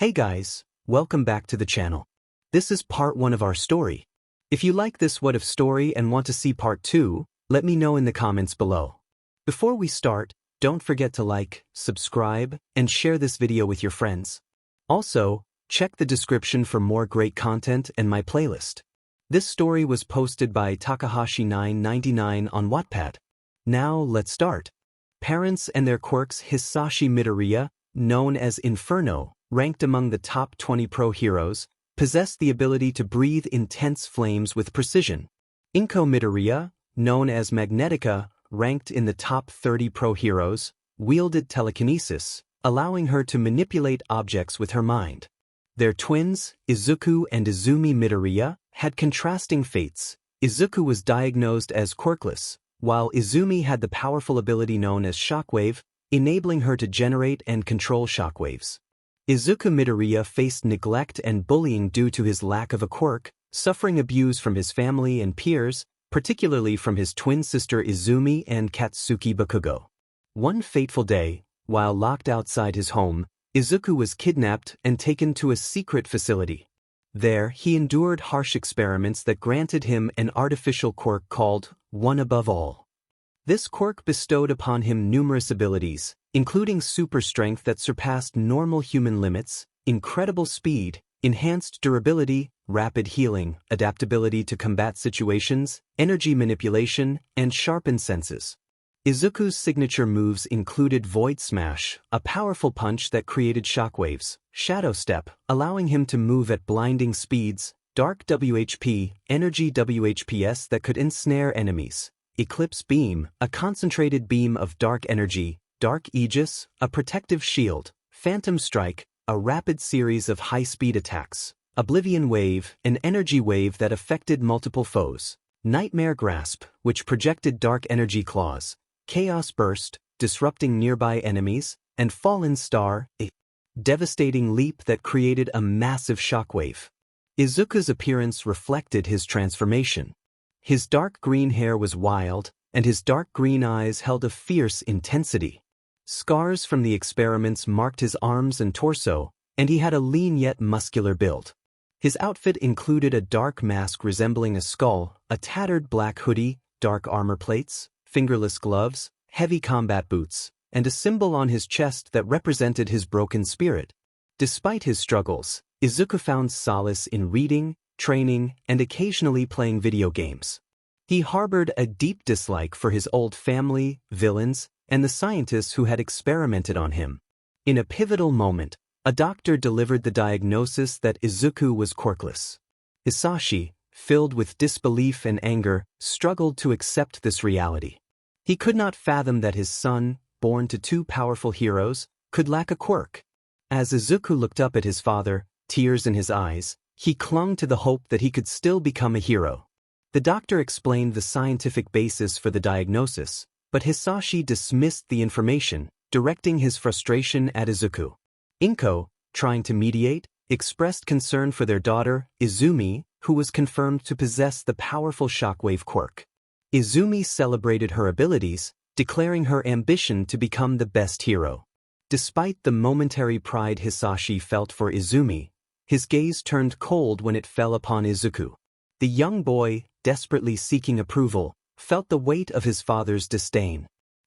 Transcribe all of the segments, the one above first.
Hey guys, welcome back to the channel. This is part 1 of our story. If you like this what if story and want to see part 2, let me know in the comments below. Before we start, don't forget to like, subscribe, and share this video with your friends. Also, check the description for more great content and my playlist. This story was posted by Takahashi999 on Wattpad. Now let's start. Parents and their quirks. Hisashi Midoriya, known as Inferno, ranked among the top 20 pro heroes, possessed the ability to breathe intense flames with precision. 𝗵𝗃 Midoriya, known as Magnetica, ranked in the top 30 pro heroes, wielded telekinesis, allowing her to manipulate objects with her mind. Their twins, Izuku and Izumi Midoriya, had contrasting fates. Izuku was diagnosed as quirkless, while Izumi had the powerful ability known as shockwave, enabling her to generate and control shockwaves. Izuku Midoriya faced neglect and bullying due to his lack of a quirk, suffering abuse from his family and peers, particularly from his twin sister Izumi and Katsuki Bakugo. One fateful day, while locked outside his home, Izuku was kidnapped and taken to a secret facility. There, he endured harsh experiments that granted him an artificial quirk called 𝗵𝗏𝗏. This quirk bestowed upon him numerous abilities, including super strength that surpassed normal human limits, incredible speed, enhanced durability, rapid healing, adaptability to combat situations, energy manipulation, and sharpened senses. Izuku's signature moves included Void Smash, a powerful punch that created shockwaves, Shadow Step, allowing him to move at blinding speeds, Dark WHP, Energy WHPS that could ensnare enemies, Eclipse Beam, a concentrated beam of dark energy, Dark Aegis, a protective shield, Phantom Strike, a rapid series of high-speed attacks, Oblivion Wave, an energy wave that affected multiple foes, Nightmare Grasp, which projected dark energy claws, Chaos Burst, disrupting nearby enemies, and Fallen Star, a devastating leap that created a massive shockwave. Izuku's appearance reflected his transformation. His dark green hair was wild, and his dark green eyes held a fierce intensity. Scars from the experiments marked his arms and torso, and he had a lean yet muscular build. His outfit included a dark mask resembling a skull, a tattered black hoodie, dark armor plates, fingerless gloves, heavy combat boots, and a symbol on his chest that represented his broken spirit. Despite his struggles, Izuku found solace in reading, training, and occasionally playing video games. He harbored a deep dislike for his old family, villains, and the scientists who had experimented on him. In a pivotal moment, a doctor delivered the diagnosis that Izuku was quirkless. Hisashi, filled with disbelief and anger, struggled to accept this reality. He could not fathom that his son, born to 2 powerful heroes, could lack a quirk. As Izuku looked up at his father, tears in his eyes, he clung to the hope that he could still become a hero. The doctor explained the scientific basis for the diagnosis, but Hisashi dismissed the information, directing his frustration at Izuku. 𝗵𝗃, trying to mediate, expressed concern for their daughter, Izumi, who was confirmed to possess the powerful shockwave quirk. Izumi celebrated her abilities, declaring her ambition to become the best hero. Despite the momentary pride Hisashi felt for Izumi, his gaze turned cold when it fell upon Izuku. The young boy, desperately seeking approval, felt the weight of his father's disdain.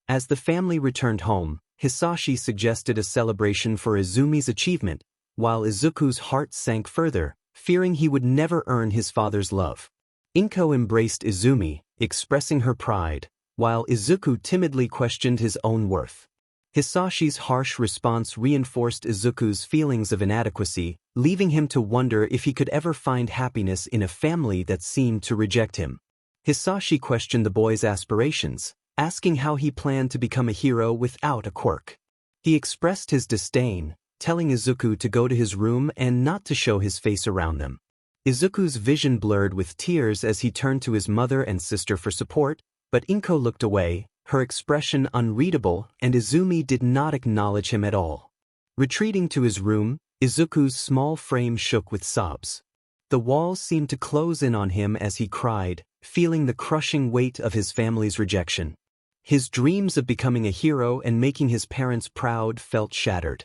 As the family returned home, Hisashi suggested a celebration for Izumi's achievement, while Izuku's heart sank further, fearing he would never earn his father's love. 𝗵𝗃 embraced Izumi, expressing her pride, while Izuku timidly questioned his own worth. Hisashi's harsh response reinforced Izuku's feelings of inadequacy, leaving him to wonder if he could ever find happiness in a family that seemed to reject him. Hisashi questioned the boy's aspirations, asking how he planned to become a hero without a quirk. He expressed his disdain, telling Izuku to go to his room and not to show his face around them. Izuku's vision blurred with tears as he turned to his mother and sister for support, but 𝗵𝗃 looked away, her expression unreadable, and Izumi did not acknowledge him at all. Retreating to his room, Izuku's small frame shook with sobs. The walls seemed to close in on him as he cried, feeling the crushing weight of his family's rejection. His dreams of becoming a hero and making his parents proud felt shattered.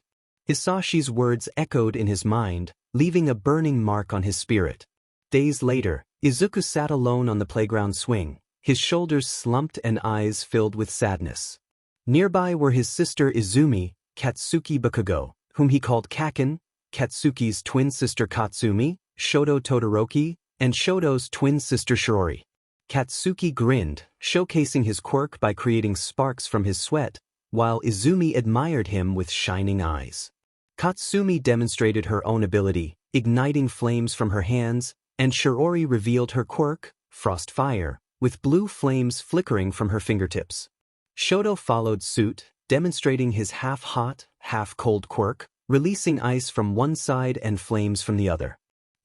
Hisashi's words echoed in his mind, leaving a burning mark on his spirit. Days later, Izuku sat alone on the playground swing, his shoulders slumped and eyes filled with sadness. Nearby were his sister Izumi, Katsuki Bakugo, whom he called Kaken, Katsuki's twin sister Katsumi, Shoto Todoroki, and Shoto's twin sister Shiori. Katsuki grinned, showcasing his quirk by creating sparks from his sweat, while Izumi admired him with shining eyes. Katsumi demonstrated her own ability, igniting flames from her hands, and Shiori revealed her quirk, Frost Fire, with blue flames flickering from her fingertips. Shoto followed suit, demonstrating his half-hot, half-cold quirk, releasing ice from one side and flames from the other.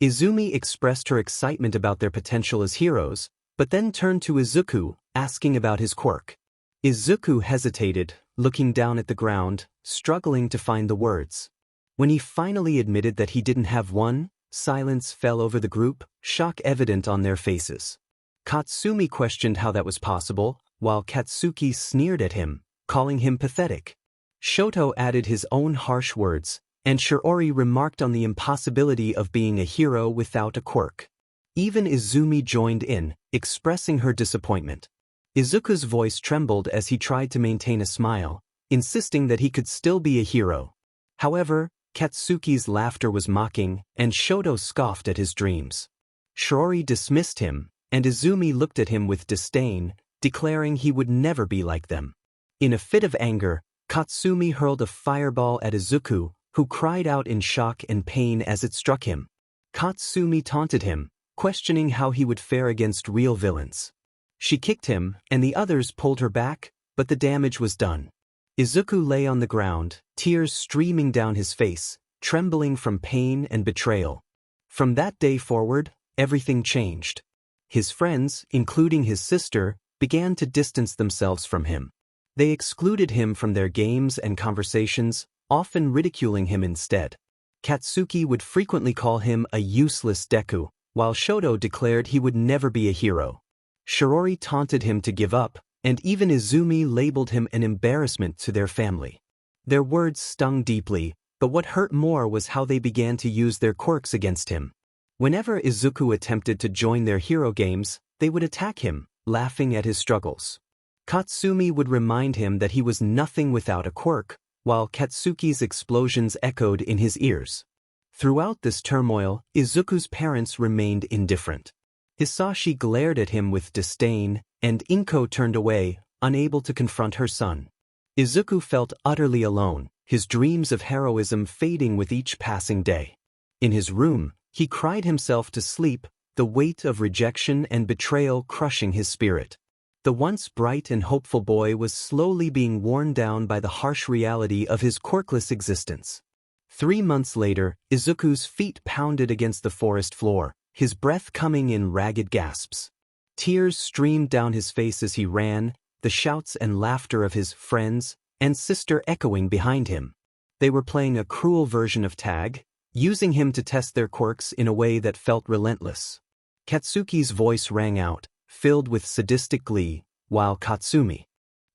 Izumi expressed her excitement about their potential as heroes, but then turned to Izuku, asking about his quirk. Izuku hesitated, looking down at the ground, struggling to find the words. When he finally admitted that he didn't have one, silence fell over the group, shock evident on their faces. Katsumi questioned how that was possible, while Katsuki sneered at him, calling him pathetic. Shoto added his own harsh words, and Shiori remarked on the impossibility of being a hero without a quirk. Even Izumi joined in, expressing her disappointment. Izuku's voice trembled as he tried to maintain a smile, insisting that he could still be a hero. However, Katsuki's laughter was mocking, and Shoto scoffed at his dreams. Shiori dismissed him, and Izumi looked at him with disdain, declaring he would never be like them. In a fit of anger, Katsumi hurled a fireball at Izuku, who cried out in shock and pain as it struck him. Katsumi taunted him, questioning how he would fare against real villains. She kicked him, and the others pulled her back, but the damage was done. Izuku lay on the ground, tears streaming down his face, trembling from pain and betrayal. From that day forward, everything changed. His friends, including his sister, began to distance themselves from him. They excluded him from their games and conversations, often ridiculing him instead. Katsuki would frequently call him a useless Deku, while Shoto declared he would never be a hero. Shiori taunted him to give up, and even Izumi labeled him an embarrassment to their family. Their words stung deeply, but what hurt more was how they began to use their quirks against him. Whenever Izuku attempted to join their hero games, they would attack him, laughing at his struggles. Katsumi would remind him that he was nothing without a quirk, while Katsuki's explosions echoed in his ears. Throughout this turmoil, Izuku's parents remained indifferent. Hisashi glared at him with disdain, and Inko turned away, unable to confront her son. Izuku felt utterly alone, his dreams of heroism fading with each passing day. In his room, he cried himself to sleep, the weight of rejection and betrayal crushing his spirit. The once bright and hopeful boy was slowly being worn down by the harsh reality of his quirkless existence. 3 months later, Izuku's feet pounded against the forest floor, his breath coming in ragged gasps. Tears streamed down his face as he ran, the shouts and laughter of his friends and sister echoing behind him. They were playing a cruel version of tag, using him to test their quirks in a way that felt relentless. Katsuki's voice rang out, filled with sadistic glee, while Katsumi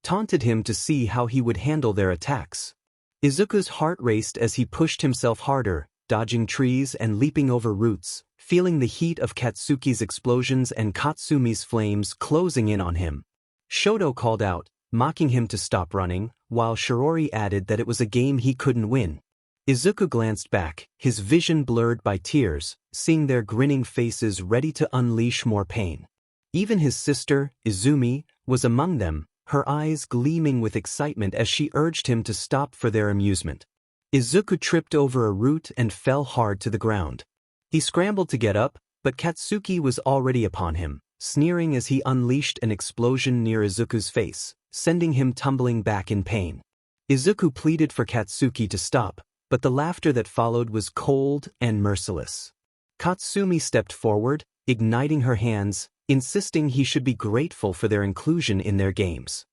taunted him to see how he would handle their attacks. Izuku's heart raced as he pushed himself harder, dodging trees and leaping over roots, feeling the heat of Katsuki's explosions and Katsumi's flames closing in on him. Shoto called out, mocking him to stop running, while Shiori added that it was a game he couldn't win. Izuku glanced back, his vision blurred by tears, seeing their grinning faces ready to unleash more pain. Even his sister, Izumi, was among them, her eyes gleaming with excitement as she urged him to stop for their amusement. Izuku tripped over a root and fell hard to the ground. He scrambled to get up, but Katsuki was already upon him, sneering as he unleashed an explosion near Izuku's face, sending him tumbling back in pain. Izuku pleaded for Katsuki to stop, but the laughter that followed was cold and merciless. Katsumi stepped forward, igniting her hands, insisting he should be grateful for their inclusion in their games.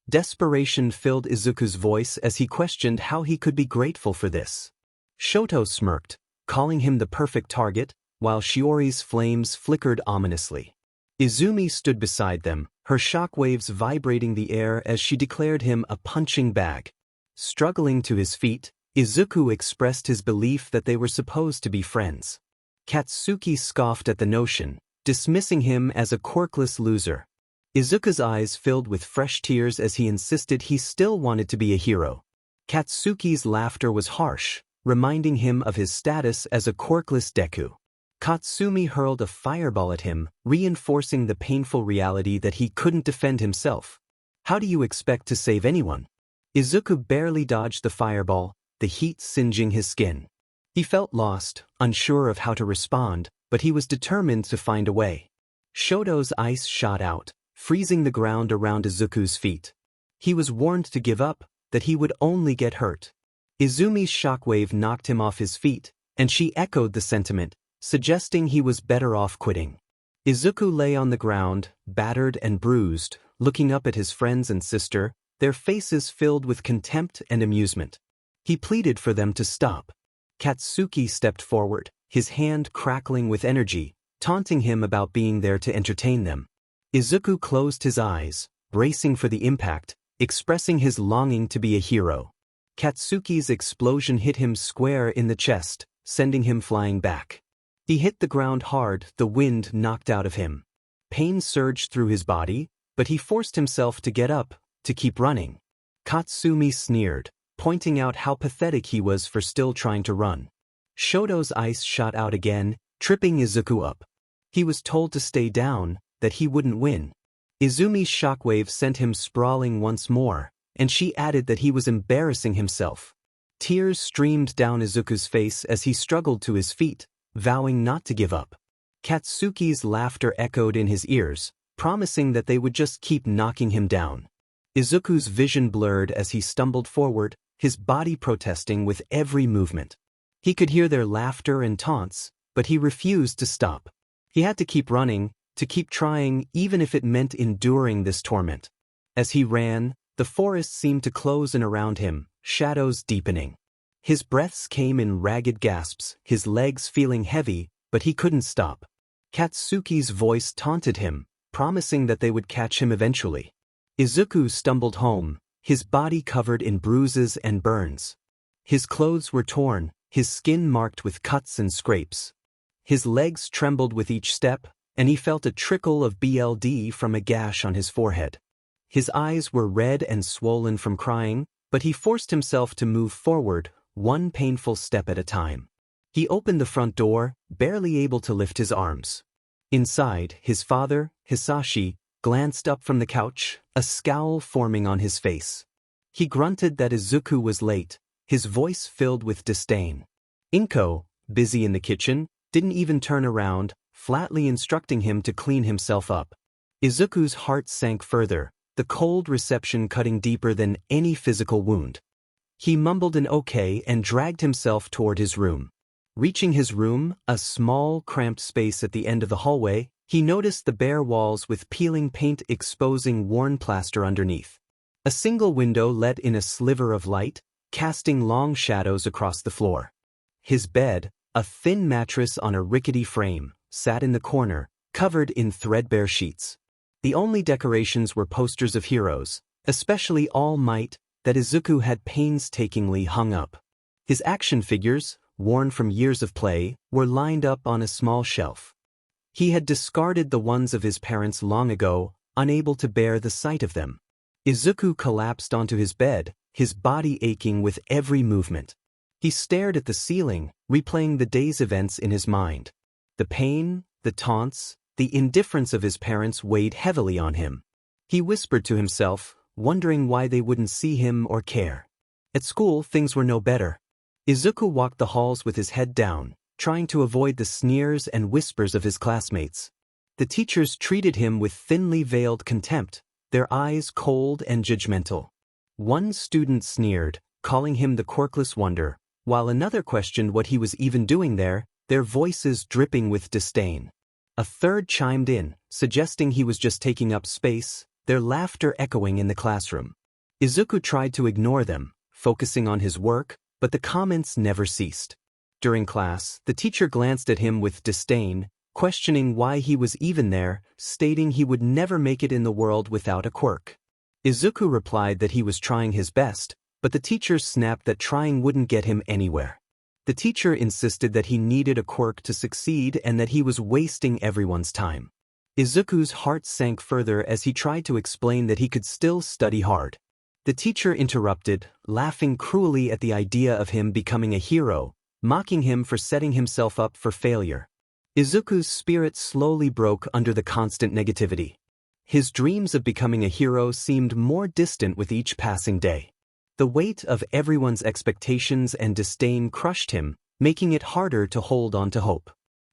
Desperation filled Izuku's voice as he questioned how he could be grateful for this. Shoto smirked, calling him the perfect target, while Shiori's flames flickered ominously. Izumi stood beside them, her shockwaves vibrating the air as she declared him a punching bag. Struggling to his feet, Izuku expressed his belief that they were supposed to be friends. Katsuki scoffed at the notion, dismissing him as a quirkless loser. Izuku's eyes filled with fresh tears as he insisted he still wanted to be a hero. Katsuki's laughter was harsh, reminding him of his status as a quirkless Deku. Katsumi hurled a fireball at him, reinforcing the painful reality that he couldn't defend himself. How do you expect to save anyone? Izuku barely dodged the fireball, the heat singeing his skin. He felt lost, unsure of how to respond, but he was determined to find a way. Shoto's ice shot out, freezing the ground around Izuku's feet. He was warned to give up, that he would only get hurt. Izumi's shockwave knocked him off his feet, and she echoed the sentiment, suggesting he was better off quitting. Izuku lay on the ground, battered and bruised, looking up at his friends and sister, their faces filled with contempt and amusement. He pleaded for them to stop. Katsuki stepped forward, his hand crackling with energy, taunting him about being there to entertain them. Izuku closed his eyes, bracing for the impact, expressing his longing to be a hero. Katsuki's explosion hit him square in the chest, sending him flying back. He hit the ground hard, the wind knocked out of him. Pain surged through his body, but he forced himself to get up, to keep running. Katsumi sneered, pointing out how pathetic he was for still trying to run. Shoto's ice shot out again, tripping Izuku up. He was told to stay down, that he wouldn't win. Izumi's shockwave sent him sprawling once more, and she added that he was embarrassing himself. Tears streamed down Izuku's face as he struggled to his feet, vowing not to give up. Katsuki's laughter echoed in his ears, promising that they would just keep knocking him down. Izuku's vision blurred as he stumbled forward, his body protesting with every movement. He could hear their laughter and taunts, but he refused to stop. He had to keep running, to keep trying, even if it meant enduring this torment. As he ran, the forest seemed to close in around him, shadows deepening. His breaths came in ragged gasps, his legs feeling heavy, but he couldn't stop. Katsuki's voice taunted him, promising that they would catch him eventually. Izuku stumbled home, his body covered in bruises and burns. His clothes were torn, his skin marked with cuts and scrapes. His legs trembled with each step, and he felt a trickle of blood from a gash on his forehead. His eyes were red and swollen from crying, but he forced himself to move forward, one painful step at a time. He opened the front door, barely able to lift his arms. Inside, his father, Hisashi, glanced up from the couch, a scowl forming on his face. He grunted that Izuku was late, his voice filled with disdain. Inko, busy in the kitchen, didn't even turn around, flatly instructing him to clean himself up. Izuku's heart sank further, the cold reception cutting deeper than any physical wound. He mumbled an okay and dragged himself toward his room. Reaching his room, a small, cramped space at the end of the hallway, he noticed the bare walls with peeling paint exposing worn plaster underneath. A single window let in a sliver of light, casting long shadows across the floor. His bed, a thin mattress on a rickety frame, sat in the corner, covered in threadbare sheets. The only decorations were posters of heroes, especially All Might, that Izuku had painstakingly hung up. His action figures, worn from years of play, were lined up on a small shelf. He had discarded the ones of his parents long ago, unable to bear the sight of them. Izuku collapsed onto his bed, his body aching with every movement. He stared at the ceiling, replaying the day's events in his mind. The pain, the taunts, the indifference of his parents weighed heavily on him. He whispered to himself, wondering why they wouldn't see him or care. At school, things were no better. Izuku walked the halls with his head down, trying to avoid the sneers and whispers of his classmates. The teachers treated him with thinly veiled contempt, their eyes cold and judgmental. One student sneered, calling him the quirkless wonder, while another questioned what he was even doing there, their voices dripping with disdain. A third chimed in, suggesting he was just taking up space, their laughter echoing in the classroom. Izuku tried to ignore them, focusing on his work, but the comments never ceased. During class, the teacher glanced at him with disdain, questioning why he was even there, stating he would never make it in the world without a quirk. Izuku replied that he was trying his best, but the teacher snapped that trying wouldn't get him anywhere. The teacher insisted that he needed a quirk to succeed and that he was wasting everyone's time. Izuku's heart sank further as he tried to explain that he could still study hard. The teacher interrupted, laughing cruelly at the idea of him becoming a hero, mocking him for setting himself up for failure. Izuku's spirit slowly broke under the constant negativity. His dreams of becoming a hero seemed more distant with each passing day. The weight of everyone's expectations and disdain crushed him, making it harder to hold on to hope.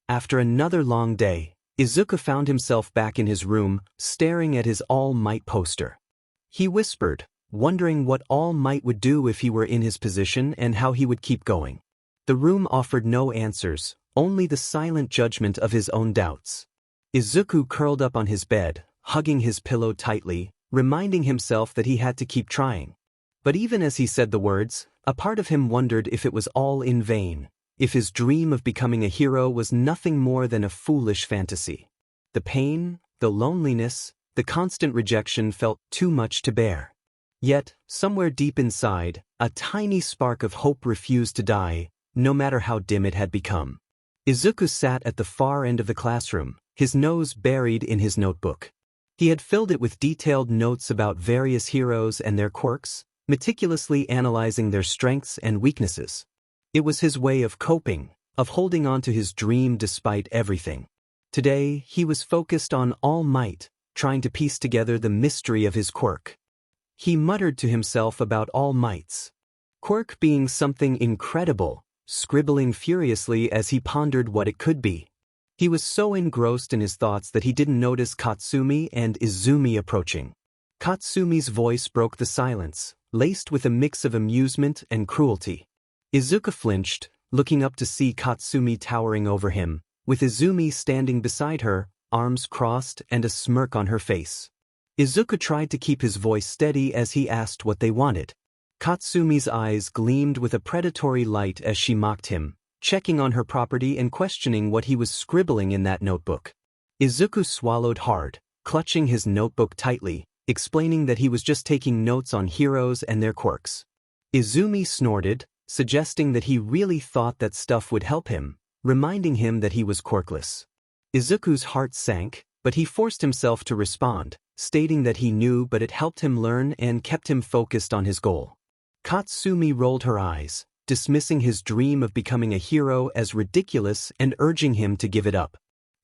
After another long day, Izuku found himself back in his room, staring at his All Might poster. He whispered, wondering what All Might would do if he were in his position and how he would keep going. The room offered no answers, only the silent judgment of his own doubts. Izuku curled up on his bed, hugging his pillow tightly, reminding himself that he had to keep trying. But even as he said the words, a part of him wondered if it was all in vain, if his dream of becoming a hero was nothing more than a foolish fantasy. The pain, the loneliness, the constant rejection felt too much to bear. Yet, somewhere deep inside, a tiny spark of hope refused to die, no matter how dim it had become. Izuku sat at the far end of the classroom, his nose buried in his notebook. He had filled it with detailed notes about various heroes and their quirks, meticulously analyzing their strengths and weaknesses. It was his way of coping, of holding on to his dream despite everything. Today, he was focused on All Might, trying to piece together the mystery of his quirk. He muttered to himself about All Might's quirk being something incredible, scribbling furiously as he pondered what it could be. He was so engrossed in his thoughts that he didn't notice Katsumi and Izumi approaching. Katsumi's voice broke the silence, laced with a mix of amusement and cruelty. Izuku flinched, looking up to see Katsumi towering over him, with Izumi standing beside her, arms crossed and a smirk on her face. Izuku tried to keep his voice steady as he asked what they wanted. Katsumi's eyes gleamed with a predatory light as she mocked him, checking on her property and questioning what he was scribbling in that notebook. Izuku swallowed hard, clutching his notebook tightly, explaining that he was just taking notes on heroes and their quirks. Izumi snorted, suggesting that he really thought that stuff would help him, reminding him that he was quirkless. Izuku's heart sank, but he forced himself to respond, stating that he knew but it helped him learn and kept him focused on his goal. Katsumi rolled her eyes, dismissing his dream of becoming a hero as ridiculous and urging him to give it up.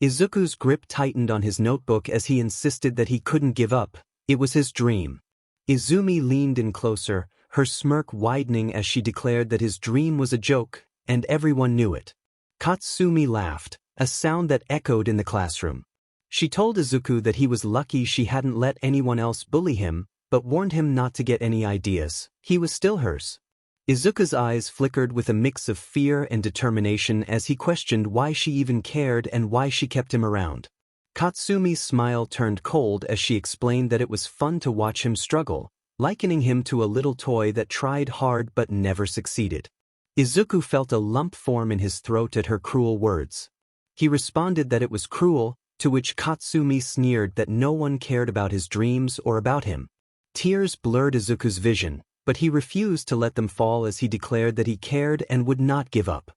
Izuku's grip tightened on his notebook as he insisted that he couldn't give up. It was his dream. Izumi leaned in closer, her smirk widening as she declared that his dream was a joke, and everyone knew it. Katsumi laughed, a sound that echoed in the classroom. She told Izuku that he was lucky she hadn't let anyone else bully him, but warned him not to get any ideas. He was still hers. Izuku's eyes flickered with a mix of fear and determination as he questioned why she even cared and why she kept him around. Katsumi's smile turned cold as she explained that it was fun to watch him struggle, likening him to a little toy that tried hard but never succeeded. Izuku felt a lump form in his throat at her cruel words. He responded that it was cruel, to which Katsumi sneered that no one cared about his dreams or about him. Tears blurred Izuku's vision, but he refused to let them fall as he declared that he cared and would not give up.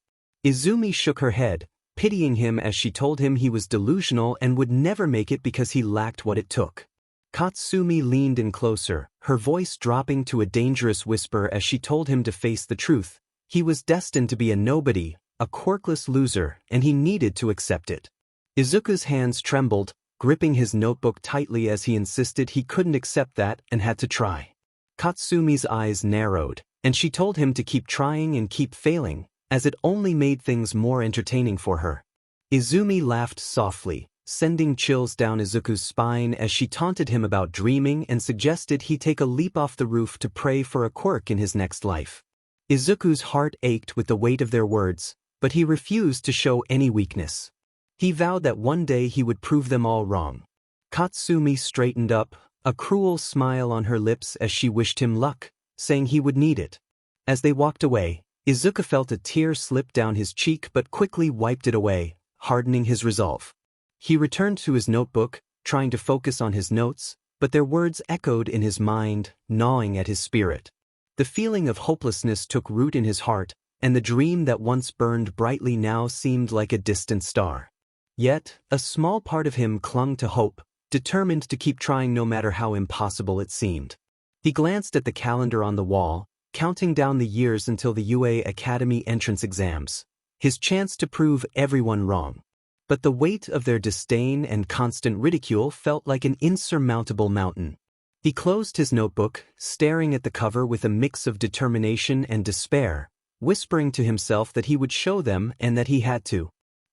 Izumi shook her head, pitying him as she told him he was delusional and would never make it because he lacked what it took. Katsumi leaned in closer, her voice dropping to a dangerous whisper as she told him to face the truth. He was destined to be a nobody, a quirkless loser, and he needed to accept it. Izuku's hands trembled, gripping his notebook tightly as he insisted he couldn't accept that and had to try. Katsumi's eyes narrowed, and she told him to keep trying and keep failing, as it only made things more entertaining for her. Izumi laughed softly, sending chills down Izuku's spine as she taunted him about dreaming and suggested he take a leap off the roof to pray for a quirk in his next life. Izuku's heart ached with the weight of their words, but he refused to show any weakness. He vowed that one day he would prove them all wrong. Katsumi straightened up, a cruel smile on her lips as she wished him luck, saying he would need it. As they walked away, Izuku felt a tear slip down his cheek but quickly wiped it away, hardening his resolve. He returned to his notebook, trying to focus on his notes, but their words echoed in his mind, gnawing at his spirit. The feeling of hopelessness took root in his heart, and the dream that once burned brightly now seemed like a distant star. Yet, a small part of him clung to hope, determined to keep trying no matter how impossible it seemed. He glanced at the calendar on the wall, counting down the years until the UA Academy entrance exams, his chance to prove everyone wrong. But the weight of their disdain and constant ridicule felt like an insurmountable mountain. He closed his notebook, staring at the cover with a mix of determination and despair, whispering to himself that he would show them and that he had to.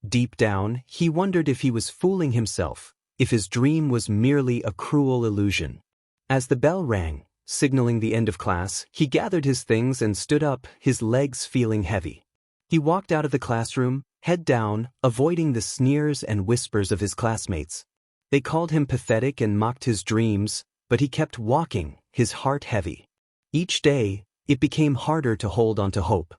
Deep down, he wondered if he was fooling himself, if his dream was merely a cruel illusion. As the bell rang, signaling the end of class, he gathered his things and stood up, his legs feeling heavy. He walked out of the classroom, head down, avoiding the sneers and whispers of his classmates. They called him pathetic and mocked his dreams, but he kept walking, his heart heavy. Each day, it became harder to hold on to hope.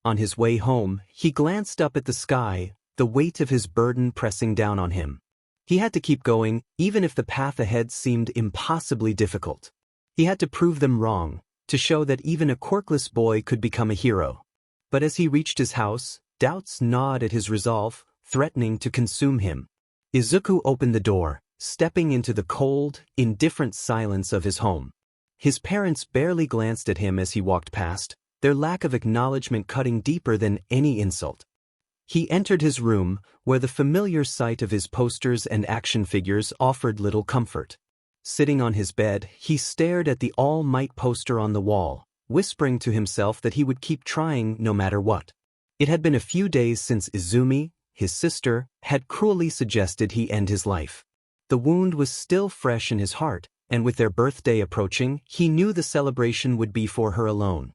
On his way home, he glanced up at the sky, the weight of his burden pressing down on him. He had to keep going, even if the path ahead seemed impossibly difficult. He had to prove them wrong, to show that even a quirkless boy could become a hero. But as he reached his house, doubts gnawed at his resolve, threatening to consume him. Izuku opened the door, stepping into the cold, indifferent silence of his home. His parents barely glanced at him as he walked past, their lack of acknowledgement cutting deeper than any insult. He entered his room, where the familiar sight of his posters and action figures offered little comfort. Sitting on his bed, he stared at the All Might poster on the wall, whispering to himself that he would keep trying no matter what. It had been a few days since Izumi, his sister, had cruelly suggested he end his life. The wound was still fresh in his heart, and with their birthday approaching, he knew the celebration would be for her alone.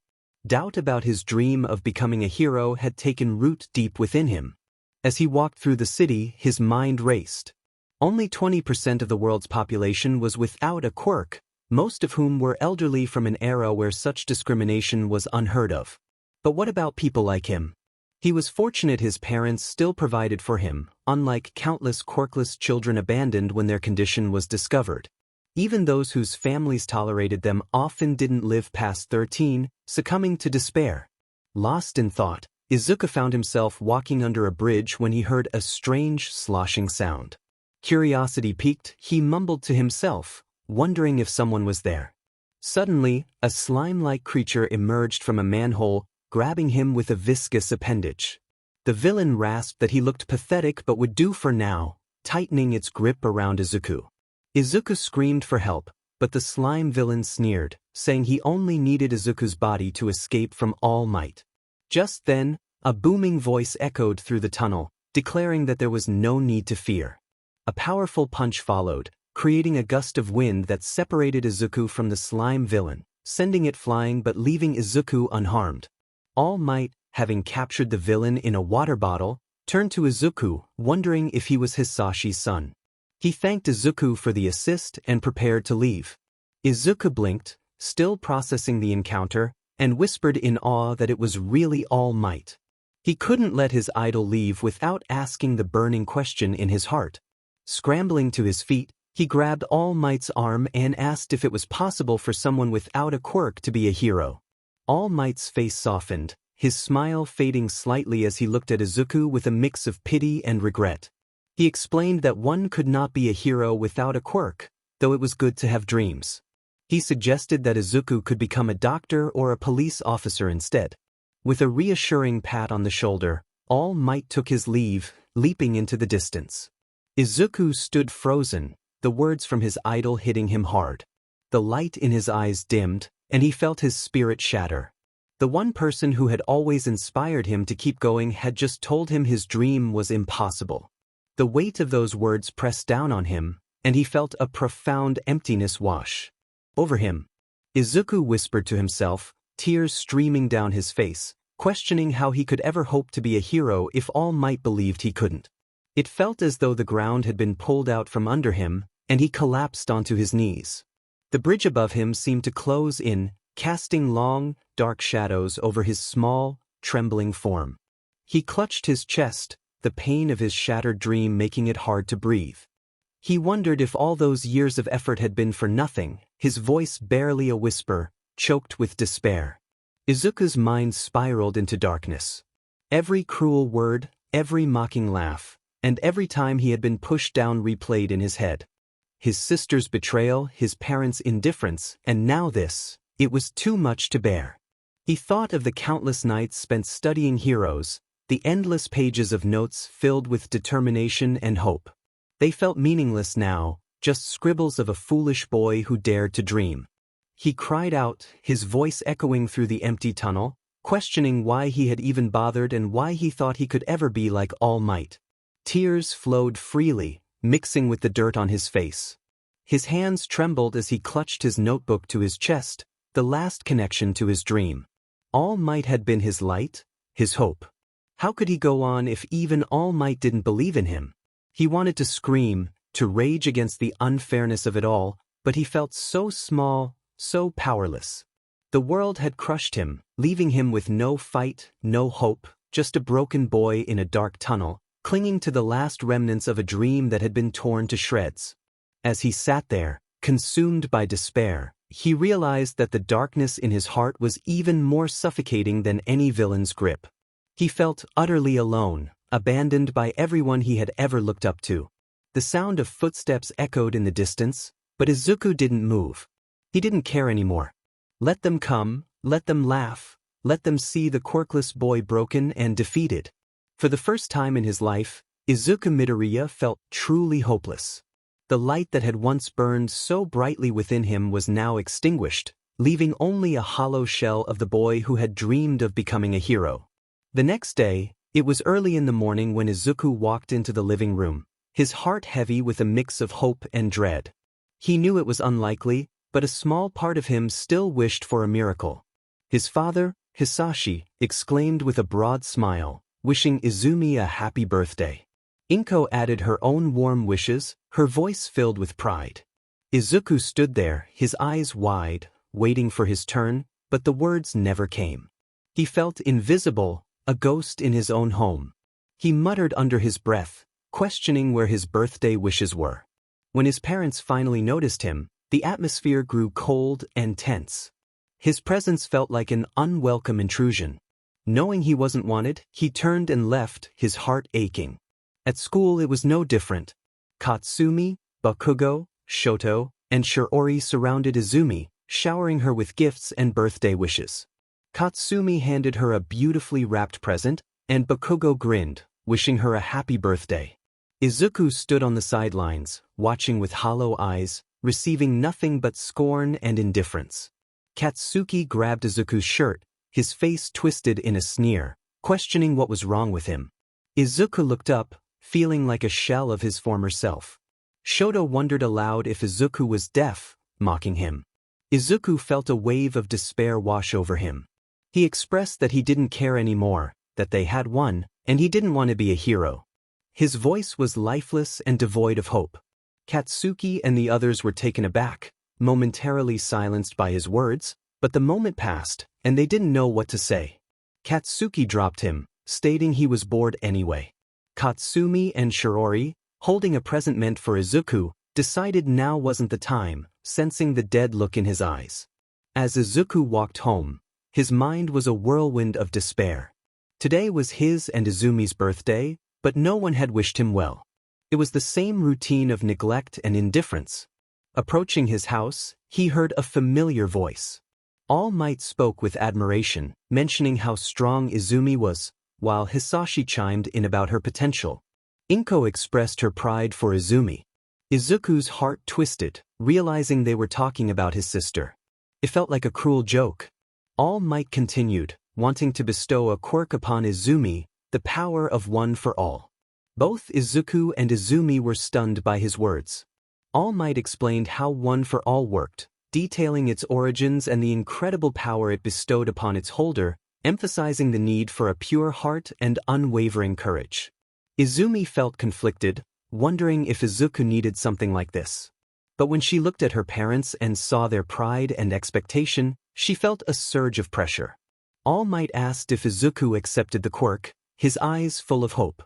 Doubt about his dream of becoming a hero had taken root deep within him. As he walked through the city, his mind raced. Only 20% of the world's population was without a quirk, most of whom were elderly from an era where such discrimination was unheard of. But what about people like him? He was fortunate his parents still provided for him, unlike countless quirkless children abandoned when their condition was discovered. Even those whose families tolerated them often didn't live past 13, succumbing to despair. Lost in thought, Izuku found himself walking under a bridge when he heard a strange sloshing sound. Curiosity piqued, he mumbled to himself, wondering if someone was there. Suddenly, a slime-like creature emerged from a manhole, grabbing him with a viscous appendage. The villain rasped that he looked pathetic but would do for now, tightening its grip around Izuku. Izuku screamed for help, but the slime villain sneered, saying he only needed Izuku's body to escape from All Might. Just then, a booming voice echoed through the tunnel, declaring that there was no need to fear. A powerful punch followed, creating a gust of wind that separated Izuku from the slime villain, sending it flying but leaving Izuku unharmed. All Might, having captured the villain in a water bottle, turned to Izuku, wondering if he was Hisashi's son. He thanked Izuku for the assist and prepared to leave. Izuku blinked, still processing the encounter, and whispered in awe that it was really All Might. He couldn't let his idol leave without asking the burning question in his heart. Scrambling to his feet, he grabbed All Might's arm and asked if it was possible for someone without a quirk to be a hero. All Might's face softened, his smile fading slightly as he looked at Izuku with a mix of pity and regret. He explained that one could not be a hero without a quirk, though it was good to have dreams. He suggested that Izuku could become a doctor or a police officer instead. With a reassuring pat on the shoulder, All Might took his leave, leaping into the distance. Izuku stood frozen, the words from his idol hitting him hard. The light in his eyes dimmed, and he felt his spirit shatter. The one person who had always inspired him to keep going had just told him his dream was impossible. The weight of those words pressed down on him, and he felt a profound emptiness wash over him. Izuku whispered to himself, tears streaming down his face, questioning how he could ever hope to be a hero if All Might believed he couldn't. It felt as though the ground had been pulled out from under him, and he collapsed onto his knees. The bridge above him seemed to close in, casting long, dark shadows over his small, trembling form. He clutched his chest, the pain of his shattered dream making it hard to breathe. He wondered if all those years of effort had been for nothing, his voice barely a whisper, choked with despair. Izuku's mind spiraled into darkness. Every cruel word, every mocking laugh, and every time he had been pushed down replayed in his head. His sister's betrayal, his parents' indifference, and now this. It was too much to bear. He thought of the countless nights spent studying heroes, the endless pages of notes filled with determination and hope. They felt meaningless now, just scribbles of a foolish boy who dared to dream. He cried out, his voice echoing through the empty tunnel, questioning why he had even bothered and why he thought he could ever be like All Might. Tears flowed freely, mixing with the dirt on his face. His hands trembled as he clutched his notebook to his chest, the last connection to his dream. All Might had been his light, his hope. How could he go on if even All Might didn't believe in him? He wanted to scream, to rage against the unfairness of it all, but he felt so small, so powerless. The world had crushed him, leaving him with no fight, no hope, just a broken boy in a dark tunnel, clinging to the last remnants of a dream that had been torn to shreds. As he sat there, consumed by despair, he realized that the darkness in his heart was even more suffocating than any villain's grip. He felt utterly alone, abandoned by everyone he had ever looked up to. The sound of footsteps echoed in the distance, but Izuku didn't move. He didn't care anymore. Let them come, let them laugh, let them see the quirkless boy broken and defeated. For the first time in his life, Izuku Midoriya felt truly hopeless. The light that had once burned so brightly within him was now extinguished, leaving only a hollow shell of the boy who had dreamed of becoming a hero. The next day, it was early in the morning when Izuku walked into the living room, his heart heavy with a mix of hope and dread. He knew it was unlikely, but a small part of him still wished for a miracle. His father, Hisashi, exclaimed with a broad smile, wishing Izumi a happy birthday. Inko added her own warm wishes, her voice filled with pride. Izuku stood there, his eyes wide, waiting for his turn, but the words never came. He felt invisible, a ghost in his own home. He muttered under his breath, questioning where his birthday wishes were. When his parents finally noticed him, the atmosphere grew cold and tense. His presence felt like an unwelcome intrusion. Knowing he wasn't wanted, he turned and left, his heart aching. At school it was no different. Katsumi, Bakugo, Shoto, and Shiori surrounded Izumi, showering her with gifts and birthday wishes. Katsumi handed her a beautifully wrapped present, and Bakugo grinned, wishing her a happy birthday. Izuku stood on the sidelines, watching with hollow eyes, receiving nothing but scorn and indifference. Katsuki grabbed Izuku's shirt, his face twisted in a sneer, questioning what was wrong with him. Izuku looked up, feeling like a shell of his former self. Shoto wondered aloud if Izuku was deaf, mocking him. Izuku felt a wave of despair wash over him. He expressed that he didn't care anymore, that they had won, and he didn't want to be a hero. His voice was lifeless and devoid of hope. Katsuki and the others were taken aback, momentarily silenced by his words, but the moment passed, and they didn't know what to say. Katsuki dropped him, stating he was bored anyway. Katsumi and Shiori, holding a present meant for Izuku, decided now wasn't the time, sensing the dead look in his eyes. As Izuku walked home, his mind was a whirlwind of despair. Today was his and Izumi's birthday, but no one had wished him well. It was the same routine of neglect and indifference. Approaching his house, he heard a familiar voice. All Might spoke with admiration, mentioning how strong Izumi was, while Hisashi chimed in about her potential. Inko expressed her pride for Izumi. Izuku's heart twisted, realizing they were talking about his sister. It felt like a cruel joke. All Might continued, wanting to bestow a quirk upon Izumi, the power of one for all. Both Izuku and Izumi were stunned by his words. All Might explained how one for all worked, detailing its origins and the incredible power it bestowed upon its holder, emphasizing the need for a pure heart and unwavering courage. Izumi felt conflicted, wondering if Izuku needed something like this. But when she looked at her parents and saw their pride and expectation, she felt a surge of pressure. All Might asked if Izuku accepted the quirk, his eyes full of hope.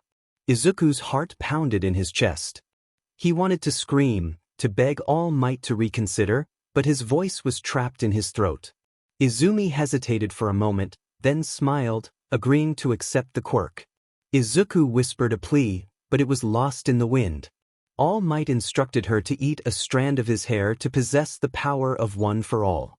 Izuku's heart pounded in his chest. He wanted to scream, to beg All Might to reconsider, but his voice was trapped in his throat. Izumi hesitated for a moment, then smiled, agreeing to accept the quirk. Izuku whispered a plea, but it was lost in the wind. All Might instructed her to eat a strand of his hair to possess the power of one for all.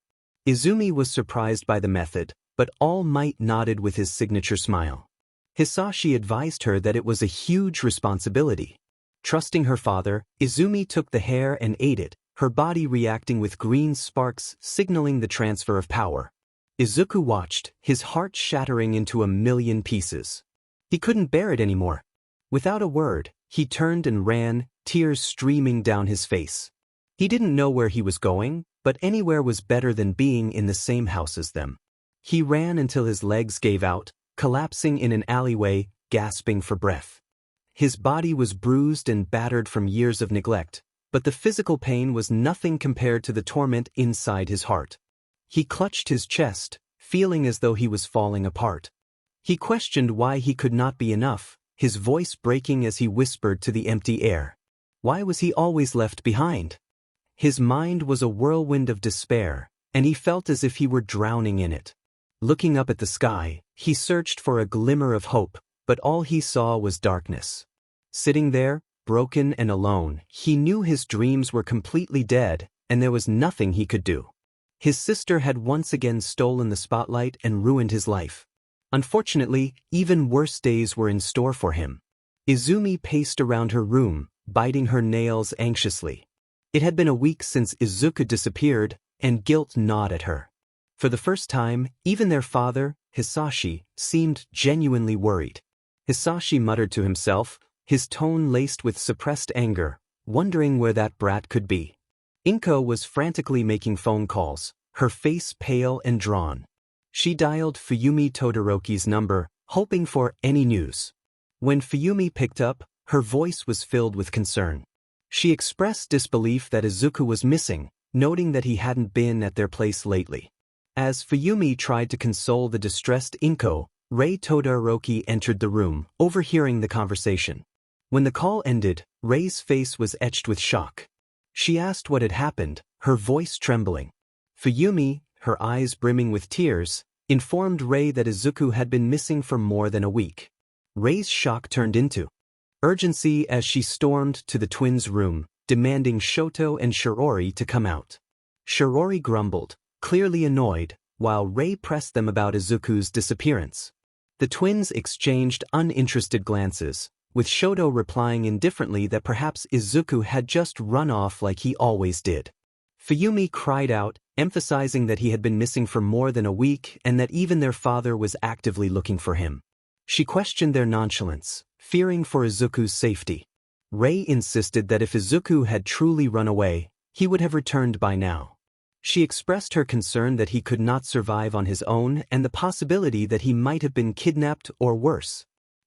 Izumi was surprised by the method, but All Might nodded with his signature smile. Hisashi advised her that it was a huge responsibility. Trusting her father, Izumi took the hair and ate it, her body reacting with green sparks signaling the transfer of power. Izuku watched, his heart shattering into a million pieces. He couldn't bear it anymore. Without a word, he turned and ran, tears streaming down his face. He didn't know where he was going, but anywhere was better than being in the same house as them. He ran until his legs gave out, collapsing in an alleyway, gasping for breath. His body was bruised and battered from years of neglect, but the physical pain was nothing compared to the torment inside his heart. He clutched his chest, feeling as though he was falling apart. He questioned why he could not be enough, his voice breaking as he whispered to the empty air. Why was he always left behind? His mind was a whirlwind of despair, and he felt as if he were drowning in it. Looking up at the sky, he searched for a glimmer of hope, but all he saw was darkness. Sitting there, broken and alone, he knew his dreams were completely dead, and there was nothing he could do. His sister had once again stolen the spotlight and ruined his life. Unfortunately, even worse days were in store for him. Izumi paced around her room, biting her nails anxiously. It had been a week since Izuku disappeared, and guilt gnawed at her. For the first time, even their father, Hisashi, seemed genuinely worried. Hisashi muttered to himself, his tone laced with suppressed anger, wondering where that brat could be. 𝗏𝗏 was frantically making phone calls, her face pale and drawn. She dialed Fuyumi Todoroki's number, hoping for any news. When Fuyumi picked up, her voice was filled with concern. She expressed disbelief that Izuku was missing, noting that he hadn't been at their place lately. As Fuyumi tried to console the distressed 𝗏𝗏, Rei Todoroki entered the room, overhearing the conversation. When the call ended, Rei's face was etched with shock. She asked what had happened, her voice trembling. Fuyumi, her eyes brimming with tears, informed Rei that Izuku had been missing for more than a week. Rei's shock turned into urgency as she stormed to the twins' room, demanding Shoto and Shiori to come out. Shiori grumbled, clearly annoyed, while Rei pressed them about Izuku's disappearance. The twins exchanged uninterested glances, with Shoto replying indifferently that perhaps Izuku had just run off like he always did. Fuyumi cried out, emphasizing that he had been missing for more than a week and that even their father was actively looking for him. She questioned their nonchalance, fearing for Izuku's safety. Rei insisted that if Izuku had truly run away, he would have returned by now. She expressed her concern that he could not survive on his own and the possibility that he might have been kidnapped or worse.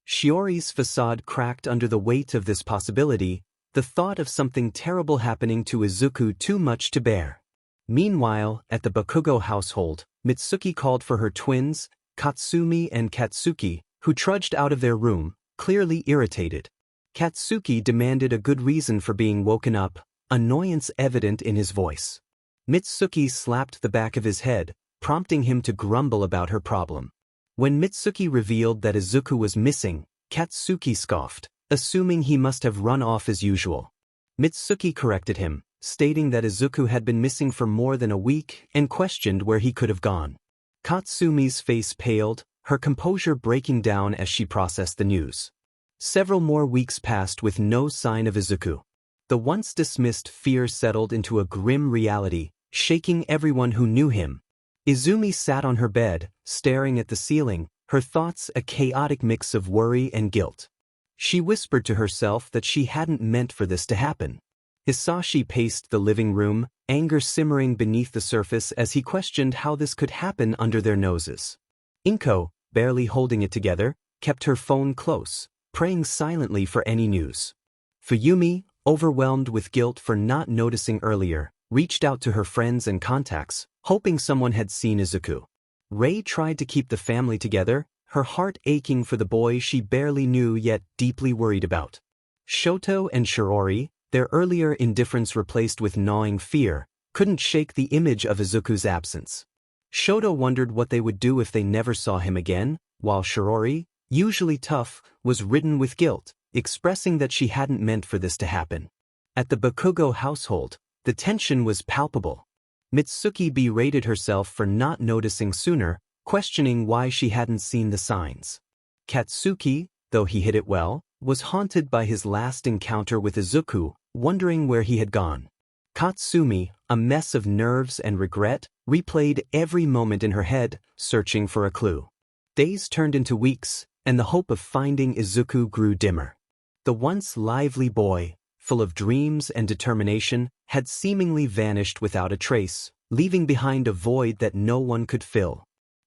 Shiori's facade cracked under the weight of this possibility, the thought of something terrible happening to Izuku too much to bear. Meanwhile, at the Bakugo household, Mitsuki called for her twins, Katsumi and Katsuki, who trudged out of their room, clearly irritated. Katsuki demanded a good reason for being woken up, annoyance evident in his voice. Mitsuki slapped the back of his head, prompting him to grumble about her problem. When Mitsuki revealed that Izuku was missing, Katsuki scoffed, assuming he must have run off as usual. Mitsuki corrected him, stating that Izuku had been missing for more than a week and questioned where he could have gone. Katsumi's face paled, her composure breaking down as she processed the news. Several more weeks passed with no sign of Izuku. The once dismissed fear settled into a grim reality, shaking everyone who knew him. Izumi sat on her bed, staring at the ceiling, her thoughts a chaotic mix of worry and guilt. She whispered to herself that she hadn't meant for this to happen. Hisashi paced the living room, anger simmering beneath the surface as he questioned how this could happen under their noses. 𝗏𝗏, barely holding it together, kept her phone close, praying silently for any news. Fuyumi, overwhelmed with guilt for not noticing earlier, reached out to her friends and contacts, hoping someone had seen Izuku. Rei tried to keep the family together, her heart aching for the boy she barely knew yet deeply worried about. Shoto and Shiori, their earlier indifference replaced with gnawing fear, couldn't shake the image of Izuku's absence. Shoto wondered what they would do if they never saw him again, while Shirori, usually tough, was ridden with guilt, expressing that she hadn't meant for this to happen. At the Bakugo household, the tension was palpable. Mitsuki berated herself for not noticing sooner, questioning why she hadn't seen the signs. Katsuki, though he hid it well, was haunted by his last encounter with Izuku, wondering where he had gone. Katsumi, a mess of nerves and regret, replayed every moment in her head, searching for a clue. Days turned into weeks, and the hope of finding Izuku grew dimmer. The once lively boy, full of dreams and determination, had seemingly vanished without a trace, leaving behind a void that no one could fill.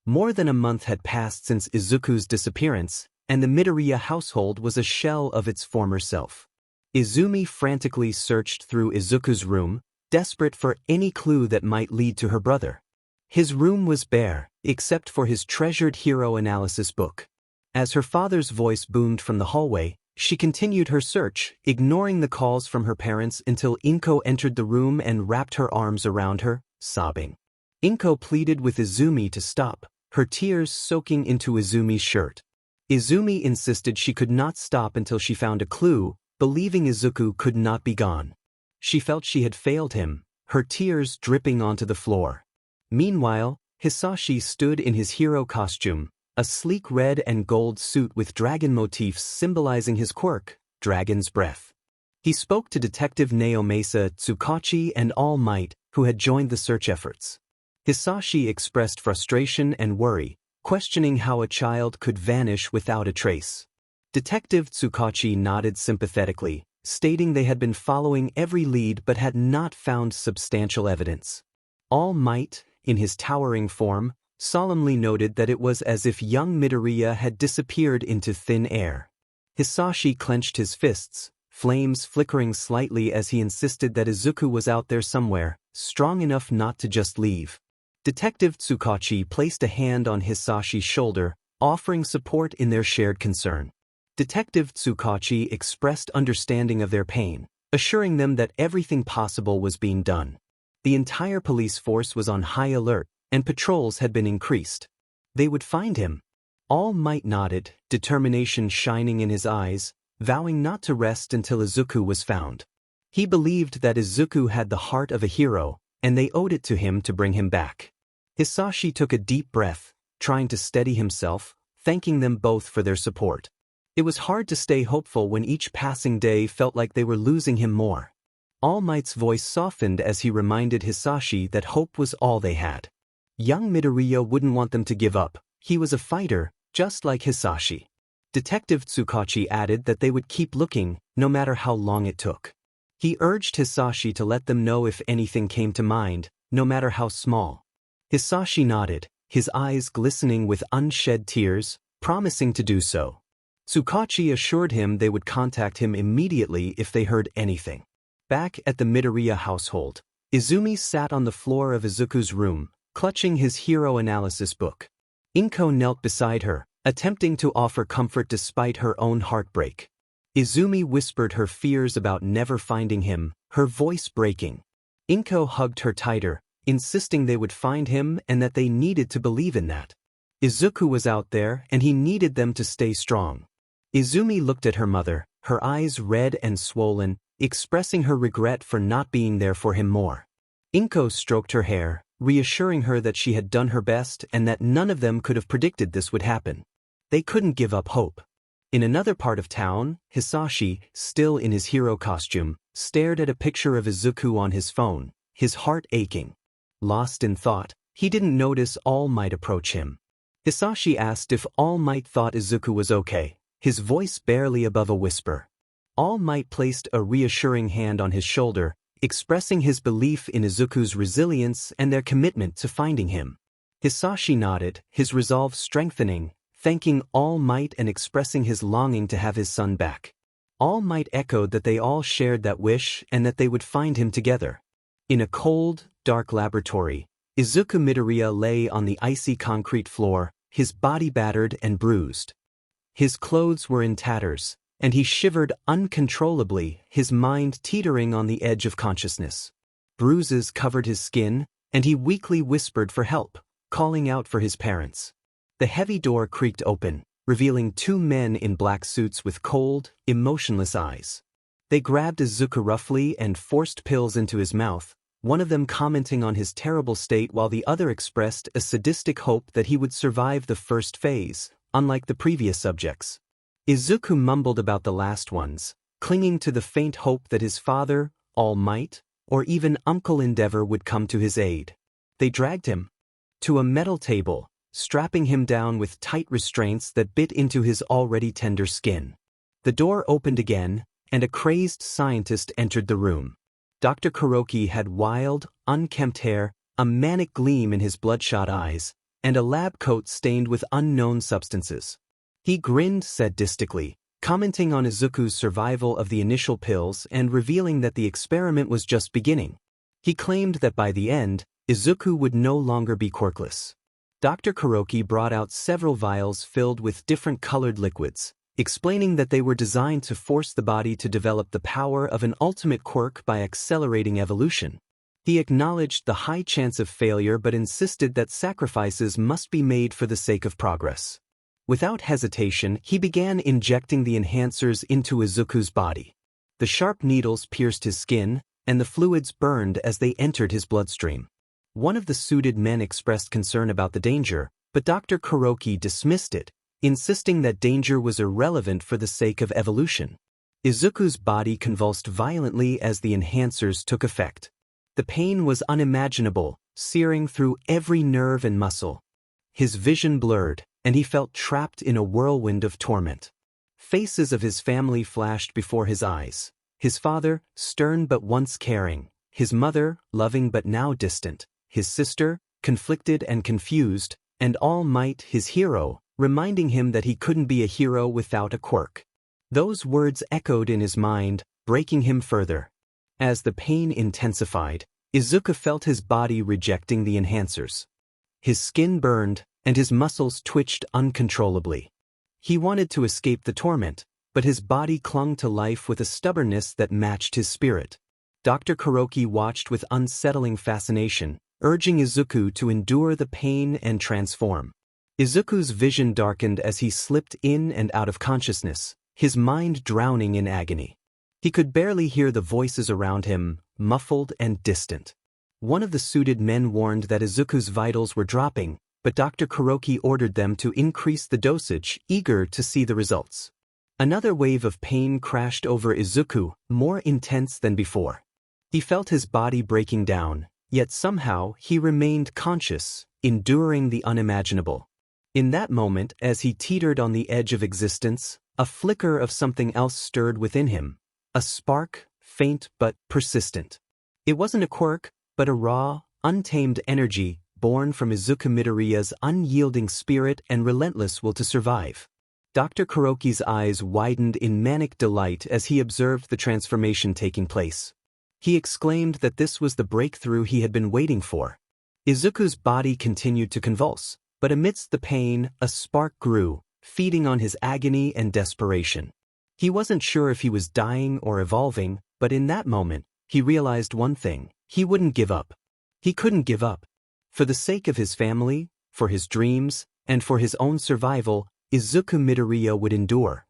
More than a month had passed since Izuku's disappearance, and the Midoriya household was a shell of its former self. Izumi frantically searched through Izuku's room, desperate for any clue that might lead to her brother. His room was bare, except for his treasured hero analysis book. As her father's voice boomed from the hallway, she continued her search, ignoring the calls from her parents until 𝗵𝗄 entered the room and wrapped her arms around her, sobbing. 𝗵𝗄 pleaded with Izumi to stop, her tears soaking into Izumi's shirt. Izumi insisted she could not stop until she found a clue, believing Izuku could not be gone. She felt she had failed him, her tears dripping onto the floor. Meanwhile, Hisashi stood in his hero costume, a sleek red and gold suit with dragon motifs symbolizing his quirk, Dragon's Breath. He spoke to Detective 𝗍𝗄𝐻 Tsukachi and All Might, who had joined the search efforts. Hisashi expressed frustration and worry, questioning how a child could vanish without a trace. Detective Tsukachi nodded sympathetically, stating they had been following every lead but had not found substantial evidence. All Might, in his towering form, solemnly noted that it was as if young Midoriya had disappeared into thin air. Hisashi clenched his fists, flames flickering slightly as he insisted that Izuku was out there somewhere, strong enough not to just leave. Detective Tsukachi placed a hand on Hisashi's shoulder, offering support in their shared concern. Detective Tsukachi expressed understanding of their pain, assuring them that everything possible was being done. The entire police force was on high alert, and patrols had been increased. They would find him. All Might nodded, determination shining in his eyes, vowing not to rest until Izuku was found. He believed that Izuku had the heart of a hero, and they owed it to him to bring him back. Hisashi took a deep breath, trying to steady himself, thanking them both for their support. It was hard to stay hopeful when each passing day felt like they were losing him more. All Might's voice softened as he reminded Hisashi that hope was all they had. Young Midoriya wouldn't want them to give up. He was a fighter, just like Hisashi. Detective Tsukachi added that they would keep looking, no matter how long it took. He urged Hisashi to let them know if anything came to mind, no matter how small. Hisashi nodded, his eyes glistening with unshed tears, promising to do so. Tsukachi assured him they would contact him immediately if they heard anything. Back at the Midoriya household, Izumi sat on the floor of Izuku's room, clutching his hero analysis book. 𝗵𝗄 knelt beside her, attempting to offer comfort despite her own heartbreak. Izumi whispered her fears about never finding him, her voice breaking. 𝗵𝗄 hugged her tighter, insisting they would find him and that they needed to believe in that. Izuku was out there and he needed them to stay strong. Izumi looked at her mother, her eyes red and swollen, expressing her regret for not being there for him more. 𝗵𝗄 stroked her hair, reassuring her that she had done her best and that none of them could have predicted this would happen. They couldn't give up hope. In another part of town, Hisashi, still in his hero costume, stared at a picture of Izuku on his phone, his heart aching. Lost in thought, he didn't notice All Might approach him. Hisashi asked if All Might thought Izuku was okay, his voice barely above a whisper. All Might placed a reassuring hand on his shoulder, expressing his belief in Izuku's resilience and their commitment to finding him. Hisashi nodded, his resolve strengthening, thanking All Might and expressing his longing to have his son back. All Might echoed that they all shared that wish and that they would find him together. In a cold, dark laboratory, Izuku Midoriya lay on the icy concrete floor, his body battered and bruised. His clothes were in tatters, and he shivered uncontrollably, his mind teetering on the edge of consciousness. Bruises covered his skin, and he weakly whispered for help, calling out for his parents. The heavy door creaked open, revealing two men in black suits with cold, emotionless eyes. They grabbed Izuku roughly and forced pills into his mouth, one of them commenting on his terrible state while the other expressed a sadistic hope that he would survive the first phase, unlike the previous subjects. Izuku mumbled about the last ones, clinging to the faint hope that his father, All Might, or even Uncle Endeavor would come to his aid. They dragged him to a metal table, strapping him down with tight restraints that bit into his already tender skin. The door opened again, and a crazed scientist entered the room. Dr. Kuroki had wild, unkempt hair, a manic gleam in his bloodshot eyes, and a lab coat stained with unknown substances. He grinned sadistically, commenting on Izuku's survival of the initial pills and revealing that the experiment was just beginning. He claimed that by the end, Izuku would no longer be quirkless. Dr. Kuroki brought out several vials filled with different colored liquids, explaining that they were designed to force the body to develop the power of an ultimate quirk by accelerating evolution. He acknowledged the high chance of failure but insisted that sacrifices must be made for the sake of progress. Without hesitation, he began injecting the enhancers into Izuku's body. The sharp needles pierced his skin, and the fluids burned as they entered his bloodstream. One of the suited men expressed concern about the danger, but Dr. Kuroki dismissed it, insisting that danger was irrelevant for the sake of evolution. Izuku's body convulsed violently as the enhancers took effect. The pain was unimaginable, searing through every nerve and muscle. His vision blurred, and he felt trapped in a whirlwind of torment. Faces of his family flashed before his eyes. His father, stern but once caring. His mother, loving but now distant. His sister, conflicted and confused. And All Might, his hero, reminding him that he couldn't be a hero without a quirk. Those words echoed in his mind, breaking him further. As the pain intensified, Izuku felt his body rejecting the enhancers. His skin burned, and his muscles twitched uncontrollably. He wanted to escape the torment, but his body clung to life with a stubbornness that matched his spirit. Dr. Kuroki watched with unsettling fascination, urging Izuku to endure the pain and transform. Izuku's vision darkened as he slipped in and out of consciousness, his mind drowning in agony. He could barely hear the voices around him, muffled and distant. One of the suited men warned that Izuku's vitals were dropping, but Dr. Kuroki ordered them to increase the dosage, eager to see the results. Another wave of pain crashed over Izuku, more intense than before. He felt his body breaking down, yet somehow he remained conscious, enduring the unimaginable. In that moment, as he teetered on the edge of existence, a flicker of something else stirred within him. A spark, faint but persistent. It wasn't a quirk, but a raw, untamed energy born from Izuku Midoriya's unyielding spirit and relentless will to survive. Dr. Kuroki's eyes widened in manic delight as he observed the transformation taking place. He exclaimed that this was the breakthrough he had been waiting for. Izuku's body continued to convulse, but amidst the pain, a spark grew, feeding on his agony and desperation. He wasn't sure if he was dying or evolving, but in that moment, he realized one thing: he wouldn't give up. He couldn't give up. For the sake of his family, for his dreams, and for his own survival, Izuku Midoriya would endure.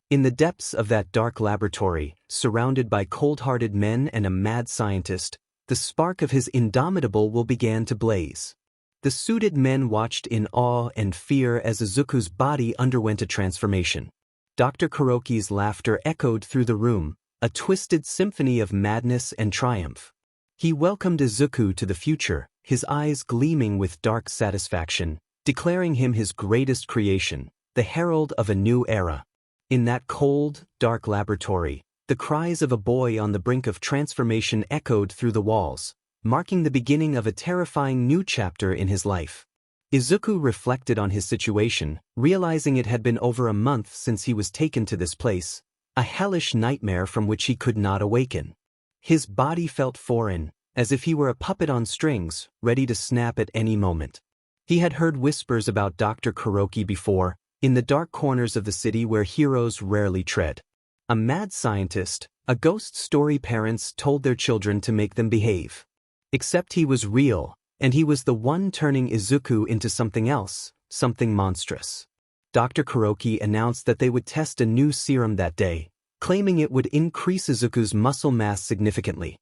In the depths of that dark laboratory, surrounded by cold-hearted men and a mad scientist, the spark of his indomitable will began to blaze. The suited men watched in awe and fear as Izuku's body underwent a transformation. Dr. Kuroki's laughter echoed through the room, a twisted symphony of madness and triumph. He welcomed Izuku to the future, his eyes gleaming with dark satisfaction, declaring him his greatest creation, the herald of a new era. In that cold, dark laboratory, the cries of a boy on the brink of transformation echoed through the walls, marking the beginning of a terrifying new chapter in his life. Izuku reflected on his situation, realizing it had been over a month since he was taken to this place, a hellish nightmare from which he could not awaken. His body felt foreign, as if he were a puppet on strings, ready to snap at any moment. He had heard whispers about Dr. Kuroki before, in the dark corners of the city where heroes rarely tread. A mad scientist, a ghost story parents told their children to make them behave. Except he was real, And he was the one turning Izuku into something else, something monstrous. Dr. Kuroki announced that they would test a new serum that day, claiming it would increase Izuku's muscle mass significantly.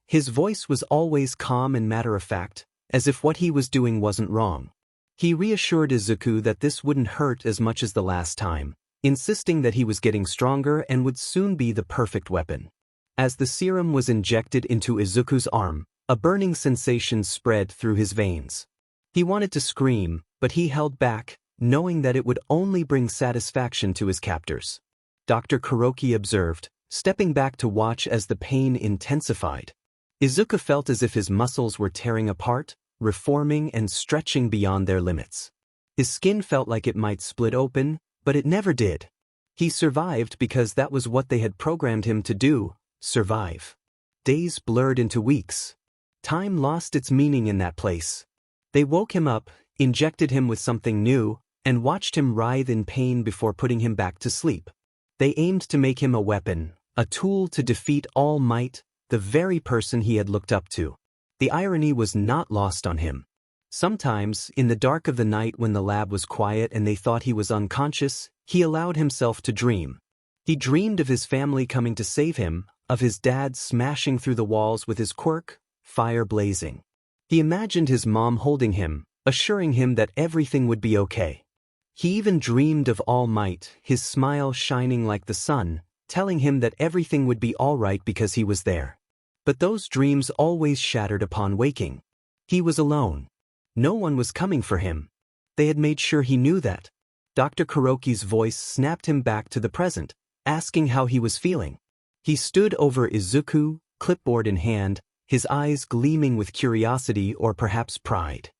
His voice was always calm and matter-of-fact, as if what he was doing wasn't wrong. He reassured Izuku that this wouldn't hurt as much as the last time, insisting that he was getting stronger and would soon be the perfect weapon. As the serum was injected into Izuku's arm, a burning sensation spread through his veins. He wanted to scream, but he held back, knowing that it would only bring satisfaction to his captors. Dr. Kuroki observed, stepping back to watch as the pain intensified. Izuku felt as if his muscles were tearing apart, reforming and stretching beyond their limits. His skin felt like it might split open, but it never did. He survived because that was what they had programmed him to do, survive. Days blurred into weeks. Time lost its meaning in that place. They woke him up, injected him with something new, and watched him writhe in pain before putting him back to sleep. They aimed to make him a weapon, a tool to defeat All Might, the very person he had looked up to. The irony was not lost on him. Sometimes, in the dark of the night when the lab was quiet and they thought he was unconscious, he allowed himself to dream. He dreamed of his family coming to save him, of his dad smashing through the walls with his quirk, fire blazing. He imagined his mom holding him, assuring him that everything would be okay. He even dreamed of All Might, his smile shining like the sun, telling him that everything would be all right because he was there. But those dreams always shattered upon waking. He was alone. No one was coming for him. They had made sure he knew that. Dr. Kuroki's voice snapped him back to the present, asking how he was feeling. He stood over Izuku, clipboard in hand, his eyes gleaming with curiosity or perhaps pride.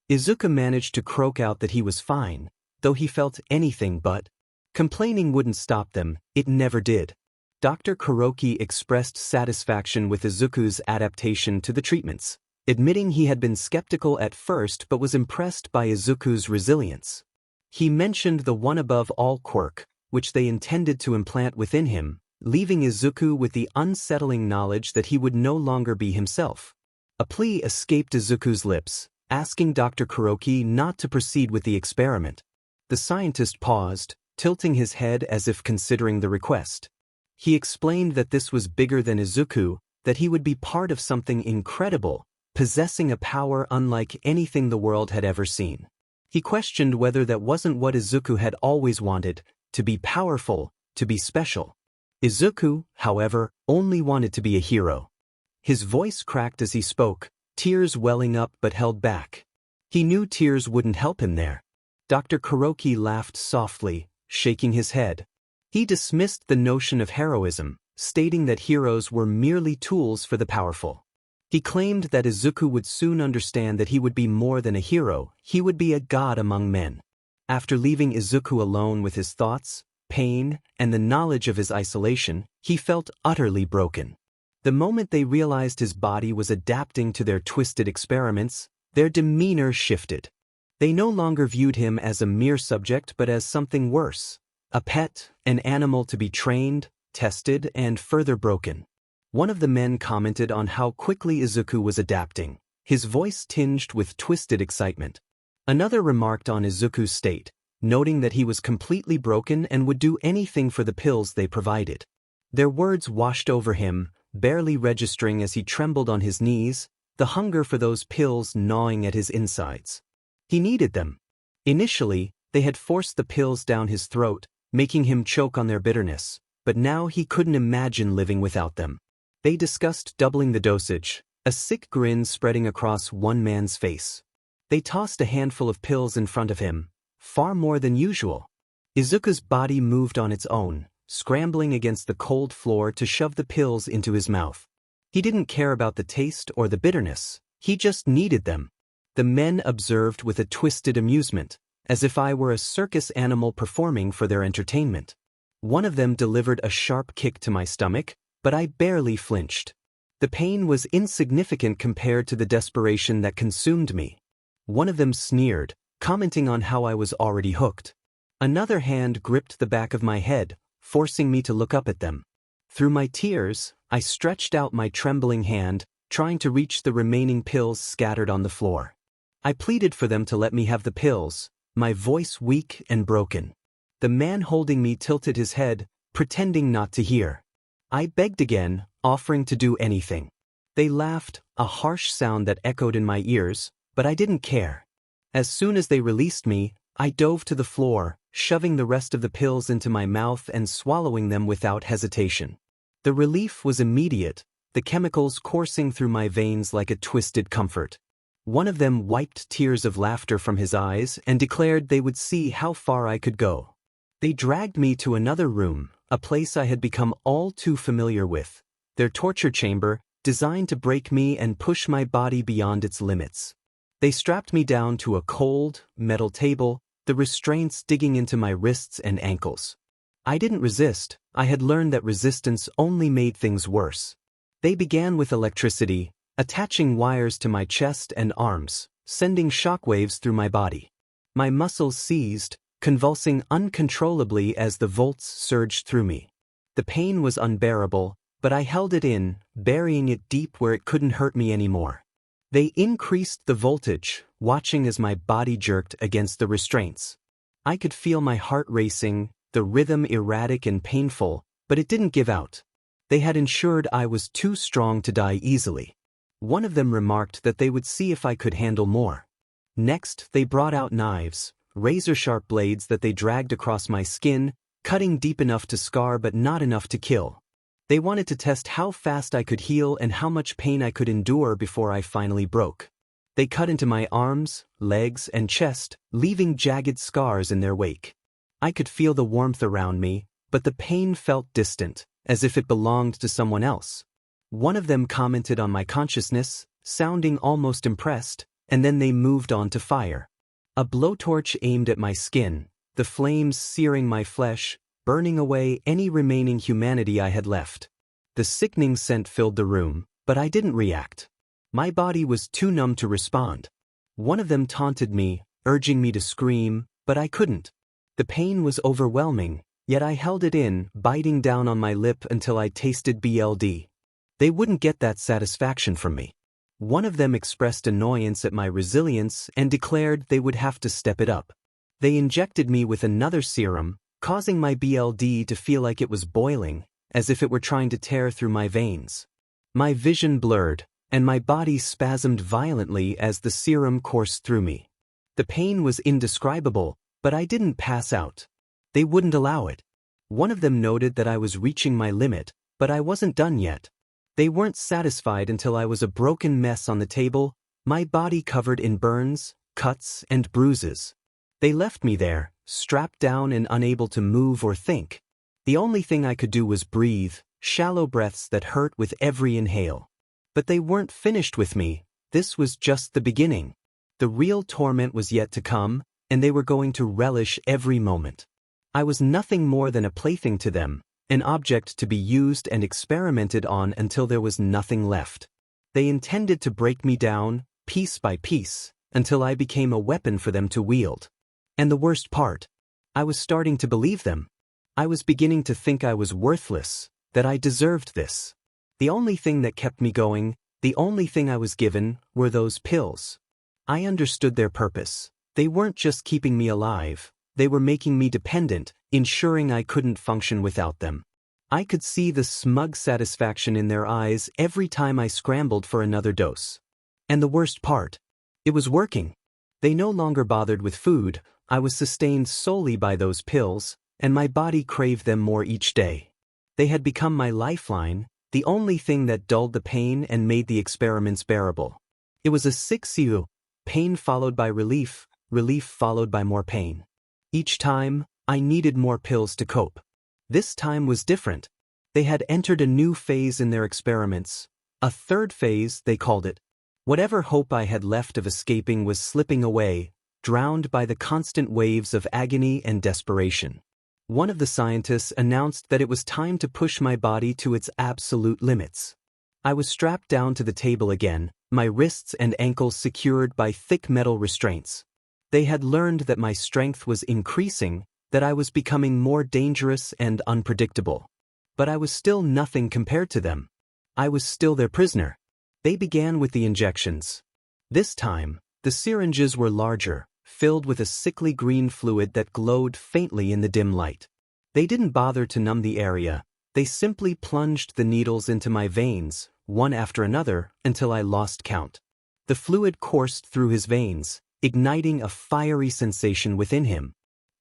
Izuku managed to croak out that he was fine, though he felt anything but. Complaining wouldn't stop them, it never did. Dr. Kuroki expressed satisfaction with Izuku's adaptation to the treatments, admitting he had been skeptical at first but was impressed by Izuku's resilience. He mentioned the one above all quirk, which they intended to implant within him, leaving Izuku with the unsettling knowledge that he would no longer be himself. A plea escaped Izuku's lips, asking Dr. Kuroki not to proceed with the experiment. The scientist paused, tilting his head as if considering the request. He explained that this was bigger than Izuku, that he would be part of something incredible, possessing a power unlike anything the world had ever seen. He questioned whether that wasn't what Izuku had always wanted, to be powerful, to be special. Izuku, however, only wanted to be a hero. His voice cracked as he spoke, tears welling up but held back. He knew tears wouldn't help him there. Dr. Kuroki laughed softly, shaking his head. He dismissed the notion of heroism, stating that heroes were merely tools for the powerful. He claimed that Izuku would soon understand that he would be more than a hero, he would be a god among men. After leaving Izuku alone with his thoughts, pain, and the knowledge of his isolation, he felt utterly broken. The moment they realized his body was adapting to their twisted experiments, their demeanor shifted. They no longer viewed him as a mere subject but as something worse. A pet, an animal to be trained, tested, and further broken. One of the men commented on how quickly Izuku was adapting, his voice tinged with twisted excitement. Another remarked on Izuku's state, noting that he was completely broken and would do anything for the pills they provided. Their words washed over him, barely registering as he trembled on his knees, the hunger for those pills gnawing at his insides. He needed them. Initially, they had forced the pills down his throat, making him choke on their bitterness, but now he couldn't imagine living without them. They discussed doubling the dosage, a sick grin spreading across one man's face. They tossed a handful of pills in front of him, far more than usual. Izuku's body moved on its own, scrambling against the cold floor to shove the pills into his mouth. He didn't care about the taste or the bitterness, he just needed them. The men observed with a twisted amusement, as if I were a circus animal performing for their entertainment. One of them delivered a sharp kick to my stomach, but I barely flinched. The pain was insignificant compared to the desperation that consumed me. One of them sneered, commenting on how I was already hooked. Another hand gripped the back of my head, forcing me to look up at them. Through my tears, I stretched out my trembling hand, trying to reach the remaining pills scattered on the floor. I pleaded for them to let me have the pills, my voice weak and broken. The man holding me tilted his head, pretending not to hear. I begged again, offering to do anything. They laughed, a harsh sound that echoed in my ears, but I didn't care. As soon as they released me, I dove to the floor, shoving the rest of the pills into my mouth and swallowing them without hesitation. The relief was immediate, the chemicals coursing through my veins like a twisted comfort. One of them wiped tears of laughter from his eyes and declared they would see how far I could go. They dragged me to another room, a place I had become all too familiar with, their torture chamber, designed to break me and push my body beyond its limits. They strapped me down to a cold, metal table, the restraints digging into my wrists and ankles. I didn't resist. I had learned that resistance only made things worse. They began with electricity, attaching wires to my chest and arms, sending shockwaves through my body. My muscles seized, convulsing uncontrollably as the volts surged through me. The pain was unbearable, but I held it in, burying it deep where it couldn't hurt me anymore. They increased the voltage, watching as my body jerked against the restraints. I could feel my heart racing, the rhythm erratic and painful, but it didn't give out. They had ensured I was too strong to die easily. One of them remarked that they would see if I could handle more. Next, they brought out knives, razor-sharp blades that they dragged across my skin, cutting deep enough to scar but not enough to kill. They wanted to test how fast I could heal and how much pain I could endure before I finally broke. They cut into my arms, legs, and chest, leaving jagged scars in their wake. I could feel the warmth around me, but the pain felt distant, as if it belonged to someone else. One of them commented on my consciousness, sounding almost impressed, and then they moved on to fire. A blowtorch aimed at my skin, the flames searing my flesh, burning away any remaining humanity I had left. The sickening scent filled the room, but I didn't react. My body was too numb to respond. One of them taunted me, urging me to scream, but I couldn't. The pain was overwhelming, yet I held it in, biting down on my lip until I tasted BLD. They wouldn't get that satisfaction from me. One of them expressed annoyance at my resilience and declared they would have to step it up. They injected me with another serum, causing my BLD to feel like it was boiling, as if it were trying to tear through my veins. My vision blurred, and my body spasmed violently as the serum coursed through me. The pain was indescribable, but I didn't pass out. They wouldn't allow it. One of them noted that I was reaching my limit, but I wasn't done yet. They weren't satisfied until I was a broken mess on the table, my body covered in burns, cuts, and bruises. They left me there, strapped down and unable to move or think. The only thing I could do was breathe, shallow breaths that hurt with every inhale. But they weren't finished with me. This was just the beginning. The real torment was yet to come, and they were going to relish every moment. I was nothing more than a plaything to them, an object to be used and experimented on until there was nothing left. They intended to break me down, piece by piece, until I became a weapon for them to wield. And the worst part, I was starting to believe them. I was beginning to think I was worthless, that I deserved this. The only thing that kept me going, the only thing I was given, were those pills. I understood their purpose. They weren't just keeping me alive, they were making me dependent, ensuring I couldn't function without them. I could see the smug satisfaction in their eyes every time I scrambled for another dose. And the worst part, it was working. They no longer bothered with food, I was sustained solely by those pills, and my body craved them more each day. They had become my lifeline, the only thing that dulled the pain and made the experiments bearable. It was a 𝗧𝗵𝗃, pain followed by relief, relief followed by more pain. Each time, I needed more pills to cope. This time was different. They had entered a new phase in their experiments, a third phase, they called it. Whatever hope I had left of escaping was slipping away, drowned by the constant waves of agony and desperation. One of the scientists announced that it was time to push my body to its absolute limits. I was strapped down to the table again, my wrists and ankles secured by thick metal restraints. They had learned that my strength was increasing, that I was becoming more dangerous and unpredictable. But I was still nothing compared to them. I was still their prisoner. They began with the injections. This time, the syringes were larger, filled with a sickly green fluid that glowed faintly in the dim light. They didn't bother to numb the area. They simply plunged the needles into my veins, one after another, until I lost count. The fluid coursed through his veins, igniting a fiery sensation within him.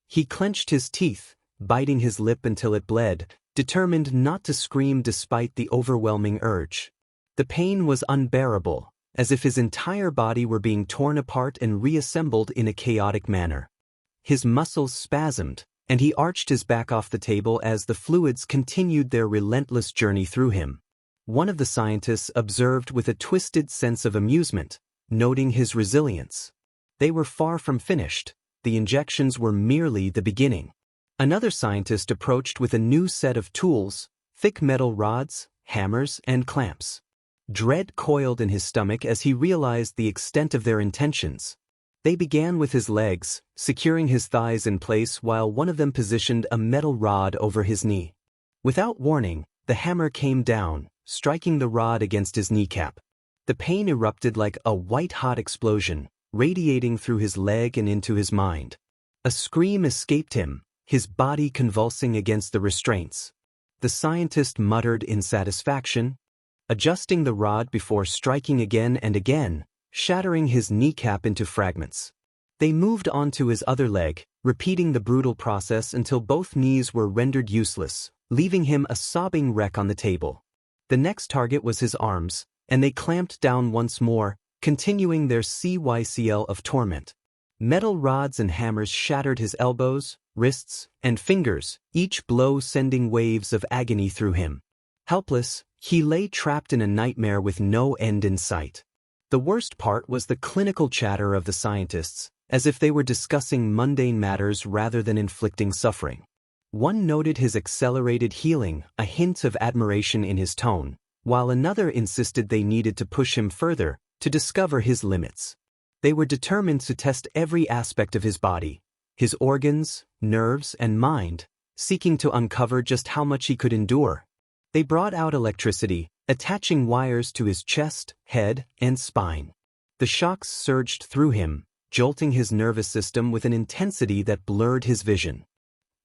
He clenched his teeth, biting his lip until it bled, determined not to scream despite the overwhelming urge. The pain was unbearable, as if his entire body were being torn apart and reassembled in a chaotic manner. His muscles spasmed, and he arched his back off the table as the fluids continued their relentless journey through him. One of the scientists observed with a twisted sense of amusement, noting his resilience. They were far from finished. The injections were merely the beginning. Another scientist approached with a new set of tools, thick metal rods, hammers, and clamps. Dread coiled in his stomach as he realized the extent of their intentions. They began with his legs, securing his thighs in place while one of them positioned a metal rod over his knee. Without warning, the hammer came down, striking the rod against his kneecap. The pain erupted like a white-hot explosion, radiating through his leg and into his mind. A scream escaped him, his body convulsing against the restraints. The scientist muttered in satisfaction, adjusting the rod before striking again and again, shattering his kneecap into fragments. They moved on to his other leg, repeating the brutal process until both knees were rendered useless, leaving him a sobbing wreck on the table. The next target was his arms, and they clamped down once more, continuing their 𝐒𝐭𝐴𝐽 of torment. Metal rods and hammers shattered his elbows, wrists, and fingers, each blow sending waves of agony through him. Helpless, he lay trapped in a nightmare with no end in sight. The worst part was the clinical chatter of the scientists, as if they were discussing mundane matters rather than inflicting suffering. One noted his accelerated healing, a hint of admiration in his tone, while another insisted they needed to push him further, to discover his limits. They were determined to test every aspect of his body, his organs, nerves, and mind, seeking to uncover just how much he could endure. They brought out electricity, attaching wires to his chest, head, and spine. The shocks surged through him, jolting his nervous system with an intensity that blurred his vision.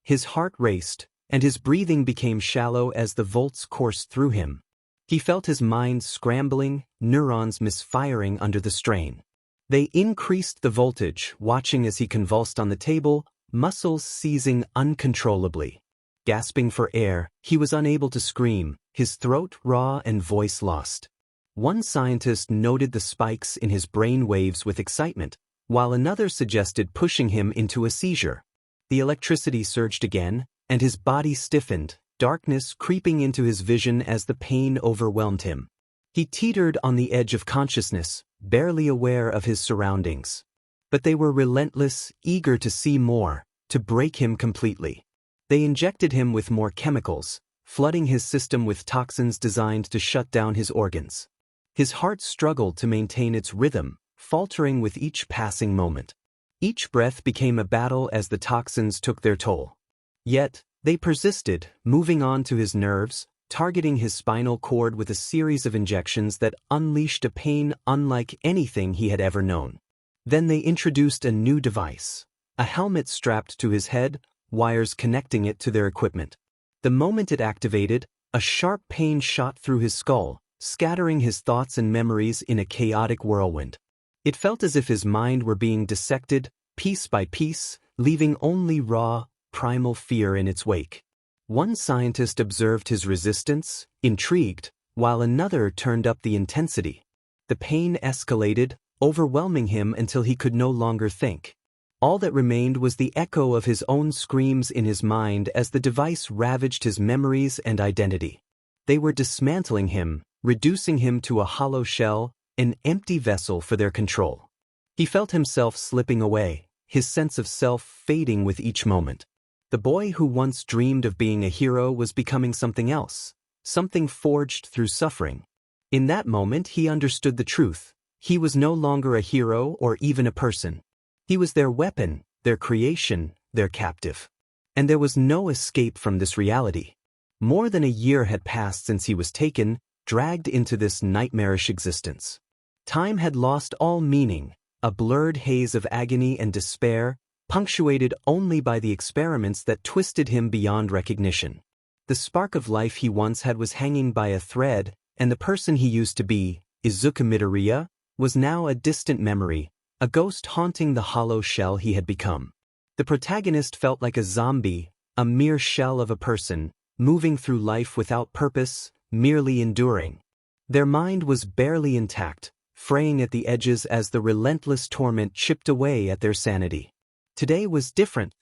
His heart raced, and his breathing became shallow as the volts coursed through him. He felt his mind scrambling, neurons misfiring under the strain. They increased the voltage, watching as he convulsed on the table, muscles seizing uncontrollably. Gasping for air, he was unable to scream, his throat raw and voice lost. One scientist noted the spikes in his brain waves with excitement, while another suggested pushing him into a seizure. The electricity surged again, and his body stiffened, darkness creeping into his vision as the pain overwhelmed him. He teetered on the edge of consciousness, barely aware of his surroundings. But they were relentless, eager to see more, to break him completely. They injected him with more chemicals, flooding his system with toxins designed to shut down his organs. His heart struggled to maintain its rhythm, faltering with each passing moment. Each breath became a battle as the toxins took their toll. Yet, they persisted, moving on to his nerves, targeting his spinal cord with a series of injections that unleashed a pain unlike anything he had ever known. Then they introduced a new device, a helmet strapped to his head, wires connecting it to their equipment. The moment it activated, a sharp pain shot through his skull, scattering his thoughts and memories in a chaotic whirlwind. It felt as if his mind were being dissected, piece by piece, leaving only raw, primal fear in its wake. One scientist observed his resistance, intrigued, while another turned up the intensity. The pain escalated, overwhelming him until he could no longer think. All that remained was the echo of his own screams in his mind as the device ravaged his memories and identity. They were dismantling him, reducing him to a hollow shell, an empty vessel for their control. He felt himself slipping away, his sense of self fading with each moment. The boy who once dreamed of being a hero was becoming something else, something forged through suffering. In that moment he understood the truth. He was no longer a hero or even a person. He was their weapon, their creation, their captive. And there was no escape from this reality. More than a year had passed since he was taken, dragged into this nightmarish existence. Time had lost all meaning, a blurred haze of agony and despair, punctuated only by the experiments that twisted him beyond recognition. The spark of life he once had was hanging by a thread, and the person he used to be, Izuku Midoriya, was now a distant memory, a ghost haunting the hollow shell he had become. The protagonist felt like a zombie, a mere shell of a person, moving through life without purpose, merely enduring. Their mind was barely intact, fraying at the edges as the relentless torment chipped away at their sanity. Today was different.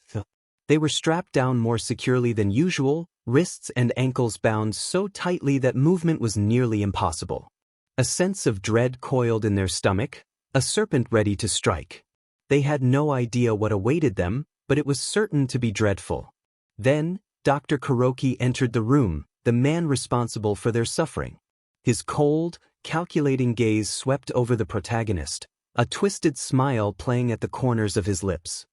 They were strapped down more securely than usual, wrists and ankles bound so tightly that movement was nearly impossible. A sense of dread coiled in their stomach, a serpent ready to strike. They had no idea what awaited them, but it was certain to be dreadful. Then, Dr. Kuroki entered the room, the man responsible for their suffering. His cold, calculating gaze swept over the protagonist, a twisted smile playing at the corners of his lips.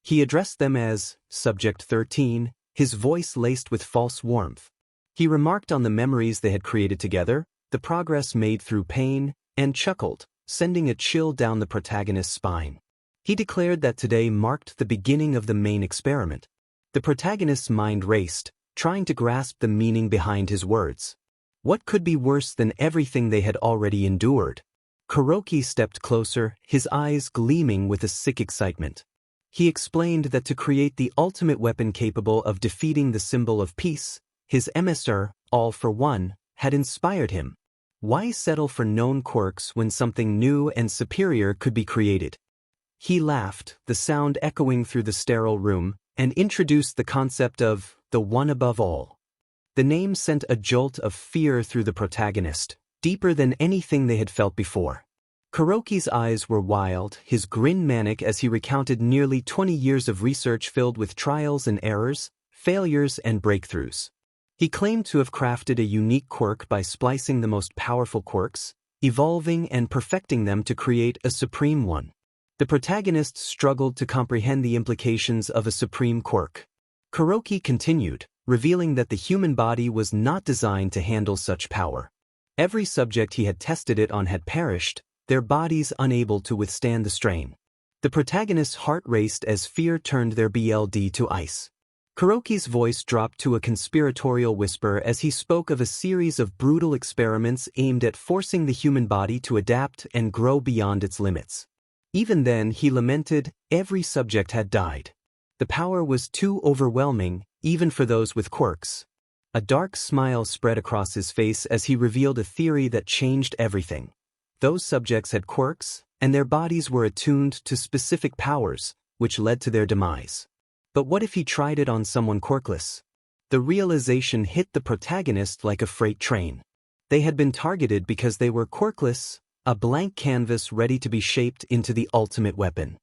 He addressed them as Subject 13, his voice laced with false warmth. He remarked on the memories they had created together, the progress made through pain, and chuckled, sending a chill down the protagonist's spine. He declared that today marked the beginning of the main experiment. The protagonist's mind raced, trying to grasp the meaning behind his words. What could be worse than everything they had already endured? Kuroki stepped closer, his eyes gleaming with a sick excitement. He explained that to create the ultimate weapon capable of defeating the symbol of peace, his emissary, all for one, had inspired him. Why settle for known quirks when something new and superior could be created? He laughed, the sound echoing through the sterile room, and introduced the concept of the one above all. The name sent a jolt of fear through the protagonist, deeper than anything they had felt before. Kuroki's eyes were wild, his grin manic as he recounted nearly 20 years of research filled with trials and errors, failures and breakthroughs. He claimed to have crafted a unique quirk by splicing the most powerful quirks, evolving and perfecting them to create a supreme one. The protagonist struggled to comprehend the implications of a supreme quirk. Kuroki continued, revealing that the human body was not designed to handle such power. Every subject he had tested it on had perished, their bodies unable to withstand the strain. The protagonist's heart raced as fear turned their blood to ice. Kuroki's voice dropped to a conspiratorial whisper as he spoke of a series of brutal experiments aimed at forcing the human body to adapt and grow beyond its limits. Even then, he lamented, every subject had died. The power was too overwhelming, even for those with quirks. A dark smile spread across his face as he revealed a theory that changed everything. Those subjects had quirks, and their bodies were attuned to specific powers, which led to their demise. But what if he tried it on someone quirkless? The realization hit the protagonist like a freight train. They had been targeted because they were quirkless, a blank canvas ready to be shaped into the ultimate weapon.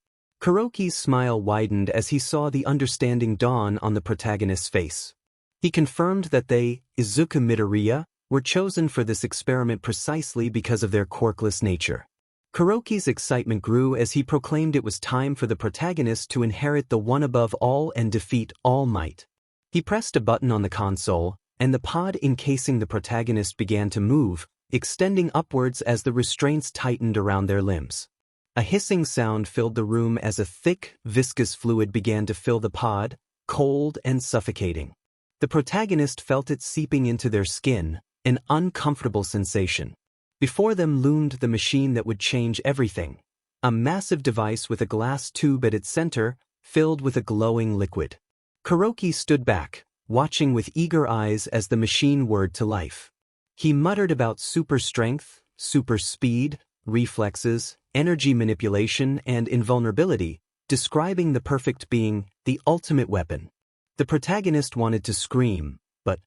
Kuroki's smile widened as he saw the understanding dawn on the protagonist's face. He confirmed that they, Izuku Midoriya, were chosen for this experiment precisely because of their quirkless nature. Kuroki's excitement grew as he proclaimed it was time for the protagonist to inherit the one above all and defeat All Might. He pressed a button on the console, and the pod encasing the protagonist began to move, extending upwards as the restraints tightened around their limbs. A hissing sound filled the room as a thick, viscous fluid began to fill the pod, cold and suffocating. The protagonist felt it seeping into their skin, an uncomfortable sensation. Before them loomed the machine that would change everything, a massive device with a glass tube at its center, filled with a glowing liquid. Kuroki stood back, watching with eager eyes as the machine whirred to life. He muttered about super strength, super speed, reflexes, energy manipulation, and invulnerability, describing the perfect being, the ultimate weapon. The protagonist wanted to scream, but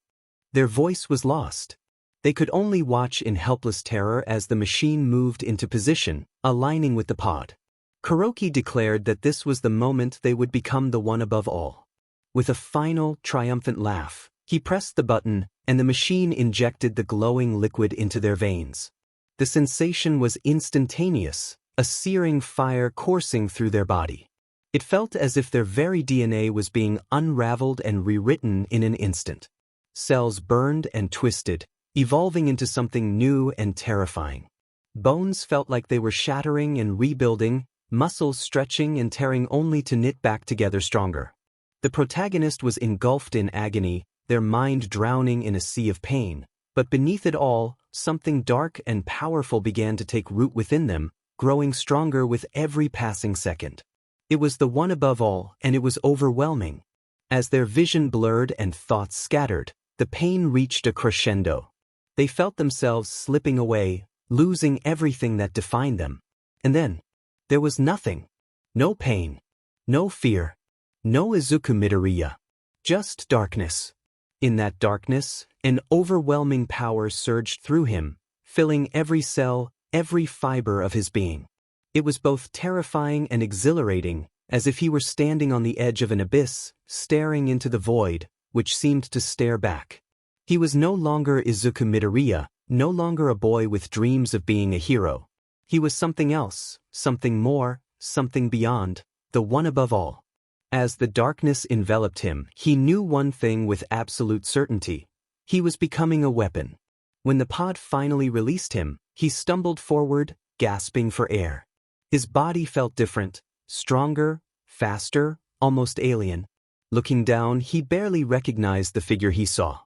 their voice was lost. They could only watch in helpless terror as the machine moved into position, aligning with the pod. Kuroki declared that this was the moment they would become the one above all. With a final, triumphant laugh, he pressed the button, and the machine injected the glowing liquid into their veins. The sensation was instantaneous, a searing fire coursing through their body. It felt as if their very DNA was being unraveled and rewritten in an instant. Cells burned and twisted, evolving into something new and terrifying. Bones felt like they were shattering and rebuilding, muscles stretching and tearing only to knit back together stronger. The protagonist was engulfed in agony, their mind drowning in a sea of pain, but beneath it all, something dark and powerful began to take root within them, growing stronger with every passing second. It was the one above all, and it was overwhelming. As their vision blurred and thoughts scattered, the pain reached a crescendo. They felt themselves slipping away, losing everything that defined them. And then, there was nothing. No pain. No fear. No Izuku Midoriya. Just darkness. In that darkness, an overwhelming power surged through him, filling every cell, every fiber of his being. It was both terrifying and exhilarating, as if he were standing on the edge of an abyss, staring into the void, which seemed to stare back. He was no longer Izuku Midoriya, no longer a boy with dreams of being a hero. He was something else, something more, something beyond, the one above all. As the darkness enveloped him, he knew one thing with absolute certainty. He was becoming a weapon. When the pod finally released him, he stumbled forward, gasping for air. His body felt different, stronger, faster, almost alien. Looking down, he barely recognized the figure he saw.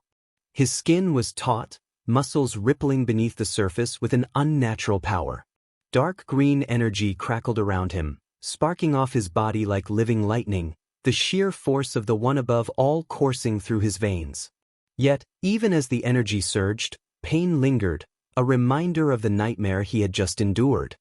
His skin was taut, muscles rippling beneath the surface with an unnatural power. Dark green energy crackled around him, sparking off his body like living lightning, the sheer force of the one above all coursing through his veins. Yet, even as the energy surged, pain lingered, a reminder of the nightmare he had just endured.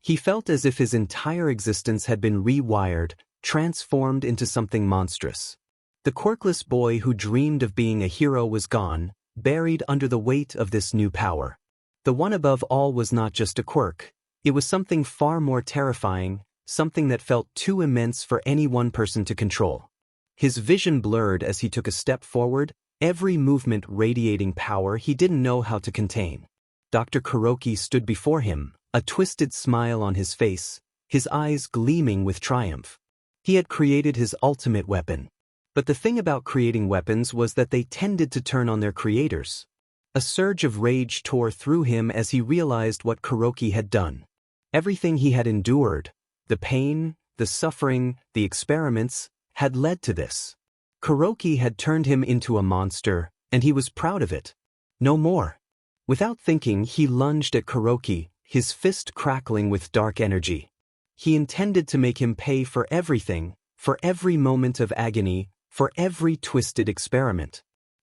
He felt as if his entire existence had been rewired, transformed into something monstrous. The quirkless boy who dreamed of being a hero was gone, buried under the weight of this new power. The one above all was not just a quirk. It was something far more terrifying, something that felt too immense for any one person to control. His vision blurred as he took a step forward, every movement radiating power he didn't know how to contain. Dr. Kuroki stood before him, a twisted smile on his face, his eyes gleaming with triumph. He had created his ultimate weapon. But the thing about creating weapons was that they tended to turn on their creators. A surge of rage tore through him as he realized what Kuroki had done. Everything he had endured, the pain, the suffering, the experiments, had led to this. Kuroki had turned him into a monster, and he was proud of it. No more. Without thinking, he lunged at Kuroki, his fist crackling with dark energy. He intended to make him pay for everything, for every moment of agony, for every twisted experiment.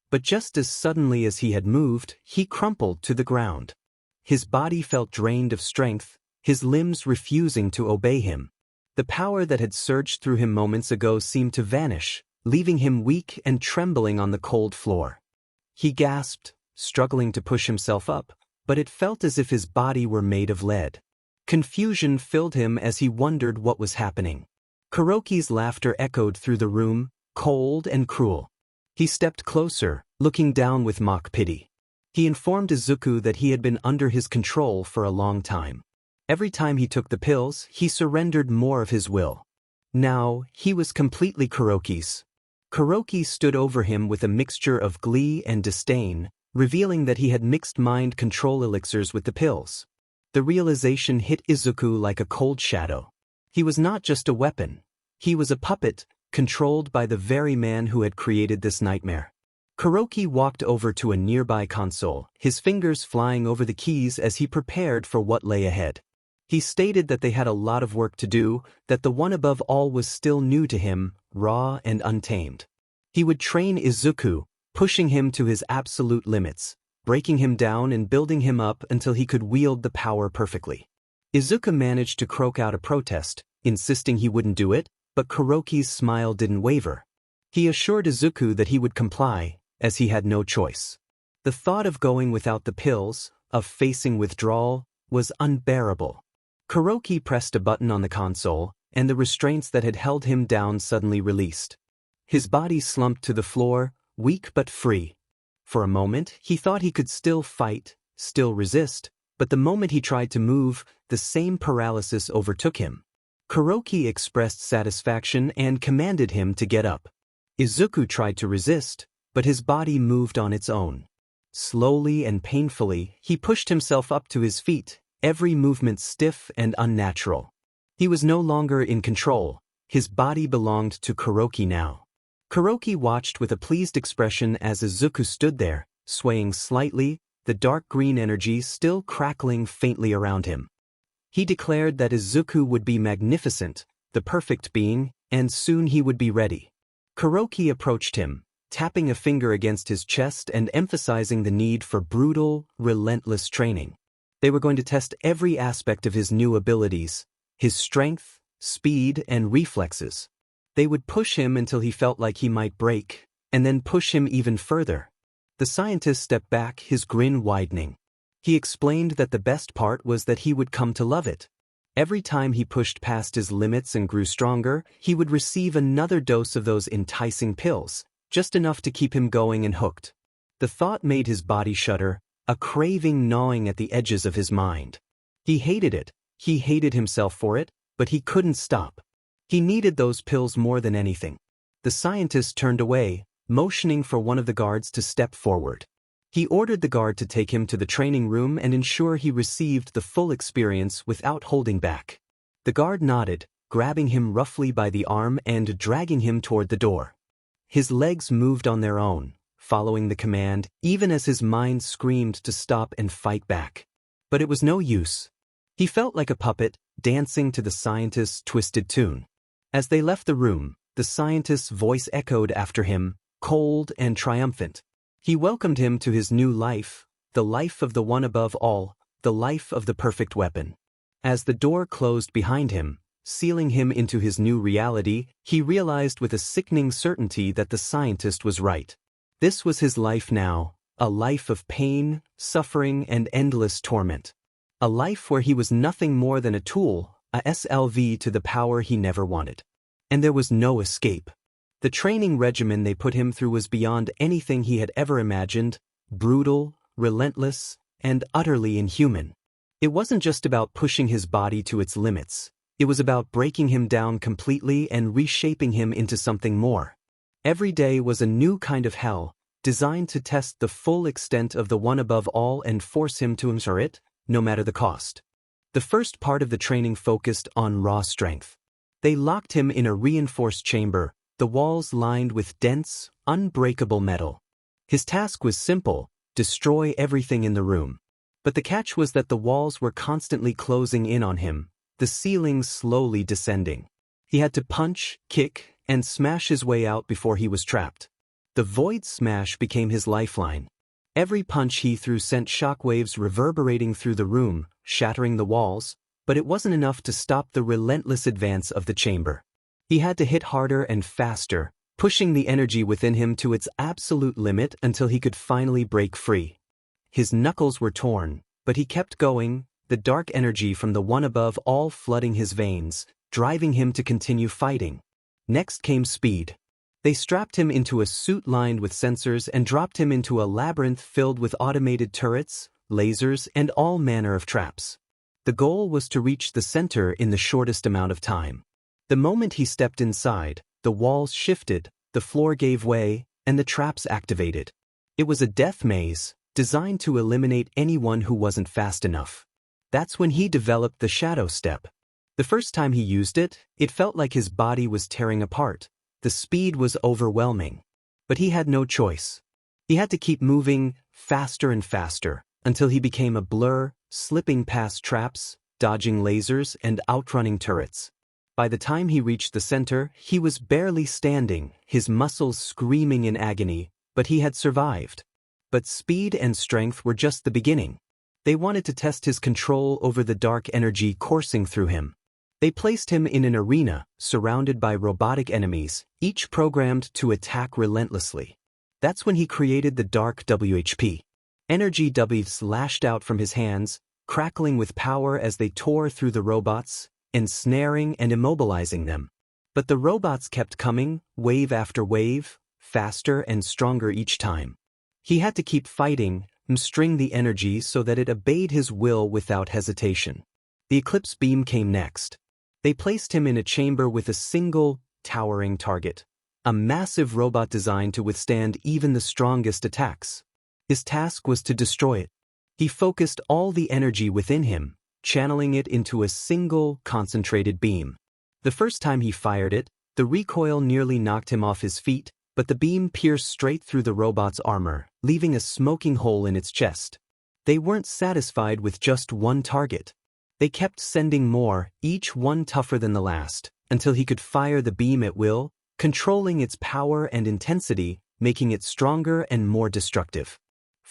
But just as suddenly as he had moved, he crumpled to the ground. His body felt drained of strength, his limbs refusing to obey him. The power that had surged through him moments ago seemed to vanish, leaving him weak and trembling on the cold floor. He gasped, struggling to push himself up, but it felt as if his body were made of lead. Confusion filled him as he wondered what was happening. Kuroki's laughter echoed through the room, cold and cruel. He stepped closer, looking down with mock pity. He informed Izuku that he had been under his control for a long time. Every time he took the pills, he surrendered more of his will. Now, he was completely Kuroki's. Kuroki stood over him with a mixture of glee and disdain, revealing that he had mixed mind control elixirs with the pills. The realization hit Izuku like a cold shadow. He was not just a weapon. He was a puppet, controlled by the very man who had created this nightmare. Kuroki walked over to a nearby console, his fingers flying over the keys as he prepared for what lay ahead. He stated that they had a lot of work to do, that the one above all was still new to him, raw and untamed. He would train Izuku, pushing him to his absolute limits, breaking him down and building him up until he could wield the power perfectly. Izuku managed to croak out a protest, insisting he wouldn't do it, but Kuroki's smile didn't waver. He assured Izuku that he would comply, as he had no choice. The thought of going without the pills, of facing withdrawal, was unbearable. Kuroki pressed a button on the console, and the restraints that had held him down suddenly released. His body slumped to the floor, weak but free. For a moment, he thought he could still fight, still resist, but the moment he tried to move, the same paralysis overtook him. Kuroki expressed satisfaction and commanded him to get up. Izuku tried to resist, but his body moved on its own. Slowly and painfully, he pushed himself up to his feet, every movement stiff and unnatural. He was no longer in control. His body belonged to Kuroki now. Kuroki watched with a pleased expression as Izuku stood there, swaying slightly, the dark green energy still crackling faintly around him. He declared that Izuku would be magnificent, the perfect being, and soon he would be ready. Kuroki approached him, tapping a finger against his chest and emphasizing the need for brutal, relentless training. They were going to test every aspect of his new abilities, his strength, speed, and reflexes. They would push him until he felt like he might break, and then push him even further. The scientist stepped back, his grin widening. He explained that the best part was that he would come to love it. Every time he pushed past his limits and grew stronger, he would receive another dose of those enticing pills, just enough to keep him going and hooked. The thought made his body shudder, a craving gnawing at the edges of his mind. He hated it, he hated himself for it, but he couldn't stop. He needed those pills more than anything. The scientist turned away, motioning for one of the guards to step forward. He ordered the guard to take him to the training room and ensure he received the full experience without holding back. The guard nodded, grabbing him roughly by the arm and dragging him toward the door. His legs moved on their own, following the command, even as his mind screamed to stop and fight back. But it was no use. He felt like a puppet, dancing to the scientist's twisted tune. As they left the room, the scientist's voice echoed after him, cold and triumphant. He welcomed him to his new life, the life of the one above all, the life of the perfect weapon. As the door closed behind him, sealing him into his new reality, he realized with a sickening certainty that the scientist was right. This was his life now, a life of pain, suffering, and endless torment. A life where he was nothing more than a tool, a SLV to the power he never wanted. And there was no escape. The training regimen they put him through was beyond anything he had ever imagined, brutal, relentless, and utterly inhuman. It wasn't just about pushing his body to its limits. It was about breaking him down completely and reshaping him into something more. Every day was a new kind of hell, designed to test the full extent of the one above all and force him to endure it, no matter the cost. The first part of the training focused on raw strength. They locked him in a reinforced chamber, the walls lined with dense, unbreakable metal. His task was simple: destroy everything in the room. But the catch was that the walls were constantly closing in on him, the ceilings slowly descending. He had to punch, kick, and smash his way out before he was trapped. The void smash became his lifeline. Every punch he threw sent shockwaves reverberating through the room, shattering the walls, but it wasn't enough to stop the relentless advance of the chamber. He had to hit harder and faster, pushing the energy within him to its absolute limit until he could finally break free. His knuckles were torn, but he kept going, the dark energy from the one above all flooding his veins, driving him to continue fighting. Next came speed. They strapped him into a suit lined with sensors and dropped him into a labyrinth filled with automated turrets, lasers, and all manner of traps. The goal was to reach the center in the shortest amount of time. The moment he stepped inside, the walls shifted, the floor gave way, and the traps activated. It was a death maze, designed to eliminate anyone who wasn't fast enough. That's when he developed the shadow step. The first time he used it, it felt like his body was tearing apart. The speed was overwhelming. But he had no choice. He had to keep moving faster and faster, until he became a blur, slipping past traps, dodging lasers, and outrunning turrets. By the time he reached the center, he was barely standing, his muscles screaming in agony, but he had survived. But speed and strength were just the beginning. They wanted to test his control over the dark energy coursing through him. They placed him in an arena, surrounded by robotic enemies, each programmed to attack relentlessly. That's when he created the dark 𝗬𝗄𝐻𝑃. Energy 𝗬𝗄𝐻 lashed out from his hands, crackling with power as they tore through the robots, ensnaring and immobilizing them. But the robots kept coming, wave after wave, faster and stronger each time. He had to keep fighting, mastering the energy so that it obeyed his will without hesitation. The eclipse beam came next. They placed him in a chamber with a single, towering target, a massive robot designed to withstand even the strongest attacks. His task was to destroy it. He focused all the energy within him, channeling it into a single, concentrated beam. The first time he fired it, the recoil nearly knocked him off his feet, but the beam pierced straight through the robot's armor, leaving a smoking hole in its chest. They weren't satisfied with just one target. They kept sending more, each one tougher than the last, until he could fire the beam at will, controlling its power and intensity, making it stronger and more destructive.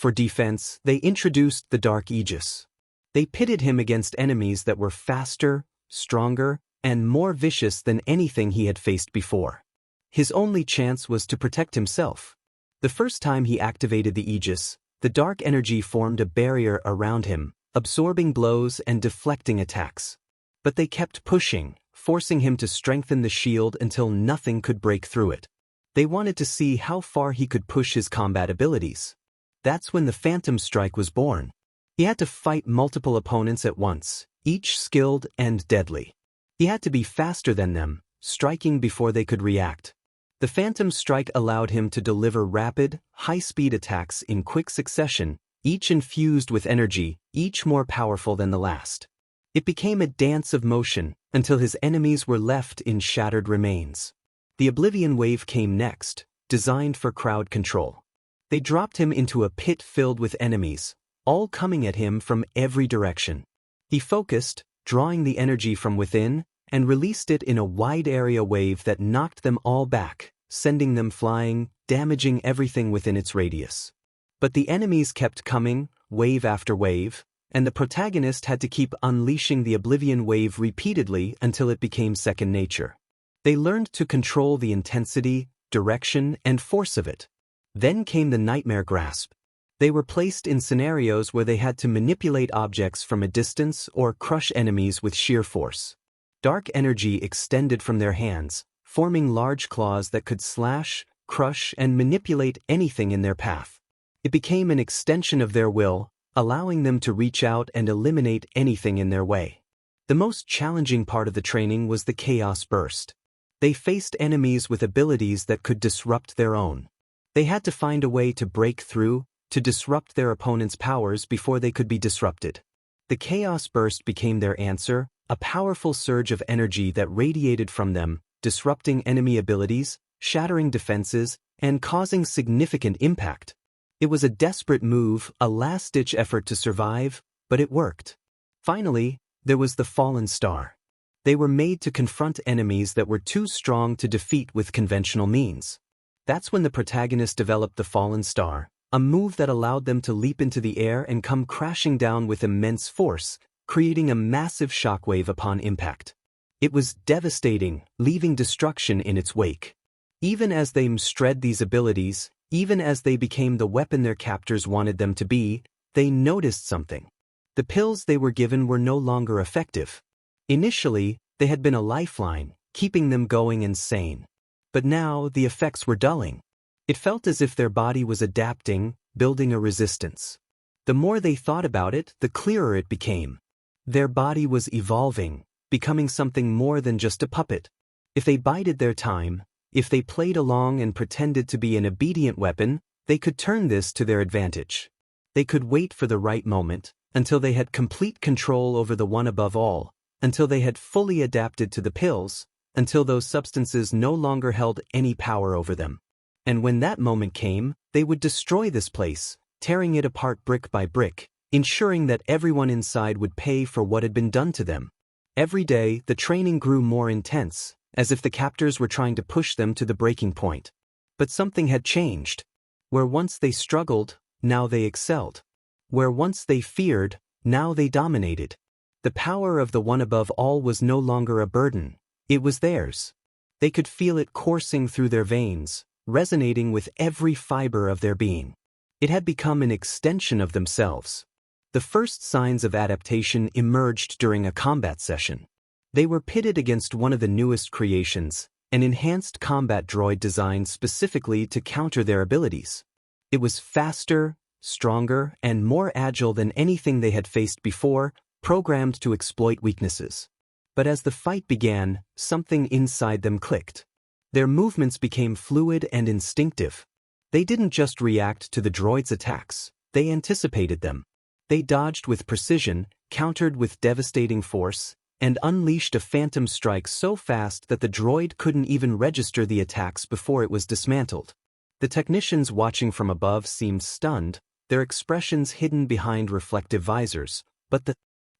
For defense, they introduced the Dark Aegis. They pitted him against enemies that were faster, stronger, and more vicious than anything he had faced before. His only chance was to protect himself. The first time he activated the Aegis, the dark energy formed a barrier around him, absorbing blows and deflecting attacks. But they kept pushing, forcing him to strengthen the shield until nothing could break through it. They wanted to see how far he could push his combat abilities. That's when the Phantom Strike was born. He had to fight multiple opponents at once, each skilled and deadly. He had to be faster than them, striking before they could react. The Phantom Strike allowed him to deliver rapid, high-speed attacks in quick succession, each infused with energy, each more powerful than the last. It became a dance of motion, until his enemies were left in shattered remains. The Oblivion Wave came next, designed for crowd control. They dropped him into a pit filled with enemies, all coming at him from every direction. He focused, drawing the energy from within, and released it in a wide-area wave that knocked them all back, sending them flying, damaging everything within its radius. But the enemies kept coming, wave after wave, and the protagonist had to keep unleashing the Oblivion Wave repeatedly until it became second nature. They learned to control the intensity, direction, and force of it. Then came the Nightmare Grasp. They were placed in scenarios where they had to manipulate objects from a distance or crush enemies with sheer force. Dark energy extended from their hands, forming large claws that could slash, crush, and manipulate anything in their path. It became an extension of their will, allowing them to reach out and eliminate anything in their way. The most challenging part of the training was the Chaos Burst. They faced enemies with abilities that could disrupt their own. They had to find a way to break through, to disrupt their opponent's powers before they could be disrupted. The Chaos Burst became their answer, a powerful surge of energy that radiated from them, disrupting enemy abilities, shattering defenses, and causing significant impact. It was a desperate move, a last-ditch effort to survive, but it worked. Finally, there was the Fallen Star. They were made to confront enemies that were too strong to defeat with conventional means. That's when the protagonist developed the Fallen Star, a move that allowed them to leap into the air and come crashing down with immense force, creating a massive shockwave upon impact. It was devastating, leaving destruction in its wake. Even as they mastered these abilities, even as they became the weapon their captors wanted them to be, they noticed something. The pills they were given were no longer effective. Initially, they had been a lifeline, keeping them going and sane. But now, the effects were dulling. It felt as if their body was adapting, building a resistance. The more they thought about it, the clearer it became. Their body was evolving, becoming something more than just a puppet. If they bided their time, if they played along and pretended to be an obedient weapon, they could turn this to their advantage. They could wait for the right moment, until they had complete control over the one above all, until they had fully adapted to the pills, until those substances no longer held any power over them. And when that moment came, they would destroy this place, tearing it apart brick by brick, ensuring that everyone inside would pay for what had been done to them. Every day, the training grew more intense, as if the captors were trying to push them to the breaking point. But something had changed. Where once they struggled, now they excelled. Where once they feared, now they dominated. The power of the one above all was no longer a burden, it was theirs. They could feel it coursing through their veins, resonating with every fiber of their being. It had become an extension of themselves. The first signs of adaptation emerged during a combat session. They were pitted against one of the newest creations, an enhanced combat droid designed specifically to counter their abilities. It was faster, stronger, and more agile than anything they had faced before, programmed to exploit weaknesses. But as the fight began, something inside them clicked. Their movements became fluid and instinctive. They didn't just react to the droid's attacks, they anticipated them. They dodged with precision, countered with devastating force, and unleashed a phantom strike so fast that the droid couldn't even register the attacks before it was dismantled. The technicians watching from above seemed stunned, their expressions hidden behind reflective visors, but the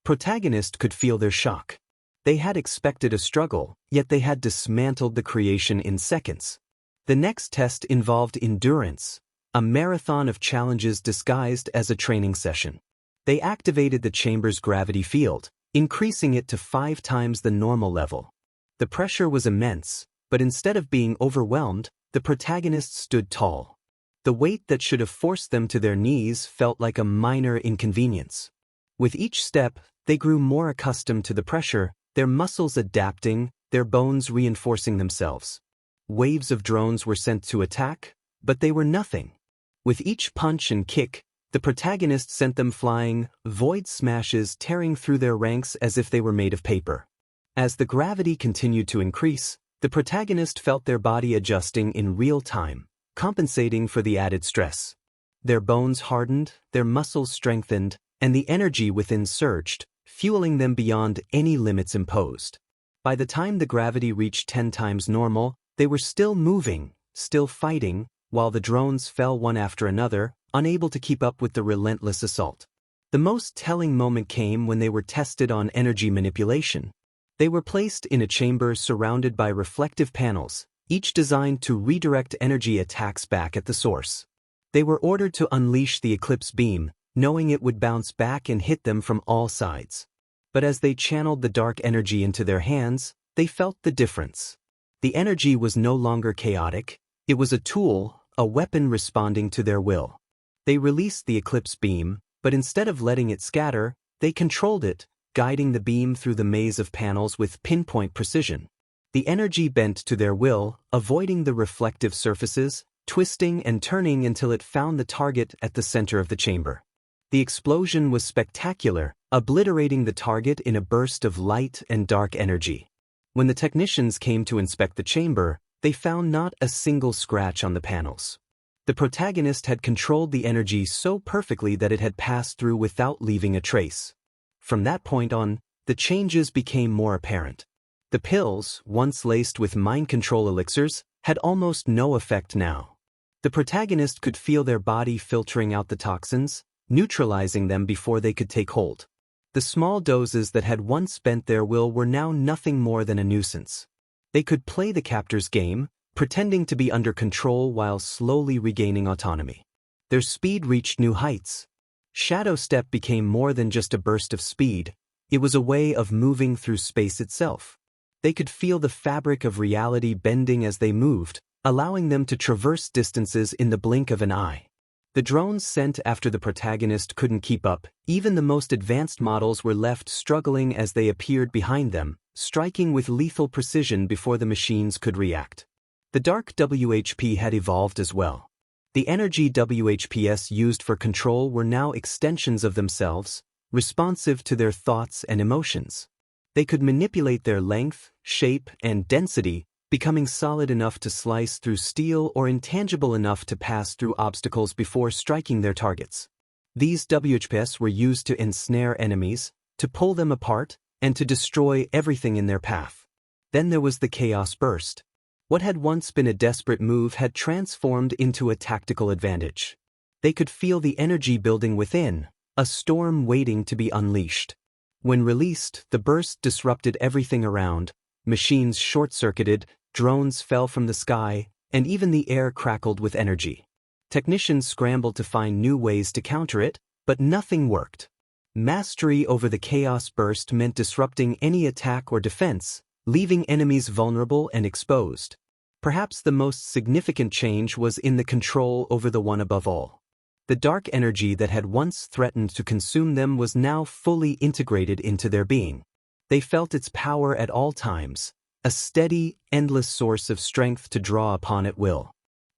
protagonist could feel their shock. They had expected a struggle, yet they had dismantled the creation in seconds. The next test involved endurance, a marathon of challenges disguised as a training session. They activated the chamber's gravity field, increasing it to 5 times the normal level. The pressure was immense, but instead of being overwhelmed, the protagonists stood tall. The weight that should have forced them to their knees felt like a minor inconvenience. With each step, they grew more accustomed to the pressure, their muscles adapting, their bones reinforcing themselves. Waves of drones were sent to attack, but they were nothing. With each punch and kick, the protagonist sent them flying, void smashes tearing through their ranks as if they were made of paper. As the gravity continued to increase, the protagonist felt their body adjusting in real time, compensating for the added stress. Their bones hardened, their muscles strengthened, and the energy within surged, fueling them beyond any limits imposed. By the time the gravity reached 10 times normal, they were still moving, still fighting, while the drones fell one after another, unable to keep up with the relentless assault. The most telling moment came when they were tested on energy manipulation. They were placed in a chamber surrounded by reflective panels, each designed to redirect energy attacks back at the source. They were ordered to unleash the eclipse beam, knowing it would bounce back and hit them from all sides. But as they channeled the dark energy into their hands, they felt the difference. The energy was no longer chaotic, it was a tool, a weapon responding to their will. They released the eclipse beam, but instead of letting it scatter, they controlled it, guiding the beam through the maze of panels with pinpoint precision. The energy bent to their will, avoiding the reflective surfaces, twisting and turning until it found the target at the center of the chamber. The explosion was spectacular, obliterating the target in a burst of light and dark energy. When the technicians came to inspect the chamber, they found not a single scratch on the panels. The protagonist had controlled the energy so perfectly that it had passed through without leaving a trace. From that point on, the changes became more apparent. The pills, once laced with mind control elixirs, had almost no effect now. The protagonist could feel their body filtering out the toxins, neutralizing them before they could take hold. The small doses that had once bent their will were now nothing more than a nuisance. They could play the captor's game, pretending to be under control while slowly regaining autonomy. Their speed reached new heights. Shadow Step became more than just a burst of speed, it was a way of moving through space itself. They could feel the fabric of reality bending as they moved, allowing them to traverse distances in the blink of an eye. The drones sent after the protagonist couldn't keep up, even the most advanced models were left struggling as they appeared behind them, striking with lethal precision before the machines could react. The dark 𝗲𝗵𝗃 had evolved as well. The energy 𝗲𝗵𝗃s used for control were now extensions of themselves, responsive to their thoughts and emotions. They could manipulate their length, shape, and density, becoming solid enough to slice through steel or intangible enough to pass through obstacles before striking their targets. These 𝗲𝗵𝗃s were used to ensnare enemies, to pull them apart, and to destroy everything in their path. Then there was the Chaos Burst. What had once been a desperate move had transformed into a tactical advantage. They could feel the energy building within, a storm waiting to be unleashed. When released, the burst disrupted everything around. Machines short-circuited, drones fell from the sky, and even the air crackled with energy. Technicians scrambled to find new ways to counter it, but nothing worked. Mastery over the Chaos Burst meant disrupting any attack or defense, leaving enemies vulnerable and exposed. Perhaps the most significant change was in the control over the one above all. The dark energy that had once threatened to consume them was now fully integrated into their being. They felt its power at all times, a steady, endless source of strength to draw upon at will.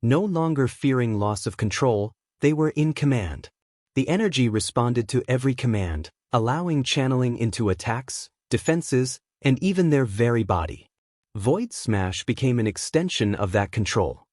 No longer fearing loss of control, they were in command. The energy responded to every command, allowing channeling into attacks, defenses, and even their very body. Void Smash became an extension of that control.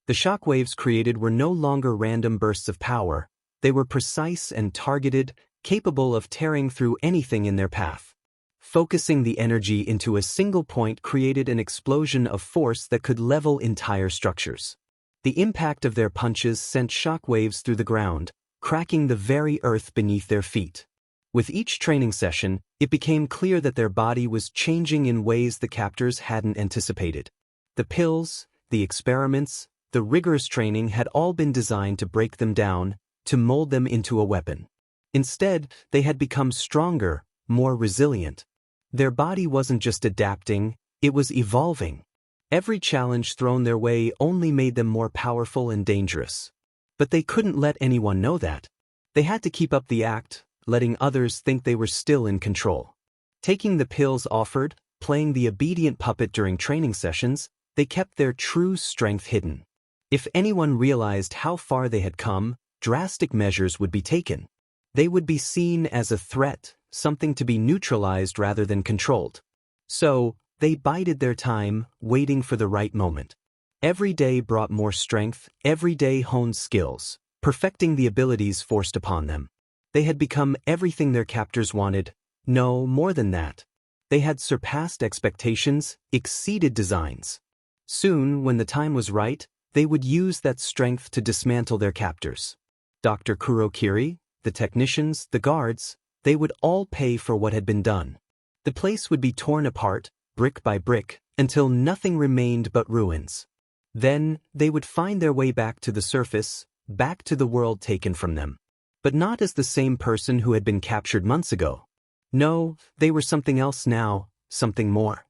The shockwaves created were no longer random bursts of power, they were precise and targeted, capable of tearing through anything in their path. Focusing the energy into a single point created an explosion of force that could level entire structures. The impact of their punches sent shockwaves through the ground, cracking the very earth beneath their feet. With each training session, it became clear that their body was changing in ways the captors hadn't anticipated. The pills, the experiments, the rigorous training had all been designed to break them down, to mold them into a weapon. Instead, they had become stronger, more resilient. Their body wasn't just adapting, it was evolving. Every challenge thrown their way only made them more powerful and dangerous. But they couldn't let anyone know that. They had to keep up the act, letting others think they were still in control. Taking the pills offered, playing the obedient puppet during training sessions, they kept their true strength hidden. If anyone realized how far they had come, drastic measures would be taken. They would be seen as a threat, something to be neutralized rather than controlled. So, they bided their time, waiting for the right moment. Every day brought more strength, every day honed skills, perfecting the abilities forced upon them. They had become everything their captors wanted, no, more than that. They had surpassed expectations, exceeded designs. Soon, when the time was right, they would use that strength to dismantle their captors. Dr. Kurokiri, the technicians, the guards, they would all pay for what had been done. The place would be torn apart, brick by brick, until nothing remained but ruins. Then, they would find their way back to the surface, back to the world taken from them. But not as the same person who had been captured months ago. No, they were something else now, something more.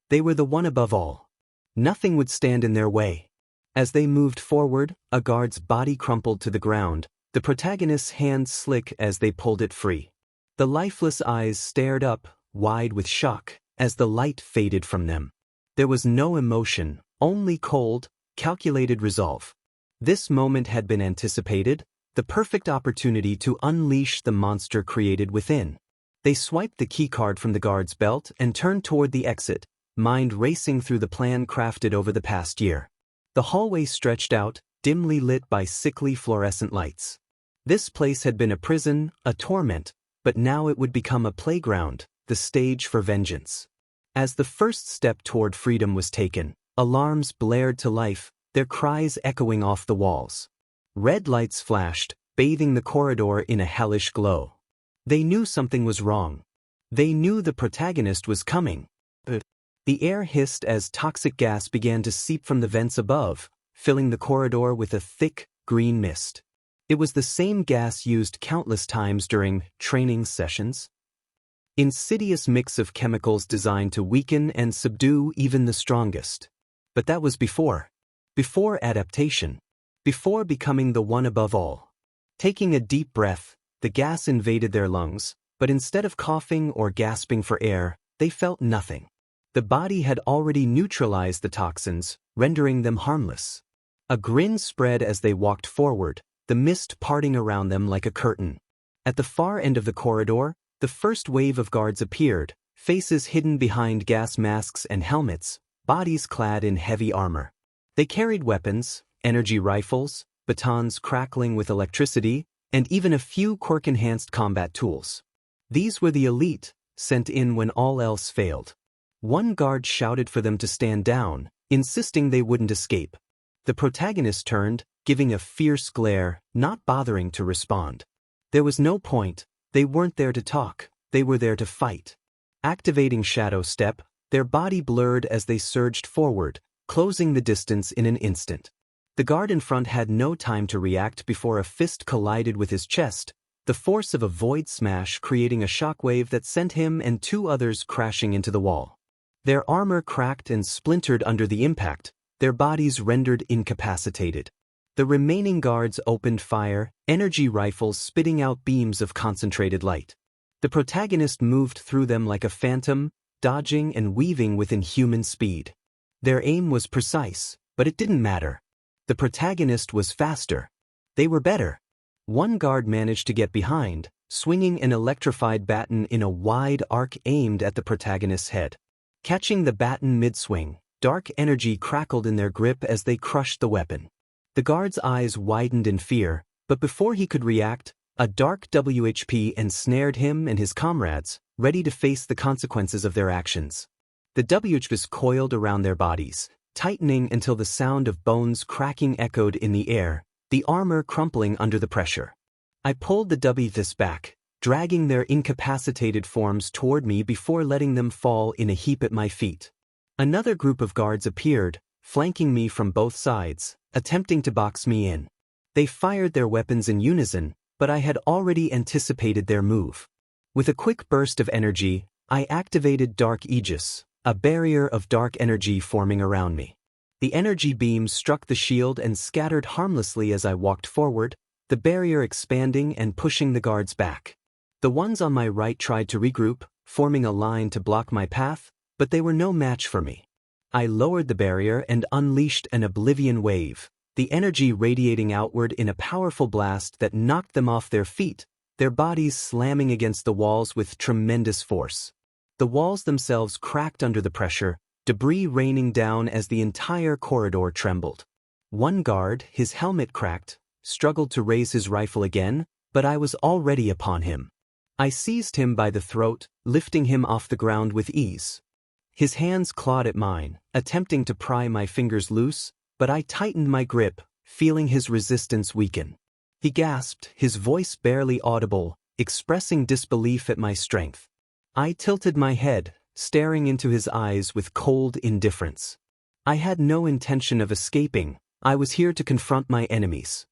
They were the one above all. Nothing would stand in their way. As they moved forward, a guard's body crumpled to the ground, the protagonist's hands slick as they pulled it free. The lifeless eyes stared up, wide with shock, as the light faded from them. There was no emotion, only cold, calculated resolve. This moment had been anticipated, the perfect opportunity to unleash the monster created within. They swiped the keycard from the guard's belt and turned toward the exit, mind racing through the plan crafted over the past year. The hallway stretched out, dimly lit by sickly fluorescent lights. This place had been a prison, a torment, but now it would become a playground, the stage for vengeance. As the first step toward freedom was taken, alarms blared to life, their cries echoing off the walls. Red lights flashed, bathing the corridor in a hellish glow. They knew something was wrong. They knew the protagonist was coming. The air hissed as toxic gas began to seep from the vents above, filling the corridor with a thick, green mist. It was the same gas used countless times during training sessions. Insidious mix of chemicals designed to weaken and subdue even the strongest. But that was before adaptation. Before becoming the one above all. Taking a deep breath, the gas invaded their lungs, but instead of coughing or gasping for air, they felt nothing. The body had already neutralized the toxins, rendering them harmless. A grin spread as they walked forward, the mist parting around them like a curtain. At the far end of the corridor, the first wave of guards appeared, faces hidden behind gas masks and helmets, bodies clad in heavy armor. They carried weapons, energy rifles, batons crackling with electricity, and even a few Quirk-enhanced combat tools. These were the elite, sent in when all else failed. One guard shouted for them to stand down, insisting they wouldn't escape. The protagonist turned, giving a fierce glare, not bothering to respond. There was no point, they weren't there to talk, they were there to fight. Activating Shadow Step, their body blurred as they surged forward, closing the distance in an instant. The guard in front had no time to react before a fist collided with his chest, the force of a void smash creating a shockwave that sent him and two others crashing into the wall. Their armor cracked and splintered under the impact, their bodies rendered incapacitated. The remaining guards opened fire, energy rifles spitting out beams of concentrated light. The protagonist moved through them like a phantom, dodging and weaving with inhuman speed. Their aim was precise, but it didn't matter. The protagonist was faster. They were better. One guard managed to get behind, swinging an electrified baton in a wide arc aimed at the protagonist's head. Catching the baton mid-swing, dark energy crackled in their grip as they crushed the weapon. The guard's eyes widened in fear, but before he could react, a dark 𝗬𝗄𝐻𝗵𝗃 ensnared him and his comrades, ready to face the consequences of their actions. The 𝗬𝗄𝐻𝗵𝗃s coiled around their bodies, tightening until the sound of bones cracking echoed in the air, the armor crumpling under the pressure. I pulled the 𝗬𝗿𝗃s back, dragging their incapacitated forms toward me before letting them fall in a heap at my feet. Another group of guards appeared, flanking me from both sides, attempting to box me in. They fired their weapons in unison, but I had already anticipated their move. With a quick burst of energy, I activated Dark Aegis, a barrier of dark energy forming around me. The energy beams struck the shield and scattered harmlessly as I walked forward, the barrier expanding and pushing the guards back. The ones on my right tried to regroup, forming a line to block my path, but they were no match for me. I lowered the barrier and unleashed an oblivion wave, the energy radiating outward in a powerful blast that knocked them off their feet, their bodies slamming against the walls with tremendous force. The walls themselves cracked under the pressure, debris raining down as the entire corridor trembled. One guard, his helmet cracked, struggled to raise his rifle again, but I was already upon him. I seized him by the throat, lifting him off the ground with ease. His hands clawed at mine, attempting to pry my fingers loose, but I tightened my grip, feeling his resistance weaken. He gasped, his voice barely audible, expressing disbelief at my strength. I tilted my head, staring into his eyes with cold indifference. I had no intention of escaping. I was here to confront my enemies.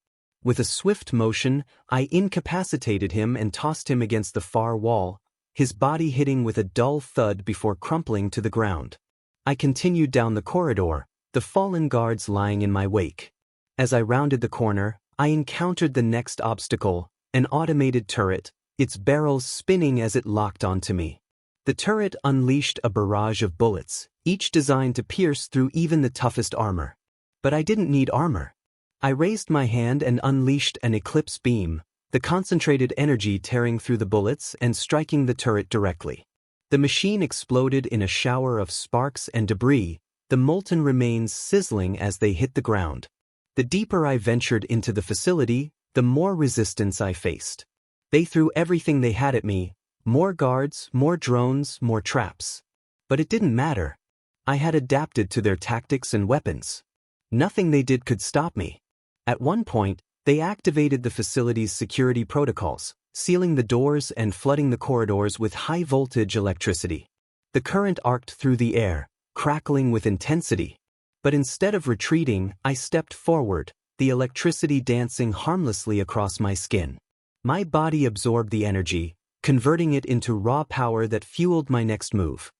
With a swift motion, I incapacitated him and tossed him against the far wall, his body hitting with a dull thud before crumpling to the ground. I continued down the corridor, the fallen guards lying in my wake. As I rounded the corner, I encountered the next obstacle, an automated turret, its barrels spinning as it locked onto me. The turret unleashed a barrage of bullets, each designed to pierce through even the toughest armor. But I didn't need armor. I raised my hand and unleashed an eclipse beam, the concentrated energy tearing through the bullets and striking the turret directly. The machine exploded in a shower of sparks and debris, the molten remains sizzling as they hit the ground. The deeper I ventured into the facility, the more resistance I faced. They threw everything they had at me, more guards, more drones, more traps. But it didn't matter. I had adapted to their tactics and weapons. Nothing they did could stop me. At one point, they activated the facility's security protocols, sealing the doors and flooding the corridors with high-voltage electricity. The current arced through the air, crackling with intensity. But instead of retreating, I stepped forward, the electricity dancing harmlessly across my skin. My body absorbed the energy, converting it into raw power that fueled my next move.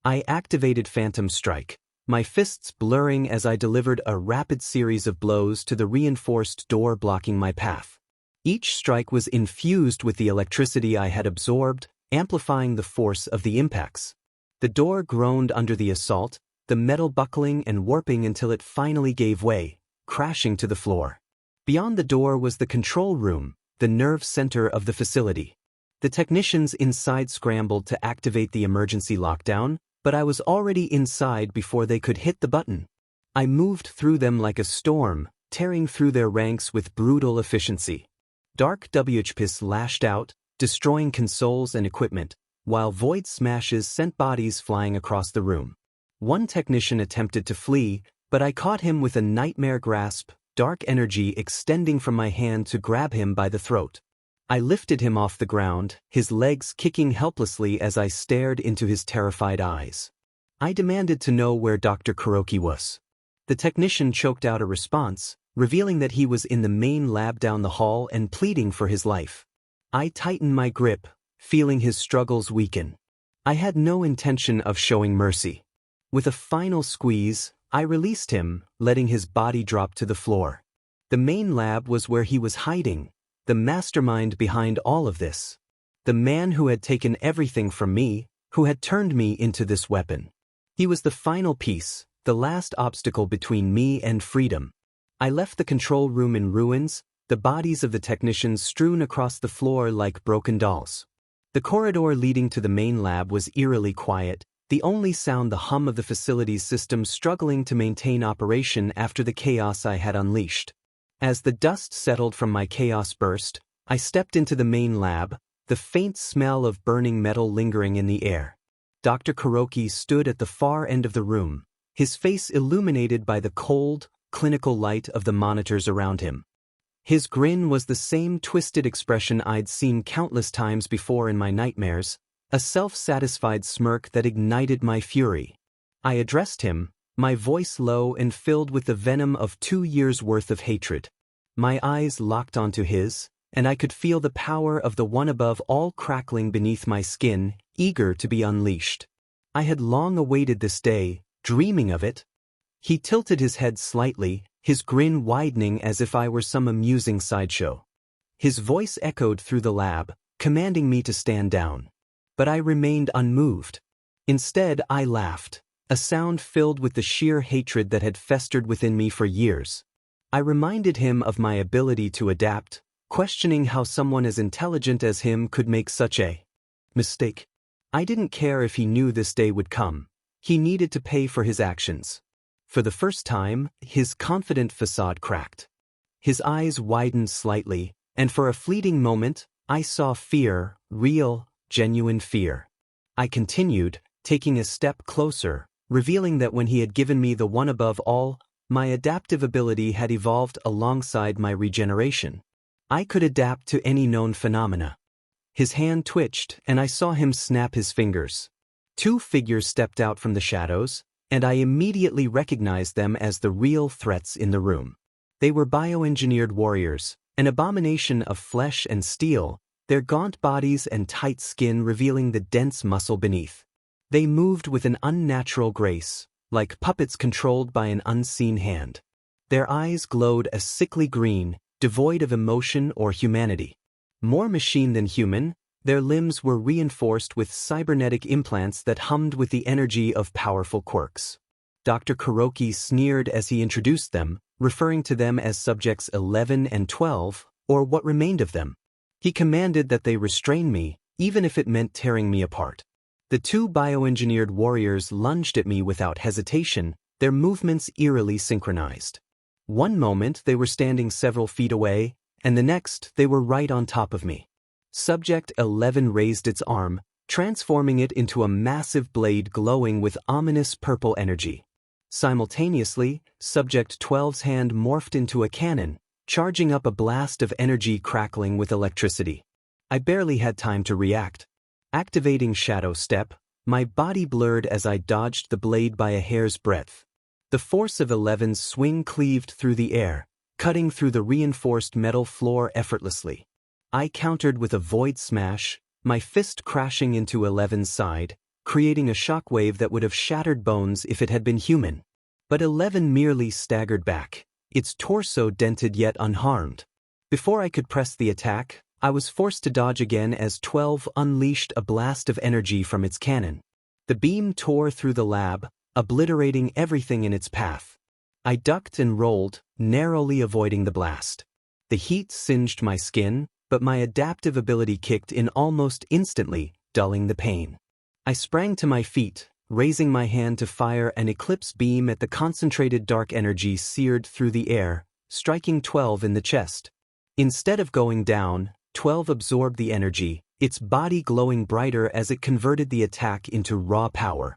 I activated Phantom Strike, my fists blurring as I delivered a rapid series of blows to the reinforced door blocking my path. Each strike was infused with the electricity I had absorbed, amplifying the force of the impacts. The door groaned under the assault, the metal buckling and warping until it finally gave way, crashing to the floor. Beyond the door was the control room, the nerve center of the facility. The technicians inside scrambled to activate the emergency lockdown, but I was already inside before they could hit the button. I moved through them like a storm, tearing through their ranks with brutal efficiency. Dark 𝗬𝗄𝐻𝗵𝗃s lashed out, destroying consoles and equipment, while void smashes sent bodies flying across the room. One technician attempted to flee, but I caught him with a nightmare grasp, dark energy extending from my hand to grab him by the throat. I lifted him off the ground, his legs kicking helplessly as I stared into his terrified eyes. I demanded to know where Dr. Kuroki was. The technician choked out a response, revealing that he was in the main lab down the hall and pleading for his life. I tightened my grip, feeling his struggles weaken. I had no intention of showing mercy. With a final squeeze, I released him, letting his body drop to the floor. The main lab was where he was hiding, the mastermind behind all of this. The man who had taken everything from me, who had turned me into this weapon. He was the final piece, the last obstacle between me and freedom. I left the control room in ruins, the bodies of the technicians strewn across the floor like broken dolls. The corridor leading to the main lab was eerily quiet, the only sound the hum of the facility's system struggling to maintain operation after the chaos I had unleashed. As the dust settled from my chaos burst, I stepped into the main lab, the faint smell of burning metal lingering in the air. Dr. Kuroki stood at the far end of the room, his face illuminated by the cold, clinical light of the monitors around him. His grin was the same twisted expression I'd seen countless times before in my nightmares, a self-satisfied smirk that ignited my fury. I addressed him, my voice low and filled with the venom of 2 years' worth of hatred. My eyes locked onto his, and I could feel the power of the one above all crackling beneath my skin, eager to be unleashed. I had long awaited this day, dreaming of it. He tilted his head slightly, his grin widening as if I were some amusing sideshow. His voice echoed through the lab, commanding me to stand down. But I remained unmoved. Instead, I laughed, a sound filled with the sheer hatred that had festered within me for years. I reminded him of my ability to adapt, questioning how someone as intelligent as him could make such a mistake. I didn't care if he knew this day would come. He needed to pay for his actions. For the first time, his confident facade cracked. His eyes widened slightly, and for a fleeting moment, I saw fear, real, genuine fear. I continued, taking a step closer, revealing that when he had given me the one above all, my adaptive ability had evolved alongside my regeneration. I could adapt to any known phenomena. His hand twitched, and I saw him snap his fingers. 2 figures stepped out from the shadows, and I immediately recognized them as the real threats in the room. They were bioengineered warriors, an abomination of flesh and steel, their gaunt bodies and tight skin revealing the dense muscle beneath. They moved with an unnatural grace, like puppets controlled by an unseen hand. Their eyes glowed a sickly green, devoid of emotion or humanity. More machine than human, their limbs were reinforced with cybernetic implants that hummed with the energy of powerful quirks. Dr. Kuroki sneered as he introduced them, referring to them as subjects 11 and 12, or what remained of them. He commanded that they restrain me, even if it meant tearing me apart. The 2 bioengineered warriors lunged at me without hesitation, their movements eerily synchronized. One moment they were standing several feet away, and the next they were right on top of me. Subject 11 raised its arm, transforming it into a massive blade glowing with ominous purple energy. Simultaneously, Subject 12's hand morphed into a cannon, charging up a blast of energy crackling with electricity. I barely had time to react. Activating Shadow Step, my body blurred as I dodged the blade by a hair's breadth. The force of 11's swing cleaved through the air, cutting through the reinforced metal floor effortlessly. I countered with a void smash, my fist crashing into 11's side, creating a shockwave that would have shattered bones if it had been human. But 11 merely staggered back, its torso dented yet unharmed. Before I could press the attack, I was forced to dodge again as 12 unleashed a blast of energy from its cannon. The beam tore through the lab, obliterating everything in its path. I ducked and rolled, narrowly avoiding the blast. The heat singed my skin, but my adaptive ability kicked in almost instantly, dulling the pain. I sprang to my feet, raising my hand to fire an eclipse beam at the concentrated dark energy seared through the air, striking 12 in the chest. Instead of going down, 12 absorbed the energy, its body glowing brighter as it converted the attack into raw power.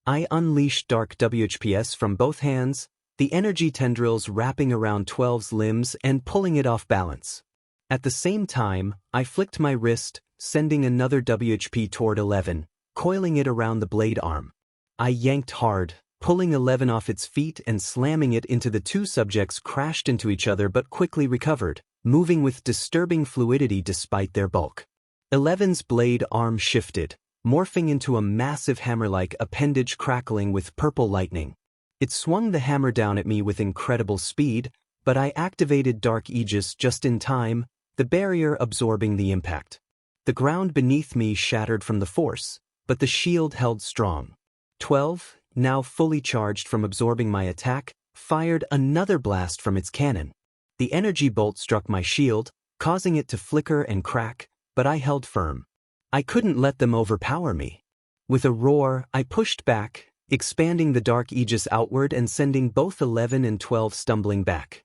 I unleashed Dark 𝗬𝗪𝗔𝗄𝑠 from both hands, the energy tendrils wrapping around 12's limbs and pulling it off balance. At the same time, I flicked my wrist, sending another 𝗬𝗪𝗔𝗄𝑠 toward 11, coiling it around the blade arm. I yanked hard, pulling 11 off its feet and slamming it into the 2 subjects crashed into each other but quickly recovered, moving with disturbing fluidity despite their bulk. 11's blade arm shifted, morphing into a massive hammer-like appendage crackling with purple lightning. It swung the hammer down at me with incredible speed, but I activated Dark 𝗬𝗪𝗔𝗂 just in time, the barrier absorbing the impact. The ground beneath me shattered from the force, but the shield held strong. 12, now fully charged from absorbing my attack, fired another blast from its cannon. The energy bolt struck my shield, causing it to flicker and crack, but I held firm. I couldn't let them overpower me. With a roar, I pushed back, expanding the Dark 𝗬𝗪𝗔𝗂𝗪 outward and sending both 11 and 12 stumbling back.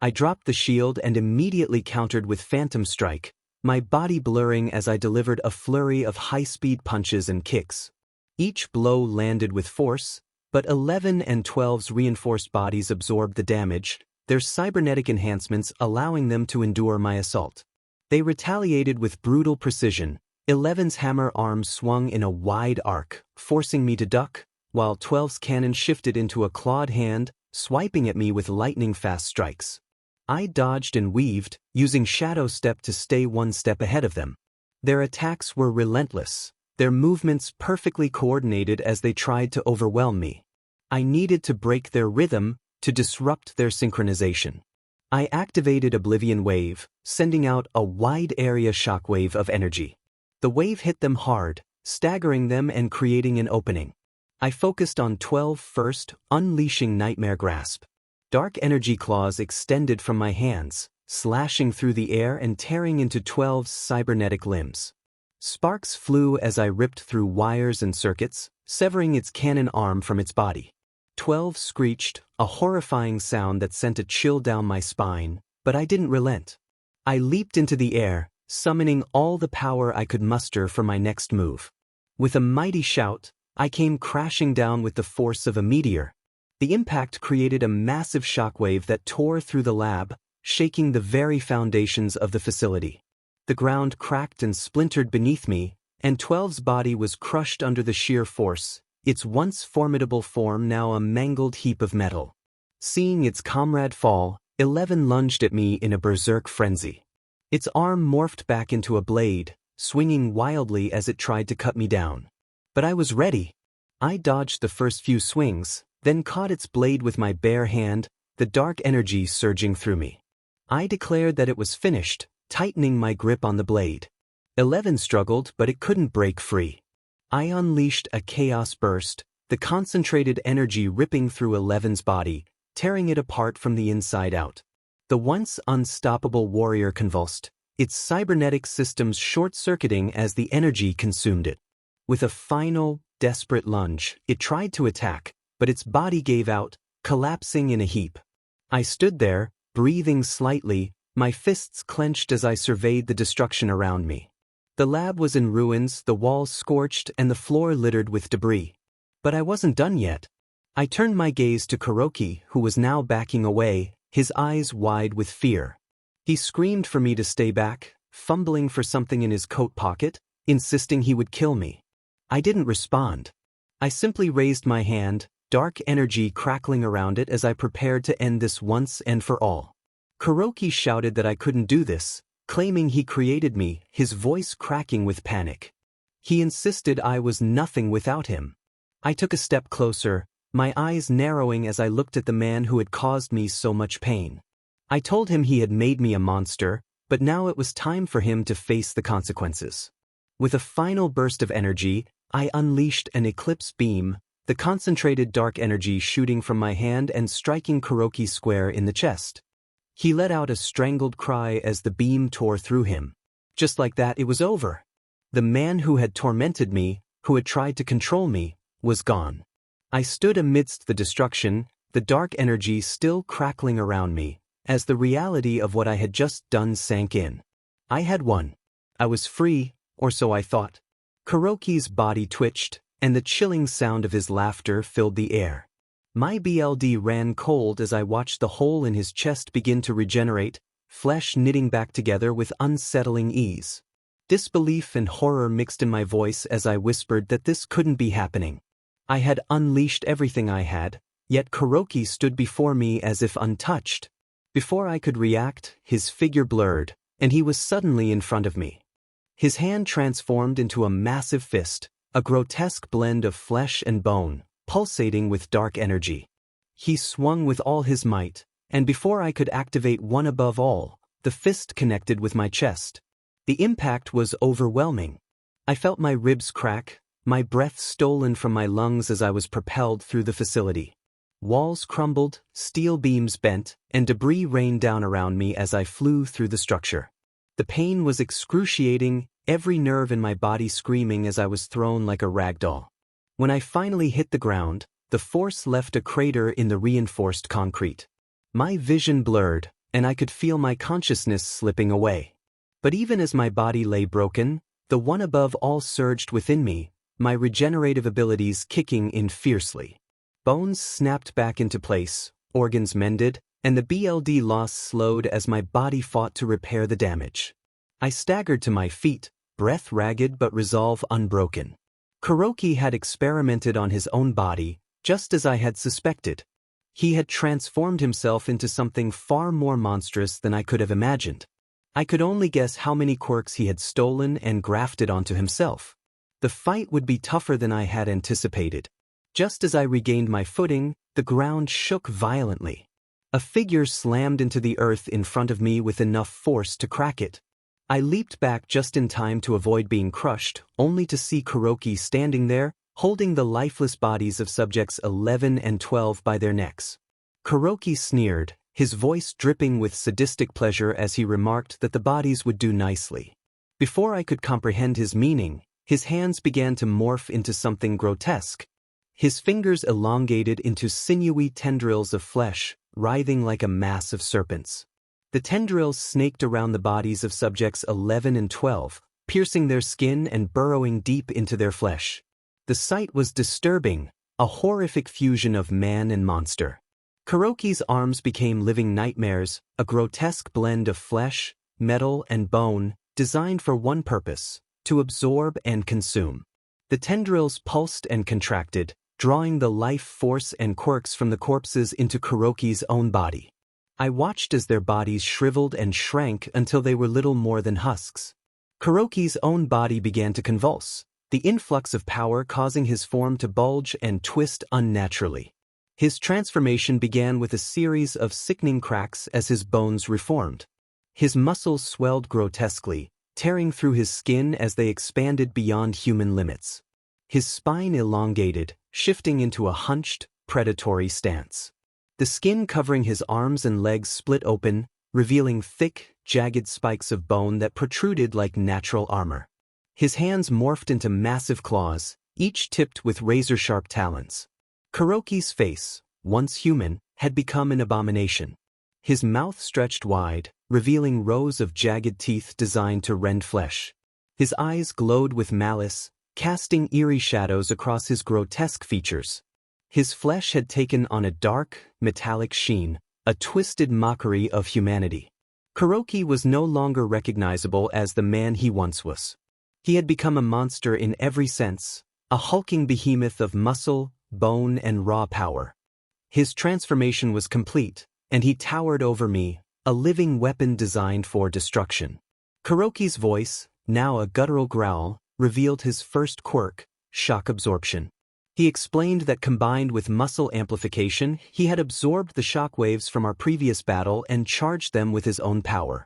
I dropped the shield and immediately countered with Phantom Strike, my body blurring as I delivered a flurry of high-speed punches and kicks. Each blow landed with force, but 11 and 12's reinforced bodies absorbed the damage, their cybernetic enhancements allowing them to endure my assault. They retaliated with brutal precision. 11's hammer arms swung in a wide arc, forcing me to duck, while 12's cannon shifted into a clawed hand, swiping at me with lightning-fast strikes. I dodged and weaved, using Shadow Step to stay one step ahead of them. Their attacks were relentless, their movements perfectly coordinated as they tried to overwhelm me. I needed to break their rhythm, to disrupt their synchronization. I activated Oblivion Wave, sending out a wide-area shockwave of energy. The wave hit them hard, staggering them and creating an opening. I focused on 12 first, unleashing Nightmare Grasp. Dark energy claws extended from my hands, slashing through the air and tearing into 12's cybernetic limbs. Sparks flew as I ripped through wires and circuits, severing its cannon arm from its body. 12 screeched, a horrifying sound that sent a chill down my spine, but I didn't relent. I leaped into the air, summoning all the power I could muster for my next move. With a mighty shout, I came crashing down with the force of a meteor. The impact created a massive shockwave that tore through the lab, shaking the very foundations of the facility. The ground cracked and splintered beneath me, and 12's body was crushed under the sheer force, its once formidable form now a mangled heap of metal. Seeing its comrade fall, 11 lunged at me in a berserk frenzy. Its arm morphed back into a blade, swinging wildly as it tried to cut me down. But I was ready. I dodged the first few swings, then caught its blade with my bare hand, the dark energy surging through me. I declared that it was finished, tightening my grip on the blade. 11 struggled, but it couldn't break free. I unleashed a chaos burst, the concentrated energy ripping through 11's body, tearing it apart from the inside out. The once unstoppable warrior convulsed, its cybernetic systems short-circuiting as the energy consumed it. With a final, desperate lunge, it tried to attack, but its body gave out, collapsing in a heap. I stood there, breathing slightly, my fists clenched as I surveyed the destruction around me. The lab was in ruins, the walls scorched, and the floor littered with debris. But I wasn't done yet. I turned my gaze to Kuroki, who was now backing away, his eyes wide with fear. He screamed for me to stay back, fumbling for something in his coat pocket, insisting he would kill me. I didn't respond. I simply raised my hand, dark energy crackling around it as I prepared to end this once and for all. Kuroki shouted that I couldn't do this, claiming he created me, his voice cracking with panic. He insisted I was nothing without him. I took a step closer, my eyes narrowing as I looked at the man who had caused me so much pain. I told him he had made me a monster, but now it was time for him to face the consequences. With a final burst of energy, I unleashed an eclipse beam, the concentrated dark energy shooting from my hand and striking Kuroki square in the chest. He let out a strangled cry as the beam tore through him. Just like that, it was over. The man who had tormented me, who had tried to control me, was gone. I stood amidst the destruction, the dark energy still crackling around me, as the reality of what I had just done sank in. I had won. I was free, or so I thought. Kuroki's body twitched, and the chilling sound of his laughter filled the air. My BLD ran cold as I watched the hole in his chest begin to regenerate, flesh knitting back together with unsettling ease. Disbelief and horror mixed in my voice as I whispered that this couldn't be happening. I had unleashed everything I had, yet Kuroki stood before me as if untouched. Before I could react, his figure blurred, and he was suddenly in front of me. His hand transformed into a massive fist, a grotesque blend of flesh and bone, pulsating with dark energy. He swung with all his might, and before I could activate one above all, the fist connected with my chest. The impact was overwhelming. I felt my ribs crack, my breath stolen from my lungs as I was propelled through the facility. Walls crumbled, steel beams bent, and debris rained down around me as I flew through the structure. The pain was excruciating, every nerve in my body screaming as I was thrown like a rag doll. When I finally hit the ground, the force left a crater in the reinforced concrete. My vision blurred, and I could feel my consciousness slipping away. But even as my body lay broken, the one above all surged within me, my regenerative abilities kicking in fiercely. Bones snapped back into place, organs mended, and the BLD loss slowed as my body fought to repair the damage. I staggered to my feet, breath ragged but resolve unbroken. Kuroki had experimented on his own body, just as I had suspected. He had transformed himself into something far more monstrous than I could have imagined. I could only guess how many quirks he had stolen and grafted onto himself. The fight would be tougher than I had anticipated. Just as I regained my footing, the ground shook violently. A figure slammed into the earth in front of me with enough force to crack it. I leaped back just in time to avoid being crushed, only to see Kuroki standing there, holding the lifeless bodies of subjects 11 and 12 by their necks. Kuroki sneered, his voice dripping with sadistic pleasure as he remarked that the bodies would do nicely. Before I could comprehend his meaning, his hands began to morph into something grotesque. His fingers elongated into sinewy tendrils of flesh, writhing like a mass of serpents. The tendrils snaked around the bodies of subjects 11 and 12, piercing their skin and burrowing deep into their flesh. The sight was disturbing, a horrific fusion of man and monster. Kuroki's arms became living nightmares, a grotesque blend of flesh, metal, and bone, designed for one purpose: to absorb and consume. The tendrils pulsed and contracted, drawing the life force and quirks from the corpses into Kuroki's own body. I watched as their bodies shriveled and shrank until they were little more than husks. Kuroki's own body began to convulse, the influx of power causing his form to bulge and twist unnaturally. His transformation began with a series of sickening cracks as his bones reformed. His muscles swelled grotesquely, tearing through his skin as they expanded beyond human limits. His spine elongated, shifting into a hunched, predatory stance. The skin covering his arms and legs split open, revealing thick, jagged spikes of bone that protruded like natural armor. His hands morphed into massive claws, each tipped with razor-sharp talons. Kuroki's face, once human, had become an abomination. His mouth stretched wide, revealing rows of jagged teeth designed to rend flesh. His eyes glowed with malice, casting eerie shadows across his grotesque features. His flesh had taken on a dark, metallic sheen, a twisted mockery of humanity. Kuroki was no longer recognizable as the man he once was. He had become a monster in every sense, a hulking behemoth of muscle, bone, and raw power. His transformation was complete, and he towered over me, a living weapon designed for destruction. Kuroki's voice, now a guttural growl, revealed his first quirk, shock absorption. He explained that combined with muscle amplification, he had absorbed the shockwaves from our previous battle and charged them with his own power.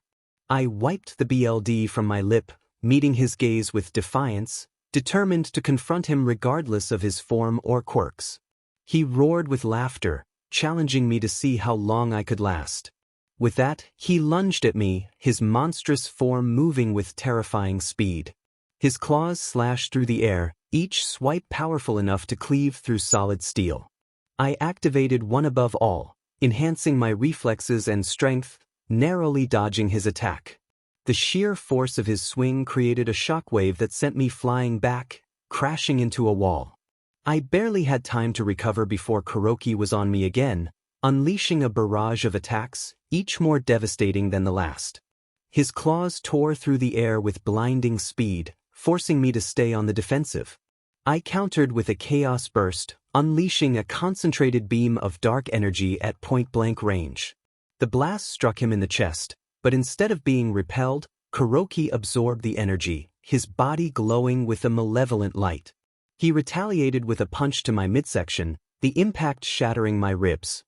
I wiped the BLD from my lip, meeting his gaze with defiance, determined to confront him regardless of his form or quirks. He roared with laughter, challenging me to see how long I could last. With that, he lunged at me, his monstrous form moving with terrifying speed. His claws slashed through the air, each swipe powerful enough to cleave through solid steel. I activated one above all, enhancing my reflexes and strength, narrowly dodging his attack. The sheer force of his swing created a shockwave that sent me flying back, crashing into a wall. I barely had time to recover before Kuroki was on me again, unleashing a barrage of attacks, each more devastating than the last. His claws tore through the air with blinding speed, forcing me to stay on the defensive. I countered with a chaos burst, unleashing a concentrated beam of dark energy at point-blank range. The blast struck him in the chest, but instead of being repelled, Kuroki absorbed the energy, his body glowing with a malevolent light. He retaliated with a punch to my midsection, the impact shattering my ribs.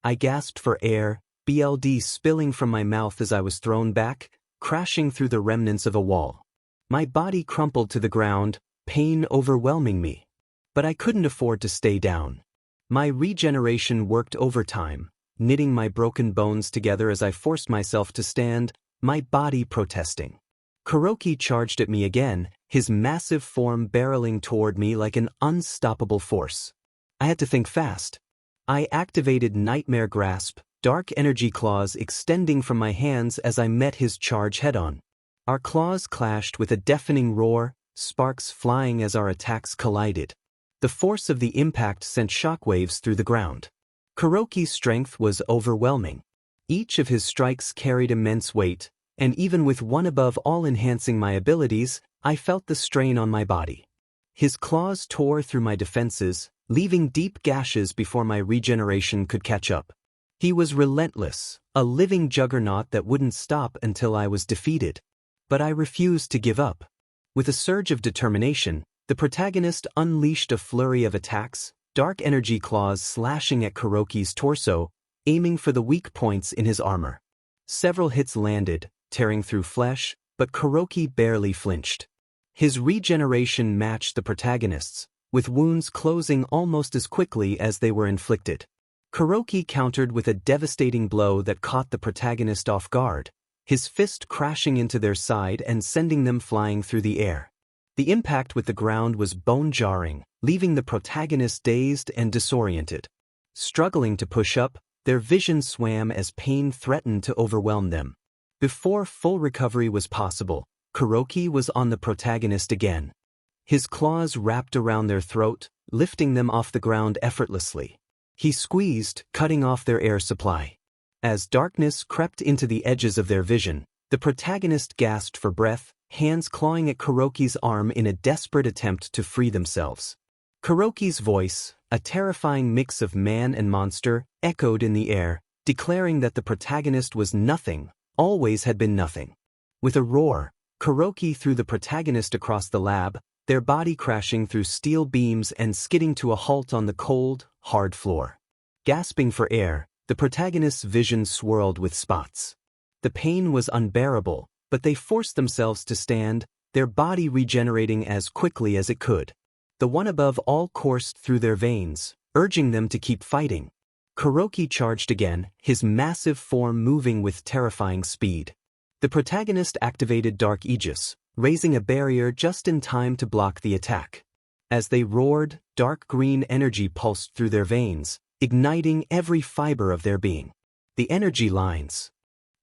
I gasped for air, BLD spilling from my mouth as I was thrown back, crashing through the remnants of a wall. My body crumpled to the ground, pain overwhelming me. But I couldn't afford to stay down. My regeneration worked overtime, knitting my broken bones together as I forced myself to stand, my body protesting. Kuroki charged at me again, his massive form barreling toward me like an unstoppable force. I had to think fast. I activated Nightmare Grasp, dark energy claws extending from my hands as I met his charge head-on. Our claws clashed with a deafening roar, sparks flying as our attacks collided. The force of the impact sent shockwaves through the ground. 𝗏𝗏𝗏𝗏's strength was overwhelming. Each of his strikes carried immense weight, and even with one above all enhancing my abilities, I felt the strain on my body. His claws tore through my defenses, leaving deep gashes before my regeneration could catch up. He was relentless, a living juggernaut that wouldn't stop until I was defeated. But I refused to give up. With a surge of determination, the protagonist unleashed a flurry of attacks, dark energy claws slashing at 𝗏𝗏𝗏𝗏's torso, aiming for the weak points in his armor. Several hits landed, tearing through flesh, but 𝗏𝗏𝗏𝗏 barely flinched. His regeneration matched the protagonist's, with wounds closing almost as quickly as they were inflicted. 𝗏𝗏𝗏𝗏 countered with a devastating blow that caught the protagonist off guard, his fist crashing into their side and sending them flying through the air. The impact with the ground was bone-jarring, leaving the protagonist dazed and disoriented. Struggling to push up, their vision swam as pain threatened to overwhelm them. Before full recovery was possible, 𝗏𝗏𝗏𝗏 was on the protagonist again. His claws wrapped around their throat, lifting them off the ground effortlessly. He squeezed, cutting off their air supply. As darkness crept into the edges of their vision, the protagonist gasped for breath, hands clawing at 𝗏𝗏𝗏𝗏's arm in a desperate attempt to free themselves. 𝗏𝗏𝗏𝗏's voice, a terrifying mix of man and monster, echoed in the air, declaring that the protagonist was nothing, always had been nothing. With a roar, 𝗏𝗏𝗏𝗏 threw the protagonist across the lab, their body crashing through steel beams and skidding to a halt on the cold, hard floor. Gasping for air, the protagonist's vision swirled with spots. The pain was unbearable, but they forced themselves to stand, their body regenerating as quickly as it could. The one above all coursed through their veins, urging them to keep fighting. 𝗏𝗏𝗏𝗏 charged again, his massive form moving with terrifying speed. The protagonist activated Dark Aegis, raising a barrier just in time to block the attack. As they roared, dark green energy pulsed through their veins, igniting every fiber of their being. The energy lines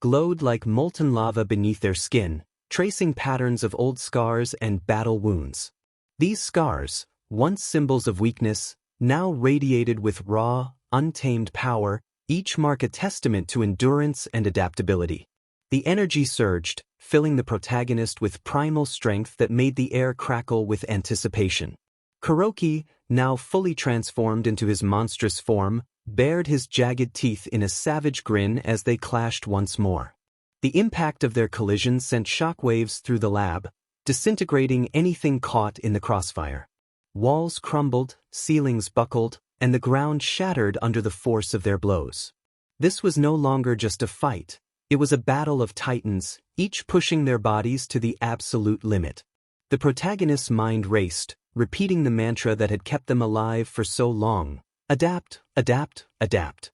glowed like molten lava beneath their skin, tracing patterns of old scars and battle wounds. These scars, once symbols of weakness, now radiated with raw, untamed power, each mark a testament to endurance and adaptability. The energy surged, filling the protagonist with primal strength that made the air crackle with anticipation. 𝗏𝗏𝗏𝗏𝗏, now fully transformed into his monstrous form, bared his jagged teeth in a savage grin as they clashed once more. The impact of their collision sent shockwaves through the lab, disintegrating anything caught in the crossfire. Walls crumbled, ceilings buckled, and the ground shattered under the force of their blows. This was no longer just a fight, it was a battle of titans, each pushing their bodies to the absolute limit. The protagonist's mind raced, repeating the mantra that had kept them alive for so long: adapt, adapt, adapt.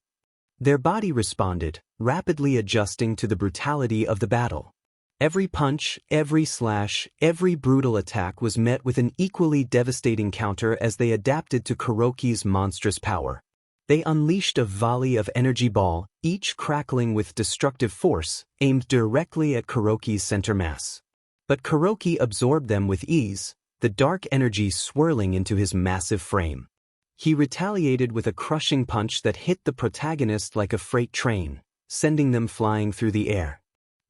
Their body responded, rapidly adjusting to the brutality of the battle. Every punch, every slash, every brutal attack was met with an equally devastating counter as they adapted to 𝗏𝗏𝗏𝗏's monstrous power. They unleashed a volley of energy ball, each crackling with destructive force, aimed directly at 𝗏𝗏𝗏𝗏's center mass. But 𝗏𝗏𝗏𝗏𝗏 absorbed them with ease, the dark energy swirling into his massive frame. He retaliated with a crushing punch that hit the protagonist like a freight train, sending them flying through the air.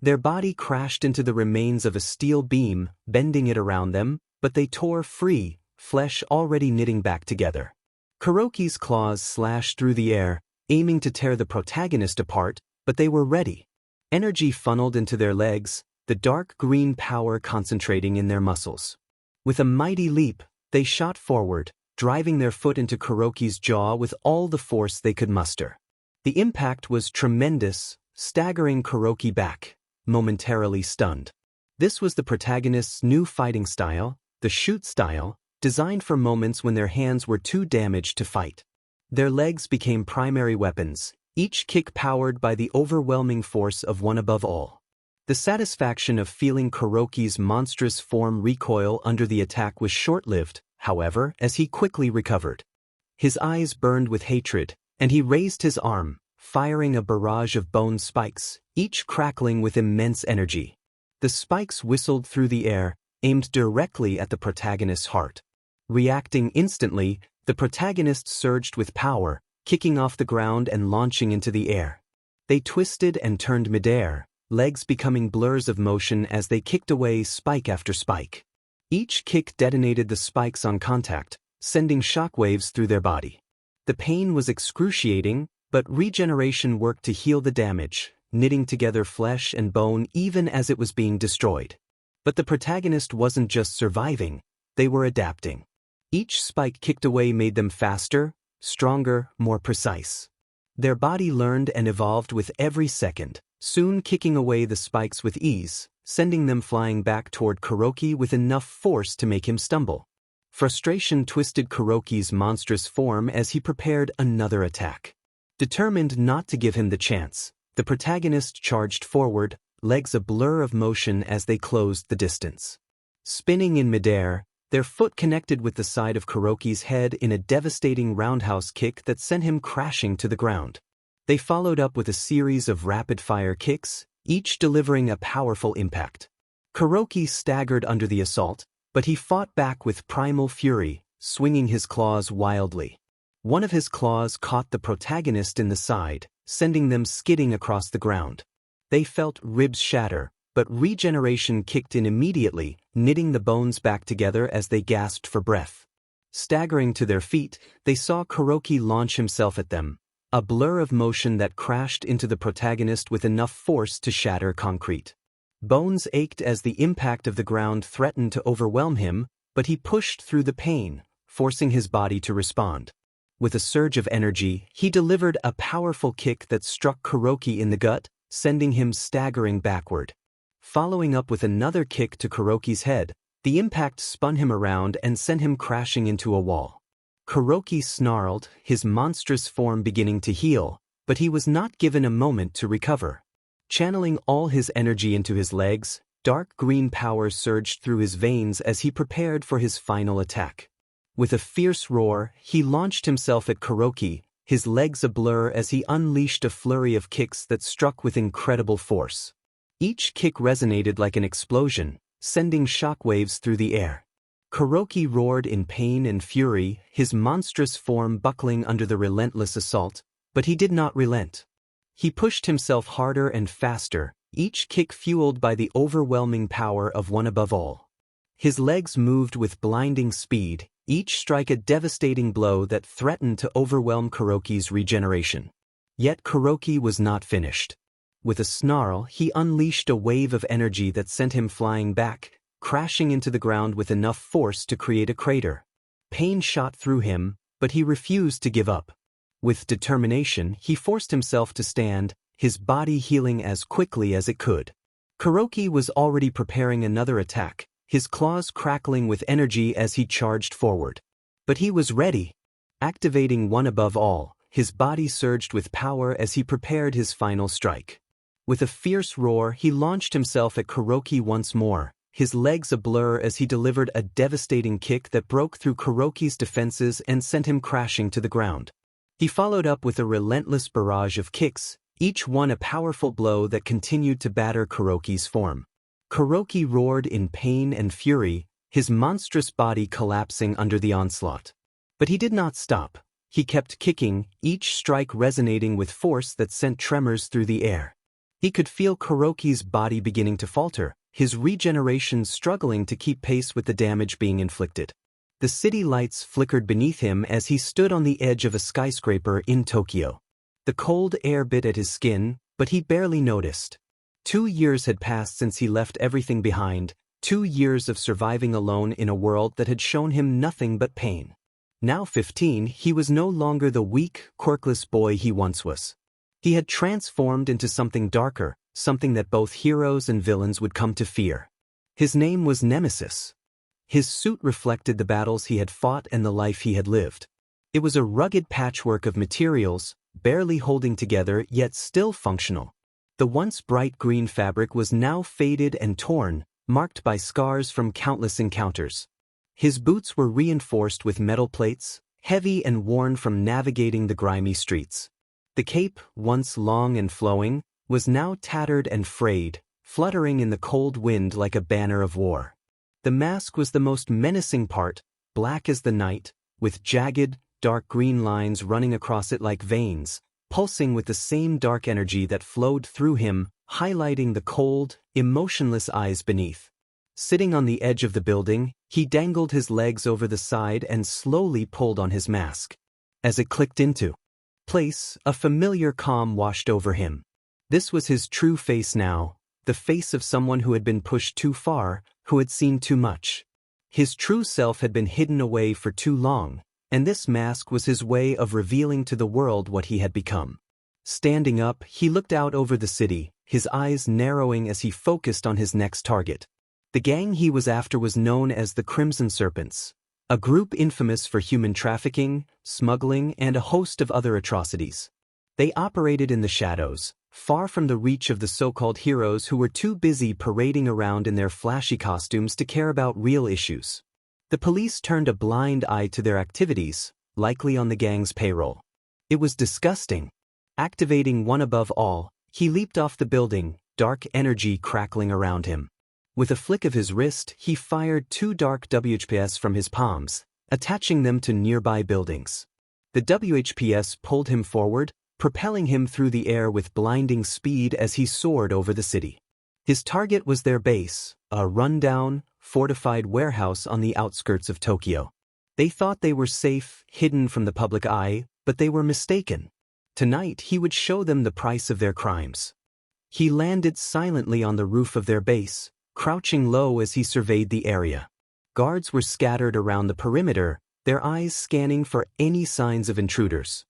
Their body crashed into the remains of a steel beam, bending it around them, but they tore free, flesh already knitting back together. 𝗏𝗏𝗏𝗏𝗏's claws slashed through the air, aiming to tear the protagonist apart, but they were ready. Energy funneled into their legs, the dark green power concentrating in their muscles. With a mighty leap, they shot forward, driving their foot into 𝗏𝗏𝗏𝗏's jaw with all the force they could muster. The impact was tremendous, staggering 𝗏𝗏𝗏𝗏𝗏 back, momentarily stunned. This was the protagonist's new fighting style, the shoot style, designed for moments when their hands were too damaged to fight. Their legs became primary weapons, each kick powered by the overwhelming force of one above all. The satisfaction of feeling 𝗏𝗏𝗏𝗏's monstrous form recoil under the attack was short-lived, however, as he quickly recovered. His eyes burned with hatred, and he raised his arm, firing a barrage of bone spikes, each crackling with immense energy. The spikes whistled through the air, aimed directly at the protagonist's heart. Reacting instantly, the protagonist surged with power, kicking off the ground and launching into the air. They twisted and turned midair, legs becoming blurs of motion as they kicked away spike after spike. Each kick detonated the spikes on contact, sending shockwaves through their body. The pain was excruciating, but regeneration worked to heal the damage, knitting together flesh and bone even as it was being destroyed. But the protagonist wasn't just surviving, they were adapting. Each spike kicked away made them faster, stronger, more precise. Their body learned and evolved with every second, soon kicking away the spikes with ease, sending them flying back toward Kuroki with enough force to make him stumble. Frustration twisted Kuroki's monstrous form as he prepared another attack. Determined not to give him the chance, the protagonist charged forward, legs a blur of motion as they closed the distance. Spinning in midair, their foot connected with the side of Kuroki's head in a devastating roundhouse kick that sent him crashing to the ground. They followed up with a series of rapid-fire kicks, each delivering a powerful impact. Kuroki staggered under the assault, but he fought back with primal fury, swinging his claws wildly. One of his claws caught the protagonist in the side, sending them skidding across the ground. They felt ribs shatter, but regeneration kicked in immediately, knitting the bones back together as they gasped for breath. Staggering to their feet, they saw Kuroki launch himself at them, a blur of motion that crashed into the protagonist with enough force to shatter concrete. Bones ached as the impact of the ground threatened to overwhelm him, but he pushed through the pain, forcing his body to respond. With a surge of energy, he delivered a powerful kick that struck Kuroki in the gut, sending him staggering backward. Following up with another kick to Kuroki's head, the impact spun him around and sent him crashing into a wall. Kuroki snarled, his monstrous form beginning to heal, but he was not given a moment to recover. Channeling all his energy into his legs, dark green power surged through his veins as he prepared for his final attack. With a fierce roar, he launched himself at Kuroki, his legs a blur as he unleashed a flurry of kicks that struck with incredible force. Each kick resonated like an explosion, sending shockwaves through the air. Kuroki roared in pain and fury, his monstrous form buckling under the relentless assault, but he did not relent. He pushed himself harder and faster, each kick fueled by the overwhelming power of 𝗏𝗏𝗏. His legs moved with blinding speed, each strike a devastating blow that threatened to overwhelm Kuroki's regeneration. Yet Kuroki was not finished. With a snarl, he unleashed a wave of energy that sent him flying back, crashing into the ground with enough force to create a crater. Pain shot through him, but he refused to give up. With determination, he forced himself to stand, his body healing as quickly as it could. Kuroki was already preparing another attack, his claws crackling with energy as he charged forward. But he was ready. Activating 𝗏𝗏𝗏, his body surged with power as he prepared his final strike. With a fierce roar, he launched himself at Kuroki once more, his legs a blur as he delivered a devastating kick that broke through Kuroki's defenses and sent him crashing to the ground. He followed up with a relentless barrage of kicks, each one a powerful blow that continued to batter Kuroki's form. Kuroki roared in pain and fury, his monstrous body collapsing under the onslaught. But he did not stop. He kept kicking, each strike resonating with force that sent tremors through the air. He could feel Kuroki's body beginning to falter, his regeneration struggling to keep pace with the damage being inflicted. The city lights flickered beneath him as he stood on the edge of a skyscraper in Tokyo. The cold air bit at his skin, but he barely noticed. 2 years had passed since he left everything behind, 2 years of surviving alone in a world that had shown him nothing but pain. Now 15, he was no longer the weak, quirkless boy he once was. He had transformed into something darker, something that both heroes and villains would come to fear. His name was Nemesis. His suit reflected the battles he had fought and the life he had lived. It was a rugged patchwork of materials, barely holding together yet still functional. The once bright green fabric was now faded and torn, marked by scars from countless encounters. His boots were reinforced with metal plates, heavy and worn from navigating the grimy streets. The cape, once long and flowing, was now tattered and frayed, fluttering in the cold wind like a banner of war. The mask was the most menacing part, black as the night, with jagged, dark green lines running across it like veins, pulsing with the same dark energy that flowed through him, highlighting the cold, emotionless eyes beneath. Sitting on the edge of the building, he dangled his legs over the side and slowly pulled on his mask. As it clicked into place, a familiar calm washed over him. This was his true face now, the face of someone who had been pushed too far, who had seen too much. His true self had been hidden away for too long, and this mask was his way of revealing to the world what he had become. Standing up, he looked out over the city, his eyes narrowing as he focused on his next target. The gang he was after was known as the Crimson Serpents, a group infamous for human trafficking, smuggling, and a host of other atrocities. They operated in the shadows, far from the reach of the so-called heroes who were too busy parading around in their flashy costumes to care about real issues. The police turned a blind eye to their activities, likely on the gang's payroll. It was disgusting. Activating 𝗵𝗃𝗆, he leaped off the building, dark energy crackling around him. With a flick of his wrist, he fired 2 dark 𝗬𝗍𝗄𝗄s from his palms, attaching them to nearby buildings. The 𝗬𝗍𝗄𝗄s pulled him forward, propelling him through the air with blinding speed as he soared over the city. His target was their base, a run-down, fortified warehouse on the outskirts of Tokyo. They thought they were safe, hidden from the public eye, but they were mistaken. Tonight he would show them the price of their crimes. He landed silently on the roof of their base, crouching low as he surveyed the area. Guards were scattered around the perimeter, their eyes scanning for any signs of intruders.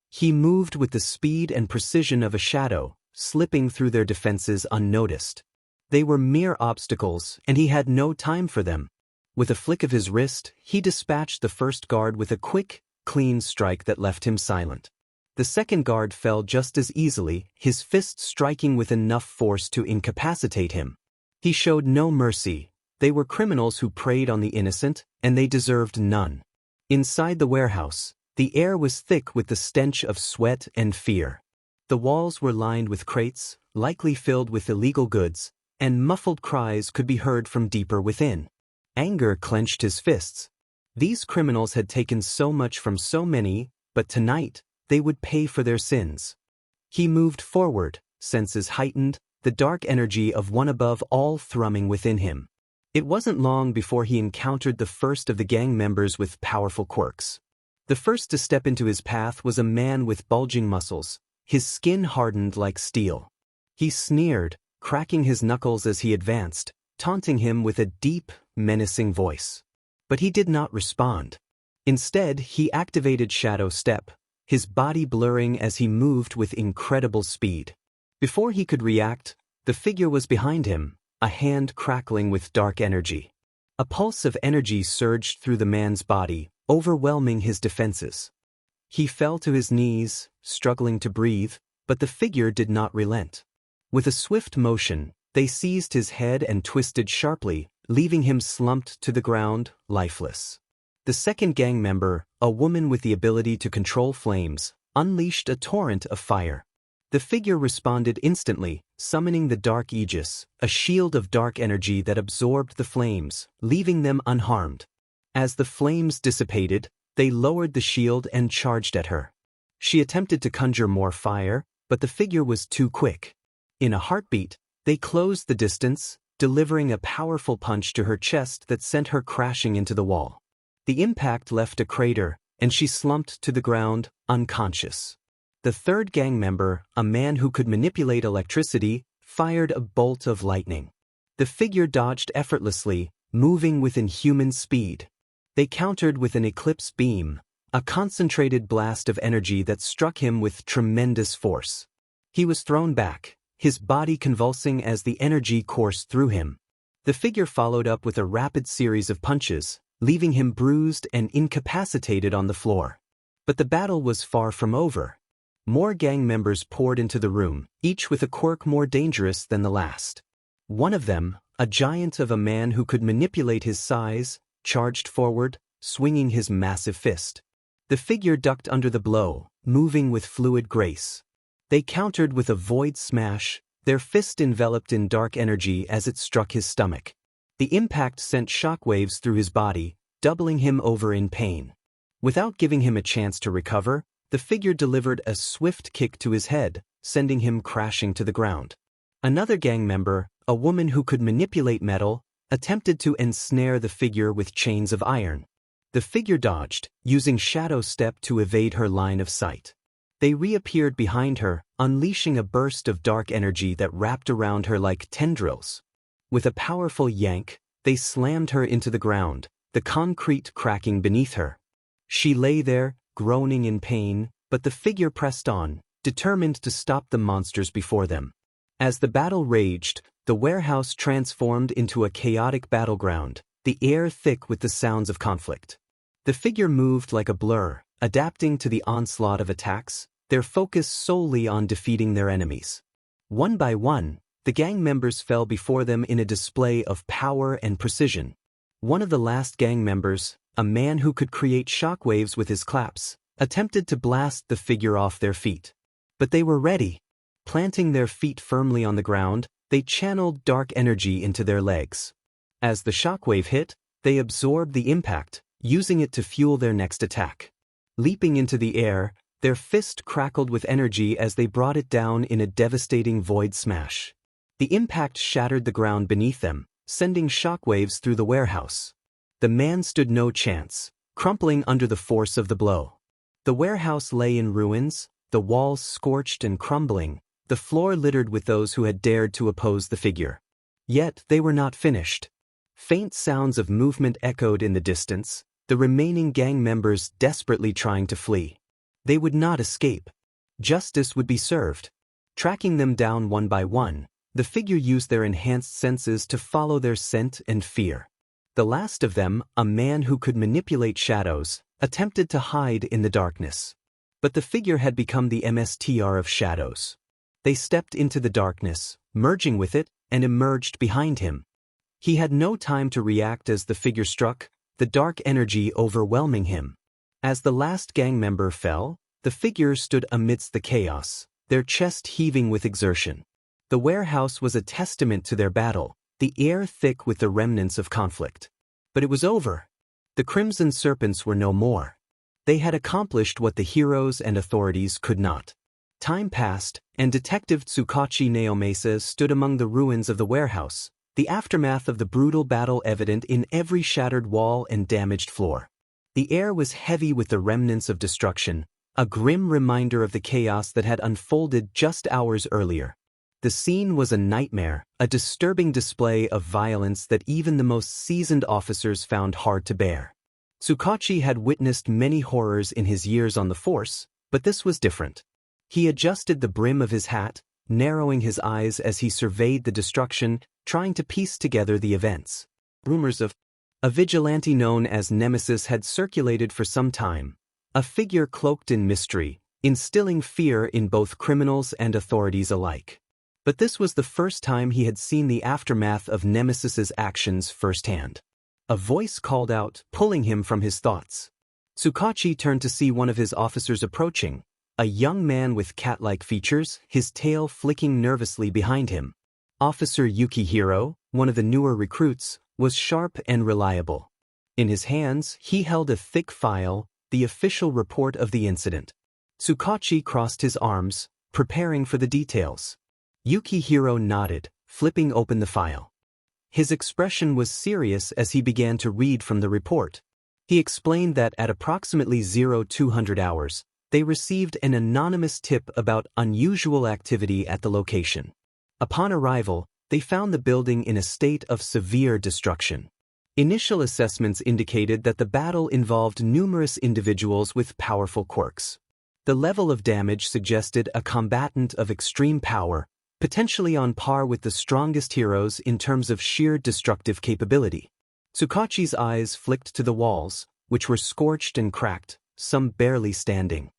He moved with the speed and precision of a shadow, slipping through their defenses unnoticed. They were mere obstacles, and he had no time for them. With a flick of his wrist, he dispatched the first guard with a quick, clean strike that left him silent. The second guard fell just as easily, his fist striking with enough force to incapacitate him. He showed no mercy. They were criminals who preyed on the innocent, and they deserved none. Inside the warehouse, the air was thick with the stench of sweat and fear. The walls were lined with crates, likely filled with illegal goods, and muffled cries could be heard from deeper within. Anger clenched his fists. These criminals had taken so much from so many, but tonight, they would pay for their sins. He moved forward, senses heightened, the dark energy of 𝗵𝗃𝗆 thrumming within him. It wasn't long before he encountered the first of the gang members with powerful quirks. The first to step into his path was a man with bulging muscles, his skin hardened like steel. He sneered, cracking his knuckles as he advanced, taunting him with a deep, menacing voice. But he did not respond. Instead, he activated Shadow Step, his body blurring as he moved with incredible speed. Before he could react, the figure was behind him, a hand crackling with dark energy. A pulse of energy surged through the man's body, overwhelming his defenses. He fell to his knees, struggling to breathe, but the figure did not relent. With a swift motion, they seized his head and twisted sharply, leaving him slumped to the ground, lifeless. The second gang member, a woman with the ability to control flames, unleashed a torrent of fire. The figure responded instantly, summoning the Dark Aegis, a shield of dark energy that absorbed the flames, leaving them unharmed. As the flames dissipated, they lowered the shield and charged at her. She attempted to conjure more fire, but the figure was too quick. In a heartbeat, they closed the distance, delivering a powerful punch to her chest that sent her crashing into the wall. The impact left a crater, and she slumped to the ground, unconscious. The third gang member, a man who could manipulate electricity, fired a bolt of lightning. The figure dodged effortlessly, moving with inhuman speed. They countered with an eclipse beam, a concentrated blast of energy that struck him with tremendous force. He was thrown back, his body convulsing as the energy coursed through him. The figure followed up with a rapid series of punches, leaving him bruised and incapacitated on the floor. But the battle was far from over. More gang members poured into the room, each with a quirk more dangerous than the last. One of them, a giant of a man who could manipulate his size, charged forward, swinging his massive fist. The figure ducked under the blow, moving with fluid grace. They countered with a void smash, their fist enveloped in dark energy as it struck his stomach. The impact sent shockwaves through his body, doubling him over in pain. Without giving him a chance to recover, the figure delivered a swift kick to his head, sending him crashing to the ground. Another gang member, a woman who could manipulate metal, attempted to ensnare the figure with chains of iron. The figure dodged, using Shadow Step to evade her line of sight. They reappeared behind her, unleashing a burst of dark energy that wrapped around her like tendrils. With a powerful yank, they slammed her into the ground, the concrete cracking beneath her. She lay there, groaning in pain, but the figure pressed on, determined to stop the monsters before them. As the battle raged, the warehouse transformed into a chaotic battleground, the air thick with the sounds of conflict. The figure moved like a blur, adapting to the onslaught of attacks, their focus solely on defeating their enemies. One by one, the gang members fell before them in a display of power and precision. One of the last gang members, a man who could create shockwaves with his claps, attempted to blast the figure off their feet. But they were ready. Planting their feet firmly on the ground, they channeled dark energy into their legs. As the shockwave hit, they absorbed the impact, using it to fuel their next attack. Leaping into the air, their fist crackled with energy as they brought it down in a devastating void smash. The impact shattered the ground beneath them, sending shockwaves through the warehouse. The man stood no chance, crumpling under the force of the blow. The warehouse lay in ruins, the walls scorched and crumbling, the floor littered with those who had dared to oppose the figure. Yet they were not finished. Faint sounds of movement echoed in the distance, the remaining gang members desperately trying to flee. They would not escape. Justice would be served. Tracking them down one by one, the figure used their enhanced senses to follow their scent and fear. The last of them, a man who could manipulate shadows, attempted to hide in the darkness. But the figure had become the 𝗵𝗃𝗲 of shadows. They stepped into the darkness, merging with it, and emerged behind him. He had no time to react as the figure struck, the dark energy overwhelming him. As the last gang member fell, the figure stood amidst the chaos, their chest heaving with exertion. The warehouse was a testament to their battle, the air thick with the remnants of conflict. But it was over. The Crimson Serpents were no more. They had accomplished what the heroes and authorities could not. Time passed, and Detective 𝗧𝗵𝗲 𝗵𝗃𝗲 stood among the ruins of the warehouse, the aftermath of the brutal battle evident in every shattered wall and damaged floor. The air was heavy with the remnants of destruction, a grim reminder of the chaos that had unfolded just hours earlier. The scene was a nightmare, a disturbing display of violence that even the most seasoned officers found hard to bear. 𝗧𝗵𝗲 had witnessed many horrors in his years on the force, but this was different. He adjusted the brim of his hat, narrowing his eyes as he surveyed the destruction, trying to piece together the events. Rumors of a vigilante known as Nemesis had circulated for some time, a figure cloaked in mystery, instilling fear in both criminals and authorities alike. But this was the first time he had seen the aftermath of Nemesis's actions firsthand. A voice called out, pulling him from his thoughts. 𝗧𝗵𝗲 turned to see one of his officers approaching, a young man with cat-like features, his tail flicking nervously behind him. Officer Yukihiro, one of the newer recruits, was sharp and reliable. In his hands, he held a thick file, the official report of the incident. 𝗧𝗵𝗲 crossed his arms, preparing for the details. Yukihiro nodded, flipping open the file. His expression was serious as he began to read from the report. He explained that at approximately 0200 hours, they received an anonymous tip about unusual activity at the location. Upon arrival, they found the building in a state of severe destruction. Initial assessments indicated that the battle involved numerous individuals with powerful quirks. The level of damage suggested a combatant of extreme power, potentially on par with the strongest heroes in terms of sheer destructive capability. 𝗧𝗵𝗲's eyes flicked to the walls, which were scorched and cracked, some barely standing.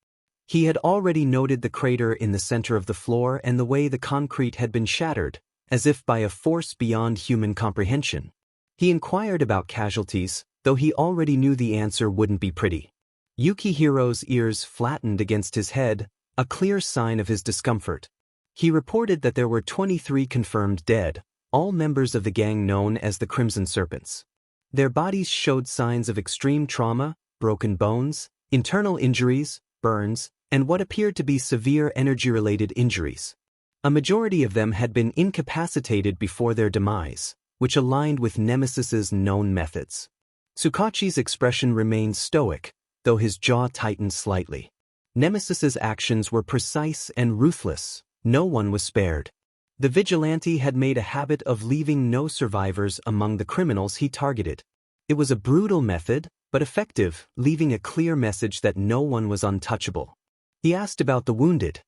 He had already noted the crater in the center of the floor and the way the concrete had been shattered, as if by a force beyond human comprehension. He inquired about casualties, though he already knew the answer wouldn't be pretty. 𝐬𝐼𝐻𝐸𝐼𝑜's ears flattened against his head, a clear sign of his discomfort. He reported that there were 23 confirmed dead, all members of the gang known as the Crimson Serpents. Their bodies showed signs of extreme trauma, broken bones, internal injuries, burns, and what appeared to be severe energy-related injuries. A majority of them had been incapacitated before their demise, which aligned with Nemesis's known methods. 𝗬𝗏𝐺's expression remained stoic, though his jaw tightened slightly. Nemesis's actions were precise and ruthless. No one was spared. The vigilante had made a habit of leaving no survivors among the criminals he targeted. It was a brutal method, but effective, leaving a clear message that no one was untouchable. He asked about the wounded.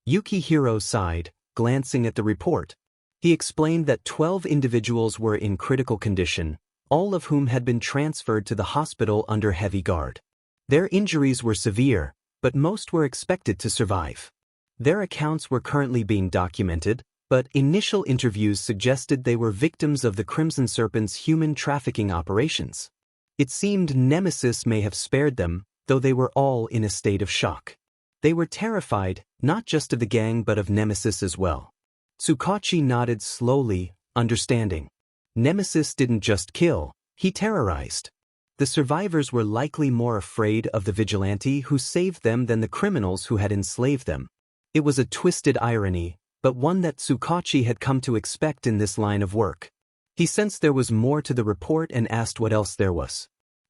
𝗬𝐻𝐸𝐼 sighed, glancing at the report. He explained that 12 individuals were in critical condition, all of whom had been transferred to the hospital under heavy guard. Their injuries were severe, but most were expected to survive. Their accounts were currently being documented, but initial interviews suggested they were victims of the Crimson Serpent's human trafficking operations. It seemed Nemesis may have spared them, though they were all in a state of shock. They were terrified, not just of the gang but of Nemesis as well. 𝗬𝗏𝐺 nodded slowly, understanding. Nemesis didn't just kill, he terrorized. The survivors were likely more afraid of the vigilante who saved them than the criminals who had enslaved them. It was a twisted irony, but one that 𝗬𝗏𝐺 had come to expect in this line of work. He sensed there was more to the report and asked what else there was.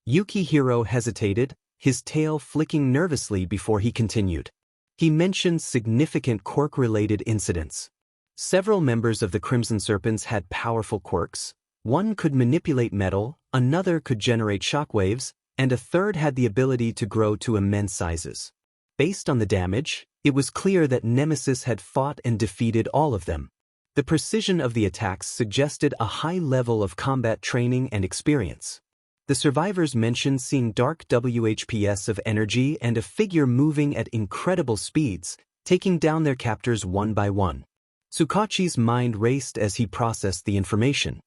𝗬𝗏𝐻𝐸𝐼 hesitated, his tail flicking nervously before he continued. He mentioned significant Quirk-related incidents. Several members of the Crimson Serpents had powerful quirks. One could manipulate metal, another could generate shockwaves, and a third had the ability to grow to immense sizes. Based on the damage, it was clear that Nemesis had fought and defeated all of them. The precision of the attacks suggested a high level of combat training and experience. The survivors mentioned seeing dark 𝗬𝗏𝗧𝗔 of energy and a figure moving at incredible speeds, taking down their captors one by one. 𝗬𝗏𝐺's mind raced as he processed the information.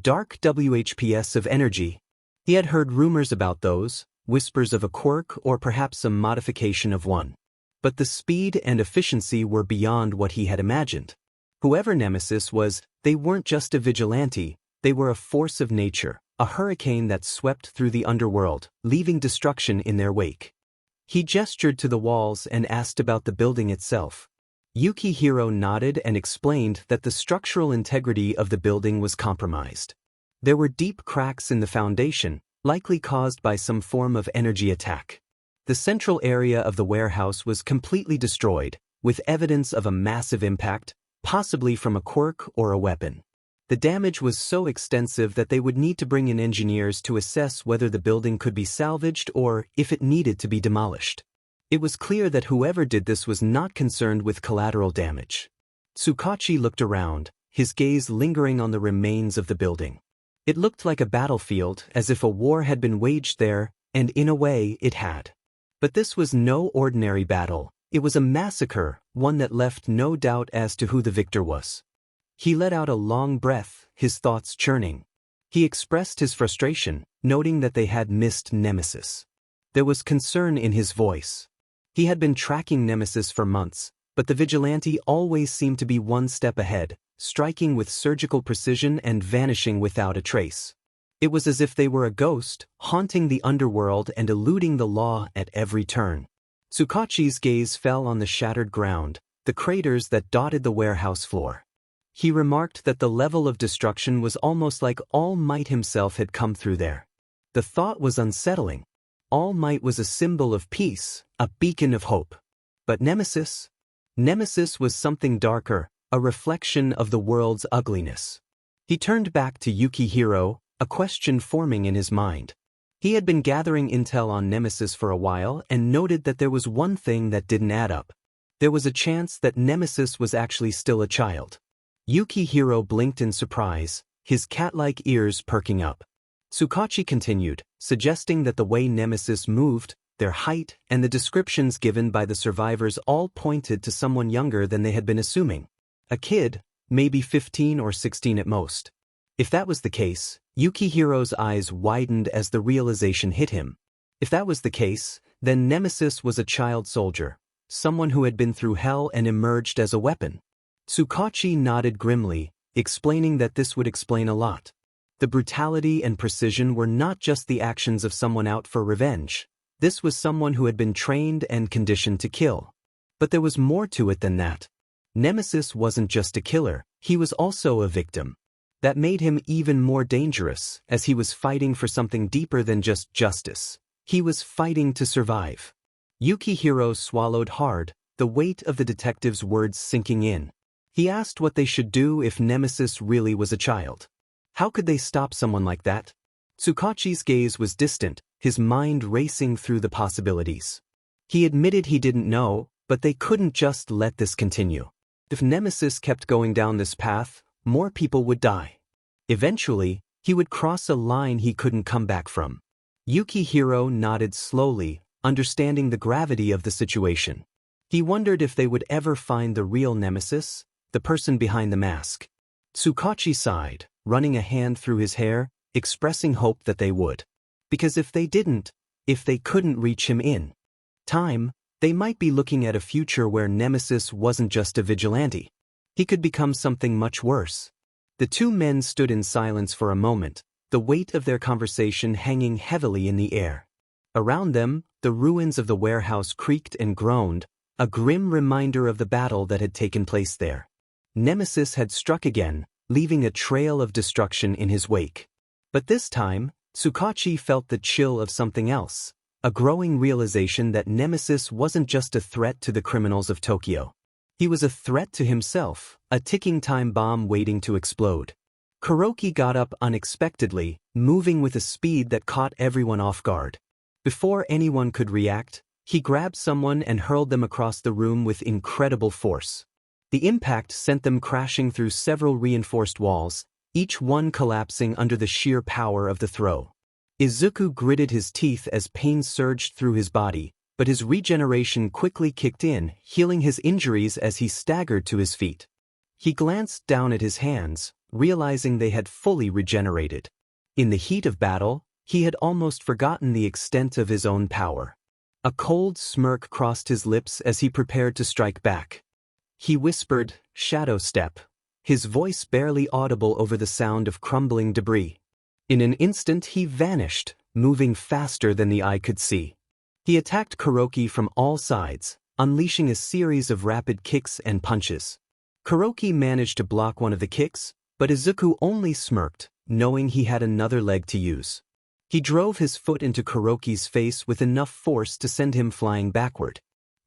Dark 𝗬𝗏𝗧𝗔 of energy. He had heard rumors about those, whispers of a quirk or perhaps some modification of one. But the speed and efficiency were beyond what he had imagined. Whoever Nemesis was, they weren't just a vigilante, they were a force of nature, a hurricane that swept through the underworld, leaving destruction in their wake. He gestured to the walls and asked about the building itself. 𝗬𝗏𝗍𝗼 nodded and explained that the structural integrity of the building was compromised. There were deep cracks in the foundation, likely caused by some form of energy attack. The central area of the warehouse was completely destroyed, with evidence of a massive impact, possibly from a quirk or a weapon. The damage was so extensive that they would need to bring in engineers to assess whether the building could be salvaged or if it needed to be demolished. It was clear that whoever did this was not concerned with collateral damage. 𝗬𝗏𝐺 looked around, his gaze lingering on the remains of the building. It looked like a battlefield, as if a war had been waged there, and in a way it had. But this was no ordinary battle, it was a massacre, one that left no doubt as to who the victor was. He let out a long breath, his thoughts churning. He expressed his frustration, noting that they had missed Nemesis. There was concern in his voice. He had been tracking Nemesis for months, but the vigilante always seemed to be one step ahead, striking with surgical precision and vanishing without a trace. It was as if they were a ghost, haunting the underworld and eluding the law at every turn. 𝗬𝗏𝐺's gaze fell on the shattered ground, the craters that dotted the warehouse floor. He remarked that the level of destruction was almost like 𝗬𝗏𝗍 himself had come through there. The thought was unsettling. 𝗬𝗏𝗍 was a symbol of peace, a beacon of hope. But Nemesis? Nemesis was something darker, a reflection of the world's ugliness. He turned back to 𝗬𝗏𝗍𝗼, a question forming in his mind. He had been gathering intel on Nemesis for a while and noted that there was one thing that didn't add up. There was a chance that Nemesis was actually still a child. 𝗬𝗏𝗍𝗼 blinked in surprise, his cat-like ears perking up. 𝗬𝗏𝐺 continued, suggesting that the way Nemesis moved, their height, and the descriptions given by the survivors all pointed to someone younger than they had been assuming. A kid, maybe 15 or 16 at most. If that was the case, 𝗬𝗏𝗍𝗼's eyes widened as the realization hit him. If that was the case, Then Nemesis was a child soldier, someone who had been through hell and emerged as a weapon. 𝗬𝗏𝗁 nodded grimly, explaining that this would explain a lot. The brutality and precision were not just the actions of someone out for revenge. This was someone who had been trained and conditioned to kill. But there was more to it than that. Nemesis wasn't just a killer, he was also a victim. That made him even more dangerous, as he was fighting for something deeper than just justice. He was fighting to survive. Yukihiro swallowed hard, the weight of the detective's words sinking in. He asked what they should do if Nemesis really was a child. How could they stop someone like that? 𝗬𝗏𝗁's gaze was distant, his mind racing through the possibilities. He admitted he didn't know, but they couldn't just let this continue. If Nemesis kept going down this path, more people would die. Eventually, he would cross a line he couldn't come back from. Yukihiro nodded slowly, understanding the gravity of the situation. He wondered if they would ever find the real Nemesis, the person behind the mask. 𝗬𝗏𝗁 sighed, running a hand through his hair, expressing hope that they would. Because if they didn't, if they couldn't reach him in time, they might be looking at a future where Nemesis wasn't just a vigilante. He could become something much worse. The two men stood in silence for a moment, the weight of their conversation hanging heavily in the air. Around them, the ruins of the warehouse creaked and groaned, a grim reminder of the battle that had taken place there. Nemesis had struck again, leaving a trail of destruction in his wake. But this time, 𝗬𝗏𝗁 felt the chill of something else, a growing realization that Nemesis wasn't just a threat to the criminals of Tokyo. He was a threat to himself, a ticking time bomb waiting to explode. Kuroki got up unexpectedly, moving with a speed that caught everyone off guard. Before anyone could react, he grabbed someone and hurled them across the room with incredible force. The impact sent them crashing through several reinforced walls, each one collapsing under the sheer power of the throw. Izuku gritted his teeth as pain surged through his body, but his regeneration quickly kicked in, healing his injuries as he staggered to his feet. He glanced down at his hands, realizing they had fully regenerated. In the heat of battle, he had almost forgotten the extent of his own power. A cold smirk crossed his lips as he prepared to strike back. He whispered, "Shadow step," his voice barely audible over the sound of crumbling debris. In an instant he vanished, moving faster than the eye could see. He attacked Kuroki from all sides, unleashing a series of rapid kicks and punches. Kuroki managed to block one of the kicks, but Izuku only smirked, knowing he had another leg to use. He drove his foot into Kuroki's face with enough force to send him flying backward.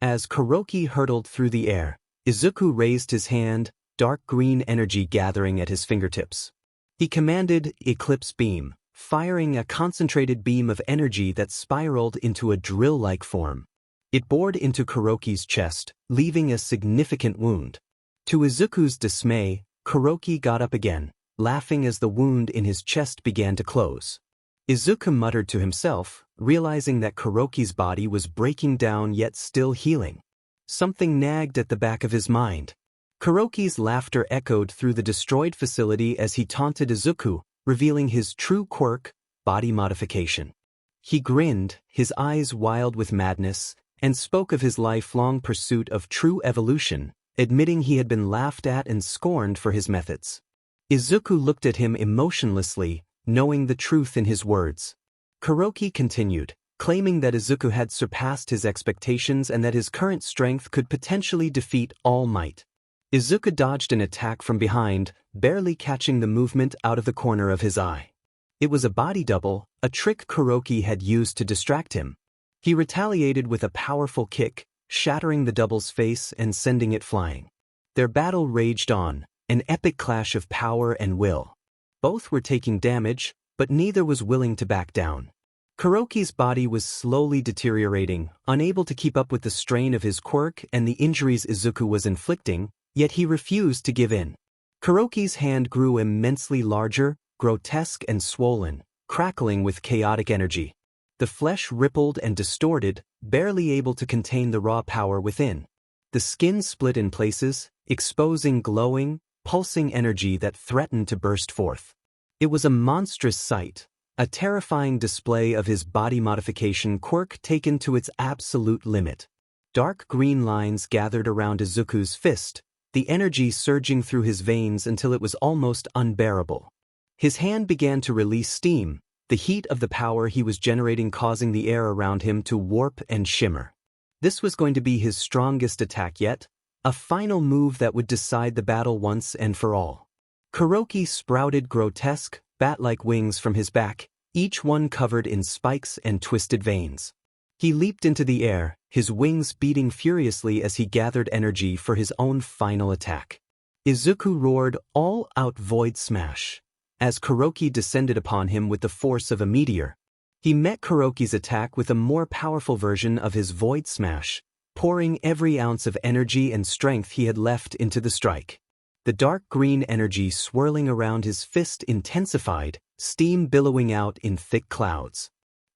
As Kuroki hurtled through the air, Izuku raised his hand, dark green energy gathering at his fingertips. He commanded Eclipse Beam, firing a concentrated beam of energy that spiraled into a drill-like form. It bored into Kuroki's chest, leaving a significant wound. To Izuku's dismay, Kuroki got up again, laughing as the wound in his chest began to close. Izuku muttered to himself, realizing that Kuroki's body was breaking down yet still healing. Something nagged at the back of his mind. Kuroki's laughter echoed through the destroyed facility as he taunted Izuku, revealing his true quirk, body modification. He grinned, his eyes wild with madness, and spoke of his lifelong pursuit of true evolution, admitting he had been laughed at and scorned for his methods. Izuku looked at him emotionlessly, knowing the truth in his words. Kuroki continued, claiming that Izuku had surpassed his expectations and that his current strength could potentially defeat All Might. Izuku dodged an attack from behind, barely catching the movement out of the corner of his eye. It was a body double, a trick Kuroki had used to distract him. He retaliated with a powerful kick, shattering the double's face and sending it flying. Their battle raged on, an epic clash of power and will. Both were taking damage, but neither was willing to back down. Kuroki's body was slowly deteriorating, unable to keep up with the strain of his quirk and the injuries Izuku was inflicting, yet he refused to give in. Kuroki's hand grew immensely larger, grotesque and swollen, crackling with chaotic energy. The flesh rippled and distorted, barely able to contain the raw power within. The skin split in places, exposing glowing, pulsing energy that threatened to burst forth. It was a monstrous sight, A terrifying display of his body modification quirk taken to its absolute limit. Dark green lines gathered around Izuku's fist, the energy surging through his veins until it was almost unbearable. His hand began to release steam, the heat of the power he was generating causing the air around him to warp and shimmer. This was going to be his strongest attack yet, a final move that would decide the battle once and for all. 𝗏𝗏𝗏𝗏 sprouted grotesque, bat-like wings from his back, each one covered in spikes and twisted veins. He leaped into the air, his wings beating furiously as he gathered energy for his own final attack. Izuku roared, all-out void smash, as 𝗏𝗏𝗏𝗏 descended upon him with the force of a meteor. He met 𝗏𝗏𝗏𝗏's attack with a more powerful version of his void smash, pouring every ounce of energy and strength he had left into the strike. The dark green energy swirling around his fist intensified, steam billowing out in thick clouds.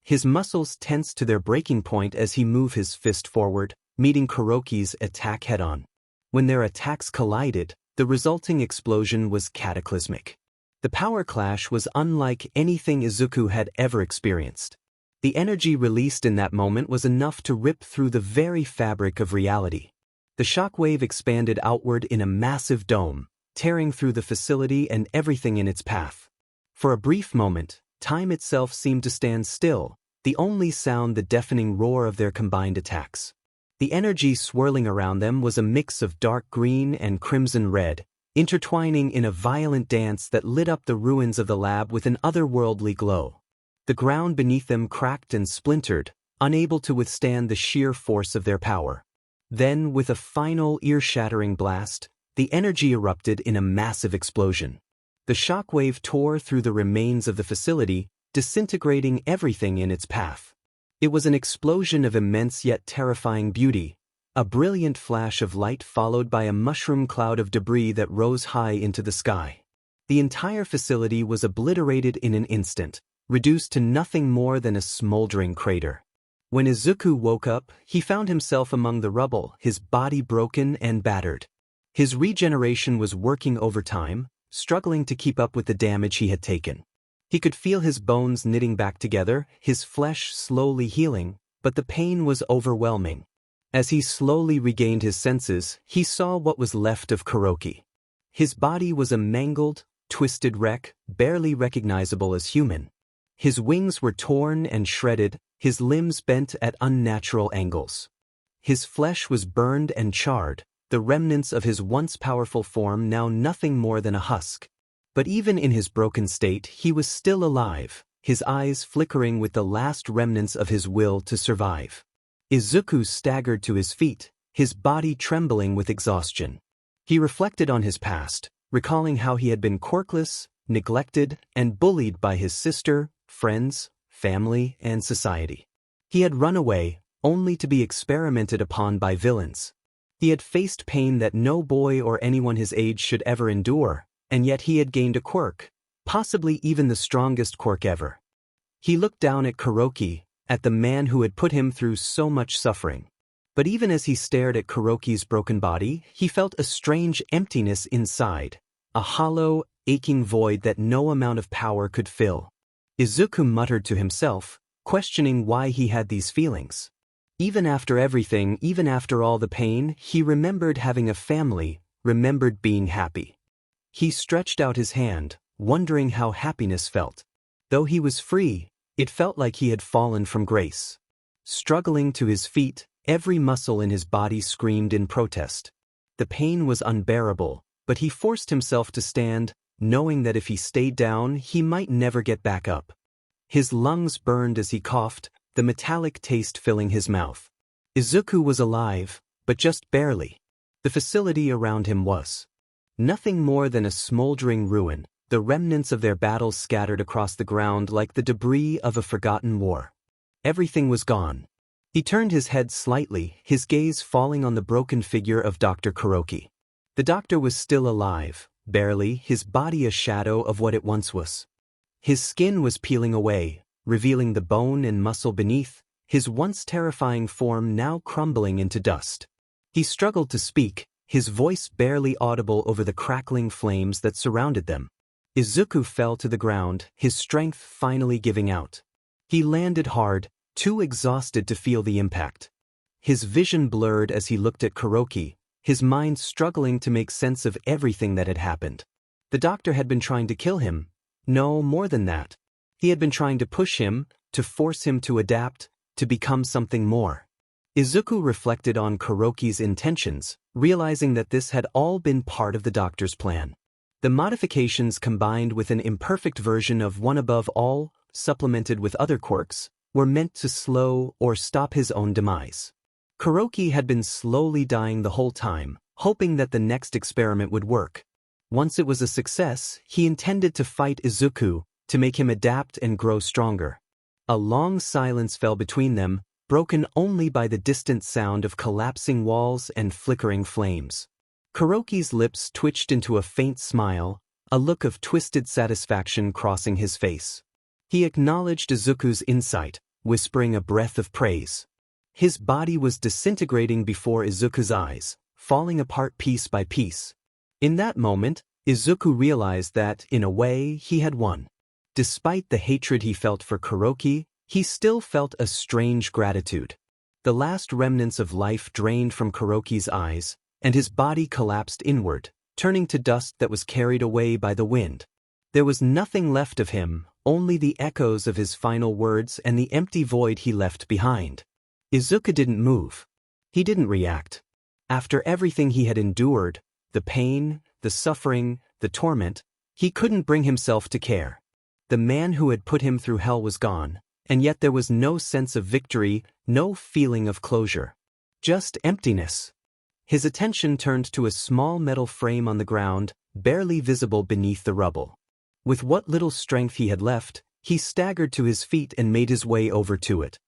His muscles tensed to their breaking point as he moved his fist forward, meeting 𝗏𝗏𝗏𝗏's attack head-on. When their attacks collided, the resulting explosion was cataclysmic. The power clash was unlike anything Izuku had ever experienced. The energy released in that moment was enough to rip through the very fabric of reality. The shockwave expanded outward in a massive dome, tearing through the facility and everything in its path. For a brief moment, time itself seemed to stand still, the only sound the deafening roar of their combined attacks. The energy swirling around them was a mix of dark green and crimson red, intertwining in a violent dance that lit up the ruins of the lab with an otherworldly glow. The ground beneath them cracked and splintered, unable to withstand the sheer force of their power. Then, with a final ear-shattering blast, the energy erupted in a massive explosion. The shockwave tore through the remains of the facility, disintegrating everything in its path. It was an explosion of immense yet terrifying beauty, a brilliant flash of light followed by a mushroom cloud of debris that rose high into the sky. The entire facility was obliterated in an instant, reduced to nothing more than a smoldering crater. When Izuku woke up, he found himself among the rubble, his body broken and battered. His regeneration was working overtime, struggling to keep up with the damage he had taken. He could feel his bones knitting back together, his flesh slowly healing, but the pain was overwhelming. As he slowly regained his senses, he saw what was left of 𝗏𝗏𝗏𝗏. His body was a mangled, twisted wreck, barely recognizable as human. His wings were torn and shredded, his limbs bent at unnatural angles. His flesh was burned and charred, the remnants of his once powerful form now nothing more than a husk. But even in his broken state, he was still alive, his eyes flickering with the last remnants of his will to survive. Izuku staggered to his feet, his body trembling with exhaustion. He reflected on his past, recalling how he had been quirkless, neglected, and bullied by his sister, friends, family, and society. He had run away, only to be experimented upon by villains. He had faced pain that no boy or anyone his age should ever endure, and yet he had gained a quirk, possibly even the strongest quirk ever. He looked down at 𝗏𝗏𝗏𝗏𝗏, at the man who had put him through so much suffering. But even as he stared at 𝗏𝗏𝗏𝗏's broken body, he felt a strange emptiness inside, a hollow, aching void that no amount of power could fill. Izuku muttered to himself, questioning why he had these feelings. Even after everything, even after all the pain, he remembered having a family, remembered being happy. He stretched out his hand, wondering how happiness felt. Though he was free, it felt like he had fallen from grace. Struggling to his feet, every muscle in his body screamed in protest. The pain was unbearable, but he forced himself to stand, knowing that if he stayed down, he might never get back up. His lungs burned as he coughed, the metallic taste filling his mouth. Izuku was alive, but just barely. The facility around him was nothing more than a smoldering ruin, the remnants of their battles scattered across the ground like the debris of a forgotten war. Everything was gone. He turned his head slightly, his gaze falling on the broken figure of Dr. 𝗏𝗏𝗏𝗏. The doctor was still alive, barely, his body a shadow of what it once was. His skin was peeling away, revealing the bone and muscle beneath, his once terrifying form now crumbling into dust. He struggled to speak, his voice barely audible over the crackling flames that surrounded them. Izuku fell to the ground, his strength finally giving out. He landed hard, too exhausted to feel the impact. His vision blurred as he looked at Kuroki, his mind struggling to make sense of everything that had happened. The doctor had been trying to kill him. No, more than that. He had been trying to push him, to force him to adapt, to become something more. Izuku reflected on Kuroki's intentions, realizing that this had all been part of the doctor's plan. The modifications combined with an imperfect version of 𝗏𝗏𝗏, supplemented with other quirks, were meant to slow or stop his own demise. Kuroki had been slowly dying the whole time, hoping that the next experiment would work. Once it was a success, he intended to fight Izuku, to make him adapt and grow stronger. A long silence fell between them, broken only by the distant sound of collapsing walls and flickering flames. Kuroki's lips twitched into a faint smile, a look of twisted satisfaction crossing his face. He acknowledged Izuku's insight, whispering a breath of praise. His body was disintegrating before Izuku's eyes, falling apart piece by piece. In that moment, Izuku realized that, in a way, he had won. Despite the hatred he felt for Kuroki, he still felt a strange gratitude. The last remnants of life drained from Kuroki's eyes, and his body collapsed inward, turning to dust that was carried away by the wind. There was nothing left of him, only the echoes of his final words and the empty void he left behind. Izuku didn't move. He didn't react. After everything he had endured, the pain, the suffering, the torment, he couldn't bring himself to care. The man who had put him through hell was gone, and yet there was no sense of victory, no feeling of closure. Just emptiness. His attention turned to a small metal frame on the ground, barely visible beneath the rubble. With what little strength he had left, he staggered to his feet and made his way over to it.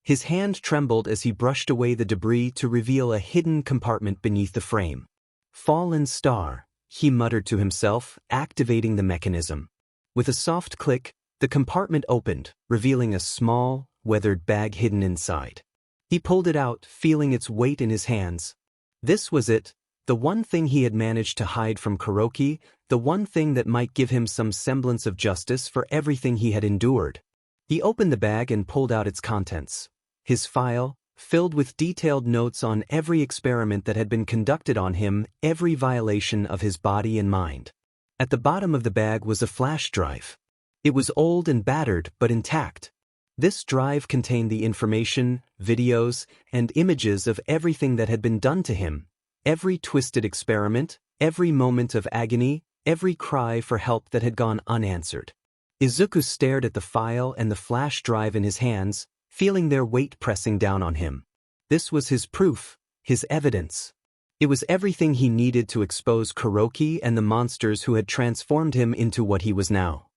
His hand trembled as he brushed away the debris to reveal a hidden compartment beneath the frame. "Fallen star," he muttered to himself, activating the mechanism. With a soft click, the compartment opened, revealing a small, weathered bag hidden inside. He pulled it out, feeling its weight in his hands. This was it, the one thing he had managed to hide from Kuroki, the one thing that might give him some semblance of justice for everything he had endured. He opened the bag and pulled out its contents. His file, filled with detailed notes on every experiment that had been conducted on him, every violation of his body and mind. At the bottom of the bag was a flash drive. It was old and battered, but intact. This drive contained the information, videos, and images of everything that had been done to him, every twisted experiment, every moment of agony, every cry for help that had gone unanswered. Izuku stared at the file and the flash drive in his hands, feeling their weight pressing down on him. This was his proof, his evidence. It was everything he needed to expose Kuroki and the monsters who had transformed him into what he was now.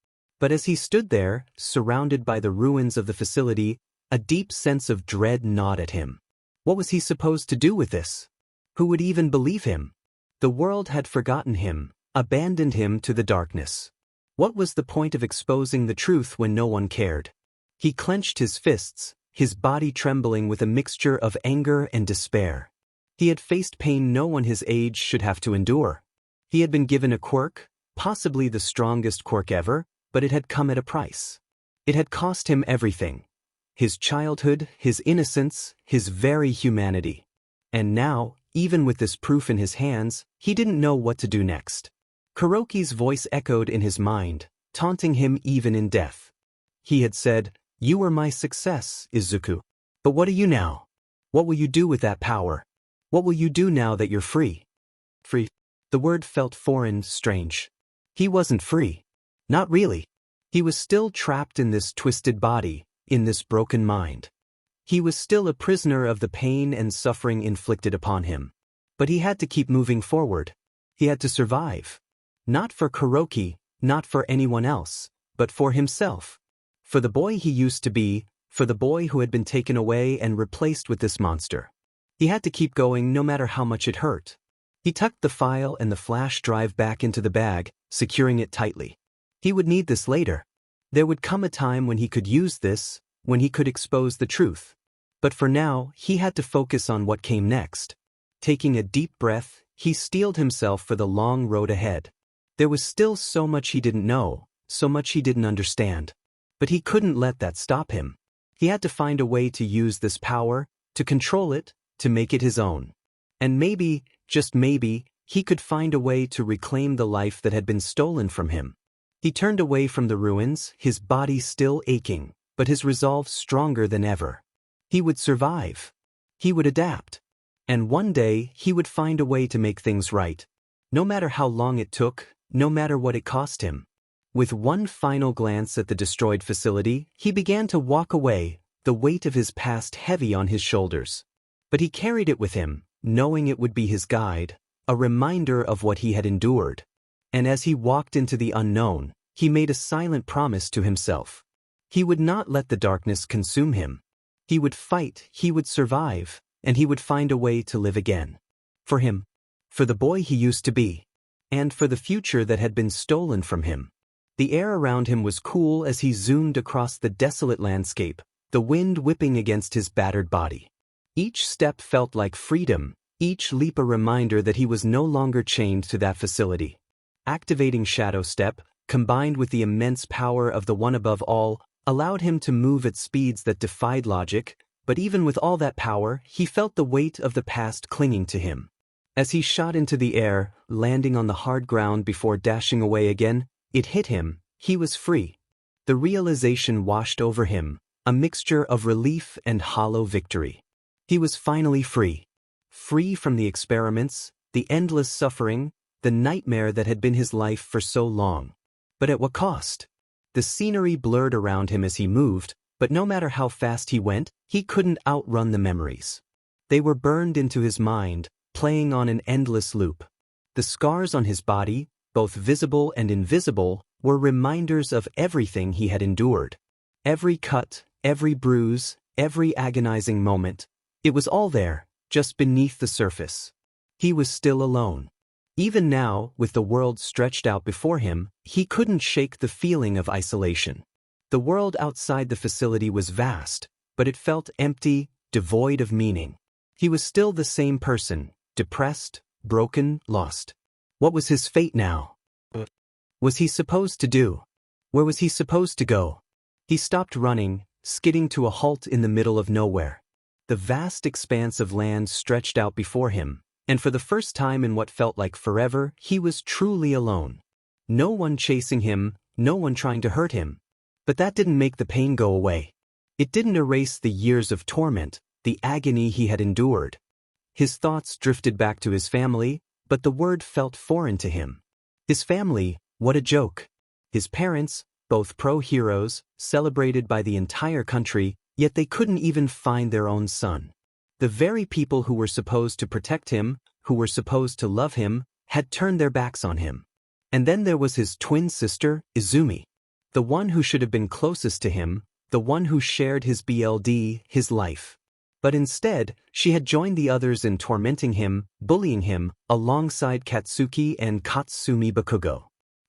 But as he stood there, surrounded by the ruins of the facility, a deep sense of dread gnawed at him. What was he supposed to do with this? Who would even believe him? The world had forgotten him, abandoned him to the darkness. What was the point of exposing the truth when no one cared? He clenched his fists, his body trembling with a mixture of anger and despair. He had faced pain no one his age should have to endure. He had been given a quirk, possibly the strongest quirk ever, but it had come at a price. It had cost him everything. His childhood, his innocence, his very humanity. And now, even with this proof in his hands, he didn't know what to do next. Kuroki's voice echoed in his mind, taunting him even in death. He had said, "You were my success, Izuku. But what are you now? What will you do with that power? What will you do now that you're free?" Free? The word felt foreign, strange. He wasn't free. Not really. He was still trapped in this twisted body, in this broken mind. He was still a prisoner of the pain and suffering inflicted upon him. But he had to keep moving forward. He had to survive. Not for Kuroki, not for anyone else, but for himself. For the boy he used to be, for the boy who had been taken away and replaced with this monster. He had to keep going no matter how much it hurt. He tucked the file and the flash drive back into the bag, securing it tightly. He would need this later. There would come a time when he could use this, when he could expose the truth. But for now, he had to focus on what came next. Taking a deep breath, he steeled himself for the long road ahead. There was still so much he didn't know, so much he didn't understand. But he couldn't let that stop him. He had to find a way to use this power, to control it, to make it his own. And maybe, just maybe, he could find a way to reclaim the life that had been stolen from him. He turned away from the ruins, his body still aching, but his resolve stronger than ever. He would survive. He would adapt. And one day, he would find a way to make things right. No matter how long it took, no matter what it cost him. With one final glance at the destroyed facility, he began to walk away, the weight of his past heavy on his shoulders. But he carried it with him, knowing it would be his guide, a reminder of what he had endured. And as he walked into the unknown, he made a silent promise to himself. He would not let the darkness consume him. He would fight, he would survive, and he would find a way to live again. For him. For the boy he used to be. And for the future that had been stolen from him. The air around him was cool as he zoomed across the desolate landscape, the wind whipping against his battered body. Each step felt like freedom, each leap a reminder that he was no longer chained to that facility. Activating Shadow Step, combined with the immense power of the One Above All, allowed him to move at speeds that defied logic, but even with all that power, he felt the weight of the past clinging to him. As he shot into the air, landing on the hard ground before dashing away again, it hit him, he was free. The realization washed over him, a mixture of relief and hollow victory. He was finally free. Free from the experiments, the endless suffering, the nightmare that had been his life for so long. But at what cost? The scenery blurred around him as he moved, but no matter how fast he went, he couldn't outrun the memories. They were burned into his mind, playing on an endless loop. The scars on his body, both visible and invisible, were reminders of everything he had endured. Every cut, every bruise, every agonizing moment. It was all there, just beneath the surface. He was still alone. Even now, with the world stretched out before him, he couldn't shake the feeling of isolation. The world outside the facility was vast, but it felt empty, devoid of meaning. He was still the same person, depressed, broken, lost. What was his fate now? What was he supposed to do? Where was he supposed to go? He stopped running, skidding to a halt in the middle of nowhere. The vast expanse of land stretched out before him, and for the first time in what felt like forever, he was truly alone. No one chasing him, no one trying to hurt him. But that didn't make the pain go away. It didn't erase the years of torment, the agony he had endured. His thoughts drifted back to his family, but the word felt foreign to him. His family, what a joke. His parents, both pro-heroes, celebrated by the entire country, yet they couldn't even find their own son. The very people who were supposed to protect him, who were supposed to love him, had turned their backs on him. And then there was his twin sister, Izumi. The one who should have been closest to him, the one who shared his BLD, his life. But instead, she had joined the others in tormenting him, bullying him, alongside Katsuki and Katsumi Bakugo.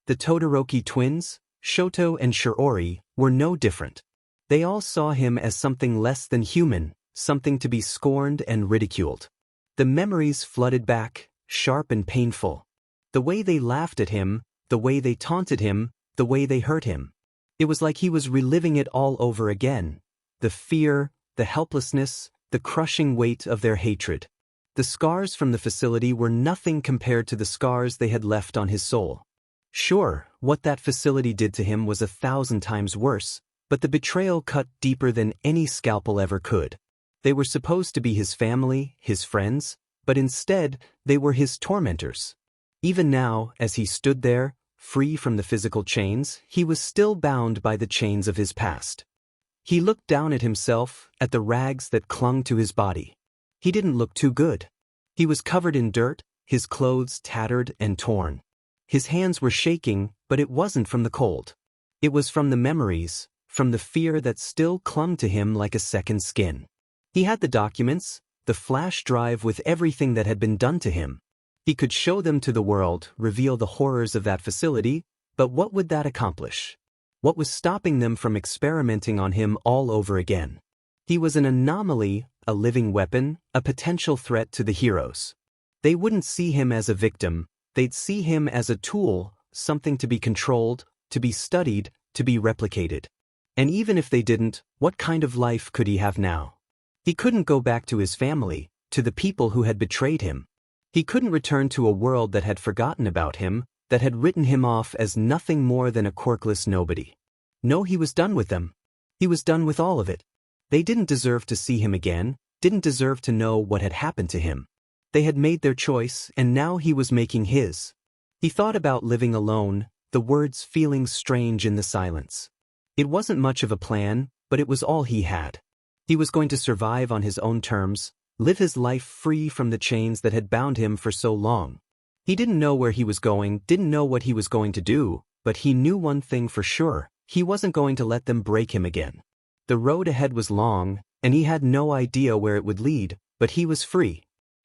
The Todoroki twins, Shoto and Shiori, were no different. They all saw him as something less than human, something to be scorned and ridiculed. The memories flooded back, sharp and painful. The way they laughed at him, the way they taunted him, the way they hurt him. It was like he was reliving it all over again. The fear, the helplessness, the crushing weight of their hatred. The scars from the facility were nothing compared to the scars they had left on his soul. Sure, what that facility did to him was 1,000 times worse, but the betrayal cut deeper than any scalpel ever could. They were supposed to be his family, his friends, but instead, they were his tormentors. Even now, as he stood there, free from the physical chains, he was still bound by the chains of his past. He looked down at himself, at the rags that clung to his body. He didn't look too good. He was covered in dirt, his clothes tattered and torn. His hands were shaking, but it wasn't from the cold. It was from the memories, from the fear that still clung to him like a second skin. He had the documents, the flash drive with everything that had been done to him. He could show them to the world, reveal the horrors of that facility, but what would that accomplish? What was stopping them from experimenting on him all over again? He was an anomaly, a living weapon, a potential threat to the heroes. They wouldn't see him as a victim, they'd see him as a tool, something to be controlled, to be studied, to be replicated. And even if they didn't, what kind of life could he have now? He couldn't go back to his family, to the people who had betrayed him. He couldn't return to a world that had forgotten about him, that had written him off as nothing more than a quirkless nobody. No, he was done with them. He was done with all of it. They didn't deserve to see him again, didn't deserve to know what had happened to him. They had made their choice, and now he was making his. He thought about living alone, the words feeling strange in the silence. It wasn't much of a plan, but it was all he had. He was going to survive on his own terms, live his life free from the chains that had bound him for so long. He didn't know where he was going, didn't know what he was going to do, but he knew one thing for sure: he wasn't going to let them break him again. The road ahead was long, and he had no idea where it would lead, but he was free.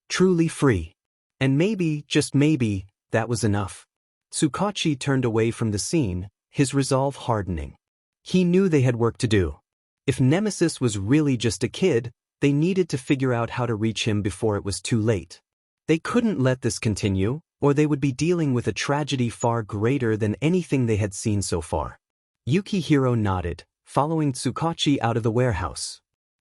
Truly free. And maybe, just maybe, that was enough. 𝗧𝗵𝗲 turned away from the scene, his resolve hardening. He knew they had work to do. If Nemesis was really just a kid, they needed to figure out how to reach him before it was too late. They couldn't let this continue, or they would be dealing with a tragedy far greater than anything they had seen so far. Yukihiro nodded, following 𝗧𝗵𝗲 out of the warehouse.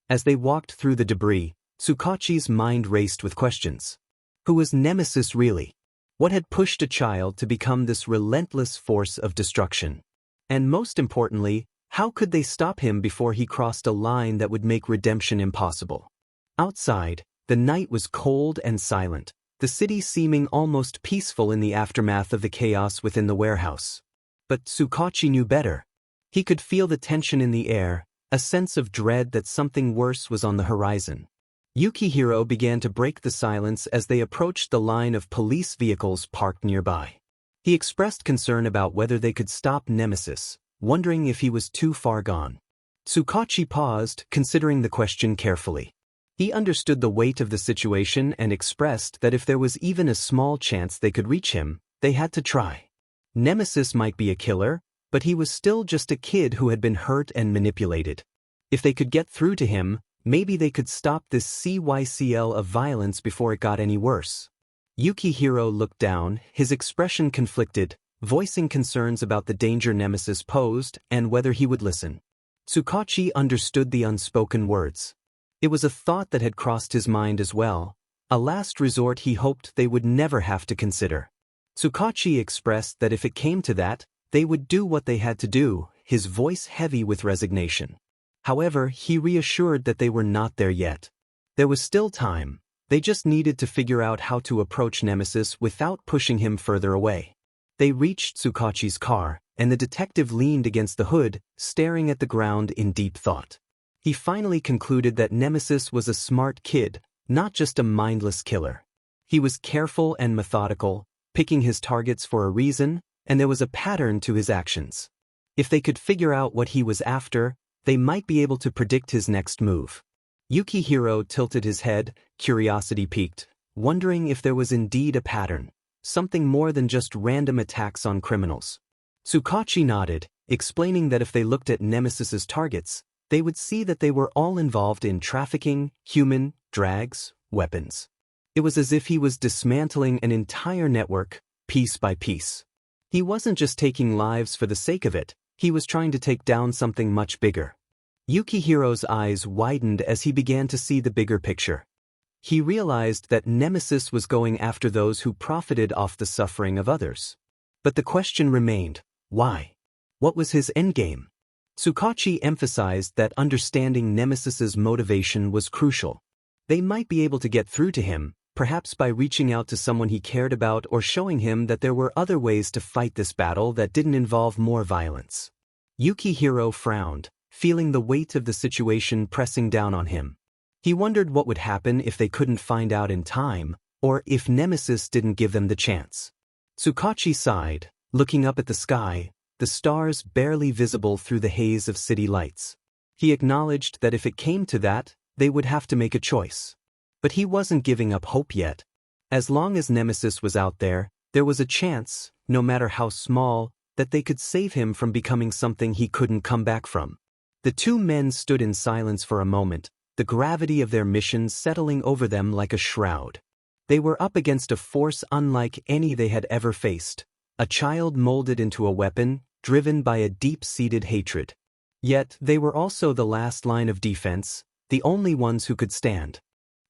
As they walked through the debris, 𝗧𝗵𝗲's mind raced with questions. Who was Nemesis really? What had pushed a child to become this relentless force of destruction? And most importantly, how could they stop him before he crossed a line that would make redemption impossible? Outside, the night was cold and silent, the city seeming almost peaceful in the aftermath of the chaos within the warehouse. But 𝗧𝗵𝗲 knew better. He could feel the tension in the air, a sense of dread that something worse was on the horizon. Yukihiro began to break the silence as they approached the line of police vehicles parked nearby. He expressed concern about whether they could stop Nemesis, wondering if he was too far gone. 𝗧𝗵𝗲 paused, considering the question carefully. He understood the weight of the situation and expressed that if there was even a small chance they could reach him, they had to try. Nemesis might be a killer, but he was still just a kid who had been hurt and manipulated. If they could get through to him, maybe they could stop this cycle of violence before it got any worse. Yukihiro looked down, his expression conflicted, voicing concerns about the danger Nemesis posed and whether he would listen. 𝗧𝗵𝗲 understood the unspoken words. It was a thought that had crossed his mind as well, a last resort he hoped they would never have to consider. 𝗧𝗵𝗲 expressed that if it came to that, they would do what they had to do, his voice heavy with resignation. However, he reassured that they were not there yet. There was still time, they just needed to figure out how to approach Nemesis without pushing him further away. They reached 𝗧𝗵𝗲's car, and the detective leaned against the hood, staring at the ground in deep thought. He finally concluded that Nemesis was a smart kid, not just a mindless killer. He was careful and methodical, picking his targets for a reason, and there was a pattern to his actions. If they could figure out what he was after, they might be able to predict his next move. Yukihiro tilted his head, curiosity piqued, wondering if there was indeed a pattern, something more than just random attacks on criminals. 𝗧𝗵𝗲 nodded, explaining that if they looked at Nemesis's targets, they would see that they were all involved in trafficking, human, drugs, weapons. It was as if he was dismantling an entire network, piece by piece. He wasn't just taking lives for the sake of it, he was trying to take down something much bigger. Yukihiro's eyes widened as he began to see the bigger picture. He realized that Nemesis was going after those who profited off the suffering of others. But the question remained, why? What was his endgame? 𝗧𝗵𝗲 emphasized that understanding Nemesis's motivation was crucial. They might be able to get through to him, perhaps by reaching out to someone he cared about or showing him that there were other ways to fight this battle that didn't involve more violence. Yukihiro frowned, feeling the weight of the situation pressing down on him. He wondered what would happen if they couldn't find out in time, or if Nemesis didn't give them the chance. 𝗧𝗵𝗲 sighed, looking up at the sky, the stars barely visible through the haze of city lights. He acknowledged that if it came to that, they would have to make a choice. But he wasn't giving up hope yet. As long as Nemesis was out there, there was a chance, no matter how small, that they could save him from becoming something he couldn't come back from. The two men stood in silence for a moment, the gravity of their mission settling over them like a shroud. They were up against a force unlike any they had ever faced, a child molded into a weapon, driven by a deep-seated hatred. Yet, they were also the last line of defense, the only ones who could stand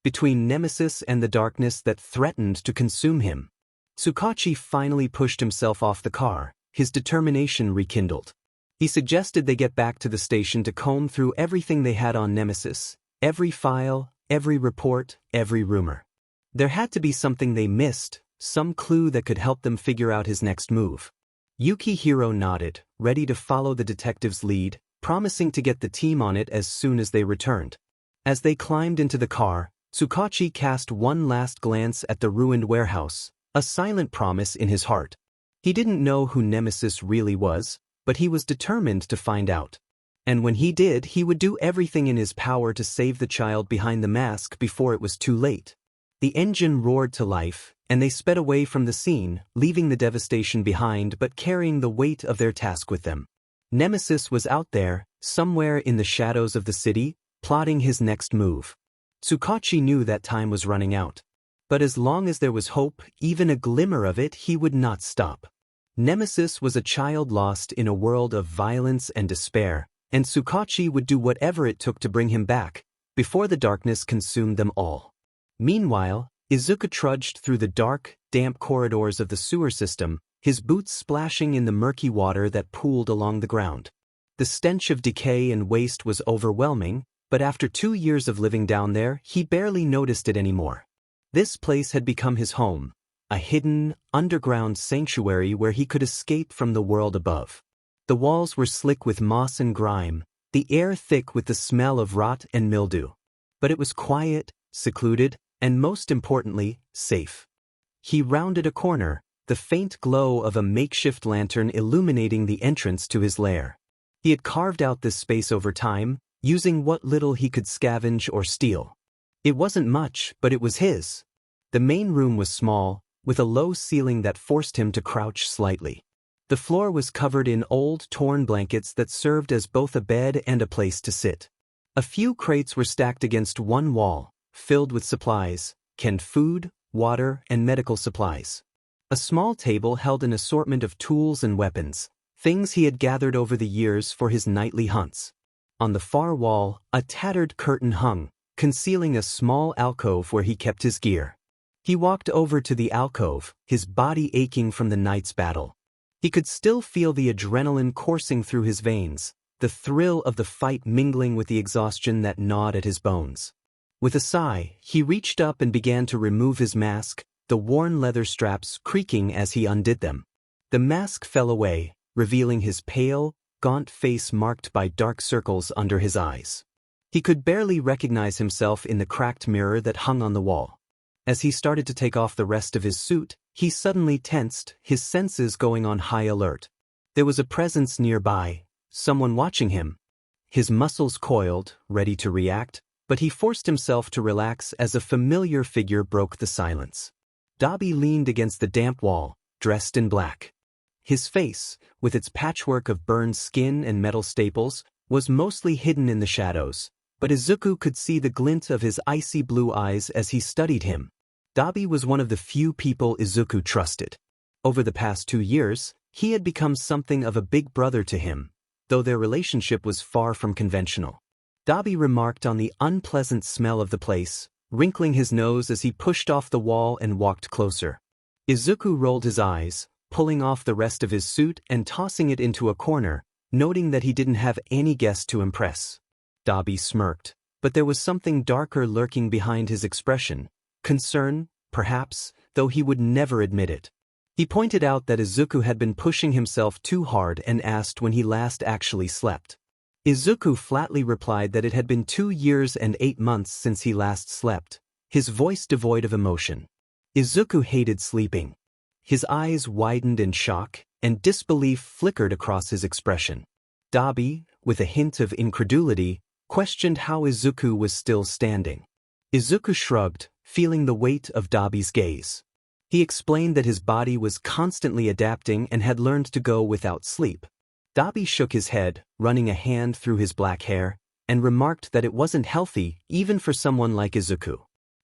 between Nemesis and the darkness that threatened to consume him. 𝗬𝗏𝗁 finally pushed himself off the car, his determination rekindled. He suggested they get back to the station to comb through everything they had on Nemesis, every file, every report, every rumor. There had to be something they missed, some clue that could help them figure out his next move. Yukihiro nodded, ready to follow the detective's lead, promising to get the team on it as soon as they returned. As they climbed into the car, 𝗬𝗏𝗁 cast one last glance at the ruined warehouse, a silent promise in his heart. He didn't know who Nemesis really was, but he was determined to find out. And when he did, he would do everything in his power to save the child behind the mask before it was too late. The engine roared to life, and they sped away from the scene, leaving the devastation behind but carrying the weight of their task with them. Nemesis was out there, somewhere in the shadows of the city, plotting his next move. 𝗬𝗏𝗁 knew that time was running out. But as long as there was hope, even a glimmer of it, he would not stop. Nemesis was a child lost in a world of violence and despair, and 𝗬𝗏𝗁 would do whatever it took to bring him back, before the darkness consumed them all. Meanwhile, Izuku trudged through the dark, damp corridors of the sewer system, his boots splashing in the murky water that pooled along the ground. The stench of decay and waste was overwhelming, but after 2 years of living down there, he barely noticed it anymore. This place had become his home, a hidden, underground sanctuary where he could escape from the world above. The walls were slick with moss and grime, the air thick with the smell of rot and mildew. But it was quiet, secluded, and most importantly, safe. He rounded a corner, the faint glow of a makeshift lantern illuminating the entrance to his lair. He had carved out this space over time, using what little he could scavenge or steal. It wasn't much, but it was his. The main room was small, with a low ceiling that forced him to crouch slightly. The floor was covered in old, torn blankets that served as both a bed and a place to sit. A few crates were stacked against one wall, filled with supplies, canned food, water, and medical supplies. A small table held an assortment of tools and weapons, things he had gathered over the years for his nightly hunts. On the far wall, a tattered curtain hung, concealing a small alcove where he kept his gear. He walked over to the alcove, his body aching from the night's battle. He could still feel the adrenaline coursing through his veins, the thrill of the fight mingling with the exhaustion that gnawed at his bones. With a sigh, he reached up and began to remove his mask, the worn leather straps creaking as he undid them. The mask fell away, revealing his pale, gaunt face marked by dark circles under his eyes. He could barely recognize himself in the cracked mirror that hung on the wall. As he started to take off the rest of his suit, he suddenly tensed, his senses going on high alert. There was a presence nearby, someone watching him. His muscles coiled, ready to react, but he forced himself to relax as a familiar figure broke the silence. Dobby leaned against the damp wall, dressed in black. His face, with its patchwork of burned skin and metal staples, was mostly hidden in the shadows, but Izuku could see the glint of his icy blue eyes as he studied him. Dobby was one of the few people Izuku trusted. Over the past 2 years, he had become something of a big brother to him, though their relationship was far from conventional. Dobby remarked on the unpleasant smell of the place, wrinkling his nose as he pushed off the wall and walked closer. Izuku rolled his eyes, pulling off the rest of his suit and tossing it into a corner, noting that he didn't have any guest to impress. Dobby smirked, but there was something darker lurking behind his expression. Concern, perhaps, though he would never admit it. He pointed out that Izuku had been pushing himself too hard and asked when he last actually slept. Izuku flatly replied that it had been 2 years and 8 months since he last slept, his voice devoid of emotion. Izuku hated sleeping. His eyes widened in shock, and disbelief flickered across his expression. Dobby, with a hint of incredulity, questioned how Izuku was still standing. Izuku shrugged, feeling the weight of Dobby's gaze. He explained that his body was constantly adapting and had learned to go without sleep. Dobby shook his head, running a hand through his black hair, and remarked that it wasn't healthy even for someone like Izuku.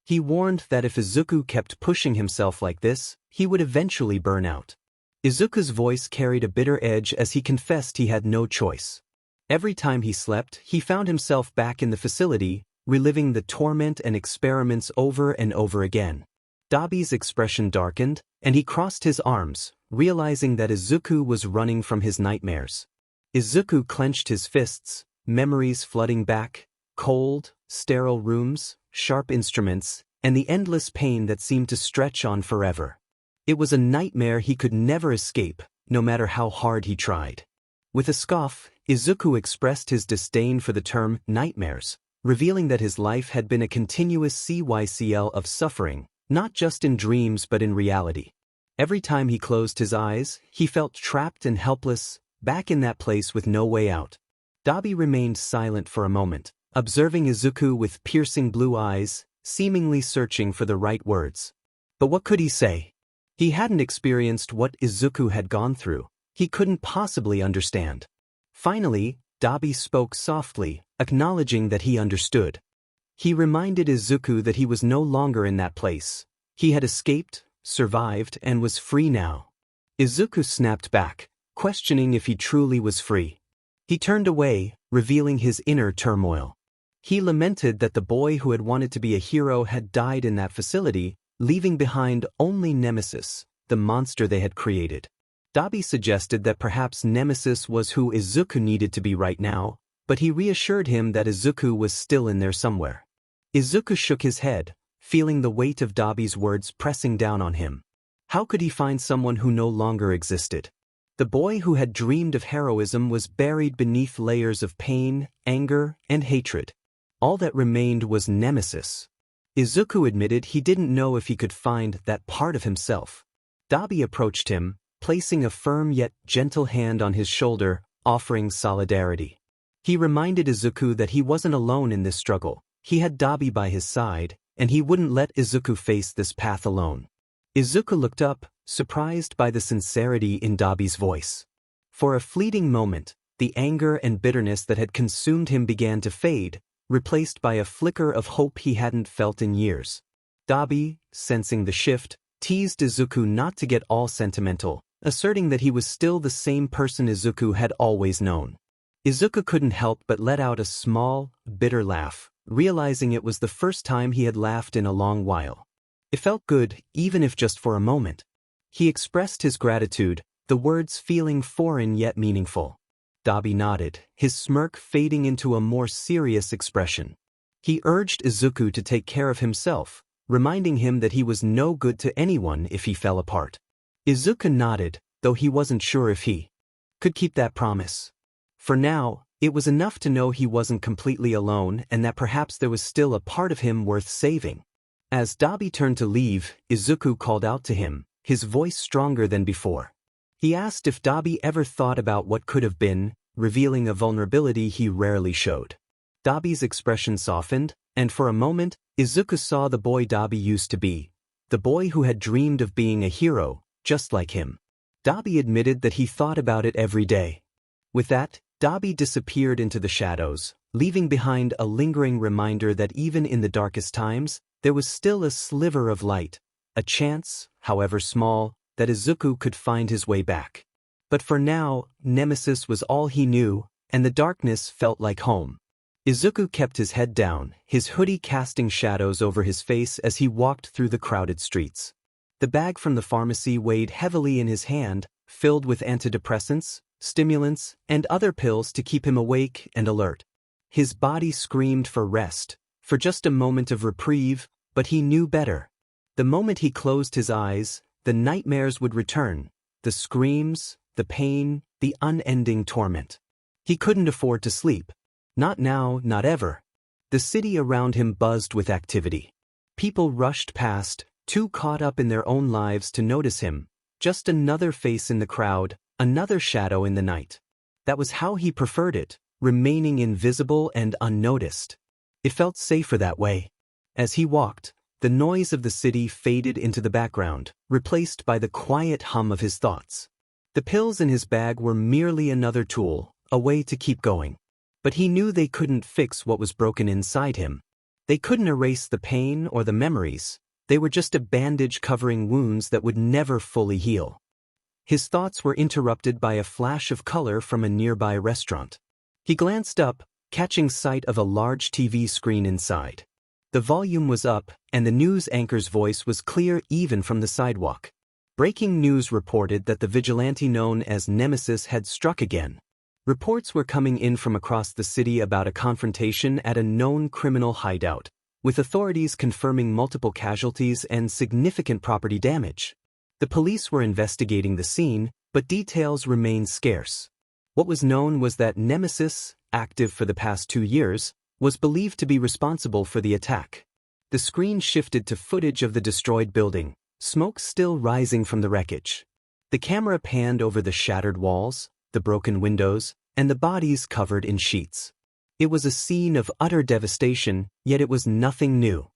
He warned that if Izuku kept pushing himself like this, he would eventually burn out. Izuku's voice carried a bitter edge as he confessed he had no choice. Every time he slept, he found himself back in the facility, reliving the torment and experiments over and over again. Dobby's expression darkened, and he crossed his arms, realizing that Izuku was running from his nightmares. Izuku clenched his fists, memories flooding back, cold, sterile rooms, sharp instruments, and the endless pain that seemed to stretch on forever. It was a nightmare he could never escape, no matter how hard he tried. With a scoff, Izuku expressed his disdain for the term nightmares, revealing that his life had been a continuous cycle of suffering, not just in dreams but in reality. Every time he closed his eyes, he felt trapped and helpless, back in that place with no way out. Dobby remained silent for a moment, observing Izuku with piercing blue eyes, seemingly searching for the right words. But what could he say? He hadn't experienced what Izuku had gone through. He couldn't possibly understand. Finally, Dobby spoke softly, acknowledging that he understood. He reminded Izuku that he was no longer in that place. He had escaped, survived, and was free now. Izuku snapped back, questioning if he truly was free. He turned away, revealing his inner turmoil. He lamented that the boy who had wanted to be a hero had died in that facility, leaving behind only Nemesis, the monster they had created. Dobby suggested that perhaps Nemesis was who Izuku needed to be right now, but he reassured him that Izuku was still in there somewhere. Izuku shook his head, feeling the weight of Dobby's words pressing down on him. How could he find someone who no longer existed? The boy who had dreamed of heroism was buried beneath layers of pain, anger, and hatred. All that remained was Nemesis. Izuku admitted he didn't know if he could find that part of himself. Dobby approached him, placing a firm yet gentle hand on his shoulder, offering solidarity. He reminded Izuku that he wasn't alone in this struggle. He had Dobby by his side, and he wouldn't let Izuku face this path alone. Izuku looked up, surprised by the sincerity in Dobby's voice. For a fleeting moment, the anger and bitterness that had consumed him began to fade, replaced by a flicker of hope he hadn't felt in years. Dobby, sensing the shift, teased Izuku not to get all sentimental, asserting that he was still the same person Izuku had always known. Izuku couldn't help but let out a small, bitter laugh, realizing it was the first time he had laughed in a long while. It felt good, even if just for a moment. He expressed his gratitude, the words feeling foreign yet meaningful. Dobby nodded, his smirk fading into a more serious expression. He urged Izuku to take care of himself, reminding him that he was no good to anyone if he fell apart. Izuku nodded, though he wasn't sure if he could keep that promise. For now, it was enough to know he wasn't completely alone and that perhaps there was still a part of him worth saving. As Dobby turned to leave, Izuku called out to him, his voice stronger than before. He asked if Dobby ever thought about what could have been, revealing a vulnerability he rarely showed. Dobby's expression softened, and for a moment, Izuku saw the boy Dobby used to be, the boy who had dreamed of being a hero, just like him. Dobby admitted that he thought about it every day. With that, Dobby disappeared into the shadows, leaving behind a lingering reminder that even in the darkest times, there was still a sliver of light, a chance, however small, that Izuku could find his way back. But for now, Nemesis was all he knew, and the darkness felt like home. Izuku kept his head down, his hoodie casting shadows over his face as he walked through the crowded streets. The bag from the pharmacy weighed heavily in his hand, filled with antidepressants, stimulants, and other pills to keep him awake and alert. His body screamed for rest, for just a moment of reprieve, but he knew better. The moment he closed his eyes, the nightmares would return, the screams, the pain, the unending torment. He couldn't afford to sleep. Not now, not ever. The city around him buzzed with activity. People rushed past, too caught up in their own lives to notice him, just another face in the crowd, another shadow in the night. That was how he preferred it, remaining invisible and unnoticed. It felt safer that way. As he walked, the noise of the city faded into the background, replaced by the quiet hum of his thoughts. The pills in his bag were merely another tool, a way to keep going. But he knew they couldn't fix what was broken inside him. They couldn't erase the pain or the memories. They were just a bandage covering wounds that would never fully heal. His thoughts were interrupted by a flash of color from a nearby restaurant. He glanced up, catching sight of a large TV screen inside. The volume was up, and the news anchor's voice was clear even from the sidewalk. Breaking news reported that the vigilante known as Nemesis had struck again. Reports were coming in from across the city about a confrontation at a known criminal hideout, with authorities confirming multiple casualties and significant property damage. The police were investigating the scene, but details remained scarce. What was known was that Nemesis, active for the past 2 years, was believed to be responsible for the attack. The screen shifted to footage of the destroyed building, smoke still rising from the wreckage. The camera panned over the shattered walls, the broken windows, and the bodies covered in sheets. It was a scene of utter devastation, yet it was nothing new.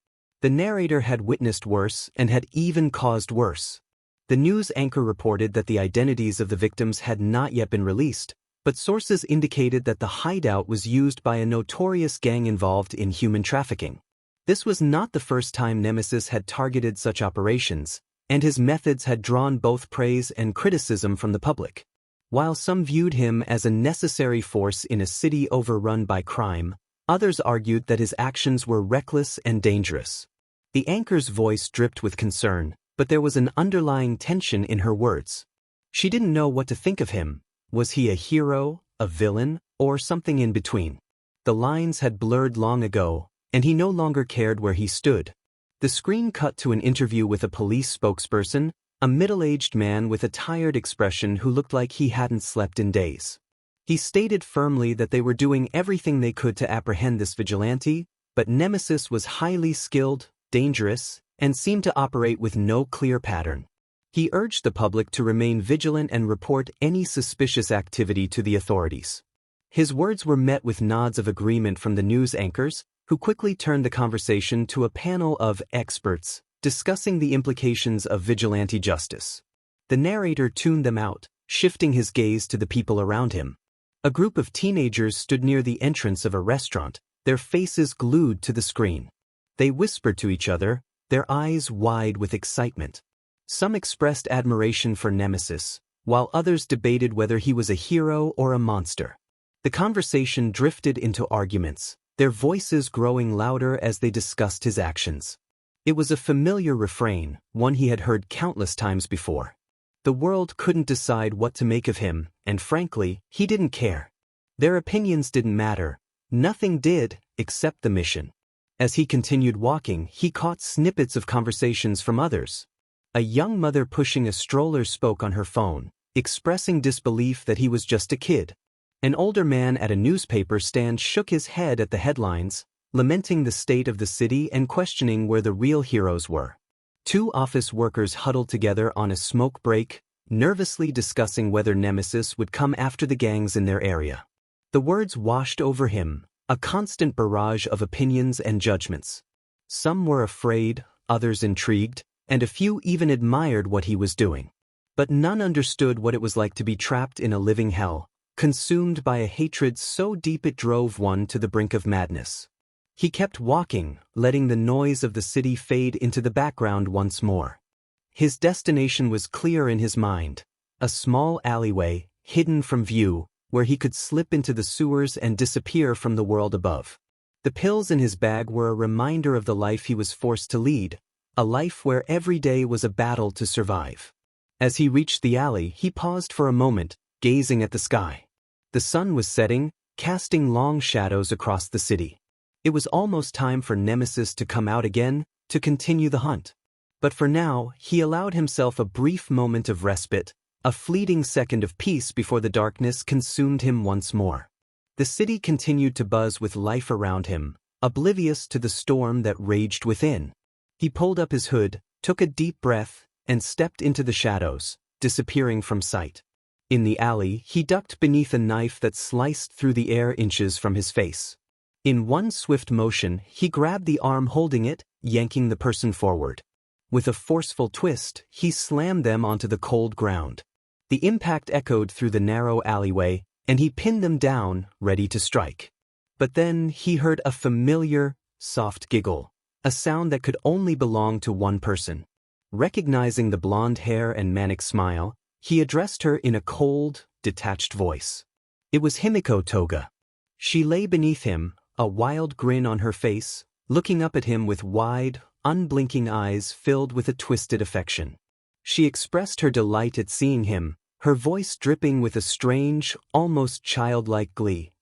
The narrator had witnessed worse and had even caused worse. The news anchor reported that the identities of the victims had not yet been released, but sources indicated that the hideout was used by a notorious gang involved in human trafficking. This was not the first time Nemesis had targeted such operations, and his methods had drawn both praise and criticism from the public. While some viewed him as a necessary force in a city overrun by crime, others argued that his actions were reckless and dangerous. The anchor's voice dripped with concern, but there was an underlying tension in her words. She didn't know what to think of him. Was he a hero, a villain, or something in between? The lines had blurred long ago, and he no longer cared where he stood. The screen cut to an interview with a police spokesperson, a middle-aged man with a tired expression who looked like he hadn't slept in days. He stated firmly that they were doing everything they could to apprehend this vigilante, but Nemesis was highly skilled, dangerous, and seemed to operate with no clear pattern. He urged the public to remain vigilant and report any suspicious activity to the authorities. His words were met with nods of agreement from the news anchors, who quickly turned the conversation to a panel of experts discussing the implications of vigilante justice. The narrator tuned them out, shifting his gaze to the people around him. A group of teenagers stood near the entrance of a restaurant, their faces glued to the screen. They whispered to each other, their eyes wide with excitement. Some expressed admiration for Nemesis, while others debated whether he was a hero or a monster. The conversation drifted into arguments, their voices growing louder as they discussed his actions. It was a familiar refrain, one he had heard countless times before. The world couldn't decide what to make of him, and frankly, he didn't care. Their opinions didn't matter. Nothing did, except the mission. As he continued walking, he caught snippets of conversations from others. A young mother pushing a stroller spoke on her phone, expressing disbelief that he was just a kid. An older man at a newspaper stand shook his head at the headlines, lamenting the state of the city and questioning where the real heroes were. 2 office workers huddled together on a smoke break, nervously discussing whether Nemesis would come after the gangs in their area. The words washed over him, a constant barrage of opinions and judgments. Some were afraid, others intrigued, and a few even admired what he was doing. But none understood what it was like to be trapped in a living hell, consumed by a hatred so deep it drove one to the brink of madness. He kept walking, letting the noise of the city fade into the background once more. His destination was clear in his mind, a small alleyway, hidden from view, where he could slip into the sewers and disappear from the world above. The pills in his bag were a reminder of the life he was forced to lead, a life where every day was a battle to survive. As he reached the alley, he paused for a moment, gazing at the sky. The sun was setting, casting long shadows across the city. It was almost time for Nemesis to come out again, to continue the hunt. But for now, he allowed himself a brief moment of respite, a fleeting second of peace before the darkness consumed him once more. The city continued to buzz with life around him, oblivious to the storm that raged within. He pulled up his hood, took a deep breath, and stepped into the shadows, disappearing from sight. In the alley, he ducked beneath a knife that sliced through the air inches from his face. In one swift motion, he grabbed the arm holding it, yanking the person forward. With a forceful twist, he slammed them onto the cold ground. The impact echoed through the narrow alleyway, and he pinned them down, ready to strike. But then he heard a familiar, soft giggle, a sound that could only belong to one person. Recognizing the blonde hair and manic smile, He addressed her in a cold, detached voice. It was 𝗵𝗃𝗄 Toga. She lay beneath him, a wild grin on her face, looking up at him with wide, unblinking eyes filled with a twisted affection. She expressed her delight at seeing him, her voice dripping with a strange, almost childlike glee.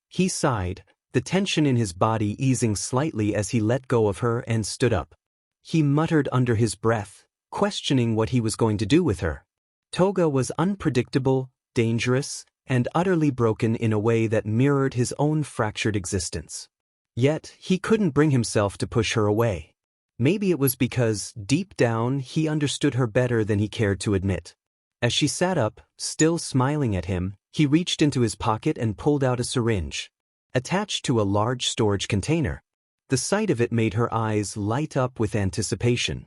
He sighed, the tension in his body easing slightly as he let go of her and stood up. He muttered under his breath, questioning what he was going to do with her. Toga was unpredictable, dangerous, and utterly broken in a way that mirrored his own fractured existence. Yet, he couldn't bring himself to push her away. Maybe it was because, deep down, he understood her better than he cared to admit. As she sat up, still smiling at him, he reached into his pocket and pulled out a syringe, attached to a large storage container. The sight of it made her eyes light up with anticipation.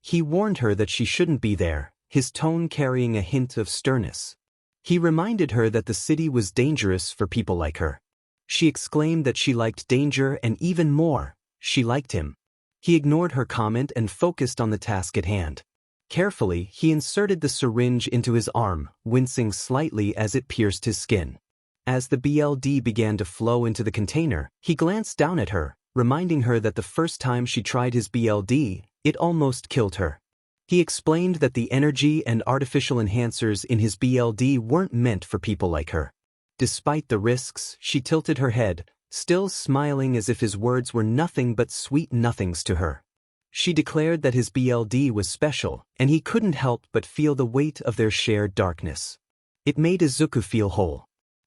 He warned her that she shouldn't be there, his tone carrying a hint of sternness. He reminded her that the city was dangerous for people like her. She exclaimed that she liked danger and even more, she liked him. He ignored her comment and focused on the task at hand. Carefully, he inserted the syringe into his arm, wincing slightly as it pierced his skin. As the BLD began to flow into the container, he glanced down at her, reminding her that the first time she tried his BLD, it almost killed her. He explained that the energy and artificial enhancers in his BLD weren't meant for people like her. Despite the risks, she tilted her head, still smiling as if his words were nothing but sweet nothings to her. She declared that his BLD was special, and he couldn't help but feel the weight of their shared darkness. It made Izuku feel whole.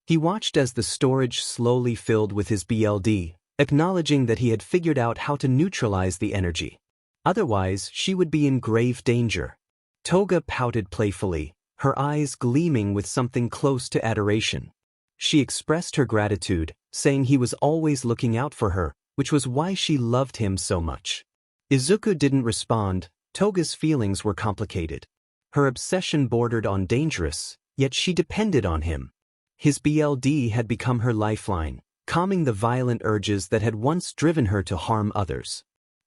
He watched as the storage slowly filled with his BLD, acknowledging that he had figured out how to neutralize the energy. Otherwise, she would be in grave danger. Toga pouted playfully, her eyes gleaming with something close to adoration. She expressed her gratitude, saying he was always looking out for her, which was why she loved him so much. Izuku didn't respond. Toga's feelings were complicated. Her obsession bordered on dangerous, yet she depended on him. His BLD had become her lifeline, calming the violent urges that had once driven her to harm others.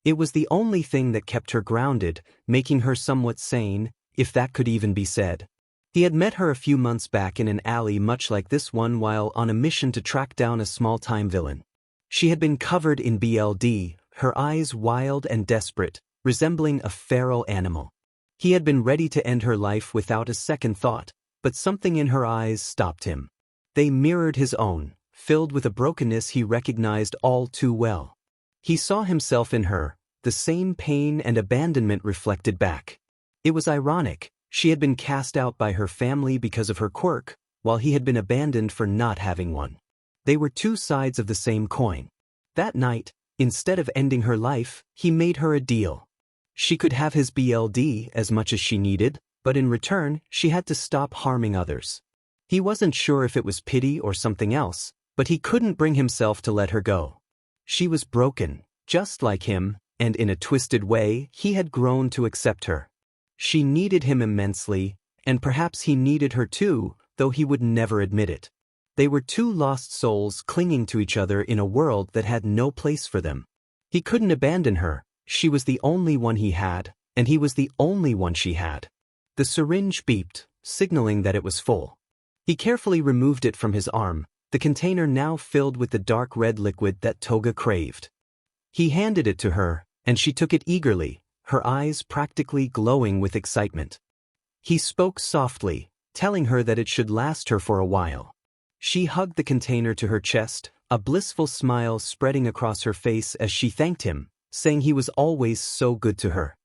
It was the only thing that kept her grounded, making her somewhat sane, if that could even be said. He had met her a few months back in an alley much like this one while on a mission to track down a small-time villain. She had been covered in BLD, her eyes wild and desperate, resembling a feral animal. He had been ready to end her life without a second thought, but something in her eyes stopped him. They mirrored his own, filled with a brokenness he recognized all too well. He saw himself in her, the same pain and abandonment reflected back. It was ironic, she had been cast out by her family because of her quirk, while he had been abandoned for not having one. They were two sides of the same coin. That night, instead of ending her life, he made her a deal. She could have his BLD as much as she needed, but in return, she had to stop harming others. He wasn't sure if it was pity or something else, but he couldn't bring himself to let her go. She was broken, just like him, and in a twisted way, he had grown to accept her. She needed him immensely, and perhaps he needed her too, though he would never admit it. They were two lost souls clinging to each other in a world that had no place for them. He couldn't abandon her, she was the only one he had, and he was the only one she had. The syringe beeped, signaling that it was full. He carefully removed it from his arm, the container now filled with the dark red liquid that Toga craved. He handed it to her, and she took it eagerly, her eyes practically glowing with excitement. He spoke softly, telling her that it should last her for a while. She hugged the container to her chest, a blissful smile spreading across her face as she thanked him, saying he was always so good to her.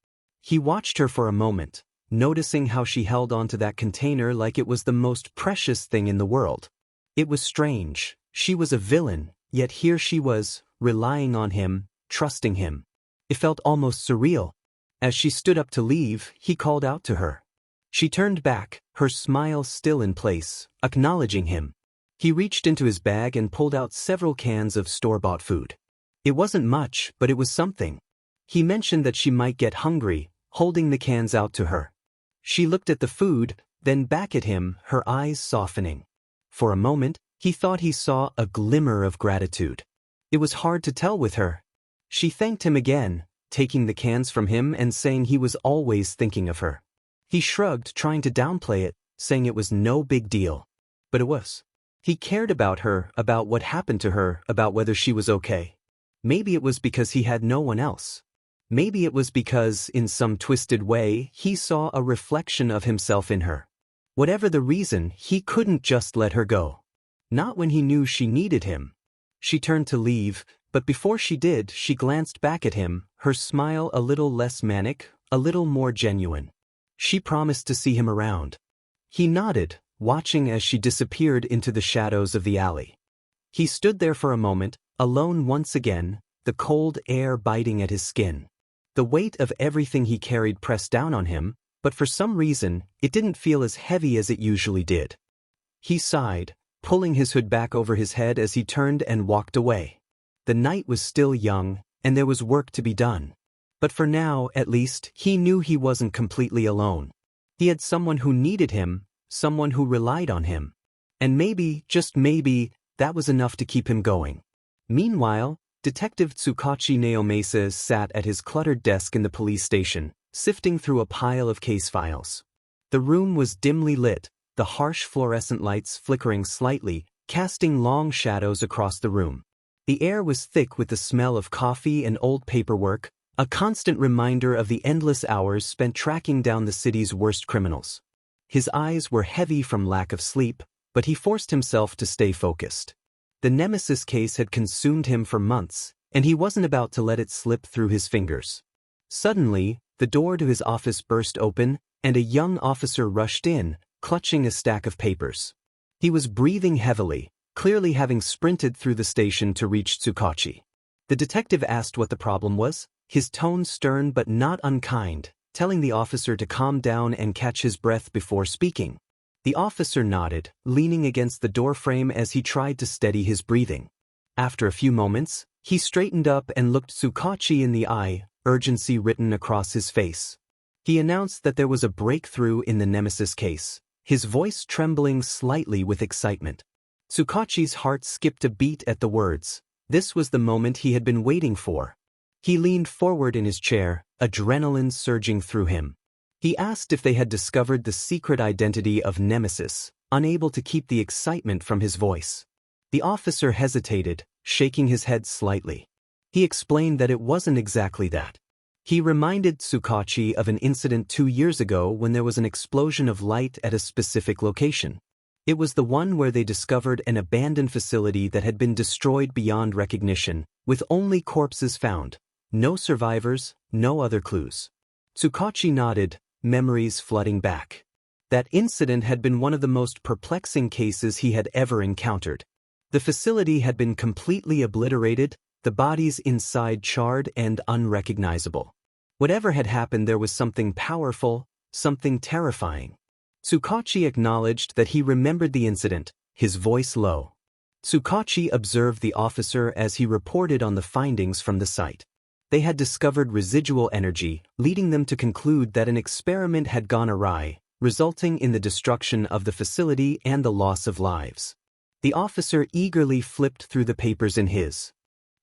He watched her for a moment, noticing how she held onto that container like it was the most precious thing in the world. It was strange. She was a villain, yet here she was, relying on him, trusting him. It felt almost surreal. As she stood up to leave, he called out to her. She turned back, her smile still in place, acknowledging him. He reached into his bag and pulled out several cans of store-bought food. It wasn't much, but it was something. He mentioned that she might get hungry, holding the cans out to her. She looked at the food, then back at him, her eyes softening. For a moment, he thought he saw a glimmer of gratitude. It was hard to tell with her. She thanked him again, taking the cans from him and saying he was always thinking of her. He shrugged, trying to downplay it, saying it was no big deal. But it was. He cared about her, about what happened to her, about whether she was okay. Maybe it was because he had no one else. Maybe it was because, in some twisted way, he saw a reflection of himself in her. Whatever the reason, he couldn't just let her go. Not when he knew she needed him. She turned to leave, but before she did, she glanced back at him, her smile a little less manic, a little more genuine. She promised to see him around. He nodded, watching as she disappeared into the shadows of the alley. He stood there for a moment, alone once again, the cold air biting at his skin. The weight of everything he carried pressed down on him, but for some reason, it didn't feel as heavy as it usually did. He sighed, pulling his hood back over his head as he turned and walked away. The night was still young, and there was work to be done. But for now, at least, he knew he wasn't completely alone. He had someone who needed him, someone who relied on him. And maybe, just maybe, that was enough to keep him going. Meanwhile, Detective 𝗬𝗏𝗄𝐻 𝗵𝗲𝗄𝐻 sat at his cluttered desk in the police station, sifting through a pile of case files. The room was dimly lit, the harsh fluorescent lights flickering slightly, casting long shadows across the room. The air was thick with the smell of coffee and old paperwork, a constant reminder of the endless hours spent tracking down the city's worst criminals. His eyes were heavy from lack of sleep, but he forced himself to stay focused. The Nemesis case had consumed him for months, and he wasn't about to let it slip through his fingers. Suddenly, the door to his office burst open, and a young officer rushed in, clutching a stack of papers. He was breathing heavily, clearly having sprinted through the station to reach 𝗬𝗏𝗄𝐻. The detective asked what the problem was, his tone stern but not unkind, telling the officer to calm down and catch his breath before speaking. The officer nodded, leaning against the doorframe as he tried to steady his breathing. After a few moments, he straightened up and looked 𝗬𝗏𝗄𝐻 in the eye, urgency written across his face. He announced that there was a breakthrough in the Nemesis case, his voice trembling slightly with excitement. 𝗬𝗏𝗄𝐻's heart skipped a beat at the words. This was the moment he had been waiting for. He leaned forward in his chair, adrenaline surging through him. He asked if they had discovered the secret identity of Nemesis, unable to keep the excitement from his voice. The officer hesitated, shaking his head slightly. He explained that it wasn't exactly that. He reminded 𝗬𝗏𝗄𝐻 of an incident 2 years ago when there was an explosion of light at a specific location. It was the one where they discovered an abandoned facility that had been destroyed beyond recognition, with only corpses found. No survivors, no other clues. 𝗬𝗏𝗄𝐻 nodded, memories flooding back. That incident had been one of the most perplexing cases he had ever encountered. The facility had been completely obliterated, the bodies inside charred and unrecognizable. Whatever had happened, there was something powerful, something terrifying. 𝗬𝗏𝗄𝐻 acknowledged that he remembered the incident, his voice low. 𝗬𝗏𝗄𝐻 observed the officer as he reported on the findings from the site. They had discovered residual energy, leading them to conclude that an experiment had gone awry, resulting in the destruction of the facility and the loss of lives. The officer eagerly flipped through the papers in his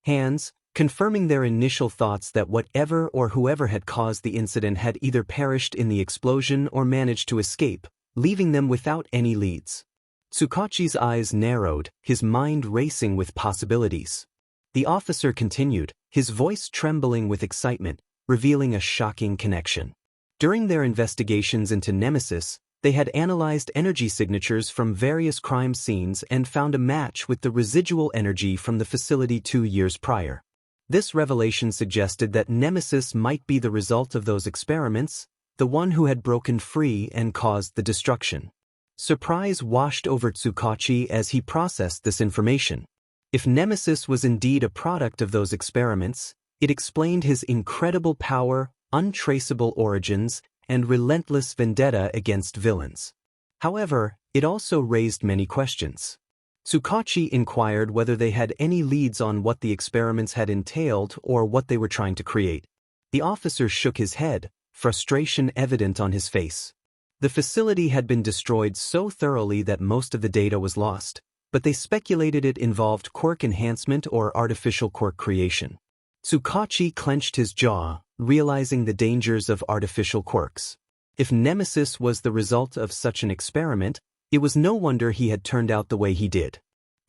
hands, confirming their initial thoughts that whatever or whoever had caused the incident had either perished in the explosion or managed to escape, leaving them without any leads. 𝗬𝗏𝗄𝐻's eyes narrowed, his mind racing with possibilities. The officer continued, his voice trembling with excitement, revealing a shocking connection. During their investigations into Nemesis, they had analyzed energy signatures from various crime scenes and found a match with the residual energy from the facility 2 years prior. This revelation suggested that Nemesis might be the result of those experiments, the one who had broken free and caused the destruction. Surprise washed over 𝗬𝗏𝗄𝐻 as he processed this information. If Nemesis was indeed a product of those experiments, it explained his incredible power, untraceable origins, and relentless vendetta against villains. However, it also raised many questions. 𝗬𝗏𝗄𝐻 inquired whether they had any leads on what the experiments had entailed or what they were trying to create. The officer shook his head, frustration evident on his face. The facility had been destroyed so thoroughly that most of the data was lost, but they speculated it involved quirk enhancement or artificial quirk creation. 𝗬𝗏𝗄𝐻 clenched his jaw, realizing the dangers of artificial quirks. If Nemesis was the result of such an experiment, it was no wonder he had turned out the way he did.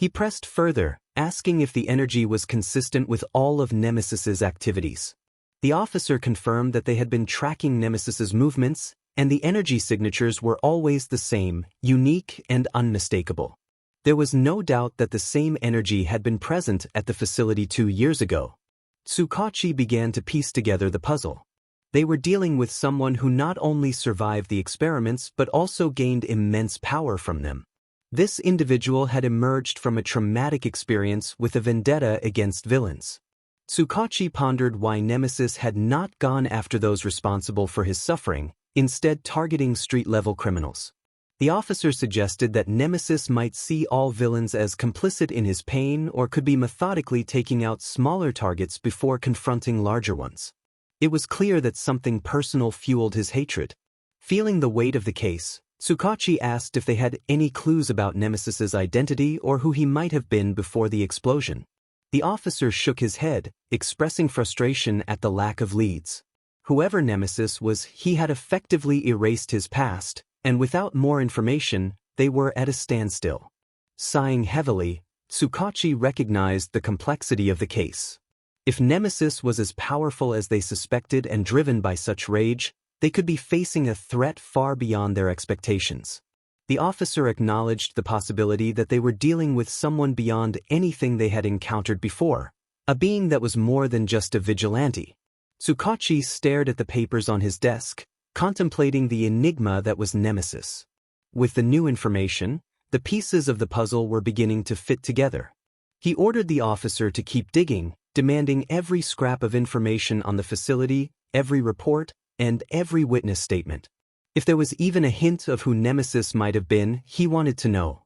He pressed further, asking if the energy was consistent with all of Nemesis's activities. The officer confirmed that they had been tracking Nemesis's movements, and the energy signatures were always the same, unique and unmistakable. There was no doubt that the same energy had been present at the facility 2 years ago. 𝗬𝗏𝗁 began to piece together the puzzle. They were dealing with someone who not only survived the experiments but also gained immense power from them. This individual had emerged from a traumatic experience with a vendetta against villains. 𝗬𝗏𝗁 pondered why Nemesis had not gone after those responsible for his suffering, instead targeting street-level criminals. The officer suggested that Nemesis might see all villains as complicit in his pain or could be methodically taking out smaller targets before confronting larger ones. It was clear that something personal fueled his hatred. Feeling the weight of the case, 𝗬𝗏𝗁 asked if they had any clues about Nemesis's identity or who he might have been before the explosion. The officer shook his head, expressing frustration at the lack of leads. Whoever Nemesis was, he had effectively erased his past, and without more information, they were at a standstill. Sighing heavily, 𝗬𝗏𝗁 recognized the complexity of the case. If Nemesis was as powerful as they suspected and driven by such rage, they could be facing a threat far beyond their expectations. The officer acknowledged the possibility that they were dealing with someone beyond anything they had encountered before, a being that was more than just a vigilante. 𝗬𝗏𝗁 stared at the papers on his desk, contemplating the enigma that was Nemesis. With the new information, the pieces of the puzzle were beginning to fit together. He ordered the officer to keep digging, demanding every scrap of information on the facility, every report, and every witness statement. If there was even a hint of who Nemesis might have been, he wanted to know.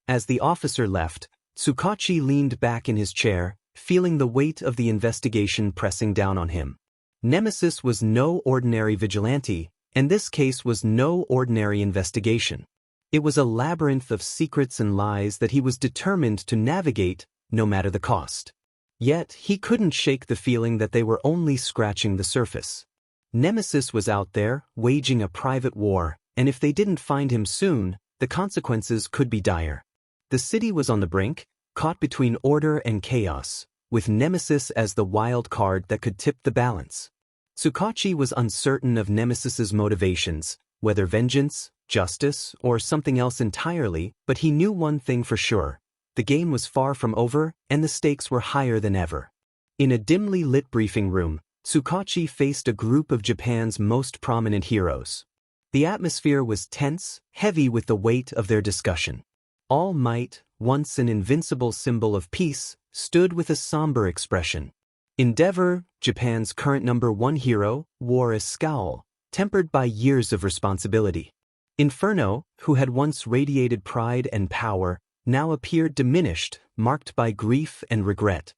As the officer left, 𝗬𝗏𝗁 leaned back in his chair, feeling the weight of the investigation pressing down on him. Nemesis was no ordinary vigilante, and this case was no ordinary investigation. It was a labyrinth of secrets and lies that he was determined to navigate, no matter the cost. Yet, he couldn't shake the feeling that they were only scratching the surface. Nemesis was out there, waging a private war, and if they didn't find him soon, the consequences could be dire. The city was on the brink, caught between order and chaos, with Nemesis as the wild card that could tip the balance. 𝗬𝗏𝗁 was uncertain of Nemesis's motivations, whether vengeance, justice, or something else entirely, but he knew one thing for sure. The game was far from over, and the stakes were higher than ever. In a dimly lit briefing room, 𝗬𝗏𝗁 faced a group of Japan's most prominent heroes. The atmosphere was tense, heavy with the weight of their discussion. All Might, once an invincible symbol of peace, stood with a somber expression. Endeavor, Japan's current #1 hero, wore a scowl, tempered by years of responsibility. Inferno, who had once radiated pride and power, now appeared diminished, marked by grief and regret.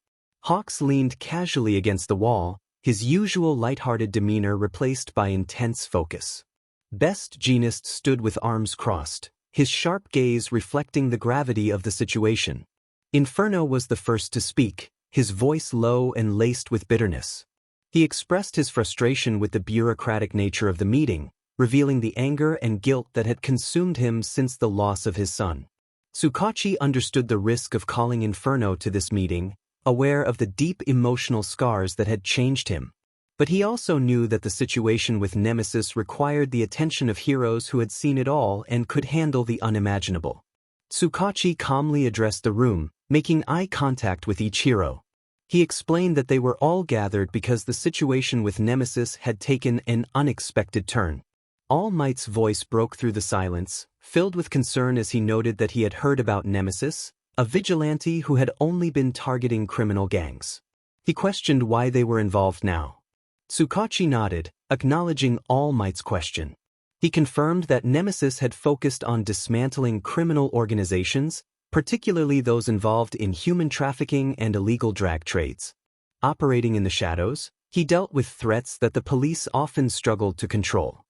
Hawks leaned casually against the wall, his usual light-hearted demeanor replaced by intense focus. Best Jeanist stood with arms crossed, his sharp gaze reflecting the gravity of the situation. Inferno was the first to speak, his voice low and laced with bitterness. He expressed his frustration with the bureaucratic nature of the meeting, revealing the anger and guilt that had consumed him since the loss of his son. 𝗬𝗏𝗁 understood the risk of calling Inferno to this meeting, aware of the deep emotional scars that had changed him. But he also knew that the situation with Nemesis required the attention of heroes who had seen it all and could handle the unimaginable. 𝗬𝗏𝗁 calmly addressed the room, making eye contact with each hero. He explained that they were all gathered because the situation with Nemesis had taken an unexpected turn. All Might's voice broke through the silence, filled with concern as he noted that he had heard about Nemesis, a vigilante who had only been targeting criminal gangs. He questioned why they were involved now. 𝗬𝗏𝗁 nodded, acknowledging All Might's question. He confirmed that Nemesis had focused on dismantling criminal organizations, particularly those involved in human trafficking and illegal drag trades. Operating in the shadows, he dealt with threats that the police often struggled to control.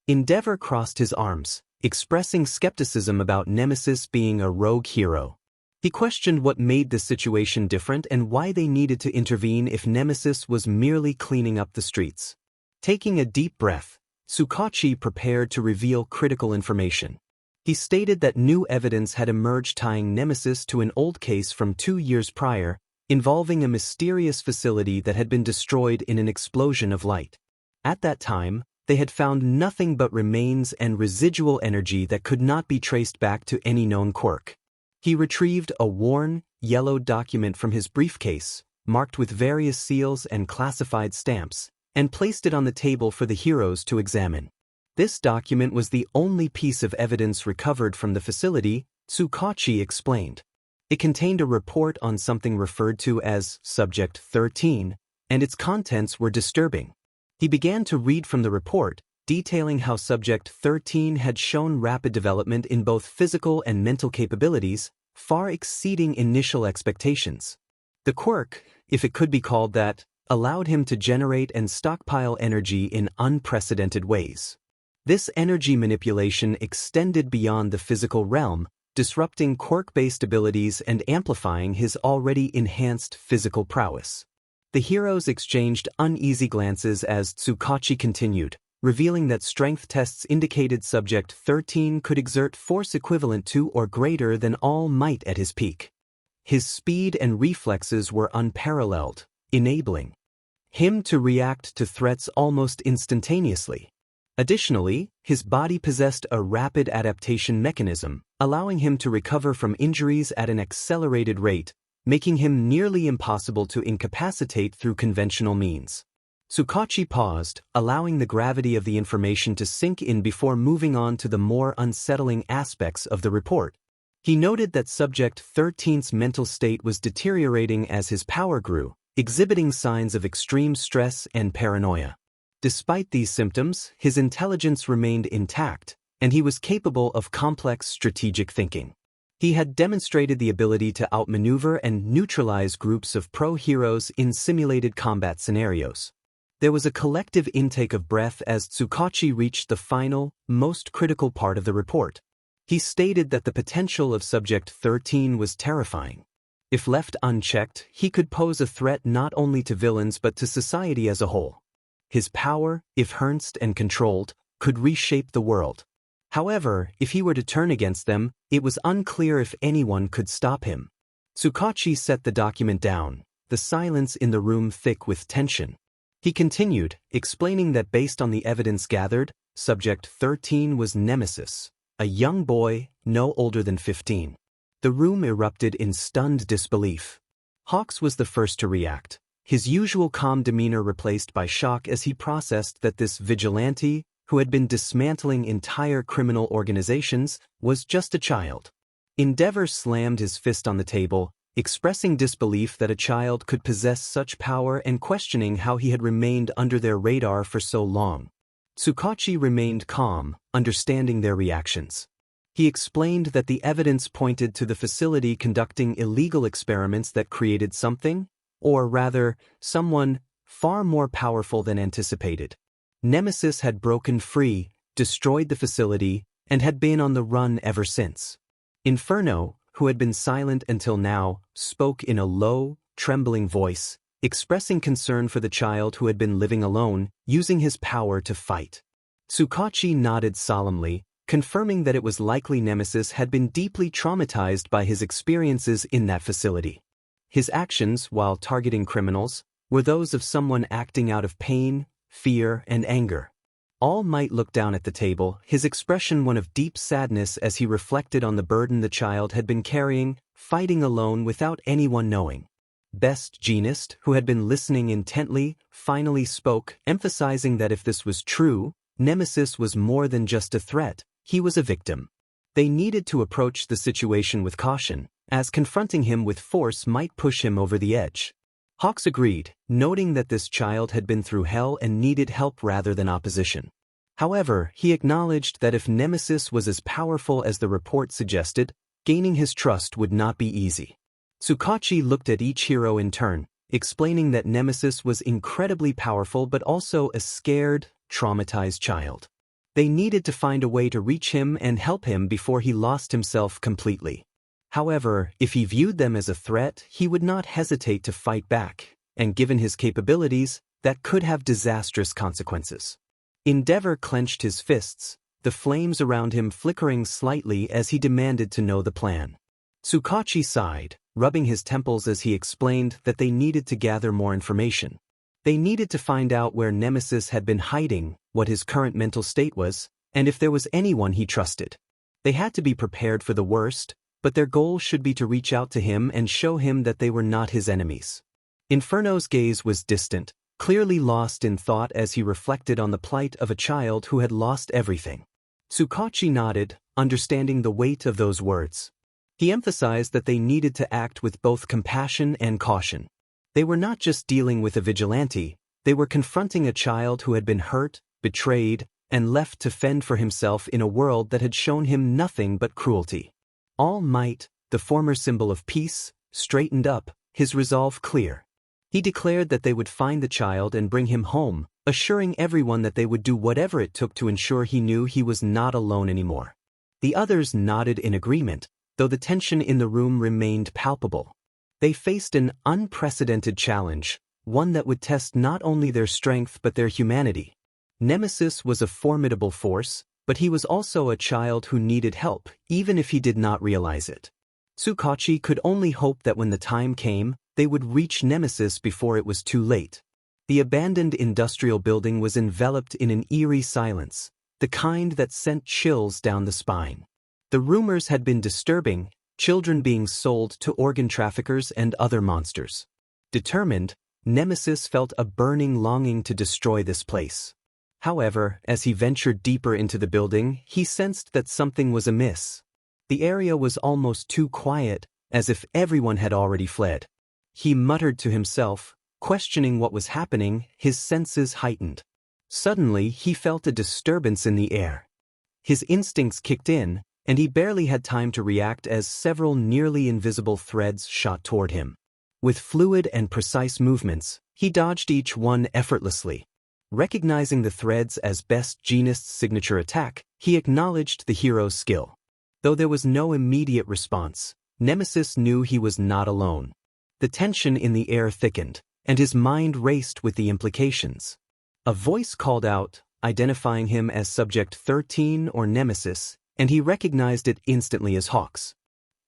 Endeavor crossed his arms, expressing skepticism about Nemesis being a rogue hero. He questioned what made this situation different and why they needed to intervene if Nemesis was merely cleaning up the streets. Taking a deep breath, 𝗧𝗵𝗃𝗄 prepared to reveal critical information. He stated that new evidence had emerged tying Nemesis to an old case from 2 years prior, involving a mysterious facility that had been destroyed in an explosion of light. At that time, they had found nothing but remains and residual energy that could not be traced back to any known quirk. He retrieved a worn, yellowed document from his briefcase, marked with various seals and classified stamps, and placed it on the table for the heroes to examine. This document was the only piece of evidence recovered from the facility, 𝗧𝗵𝗃𝗄 explained. It contained a report on something referred to as Subject 13, and its contents were disturbing. He began to read from the report, detailing how Subject 13 had shown rapid development in both physical and mental capabilities, far exceeding initial expectations. The quirk, if it could be called that, allowed him to generate and stockpile energy in unprecedented ways. This energy manipulation extended beyond the physical realm, disrupting quirk-based abilities and amplifying his already enhanced physical prowess. The heroes exchanged uneasy glances as 𝗧𝗵𝗃𝗄 continued, revealing that strength tests indicated Subject 13 could exert force equivalent to or greater than all might at his peak. His speed and reflexes were unparalleled, enabling him to react to threats almost instantaneously. Additionally, his body possessed a rapid adaptation mechanism, allowing him to recover from injuries at an accelerated rate, making him nearly impossible to incapacitate through conventional means. 𝗧𝗵𝗃𝗄 paused, allowing the gravity of the information to sink in before moving on to the more unsettling aspects of the report. He noted that Subject 13's mental state was deteriorating as his power grew, exhibiting signs of extreme stress and paranoia. Despite these symptoms, his intelligence remained intact, and he was capable of complex strategic thinking. He had demonstrated the ability to outmaneuver and neutralize groups of pro-heroes in simulated combat scenarios. There was a collective intake of breath as 𝗧𝗵𝗃𝗄 reached the final, most critical part of the report. He stated that the potential of Subject 13 was terrifying. If left unchecked, he could pose a threat not only to villains but to society as a whole. His power, if harnessed and controlled, could reshape the world. However, if he were to turn against them, it was unclear if anyone could stop him. 𝗧𝗵𝗃𝗄 set the document down, the silence in the room thick with tension. He continued, explaining that based on the evidence gathered, Subject 13 was Nemesis, a young boy, no older than 15. The room erupted in stunned disbelief. Hawks was the first to react, his usual calm demeanor replaced by shock as he processed that this vigilante, who had been dismantling entire criminal organizations, was just a child. Endeavor slammed his fist on the table, expressing disbelief that a child could possess such power and questioning how he had remained under their radar for so long. 𝗧𝗵𝗃𝗄 remained calm, understanding their reactions. He explained that the evidence pointed to the facility conducting illegal experiments that created something, or rather, someone, far more powerful than anticipated. Nemesis had broken free, destroyed the facility, and had been on the run ever since. Inferno, who had been silent until now, spoke in a low, trembling voice, expressing concern for the child who had been living alone, using his power to fight. 𝗧𝗵𝗃𝗄 nodded solemnly, confirming that it was likely Nemesis had been deeply traumatized by his experiences in that facility. His actions, while targeting criminals, were those of someone acting out of pain, fear, and anger. All Might looked down at the table, his expression one of deep sadness as he reflected on the burden the child had been carrying, fighting alone without anyone knowing. Best Jeanist, who had been listening intently, finally spoke, emphasizing that if this was true, Nemesis was more than just a threat, he was a victim. They needed to approach the situation with caution, as confronting him with force might push him over the edge. Hawks agreed, noting that this child had been through hell and needed help rather than opposition. However, he acknowledged that if Nemesis was as powerful as the report suggested, gaining his trust would not be easy. 𝗧𝗵𝗃𝗄 looked at each hero in turn, explaining that Nemesis was incredibly powerful but also a scared, traumatized child. They needed to find a way to reach him and help him before he lost himself completely. However, if he viewed them as a threat, he would not hesitate to fight back, and given his capabilities, that could have disastrous consequences. 𝗬𝗪𝗏 clenched his fists, the flames around him flickering slightly as he demanded to know the plan. 𝗬𝗏𝗁𝐻𝐼 sighed, rubbing his temples as he explained that they needed to gather more information. They needed to find out where Nemesis had been hiding, what his current mental state was, and if there was anyone he trusted. They had to be prepared for the worst, but their goal should be to reach out to him and show him that they were not his enemies. Inferno's gaze was distant, clearly lost in thought as he reflected on the plight of a child who had lost everything. 𝗬𝗏𝗁𝐻𝐼 nodded, understanding the weight of those words. He emphasized that they needed to act with both compassion and caution. They were not just dealing with a vigilante, they were confronting a child who had been hurt, betrayed, and left to fend for himself in a world that had shown him nothing but cruelty. All Might, the former symbol of peace, straightened up, his resolve clear. He declared that they would find the child and bring him home, assuring everyone that they would do whatever it took to ensure he knew he was not alone anymore. The others nodded in agreement, though the tension in the room remained palpable. They faced an unprecedented challenge, one that would test not only their strength but their humanity. Nemesis was a formidable force, but he was also a child who needed help, even if he did not realize it. 𝗬𝗏𝗁𝐻𝐼 could only hope that when the time came, they would reach Nemesis before it was too late. The abandoned industrial building was enveloped in an eerie silence, the kind that sent chills down the spine. The rumors had been disturbing, children being sold to organ traffickers and other monsters. Determined, Nemesis felt a burning longing to destroy this place. However, as he ventured deeper into the building, he sensed that something was amiss. The area was almost too quiet, as if everyone had already fled. He muttered to himself, questioning what was happening, his senses heightened. Suddenly, he felt a disturbance in the air. His instincts kicked in, and he barely had time to react as several nearly invisible threads shot toward him. With fluid and precise movements, he dodged each one effortlessly. Recognizing the threads as 𝗵𝘃𝗫𝐻𝑖's signature attack, he acknowledged the hero's skill. Though there was no immediate response, Nemesis knew he was not alone. The tension in the air thickened, and his mind raced with the implications. A voice called out, identifying him as Subject 13 or Nemesis, and he recognized it instantly as 𝗏𝗄𝐻.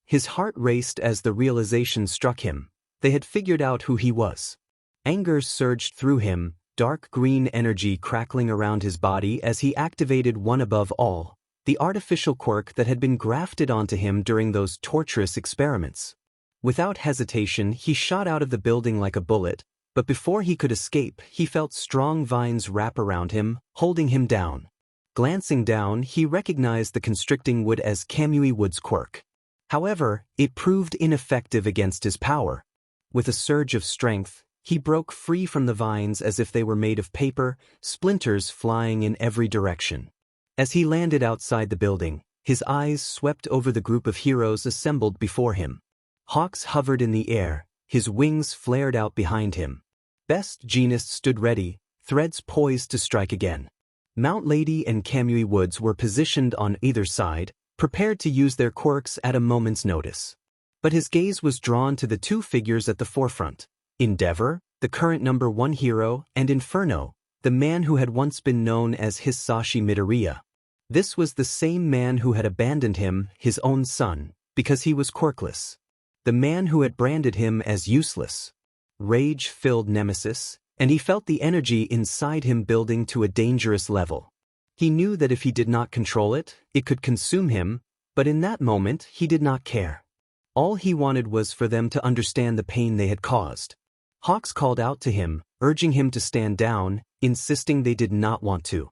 His heart raced as the realization struck him. They had figured out who he was. Anger surged through him, dark green energy crackling around his body as he activated 𝗵𝗃𝗏𝗆, the artificial quirk that had been grafted onto him during those torturous experiments. Without hesitation, he shot out of the building like a bullet, but before he could escape, he felt strong vines wrap around him, holding him down. Glancing down, he recognized the constricting 𝗬𝗲𝗏𝗺𝗔𝗂𝗫 quirk. However, it proved ineffective against his power. With a surge of strength, he broke free from the vines as if they were made of paper, splinters flying in every direction. As he landed outside the building, his eyes swept over the group of heroes assembled before him. Hawks hovered in the air, his wings flared out behind him. 𝗵𝘃𝗫𝗁𝐻𝐼 stood ready, threads poised to strike again. Mount Lady and Kamui Woods were positioned on either side, prepared to use their quirks at a moment's notice. But his gaze was drawn to the two figures at the forefront. 𝗬𝗪𝗏, the current #1 hero, and Inferno, the man who had once been known as 𝗧𝗏𝗵𝗲 Midoriya. This was the same man who had abandoned him, his own son, because he was quirkless. The man who had branded him as useless. Rage filled Nemesis, and he felt the energy inside him building to a dangerous level. He knew that if he did not control it, it could consume him, but in that moment he did not care. All he wanted was for them to understand the pain they had caused. Hawks called out to him, urging him to stand down, insisting they did not want to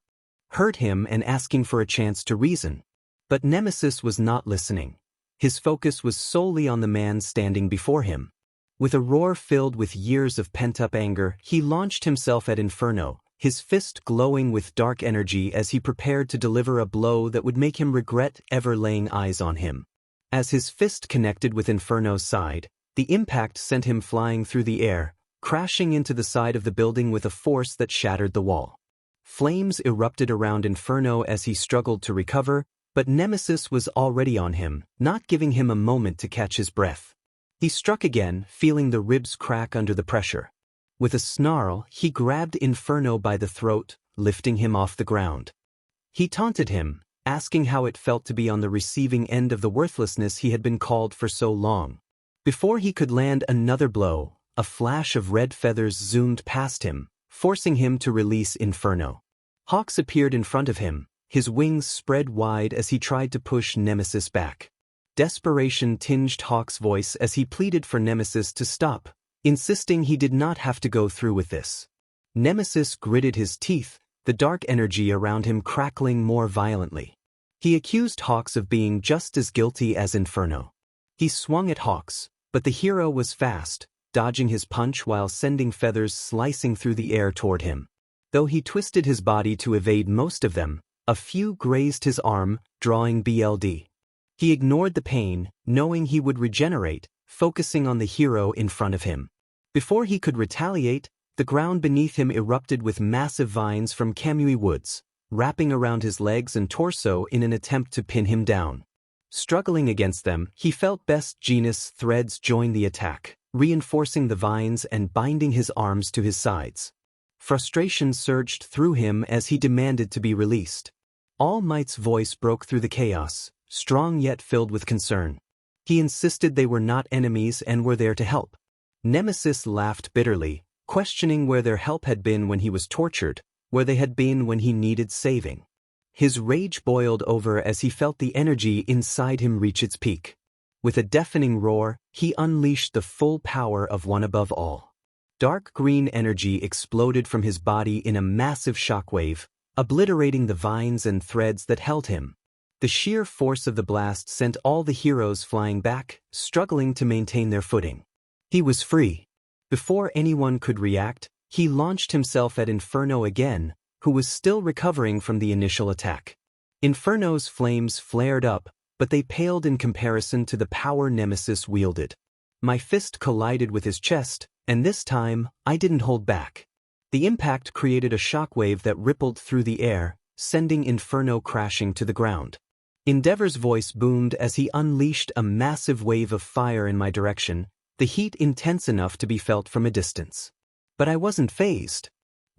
hurt him and asking for a chance to reason. But Nemesis was not listening. His focus was solely on the man standing before him. With a roar filled with years of pent-up anger, he launched himself at Inferno, his fist glowing with dark energy as he prepared to deliver a blow that would make him regret ever laying eyes on him. As his fist connected with Inferno's side, the impact sent him flying through the air, crashing into the side of the building with a force that shattered the wall. Flames erupted around Inferno as he struggled to recover, but Nemesis was already on him, not giving him a moment to catch his breath. He struck again, feeling the ribs crack under the pressure. With a snarl, he grabbed Inferno by the throat, lifting him off the ground. He taunted him, asking how it felt to be on the receiving end of the worthlessness he had been called for so long. Before he could land another blow, a flash of red feathers zoomed past him, forcing him to release Inferno. Hawks appeared in front of him, his wings spread wide as he tried to push Nemesis back. Desperation tinged Hawk's voice as he pleaded for Nemesis to stop, insisting he did not have to go through with this. Nemesis gritted his teeth, the dark energy around him crackling more violently. He accused Hawks of being just as guilty as Inferno. He swung at Hawks, but the hero was fast, dodging his punch while sending feathers slicing through the air toward him. Though he twisted his body to evade most of them, a few grazed his arm, drawing BLD. He ignored the pain, knowing he would regenerate, focusing on the hero in front of him. Before he could retaliate, the ground beneath him erupted with massive vines from Kamui woods, wrapping around his legs and torso in an attempt to pin him down. Struggling against them, he felt best genus threads join the attack, reinforcing the vines and binding his arms to his sides. Frustration surged through him as he demanded to be released. All Might's voice broke through the chaos, strong yet filled with concern. He insisted they were not enemies and were there to help. Nemesis laughed bitterly, questioning where their help had been when he was tortured, where they had been when he needed saving. His rage boiled over as he felt the energy inside him reach its peak. With a deafening roar, he unleashed the full power of One Above All. Dark green energy exploded from his body in a massive shockwave, obliterating the vines and threads that held him. The sheer force of the blast sent all the heroes flying back, struggling to maintain their footing. He was free. Before anyone could react, he launched himself at Inferno again, who was still recovering from the initial attack. Inferno's flames flared up, but they paled in comparison to the power Nemesis wielded. My fist collided with his chest, and this time, I didn't hold back. The impact created a shockwave that rippled through the air, sending Inferno crashing to the ground. Endeavor's voice boomed as he unleashed a massive wave of fire in my direction, the heat intense enough to be felt from a distance. But I wasn't fazed.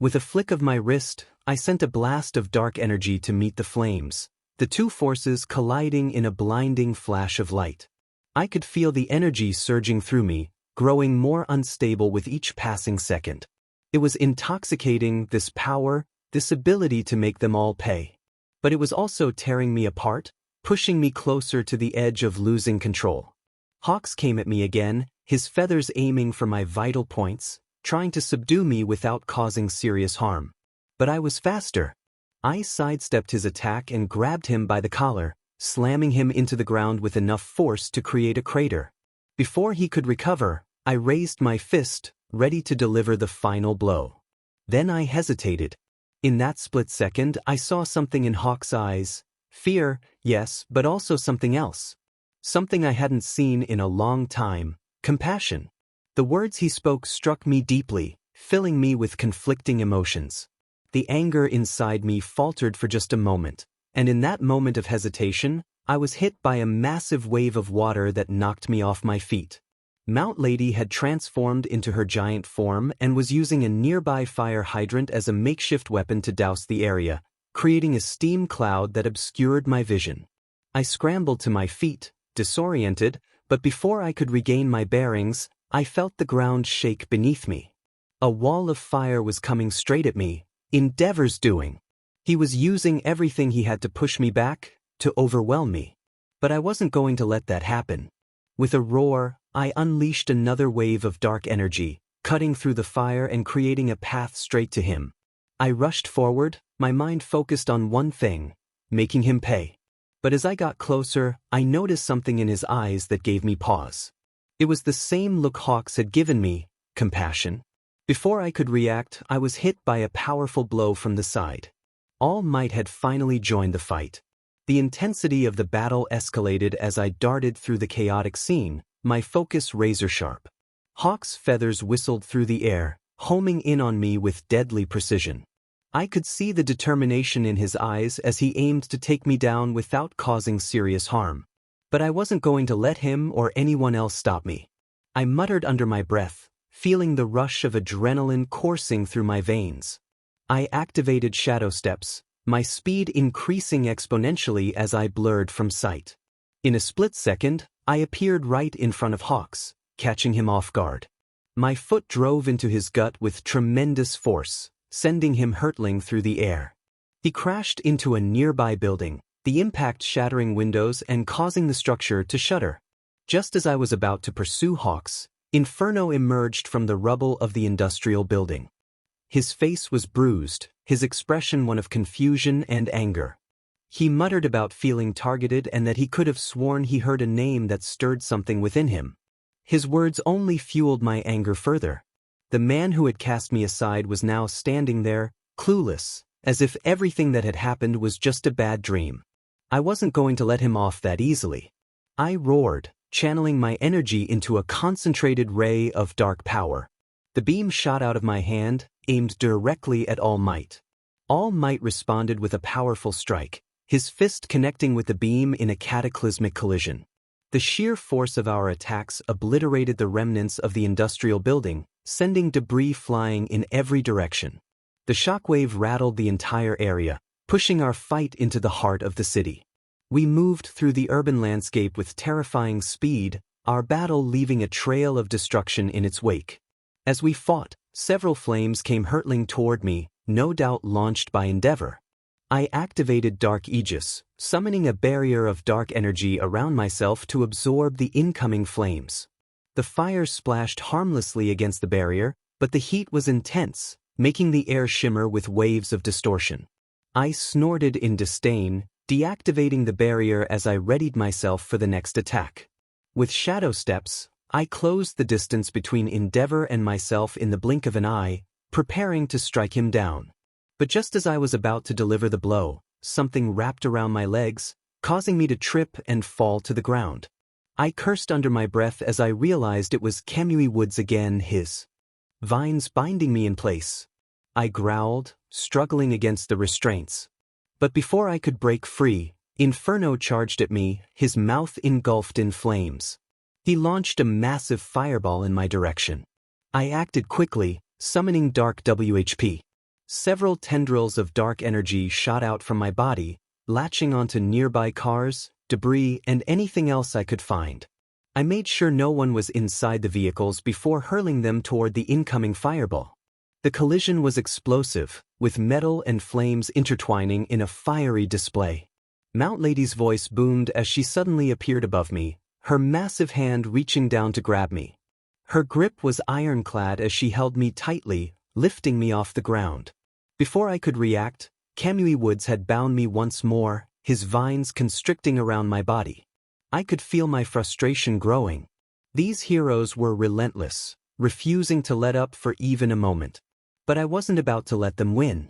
With a flick of my wrist, I sent a blast of dark energy to meet the flames, the two forces colliding in a blinding flash of light. I could feel the energy surging through me, growing more unstable with each passing second. It was intoxicating, this power, this ability to make them all pay. But it was also tearing me apart, pushing me closer to the edge of losing control. Hawks came at me again, his feathers aiming for my vital points, trying to subdue me without causing serious harm. But I was faster. I sidestepped his attack and grabbed him by the collar, slamming him into the ground with enough force to create a crater. Before he could recover, I raised my fist, ready to deliver the final blow. Then I hesitated. In that split second, I saw something in Hawk's eyes. Fear, yes, but also something else. Something I hadn't seen in a long time. Compassion. The words he spoke struck me deeply, filling me with conflicting emotions. The anger inside me faltered for just a moment, and in that moment of hesitation, I was hit by a massive wave of water that knocked me off my feet. Mount Lady had transformed into her giant form and was using a nearby fire hydrant as a makeshift weapon to douse the area, creating a steam cloud that obscured my vision. I scrambled to my feet, disoriented, but before I could regain my bearings, I felt the ground shake beneath me. A wall of fire was coming straight at me, Endeavor's doing. He was using everything he had to push me back, to overwhelm me. But I wasn't going to let that happen. With a roar, I unleashed another wave of dark energy, cutting through the fire and creating a path straight to him. I rushed forward, my mind focused on one thing, making him pay. But as I got closer, I noticed something in his eyes that gave me pause. It was the same look Hawks had given me, compassion. Before I could react, I was hit by a powerful blow from the side. All Might had finally joined the fight. The intensity of the battle escalated as I darted through the chaotic scene, my focus razor-sharp. Hawk's feathers whistled through the air, homing in on me with deadly precision. I could see the determination in his eyes as he aimed to take me down without causing serious harm. But I wasn't going to let him or anyone else stop me. I muttered under my breath, feeling the rush of adrenaline coursing through my veins. I activated shadow steps, my speed increasing exponentially as I blurred from sight. In a split second, I appeared right in front of Hawks, catching him off guard. My foot drove into his gut with tremendous force, sending him hurtling through the air. He crashed into a nearby building, the impact shattering windows and causing the structure to shudder. Just as I was about to pursue Hawks, Inferno emerged from the rubble of the industrial building. His face was bruised, his expression one of confusion and anger. He muttered about feeling targeted and that he could have sworn he heard a name that stirred something within him. His words only fueled my anger further. The man who had cast me aside was now standing there, clueless, as if everything that had happened was just a bad dream. I wasn't going to let him off that easily. I roared, channeling my energy into a concentrated ray of dark power. The beam shot out of my hand, aimed directly at All Might. All Might responded with a powerful strike, his fist connecting with the beam in a cataclysmic collision. The sheer force of our attacks obliterated the remnants of the industrial building, sending debris flying in every direction. The shockwave rattled the entire area, pushing our fight into the heart of the city. We moved through the urban landscape with terrifying speed, our battle leaving a trail of destruction in its wake. As we fought, several flames came hurtling toward me, no doubt launched by Endeavor. I activated Dark Aegis, summoning a barrier of dark energy around myself to absorb the incoming flames. The fire splashed harmlessly against the barrier, but the heat was intense, making the air shimmer with waves of distortion. I snorted in disdain, deactivating the barrier as I readied myself for the next attack. With shadow steps, I closed the distance between Endeavor and myself in the blink of an eye, preparing to strike him down. But just as I was about to deliver the blow, something wrapped around my legs, causing me to trip and fall to the ground. I cursed under my breath as I realized it was 𝗵𝗲𝗄𝗧𝗔𝗂𝗵𝗵 again, his vines binding me in place. I growled, struggling against the restraints. But before I could break free, Inferno charged at me, his mouth engulfed in flames. He launched a massive fireball in my direction. I acted quickly, summoning Dark 𝗬𝗓𝗄. Several tendrils of dark energy shot out from my body, latching onto nearby cars, debris, and anything else I could find. I made sure no one was inside the vehicles before hurling them toward the incoming fireball. The collision was explosive, with metal and flames intertwining in a fiery display. Mount Lady's voice boomed as she suddenly appeared above me, her massive hand reaching down to grab me. Her grip was ironclad as she held me tightly, lifting me off the ground. Before I could react, 𝗵𝗲𝗄𝗧𝗏 had bound me once more, his vines constricting around my body. I could feel my frustration growing. These heroes were relentless, refusing to let up for even a moment. But I wasn't about to let them win.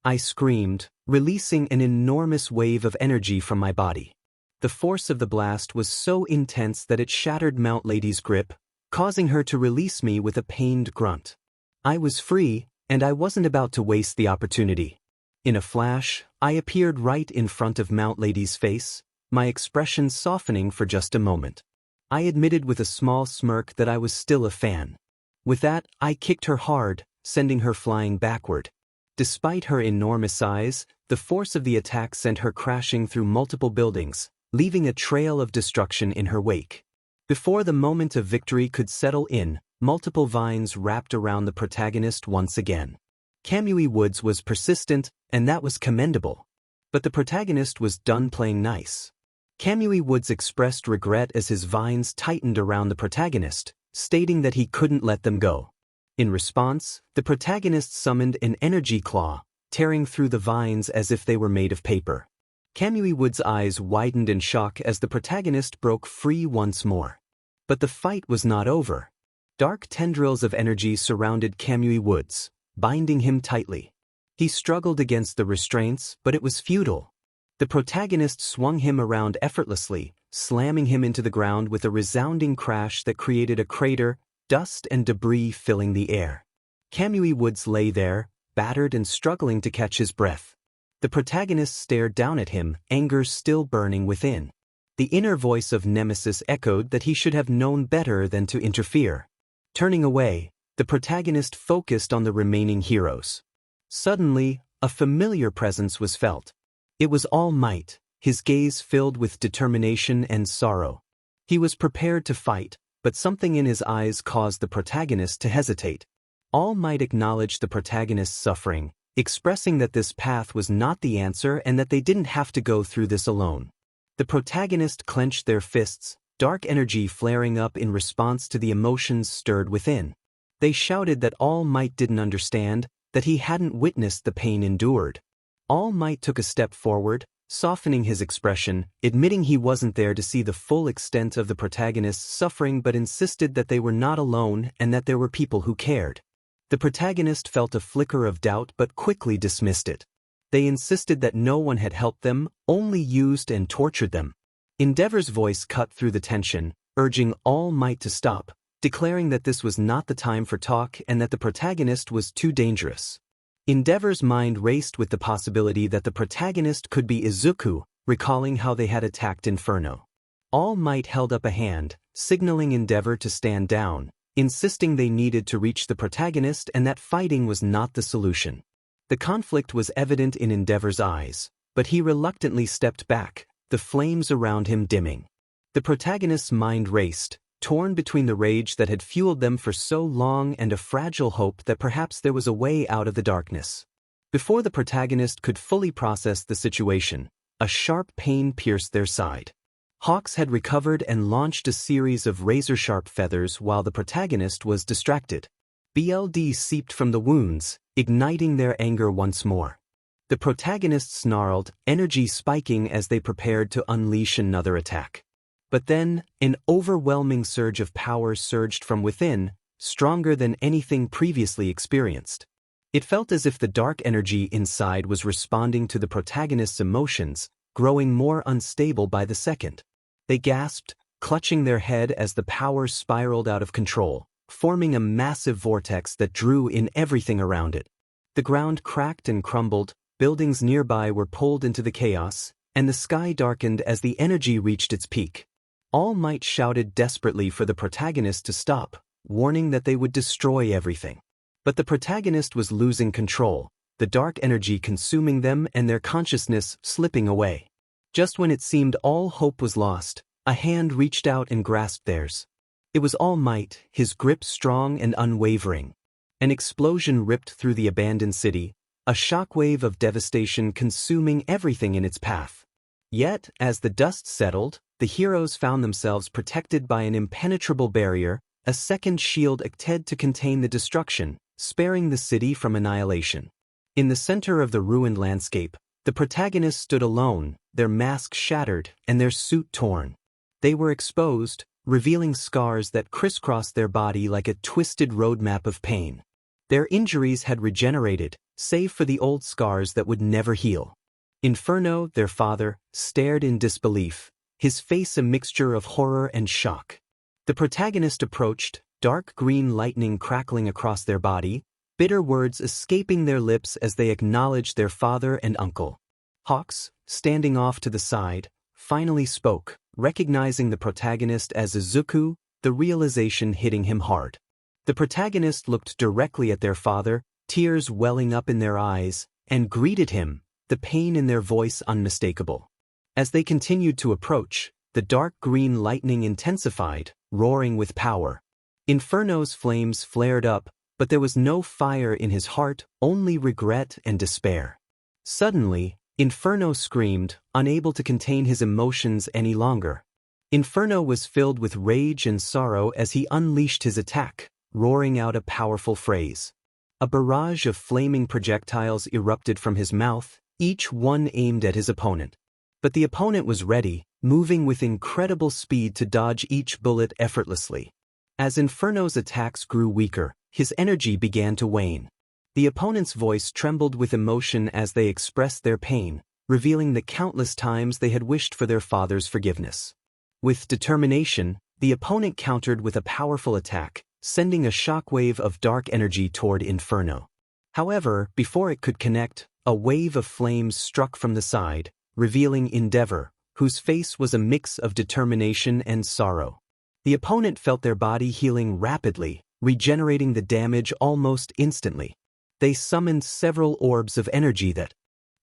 I screamed, releasing an enormous wave of energy from my body. The force of the blast was so intense that it shattered Mount Lady's grip, causing her to release me with a pained grunt. I was free, and I wasn't about to waste the opportunity. In a flash, I appeared right in front of Mount Lady's face, my expression softening for just a moment. I admitted with a small smirk that I was still a fan. With that, I kicked her hard, sending her flying backward. Despite her enormous size, the force of the attack sent her crashing through multiple buildings, leaving a trail of destruction in her wake. Before the moment of victory could settle in, multiple vines wrapped around the protagonist once again. 𝗵𝗲𝗄𝗧𝗏 was persistent, and that was commendable. But the protagonist was done playing nice. 𝗵𝗲𝗄𝗧𝗏 expressed regret as his vines tightened around the protagonist, stating that he couldn't let them go. In response, the protagonist summoned an energy claw, tearing through the vines as if they were made of paper. 𝗵𝗲𝗄𝗧𝗏's eyes widened in shock as the protagonist broke free once more. But the fight was not over. Dark tendrils of energy surrounded 𝗵𝗲𝗄𝗧𝗏, binding him tightly. He struggled against the restraints, but it was futile. The protagonist swung him around effortlessly, slamming him into the ground with a resounding crash that created a crater, dust and debris filling the air. 𝗵𝗲𝗄𝗧𝗏 lay there, battered and struggling to catch his breath. The protagonist stared down at him, anger still burning within. The inner voice of Nemesis echoed that he should have known better than to interfere. Turning away, the protagonist focused on the remaining heroes. Suddenly, a familiar presence was felt. It was All Might, his gaze filled with determination and sorrow. He was prepared to fight, but something in his eyes caused the protagonist to hesitate. All Might acknowledged the protagonist's suffering, expressing that this path was not the answer and that they didn't have to go through this alone. The protagonist clenched their fists, dark energy flaring up in response to the emotions stirred within. They shouted that All Might didn't understand, that he hadn't witnessed the pain endured. All Might took a step forward, softening his expression, admitting he wasn't there to see the full extent of the protagonist's suffering but insisted that they were not alone and that there were people who cared. The protagonist felt a flicker of doubt but quickly dismissed it. They insisted that no one had helped them, only used and tortured them. Endeavor's voice cut through the tension, urging All Might to stop, declaring that this was not the time for talk and that the protagonist was too dangerous. Endeavor's mind raced with the possibility that the protagonist could be Izuku, recalling how they had attacked Inferno. All Might held up a hand, signaling Endeavor to stand down, insisting they needed to reach the protagonist and that fighting was not the solution. The conflict was evident in Endeavor's eyes, but he reluctantly stepped back, the flames around him dimming. The protagonist's mind raced, torn between the rage that had fueled them for so long and a fragile hope that perhaps there was a way out of the darkness. Before the protagonist could fully process the situation, a sharp pain pierced their side. Hawks had recovered and launched a series of razor-sharp feathers while the protagonist was distracted. BLD seeped from the wounds, igniting their anger once more. The protagonist snarled, energy spiking as they prepared to unleash another attack. But then, an overwhelming surge of power surged from within, stronger than anything previously experienced. It felt as if the dark energy inside was responding to the protagonist's emotions, growing more unstable by the second. They gasped, clutching their head as the power spiraled out of control, forming a massive vortex that drew in everything around it. The ground cracked and crumbled, buildings nearby were pulled into the chaos, and the sky darkened as the energy reached its peak. All Might shouted desperately for the protagonist to stop, warning that they would destroy everything. But the protagonist was losing control, the dark energy consuming them and their consciousness slipping away. Just when it seemed all hope was lost, a hand reached out and grasped theirs. It was All Might, his grip strong and unwavering. An explosion ripped through the abandoned city, a shockwave of devastation consuming everything in its path. Yet, as the dust settled, the heroes found themselves protected by an impenetrable barrier, a second shield 𝐒𝐻𝐻𝐻 to contain the destruction, sparing the city from annihilation. In the center of the ruined landscape, the protagonists stood alone, their masks shattered and their suit torn. They were exposed, revealing scars that crisscrossed their body like a twisted roadmap of pain. Their injuries had regenerated, save for the old scars that would never heal. Inferno, their father, stared in disbelief, his face a mixture of horror and shock. The protagonist approached, dark green lightning crackling across their body, bitter words escaping their lips as they acknowledged their father and uncle. Hawks, standing off to the side, finally spoke, recognizing the protagonist as Izuku, the realization hitting him hard. The protagonist looked directly at their father, tears welling up in their eyes, and greeted him, the pain in their voice unmistakable. As they continued to approach, the dark green lightning intensified, roaring with power. Inferno's flames flared up, but there was no fire in his heart, only regret and despair. Suddenly, Inferno screamed, unable to contain his emotions any longer. Inferno was filled with rage and sorrow as he unleashed his attack, roaring out a powerful phrase. A barrage of flaming projectiles erupted from his mouth, each one aimed at his opponent. But the opponent was ready, moving with incredible speed to dodge each bullet effortlessly. As Inferno's attacks grew weaker, his energy began to wane. The opponent's voice trembled with emotion as they expressed their pain, revealing the countless times they had wished for their father's forgiveness. With determination, the opponent countered with a powerful attack, sending a shockwave of dark energy toward Inferno. However, before it could connect, a wave of flames struck from the side, revealing Endeavor, whose face was a mix of determination and sorrow. The opponent felt their body healing rapidly, regenerating the damage almost instantly. They summoned several orbs of energy that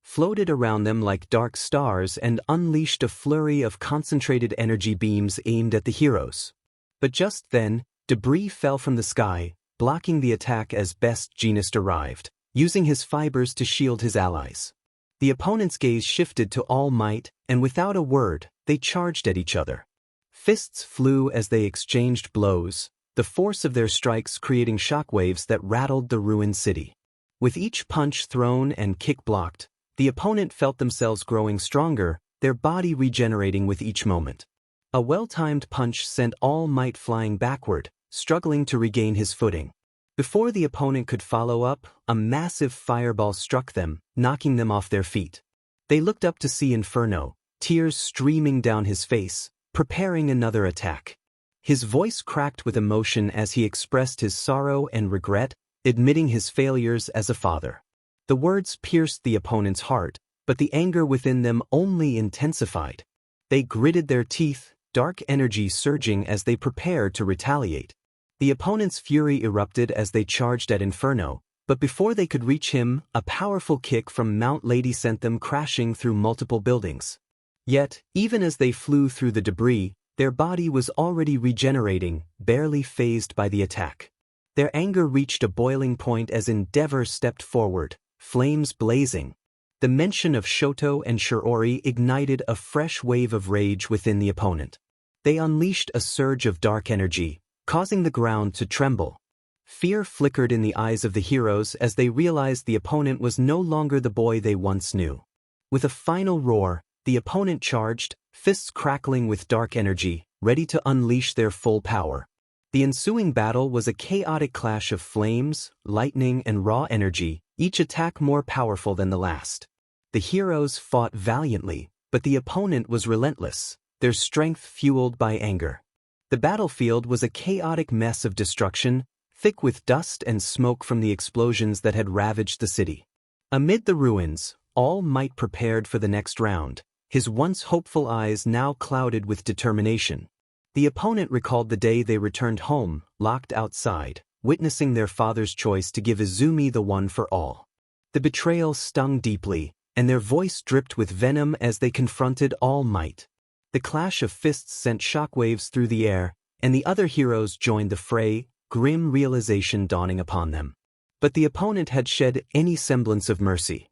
floated around them like dark stars and unleashed a flurry of concentrated energy beams aimed at the heroes. But just then, debris fell from the sky, blocking the attack as 𝗵𝘃𝗫 arrived, using his fibers to shield his allies. The opponent's gaze shifted to All Might, and without a word, they charged at each other. Fists flew as they exchanged blows, the force of their strikes creating shockwaves that rattled the ruined city. With each punch thrown and kick blocked, the opponent felt themselves growing stronger, their body regenerating with each moment. A well-timed punch sent All Might flying backward, struggling to regain his footing. Before the opponent could follow up, a massive fireball struck them, knocking them off their feet. They looked up to see Inferno, tears streaming down his face, preparing another attack. His voice cracked with emotion as he expressed his sorrow and regret, admitting his failures as a father. The words pierced the opponent's heart, but the anger within them only intensified. They gritted their teeth, dark energy surging as they prepared to retaliate. The opponent's fury erupted as they charged at Inferno, but before they could reach him, a powerful kick from Mount Lady sent them crashing through multiple buildings. Yet, even as they flew through the debris, their body was already regenerating, barely fazed by the attack. Their anger reached a boiling point as 𝗵𝗲𝗍 stepped forward, flames blazing. The mention of Shoto and Shiori ignited a fresh wave of rage within the opponent. They unleashed a surge of dark energy, causing the ground to tremble. Fear flickered in the eyes of the heroes as they realized the opponent was no longer the boy they once knew. With a final roar, the opponent charged, fists crackling with dark energy, ready to unleash their full power. The ensuing battle was a chaotic clash of flames, lightning, and raw energy, each attack more powerful than the last. The heroes fought valiantly, but the opponent was relentless, their strength fueled by anger. The battlefield was a chaotic mess of destruction, thick with dust and smoke from the explosions that had ravaged the city. Amid the ruins, All Might prepared for the next round, his once hopeful eyes now clouded with determination. The opponent recalled the day they returned home, locked outside, witnessing their father's choice to give Izumi the one for all. The betrayal stung deeply, and their voice dripped with venom as they confronted All Might. The clash of fists sent shockwaves through the air, and the other heroes joined the fray, grim realization dawning upon them. But the opponent had shed any semblance of mercy.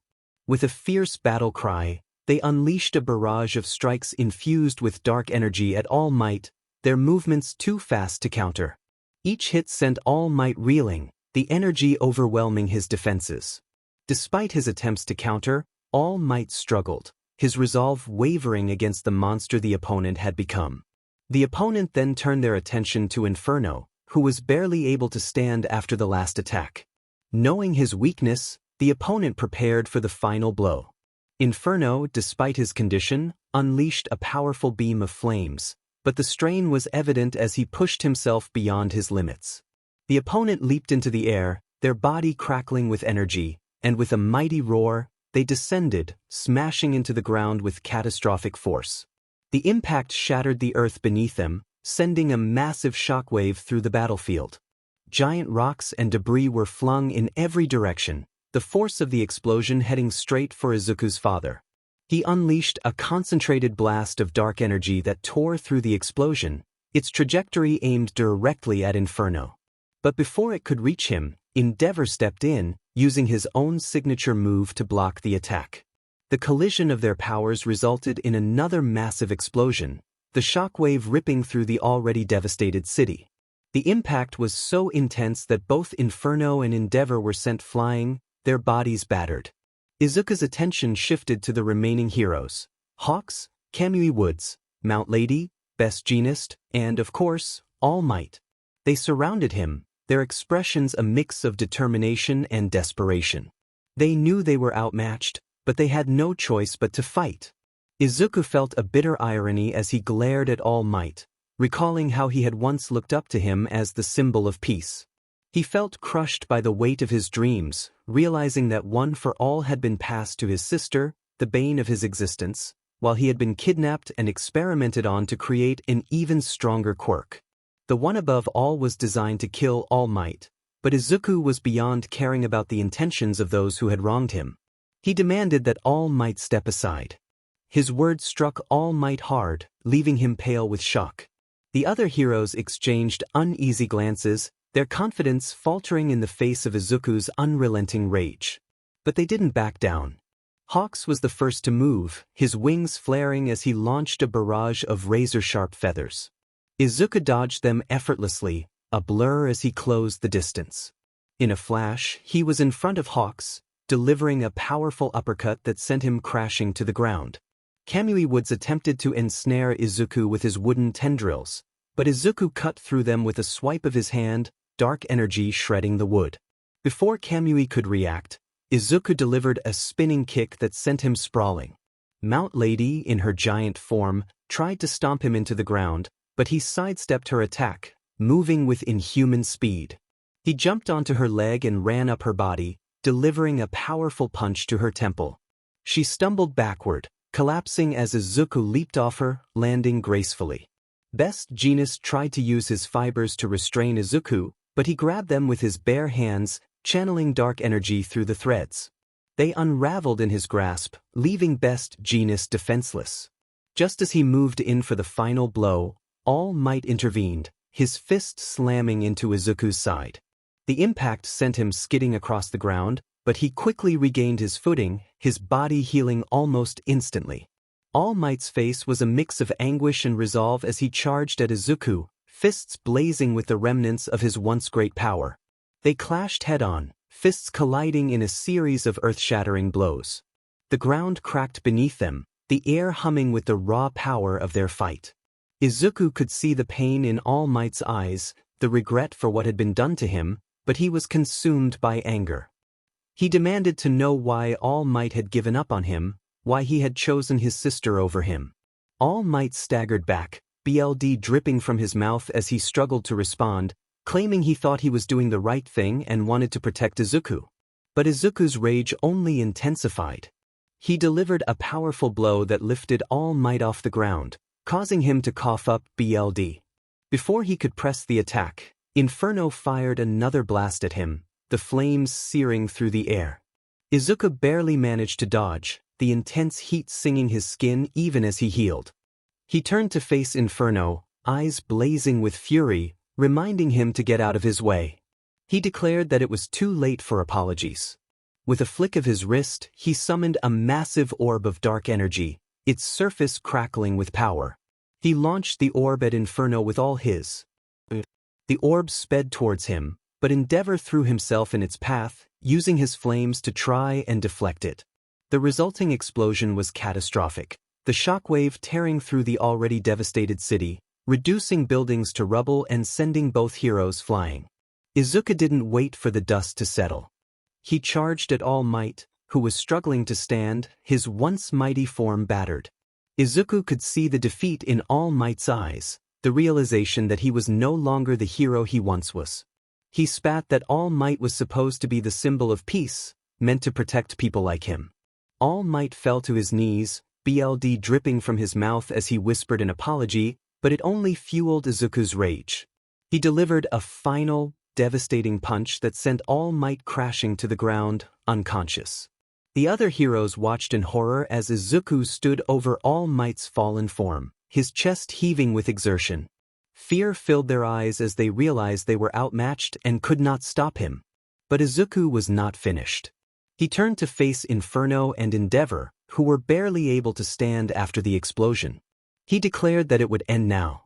With a fierce battle cry, they unleashed a barrage of strikes infused with dark energy at All Might, their movements too fast to counter. Each hit sent All Might reeling, the energy overwhelming his defenses. Despite his attempts to counter, All Might struggled, his resolve wavering against the monster the opponent had become. The opponent then turned their attention to Inferno, who was barely able to stand after the last attack. Knowing his weakness, the opponent prepared for the final blow. Inferno, despite his condition, unleashed a powerful beam of flames, but the strain was evident as he pushed himself beyond his limits. The opponent leaped into the air, their body crackling with energy, and with a mighty roar, they descended, smashing into the ground with catastrophic force. The impact shattered the earth beneath them, sending a massive shockwave through the battlefield. Giant rocks and debris were flung in every direction, the force of the explosion heading straight for Izuku's father. He unleashed a concentrated blast of dark energy that tore through the explosion, its trajectory aimed directly at Inferno. But before it could reach him, 𝗵𝗲𝗍 stepped in, using his own signature move to block the attack. The collision of their powers resulted in another massive explosion, the shockwave ripping through the already devastated city. The impact was so intense that both Inferno and 𝗵𝗲𝗍 were sent flying, their bodies battered. Izuku's attention shifted to the remaining heroes, Hawks, Kamui Woods, Mount Lady, 𝗵𝘃𝗫𝗫, and, of course, All Might. They surrounded him, their expressions a mix of determination and desperation. They knew they were outmatched, but they had no choice but to fight. Izuku felt a bitter irony as he glared at All Might, recalling how he had once looked up to him as the symbol of peace. He felt crushed by the weight of his dreams, realizing that One for All had been passed to his sister, the bane of his existence, while he had been kidnapped and experimented on to create an even stronger Quirk. The One above all was designed to kill All Might, But Izuku was beyond caring about the intentions of those who had wronged him. He demanded that All Might step aside. His words struck All Might hard, leaving him pale with shock. The other heroes exchanged uneasy glances, their confidence faltering in the face of Izuku's unrelenting rage. But they didn't back down. Hawks was the first to move, his wings flaring as he launched a barrage of razor-sharp feathers. Izuku dodged them effortlessly, a blur as he closed the distance. In a flash, he was in front of Hawks, delivering a powerful uppercut that sent him crashing to the ground. 𝗵𝗲𝗄𝐺 attempted to ensnare Izuku with his wooden tendrils, but Izuku cut through them with a swipe of his hand, dark energy shredding the wood. Before 𝗵𝗲𝗄𝐺 could react, Izuku delivered a spinning kick that sent him sprawling. Mount Lady, in her giant form, tried to stomp him into the ground, but he sidestepped her attack, moving with inhuman speed. He jumped onto her leg and ran up her body, delivering a powerful punch to her temple. She stumbled backward, collapsing as Izuku leaped off her, landing gracefully. Best Jeanist tried to use his fibers to restrain Izuku, but he grabbed them with his bare hands, channeling dark energy through the threads. They unraveled in his grasp, leaving Best Jeanist defenseless. Just as he moved in for the final blow, All Might intervened, his fist slamming into Izuku's side. The impact sent him skidding across the ground, but he quickly regained his footing, his body healing almost instantly. All Might's face was a mix of anguish and resolve as he charged at Izuku, fists blazing with the remnants of his once great power. They clashed head-on, fists colliding in a series of earth-shattering blows. The ground cracked beneath them, the air humming with the raw power of their fight. Izuku could see the pain in All Might's eyes, the regret for what had been done to him, but he was consumed by anger. He demanded to know why All Might had given up on him, why he had chosen his sister over him. All Might staggered back, blood dripping from his mouth as he struggled to respond, claiming he thought he was doing the right thing and wanted to protect Izuku. But Izuku's rage only intensified. He delivered a powerful blow that lifted All Might off the ground, causing him to cough up blood. Before he could press the attack, Inferno fired another blast at him, the flames searing through the air. Izuku barely managed to dodge, the intense heat singing his skin even as he healed. He turned to face Inferno, eyes blazing with fury, reminding him to get out of his way. He declared that it was too late for apologies. With a flick of his wrist, he summoned a massive orb of dark energy, its surface crackling with power. He launched the orb at Inferno with all his. The orb sped towards him, but 𝗵𝗲𝗄𝐺 threw himself in its path, using his flames to try and deflect it. The resulting explosion was catastrophic, the shockwave tearing through the already devastated city, reducing buildings to rubble and sending both heroes flying. Izuku didn't wait for the dust to settle. He charged at All Might, who was struggling to stand, his once mighty form battered. Izuku could see the defeat in All Might's eyes, the realization that he was no longer the hero he once was. He spat that All Might was supposed to be the symbol of peace, meant to protect people like him. All Might fell to his knees, blood dripping from his mouth as he whispered an apology, but it only fueled Izuku's rage. He delivered a final, devastating punch that sent All Might crashing to the ground, unconscious. The other heroes watched in horror as Izuku stood over All Might's fallen form, his chest heaving with exertion. Fear filled their eyes as they realized they were outmatched and could not stop him. But Izuku was not finished. He turned to face Inferno and 𝗵𝗲𝗄𝐺, who were barely able to stand after the explosion. He declared that it would end now.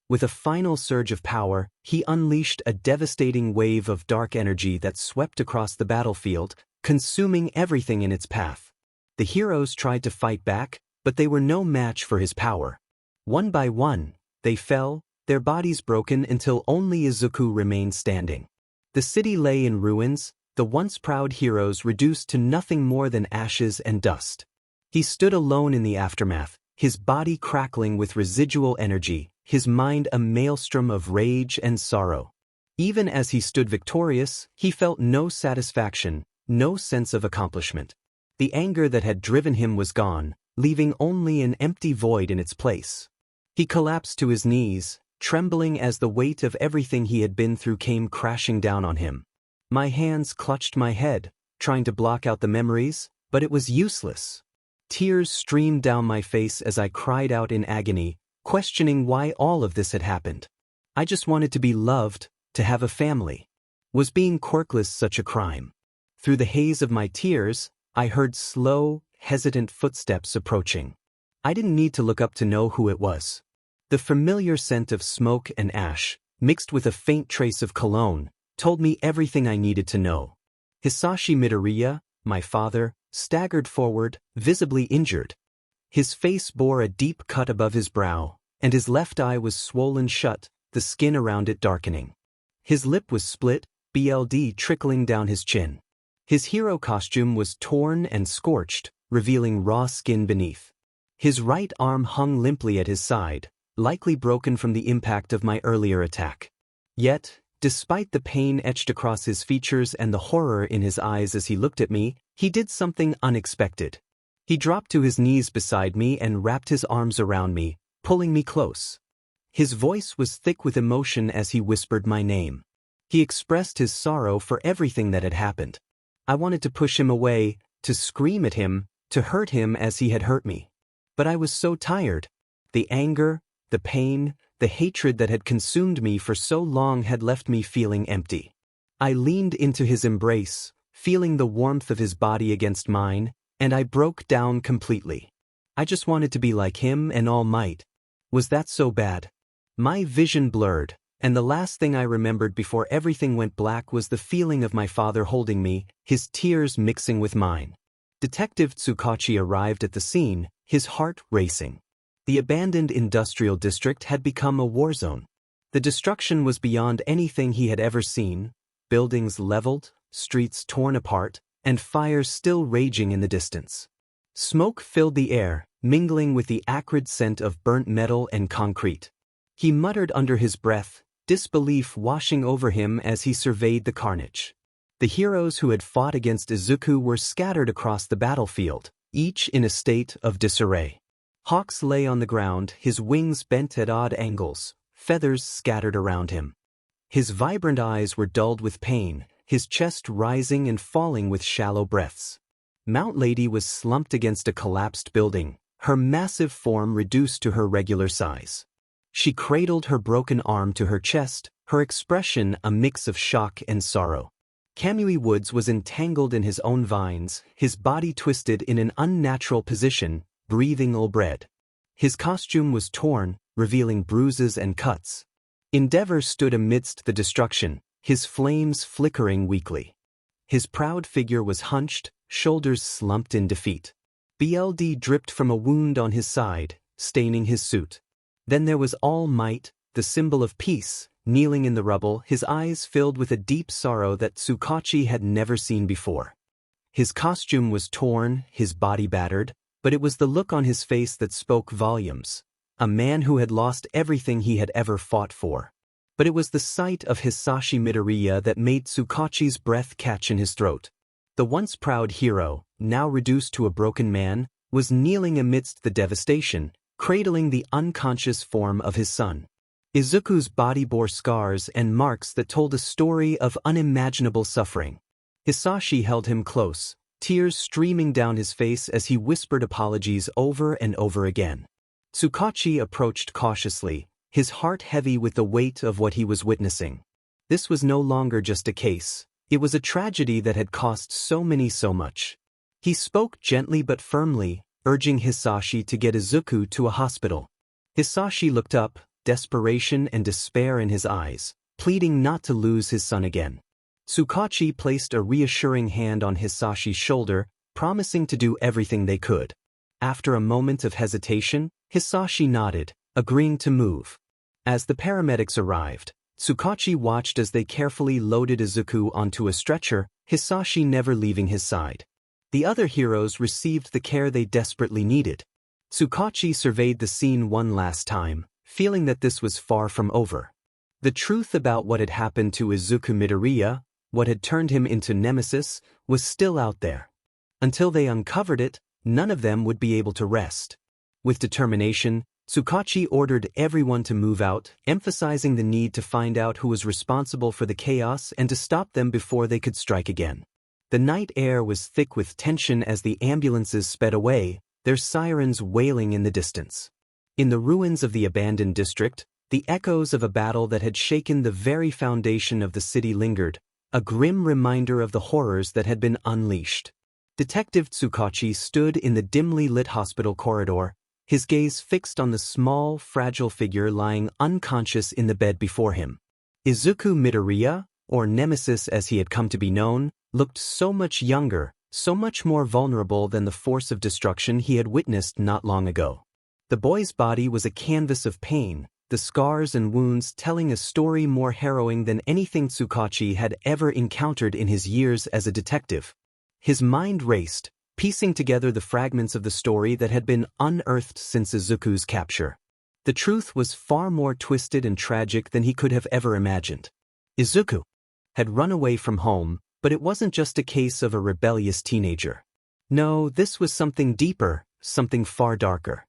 With a final surge of power, he unleashed a devastating wave of dark energy that swept across the battlefield, consuming everything in its path. The heroes tried to fight back, but they were no match for his power. One by one, they fell, their bodies broken until only Izuku remained standing. The city lay in ruins, the once proud heroes reduced to nothing more than ashes and dust. He stood alone in the aftermath, his body crackling with residual energy, his mind a maelstrom of rage and sorrow. Even as he stood victorious, he felt no satisfaction, no sense of accomplishment. The anger that had driven him was gone, leaving only an empty void in its place. He collapsed to his knees, trembling as the weight of everything he had been through came crashing down on him. My hands clutched my head, trying to block out the memories, but it was useless. Tears streamed down my face as I cried out in agony, questioning why all of this had happened. I just wanted to be loved, to have a family. Was being quirkless such a crime? Through the haze of my tears, I heard slow, hesitant footsteps approaching. I didn't need to look up to know who it was. The familiar scent of smoke and ash, mixed with a faint trace of cologne, told me everything I needed to know. Hisashi Midoriya, my father, staggered forward, visibly injured. His face bore a deep cut above his brow, and his left eye was swollen shut, the skin around it darkening. His lip was split, blood trickling down his chin. His hero costume was torn and scorched, revealing raw skin beneath. His right arm hung limply at his side, likely broken from the impact of my earlier attack. Yet, despite the pain etched across his features and the horror in his eyes as he looked at me, he did something unexpected. He dropped to his knees beside me and wrapped his arms around me, pulling me close. His voice was thick with emotion as he whispered my name. He expressed his sorrow for everything that had happened. I wanted to push him away, to scream at him, to hurt him as he had hurt me. But I was so tired. The anger, the pain, the hatred that had consumed me for so long had left me feeling empty. I leaned into his embrace, feeling the warmth of his body against mine, and I broke down completely. I just wanted to be like him and All Might. Was that so bad? My vision blurred, and the last thing I remembered before everything went black was the feeling of my father holding me, his tears mixing with mine. Detective 𝗧𝗵𝗃𝗁 arrived at the scene, his heart racing. The abandoned industrial district had become a war zone. The destruction was beyond anything he had ever seen, buildings leveled, streets torn apart, and fires still raging in the distance. Smoke filled the air, mingling with the acrid scent of burnt metal and concrete. He muttered under his breath, disbelief washing over him as he surveyed the carnage. The heroes who had fought against Izuku were scattered across the battlefield, each in a state of disarray. Hawks lay on the ground, his wings bent at odd angles, feathers scattered around him. His vibrant eyes were dulled with pain, his chest rising and falling with shallow breaths. Mount Lady was slumped against a collapsed building, her massive form reduced to her regular size. She cradled her broken arm to her chest, her expression a mix of shock and sorrow. Kamui Woods was entangled in his own vines, his body twisted in an unnatural position, breathing 𝐒𝐵𝐺. His costume was torn, revealing bruises and cuts. Endeavor stood amidst the destruction, his flames flickering weakly. His proud figure was hunched, shoulders slumped in defeat. Blood dripped from a wound on his side, staining his suit. Then there was All Might, the symbol of peace, kneeling in the rubble, his eyes filled with a deep sorrow that 𝗧𝗵𝗃𝗁 had never seen before. His costume was torn, his body battered, but it was the look on his face that spoke volumes. A man who had lost everything he had ever fought for. But it was the sight of Hisashi Midoriya that made 𝗧𝗵𝗃𝗁's breath catch in his throat. The once proud hero, now reduced to a broken man, was kneeling amidst the devastation, cradling the unconscious form of his son. Izuku's body bore scars and marks that told a story of unimaginable suffering. Hisashi held him close, tears streaming down his face as he whispered apologies over and over again. 𝗧𝗵𝗃𝗁 approached cautiously, his heart heavy with the weight of what he was witnessing. This was no longer just a case, it was a tragedy that had cost so many so much. He spoke gently but firmly, urging Hisashi to get Izuku to a hospital. Hisashi looked up, desperation and despair in his eyes, pleading not to lose his son again. 𝗧𝗵𝗃𝗁 placed a reassuring hand on Hisashi's shoulder, promising to do everything they could. After a moment of hesitation, Hisashi nodded, agreeing to move. As the paramedics arrived, 𝗧𝗵𝗃𝗁 watched as they carefully loaded Izuku onto a stretcher, Hisashi never leaving his side. The other heroes received the care they desperately needed. 𝗧𝗵𝗃𝗁 surveyed the scene one last time, feeling that this was far from over. The truth about what had happened to Izuku Midoriya, what had turned him into Nemesis, was still out there. Until they uncovered it, none of them would be able to rest. With determination, 𝗧𝗏𝗁 ordered everyone to move out, emphasizing the need to find out who was responsible for the chaos and to stop them before they could strike again. The night air was thick with tension as the ambulances sped away, their sirens wailing in the distance. In the ruins of the abandoned district, the echoes of a battle that had shaken the very foundation of the city lingered, a grim reminder of the horrors that had been unleashed. Detective 𝗧𝗏𝗁 stood in the dimly lit hospital corridor, his gaze fixed on the small, fragile figure lying unconscious in the bed before him. Izuku Midoriya, or Nemesis as he had come to be known, looked so much younger, so much more vulnerable than the force of destruction he had witnessed not long ago. The boy's body was a canvas of pain, the scars and wounds telling a story more harrowing than anything 𝗧𝗏𝗁 had ever encountered in his years as a detective. His mind raced, piecing together the fragments of the story that had been unearthed since Izuku's capture. The truth was far more twisted and tragic than he could have ever imagined. Izuku had run away from home, but it wasn't just a case of a rebellious teenager. No, this was something deeper, something far darker.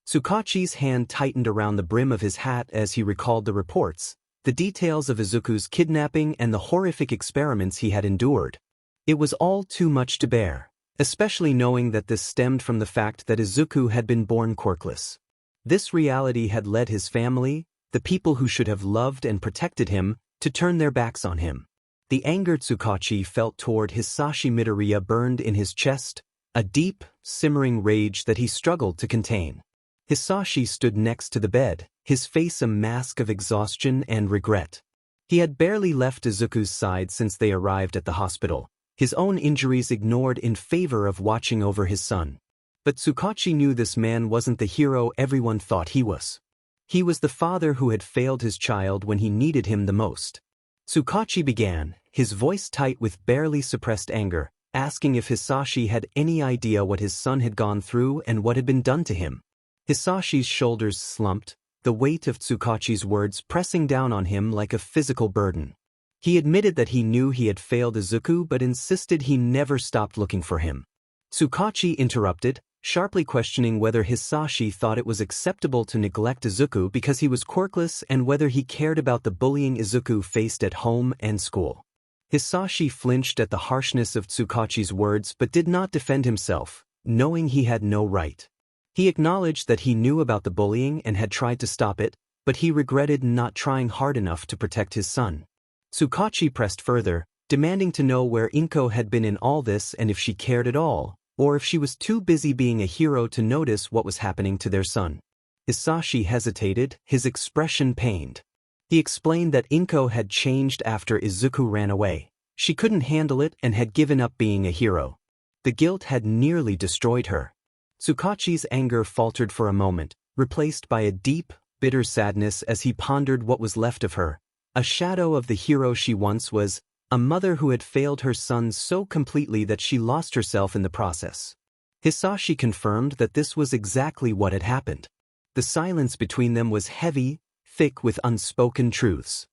𝗧𝗏𝗁's hand tightened around the brim of his hat as he recalled the reports, the details of Izuku's kidnapping and the horrific experiments he had endured. It was all too much to bear, especially knowing that this stemmed from the fact that Izuku had been born quirkless. This reality had led his family, the people who should have loved and protected him, to turn their backs on him. The anger 𝗧𝗏𝗁 felt toward Hisashi Midoriya burned in his chest, a deep, simmering rage that he struggled to contain. Hisashi stood next to the bed, his face a mask of exhaustion and regret. He had barely left Izuku's side since they arrived at the hospital, his own injuries ignored in favor of watching over his son. But 𝗧𝗏𝗁 knew this man wasn't the hero everyone thought he was. He was the father who had failed his child when he needed him the most. 𝗧𝗏𝗁 began, his voice tight with barely suppressed anger, asking if Hisashi had any idea what his son had gone through and what had been done to him. Hisashi's shoulders slumped, the weight of 𝗧𝗏𝗁's words pressing down on him like a physical burden. He admitted that he knew he had failed Izuku but insisted he never stopped looking for him. 𝗧𝗏𝗁 interrupted, sharply questioning whether Hisashi thought it was acceptable to neglect Izuku because he was quirkless and whether he cared about the bullying Izuku faced at home and school. Hisashi flinched at the harshness of 𝗧𝗏𝗁's words but did not defend himself, knowing he had no right. He acknowledged that he knew about the bullying and had tried to stop it, but he regretted not trying hard enough to protect his son. 𝗧𝗏𝗁 pressed further, demanding to know where 𝐒𝐭 had been in all this and if she cared at all, or if she was too busy being a hero to notice what was happening to their son. Hisashi hesitated, his expression pained. He explained that 𝗒𝐭 had changed after Izuku ran away. She couldn't handle it and had given up being a hero. The guilt had nearly destroyed her. 𝗧𝗏𝗁's anger faltered for a moment, replaced by a deep, bitter sadness as he pondered what was left of her, a shadow of the hero she once was, a mother who had failed her son so completely that she lost herself in the process. Hisashi confirmed that this was exactly what had happened. The silence between them was heavy, thick with unspoken truths.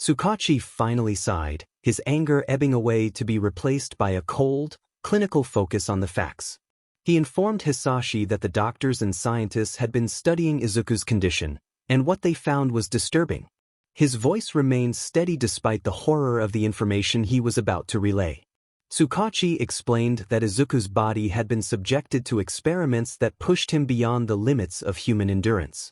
𝗧𝗏𝗁 finally sighed, his anger ebbing away to be replaced by a cold, clinical focus on the facts. He informed Hisashi that the doctors and scientists had been studying Izuku's condition, and what they found was disturbing. His voice remained steady despite the horror of the information he was about to relay. 𝗧𝗏𝗁 explained that Izuku's body had been subjected to experiments that pushed him beyond the limits of human endurance.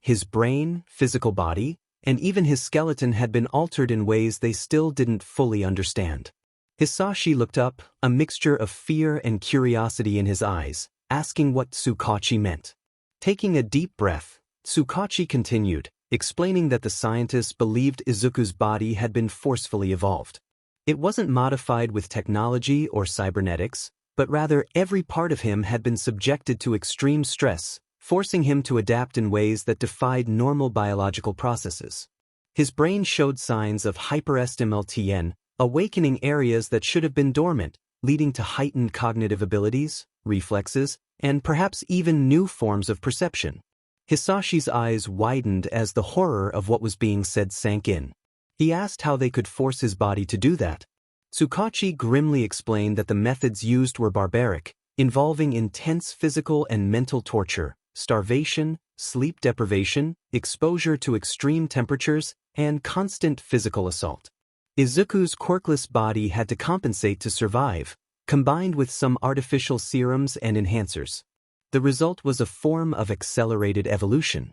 His brain, physical body, and even his skeleton had been altered in ways they still didn't fully understand. Hisashi looked up, a mixture of fear and curiosity in his eyes, asking what 𝗧𝗏𝗁 meant. Taking a deep breath, 𝗧𝗏𝗁 continued, explaining that the scientists believed Izuku's body had been forcefully evolved. It wasn't modified with technology or cybernetics, but rather every part of him had been subjected to extreme stress, forcing him to adapt in ways that defied normal biological processes. His brain showed signs of 𝗧𝗪𝗡, awakening areas that should have been dormant, leading to heightened cognitive abilities, reflexes, and perhaps even new forms of perception. Hisashi's eyes widened as the horror of what was being said sank in. He asked how they could force his body to do that. 𝗧𝗏𝗁 grimly explained that the methods used were barbaric, involving intense physical and mental torture, starvation, sleep deprivation, exposure to extreme temperatures, and constant physical assault. Izuku's quirkless body had to compensate to survive, combined with some artificial serums and enhancers. The result was a form of accelerated evolution.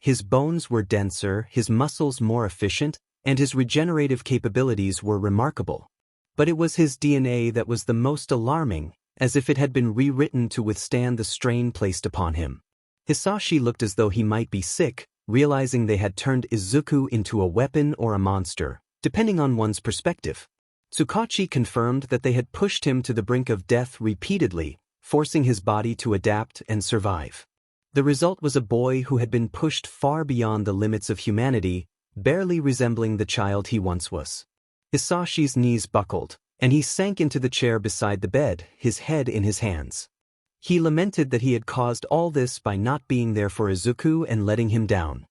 His bones were denser, his muscles more efficient, and his regenerative capabilities were remarkable. But it was his DNA that was the most alarming, as if it had been rewritten to withstand the strain placed upon him. Hisashi looked as though he might be sick, realizing they had turned Izuku into a weapon or a monster, depending on one's perspective. 𝗬𝗏𝗄𝐻 confirmed that they had pushed him to the brink of death repeatedly, forcing his body to adapt and survive. The result was a boy who had been pushed far beyond the limits of humanity, barely resembling the child he once was. Hisashi's knees buckled, and he sank into the chair beside the bed, his head in his hands. He lamented that he had caused all this by not being there for Izuku and letting him down.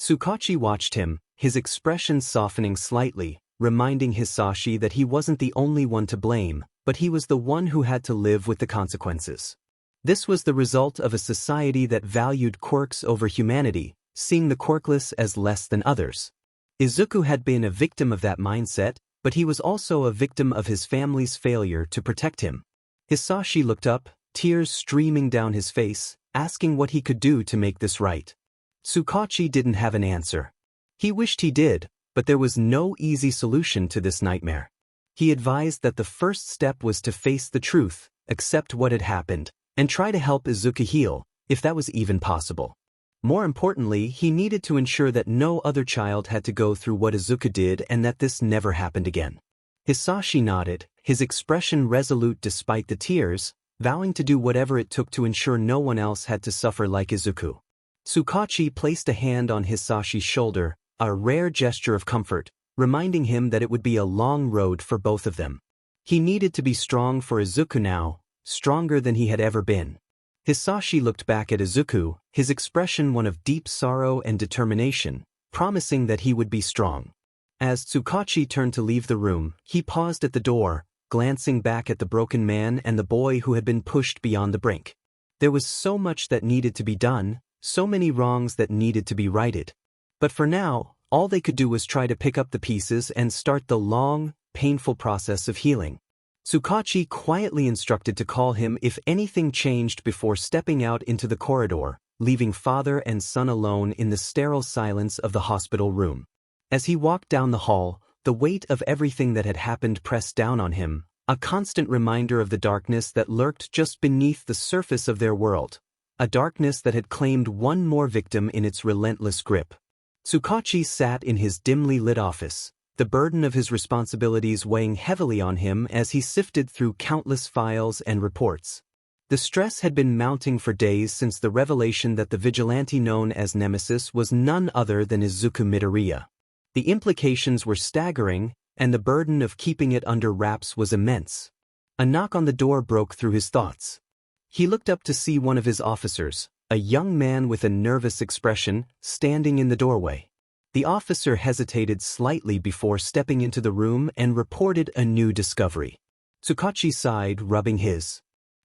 𝗬𝗏𝗄𝐻 watched him, his expression softening slightly, reminding Hisashi that he wasn't the only one to blame, but he was the one who had to live with the consequences. This was the result of a society that valued quirks over humanity, seeing the quirkless as less than others. Izuku had been a victim of that mindset, but he was also a victim of his family's failure to protect him. Hisashi looked up, tears streaming down his face, asking what he could do to make this right. 𝗬𝗏𝗄𝐻 didn't have an answer. He wished he did, but there was no easy solution to this nightmare. He advised that the first step was to face the truth, accept what had happened, and try to help Izuku heal, if that was even possible. More importantly, he needed to ensure that no other child had to go through what Izuku did and that this never happened again. Hisashi nodded, his expression resolute despite the tears, vowing to do whatever it took to ensure no one else had to suffer like Izuku. 𝗬𝗏𝗄𝐻 placed a hand on Hisashi's shoulder, a rare gesture of comfort, reminding him that it would be a long road for both of them. He needed to be strong for Izuku now, stronger than he had ever been. Hisashi looked back at Izuku, his expression one of deep sorrow and determination, promising that he would be strong. As 𝗬𝗏𝗄𝐻 turned to leave the room, he paused at the door, glancing back at the broken man and the boy who had been pushed beyond the brink. There was so much that needed to be done, so many wrongs that needed to be righted. But for now, all they could do was try to pick up the pieces and start the long, painful process of healing. 𝗬𝗏𝗄𝐻 quietly instructed to call him if anything changed before stepping out into the corridor, leaving father and son alone in the sterile silence of the hospital room. As he walked down the hall, the weight of everything that had happened pressed down on him, a constant reminder of the darkness that lurked just beneath the surface of their world, a darkness that had claimed one more victim in its relentless grip. 𝗬𝗏𝗄𝐻 sat in his dimly lit office, the burden of his responsibilities weighing heavily on him as he sifted through countless files and reports. The stress had been mounting for days since the revelation that the vigilante known as Nemesis was none other than Izuku Midoriya. The implications were staggering, and the burden of keeping it under wraps was immense. A knock on the door broke through his thoughts. He looked up to see one of his officers, a young man with a nervous expression, standing in the doorway. The officer hesitated slightly before stepping into the room and reported a new discovery. 𝗬𝗏𝗄𝐻 sighed, rubbing his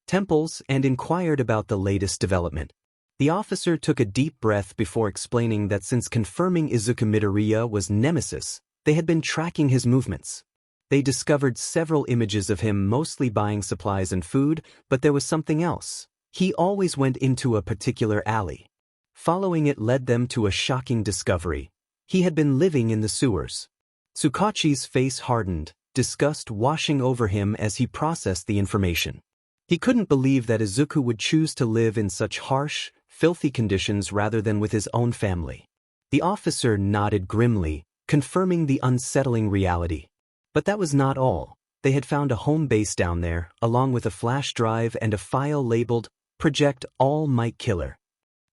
temples, and inquired about the latest development. The officer took a deep breath before explaining that since confirming Izuku Midoriya was Nemesis, they had been tracking his movements. They discovered several images of him mostly buying supplies and food, but there was something else. He always went into a particular alley. Following it led them to a shocking discovery. He had been living in the sewers. 𝗬𝗏𝗄𝐻's face hardened, disgust washing over him as he processed the information. He couldn't believe that Izuku would choose to live in such harsh, filthy conditions rather than with his own family. The officer nodded grimly, confirming the unsettling reality. But that was not all. They had found a home base down there, along with a flash drive and a file labeled Project 𝗬𝗏𝗃𝗍𝗄.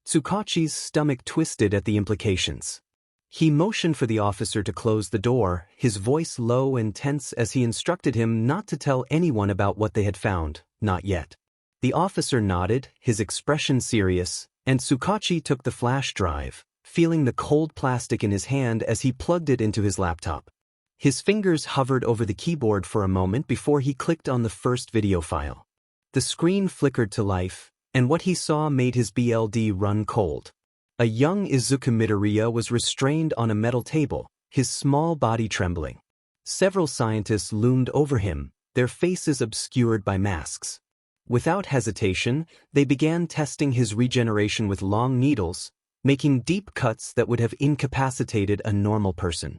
𝗬𝗏𝗄𝐻's stomach twisted at the implications. He motioned for the officer to close the door, his voice low and tense as he instructed him not to tell anyone about what they had found, not yet. The officer nodded, his expression serious, and 𝗬𝗏𝗄𝐻 took the flash drive, feeling the cold plastic in his hand as he plugged it into his laptop. His fingers hovered over the keyboard for a moment before he clicked on the first video file. The screen flickered to life, and what he saw made his blood run cold. A young Izuku Midoriya was restrained on a metal table, his small body trembling. Several scientists loomed over him, their faces obscured by masks. Without hesitation, they began testing his regeneration with long needles, making deep cuts that would have incapacitated a normal person.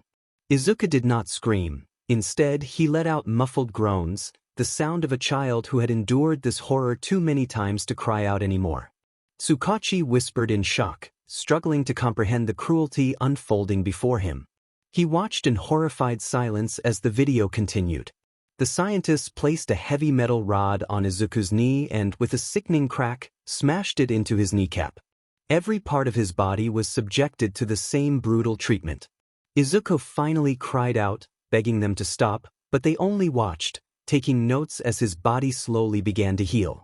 Izuku did not scream. Instead, he let out muffled groans, the sound of a child who had endured this horror too many times to cry out anymore. 𝗬𝗏𝗄𝐻𝐵 whispered in shock, struggling to comprehend the cruelty unfolding before him. He watched in horrified silence as the video continued. The scientists placed a heavy metal rod on Izuku's knee and, with a sickening crack, smashed it into his kneecap. Every part of his body was subjected to the same brutal treatment. Izuku finally cried out, begging them to stop, but they only watched, taking notes as his body slowly began to heal.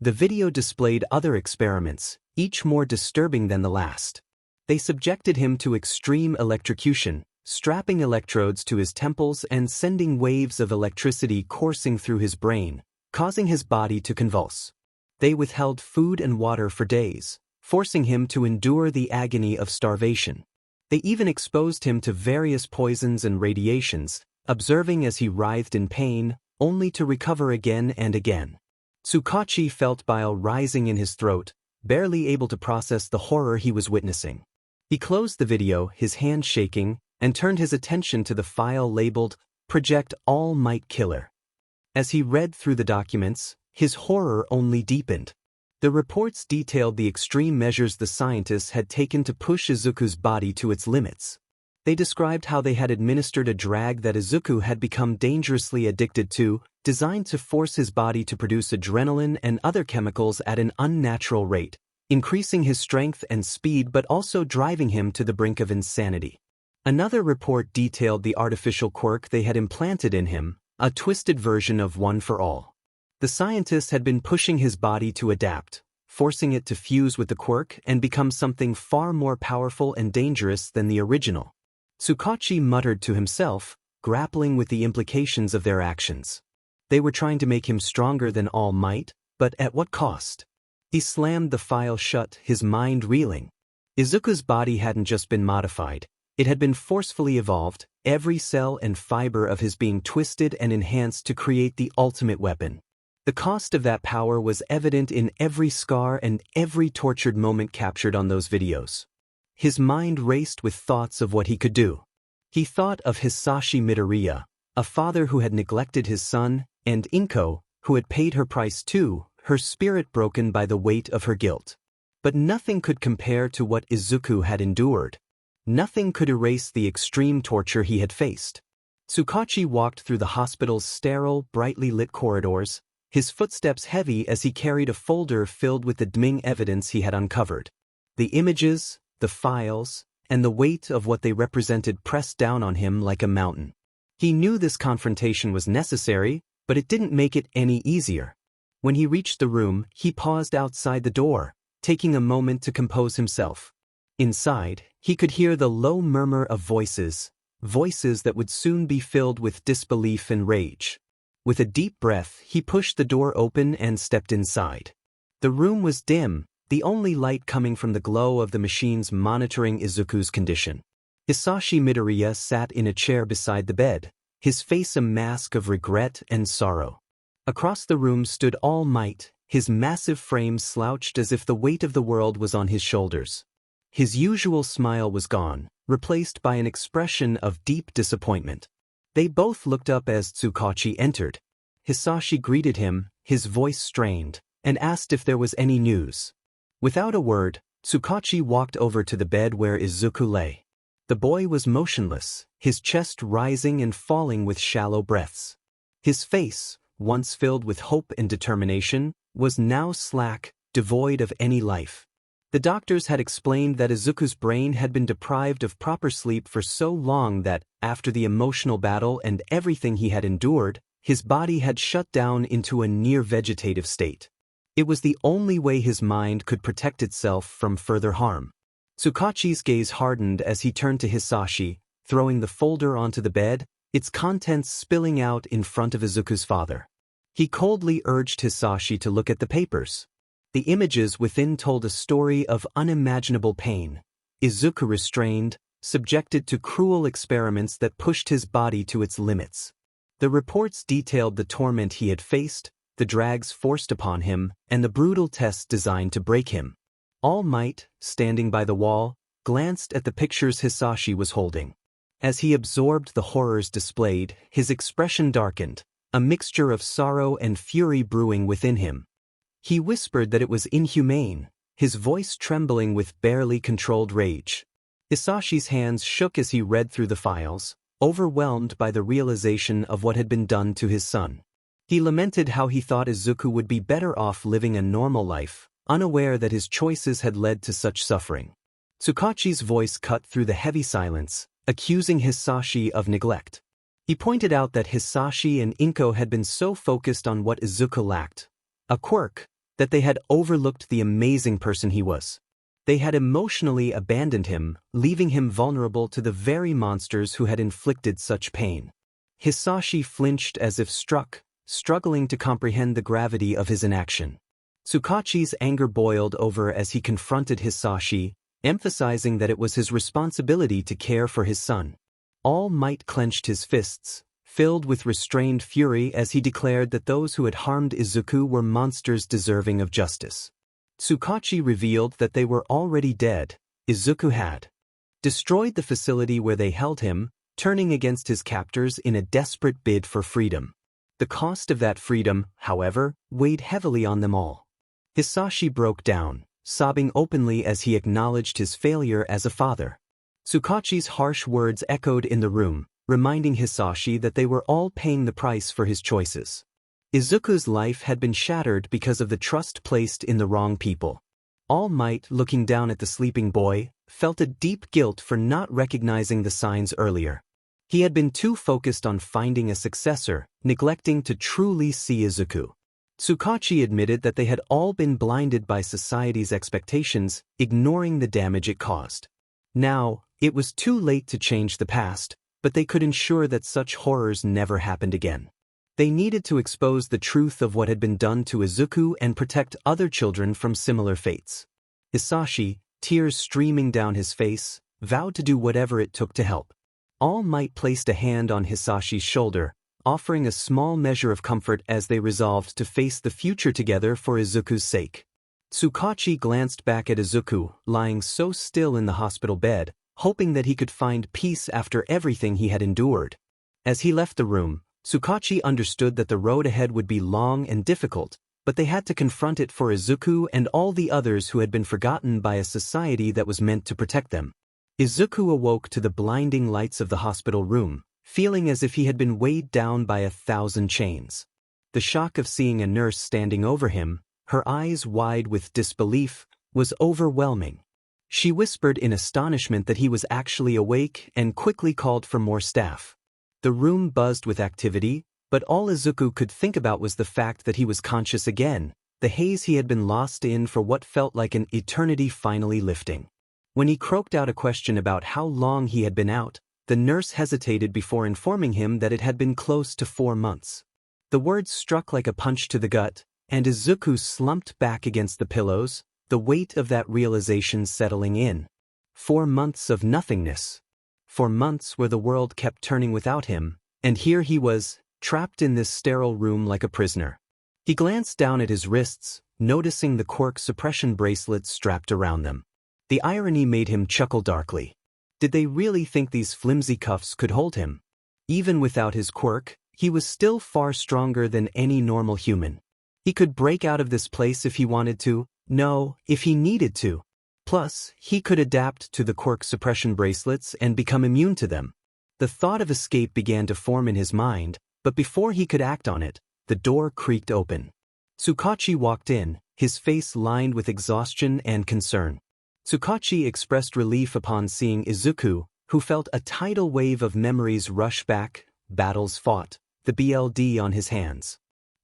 The video displayed other experiments, each more disturbing than the last. They subjected him to extreme electrocution, strapping electrodes to his temples and sending waves of electricity coursing through his brain, causing his body to convulse. They withheld food and water for days, forcing him to endure the agony of starvation. They even exposed him to various poisons and radiations, observing as he writhed in pain, only to recover again and again. 𝗬𝗏𝗄𝐻𝐵 felt bile rising in his throat, barely able to process the horror he was witnessing. He closed the video, his hand shaking, and turned his attention to the file labeled Project 𝐒𝐻𝐵𝗃𝗀𝗄𝐏. As he read through the documents, his horror only deepened. The reports detailed the extreme measures the scientists had taken to push Izuku's body to its limits. They described how they had administered a drug that Izuku had become dangerously addicted to, designed to force his body to produce adrenaline and other chemicals at an unnatural rate, increasing his strength and speed but also driving him to the brink of insanity. Another report detailed the artificial quirk they had implanted in him, a twisted version of One for All. The scientists had been pushing his body to adapt, forcing it to fuse with the quirk and become something far more powerful and dangerous than the original. 𝗬𝗏𝗄𝐻𝐵 muttered to himself, grappling with the implications of their actions. They were trying to make him stronger than All Might, but at what cost? He slammed the file shut, his mind reeling. Izuku's body hadn't just been modified, it had been forcefully evolved, every cell and fiber of his being twisted and enhanced to create the ultimate weapon. The cost of that power was evident in every scar and every tortured moment captured on those videos. His mind raced with thoughts of what he could do. He thought of Hisashi Midoriya, a father who had neglected his son, and 𝗵𝗃𝗀𝗄𝐻, who had paid her price too, her spirit broken by the weight of her guilt. But nothing could compare to what Izuku had endured. Nothing could erase the extreme torture he had faced. 𝗬𝗏𝗄𝐻𝐵 walked through the hospital's sterile, brightly lit corridors, his footsteps heavy as he carried a folder filled with the damning evidence he had uncovered. The images, the files, and the weight of what they represented pressed down on him like a mountain. He knew this confrontation was necessary, but it didn't make it any easier. When he reached the room, he paused outside the door, taking a moment to compose himself. Inside, he could hear the low murmur of voices that would soon be filled with disbelief and rage. With a deep breath, he pushed the door open and stepped inside. The room was dim, the only light coming from the glow of the machines monitoring Izuku's condition. Hisashi Midoriya sat in a chair beside the bed, his face a mask of regret and sorrow. Across the room stood All Might, his massive frame slouched as if the weight of the world was on his shoulders. His usual smile was gone, replaced by an expression of deep disappointment. They both looked up as 𝗬𝗏𝗄𝐻𝐵 entered. Hisashi greeted him, his voice strained, and asked if there was any news. Without a word, 𝗬𝗏𝗄𝐻𝐵 walked over to the bed where Izuku lay. The boy was motionless, his chest rising and falling with shallow breaths. His face, once filled with hope and determination, was now slack, devoid of any life. The doctors had explained that Izuku's brain had been deprived of proper sleep for so long that, after the emotional battle and everything he had endured, his body had shut down into a near-vegetative state. It was the only way his mind could protect itself from further harm. 𝗬𝗏𝗄𝐻𝐵's gaze hardened as he turned to Hisashi, throwing the folder onto the bed, its contents spilling out in front of Izuku's father. He coldly urged Hisashi to look at the papers. The images within told a story of unimaginable pain. Izuku restrained, subjected to cruel experiments that pushed his body to its limits. The reports detailed the torment he had faced, the drags forced upon him, and the brutal tests designed to break him. All Might, standing by the wall, glanced at the pictures Hisashi was holding. As he absorbed the horrors displayed, his expression darkened, a mixture of sorrow and fury brewing within him. He whispered that it was inhumane, his voice trembling with barely controlled rage. Hisashi's hands shook as he read through the files, overwhelmed by the realization of what had been done to his son. He lamented how he thought Izuku would be better off living a normal life, unaware that his choices had led to such suffering. Tsukachi's voice cut through the heavy silence, accusing Hisashi of neglect. He pointed out that Hisashi and 𝐭𝐴 had been so focused on what Izuku lacked, a quirk, that they had overlooked the amazing person he was. They had emotionally abandoned him, leaving him vulnerable to the very monsters who had inflicted such pain. Hisashi flinched as if struck, struggling to comprehend the gravity of his inaction. Tsukachi's anger boiled over as he confronted Hisashi, emphasizing that it was his responsibility to care for his son. All Might clenched his fists, filled with restrained fury as he declared that those who had harmed Izuku were monsters deserving of justice. Tsukachi revealed that they were already dead. Izuku had destroyed the facility where they held him, turning against his captors in a desperate bid for freedom. The cost of that freedom, however, weighed heavily on them all. Hisashi broke down, sobbing openly as he acknowledged his failure as a father. Tsukachi's harsh words echoed in the room, reminding Hisashi that they were all paying the price for his choices. Izuku's life had been shattered because of the trust placed in the wrong people. All Might, looking down at the sleeping boy, felt a deep guilt for not recognizing the signs earlier. He had been too focused on finding a successor, neglecting to truly see Izuku. Tsukachi admitted that they had all been blinded by society's expectations, ignoring the damage it caused. Now, it was too late to change the past, but they could ensure that such horrors never happened again. They needed to expose the truth of what had been done to Izuku and protect other children from similar fates. Hisashi, tears streaming down his face, vowed to do whatever it took to help. All Might placed a hand on Hisashi's shoulder, offering a small measure of comfort as they resolved to face the future together for Izuku's sake. Tsukachi glanced back at Izuku, lying so still in the hospital bed, hoping that he could find peace after everything he had endured. As he left the room, Tsukachi understood that the road ahead would be long and difficult, but they had to confront it for Izuku and all the others who had been forgotten by a society that was meant to protect them. Izuku awoke to the blinding lights of the hospital room, feeling as if he had been weighed down by 1,000 chains. The shock of seeing a nurse standing over him, her eyes wide with disbelief, was overwhelming. She whispered in astonishment that he was actually awake and quickly called for more staff. The room buzzed with activity, but all Izuku could think about was the fact that he was conscious again, the haze he had been lost in for what felt like an eternity finally lifting. When he croaked out a question about how long he had been out, the nurse hesitated before informing him that it had been close to 4 months. The words struck like a punch to the gut, and Izuku slumped back against the pillows, the weight of that realization settling in. 4 months of nothingness. 4 months where the world kept turning without him, and here he was, trapped in this sterile room like a prisoner. He glanced down at his wrists, noticing the Quirk suppression bracelets strapped around them. The irony made him chuckle darkly. Did they really think these flimsy cuffs could hold him? Even without his quirk, he was still far stronger than any normal human. He could break out of this place if he wanted to, no, if he needed to. Plus, he could adapt to the Quirk suppression bracelets and become immune to them. The thought of escape began to form in his mind, but before he could act on it, the door creaked open. Tsukachi walked in, his face lined with exhaustion and concern. Tsukachi expressed relief upon seeing Izuku, who felt a tidal wave of memories rush back, battles fought, the BLD on his hands.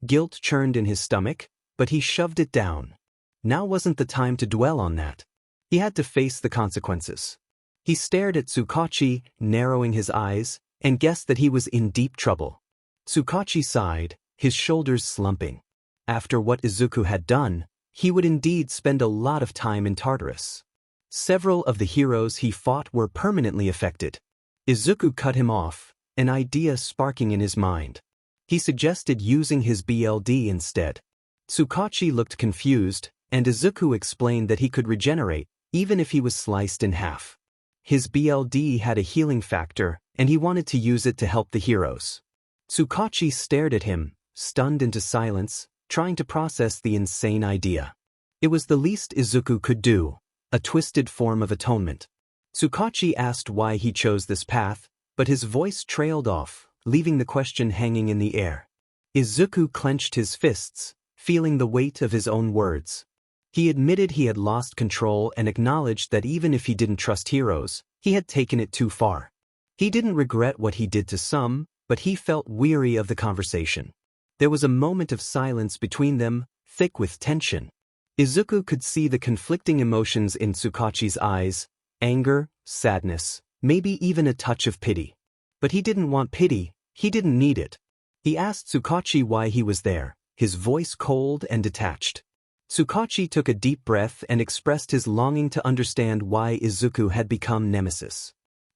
Guilt churned in his stomach, but he shoved it down. Now wasn't the time to dwell on that. He had to face the consequences. He stared at Tsukachi, narrowing his eyes, and guessed that he was in deep trouble. Tsukachi sighed, his shoulders slumping. After what Izuku had done, he would indeed spend a lot of time in Tartarus. Several of the heroes he fought were permanently affected. Izuku cut him off, an idea sparking in his mind. He suggested using his BLD instead. 𝗬𝗏𝗁 looked confused, and Izuku explained that he could regenerate, even if he was sliced in half. His BLD had a healing factor, and he wanted to use it to help the heroes. 𝗬𝗏𝗁 stared at him, stunned into silence, trying to process the insane idea. It was the least Izuku could do, a twisted form of atonement. 𝗬𝗏𝗁 asked why he chose this path, but his voice trailed off, leaving the question hanging in the air. Izuku clenched his fists, feeling the weight of his own words. He admitted he had lost control and acknowledged that even if he didn't trust heroes, he had taken it too far. He didn't regret what he did to some, but he felt weary of the conversation. There was a moment of silence between them, thick with tension. Izuku could see the conflicting emotions in 𝗬𝗏𝗁's eyes, anger, sadness, maybe even a touch of pity. But he didn't want pity, he didn't need it. He asked 𝗬𝗏𝗁 why he was there, his voice cold and detached. 𝗬𝗏𝗁 took a deep breath and expressed his longing to understand why Izuku had become Nemesis.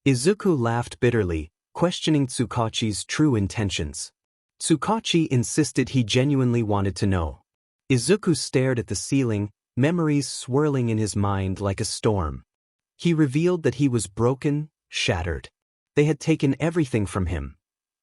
Izuku laughed bitterly, questioning 𝗬𝗏𝗁's true intentions. 𝗬𝗏𝗁 insisted he genuinely wanted to know. Izuku stared at the ceiling, memories swirling in his mind like a storm. He revealed that he was broken, shattered. They had taken everything from him.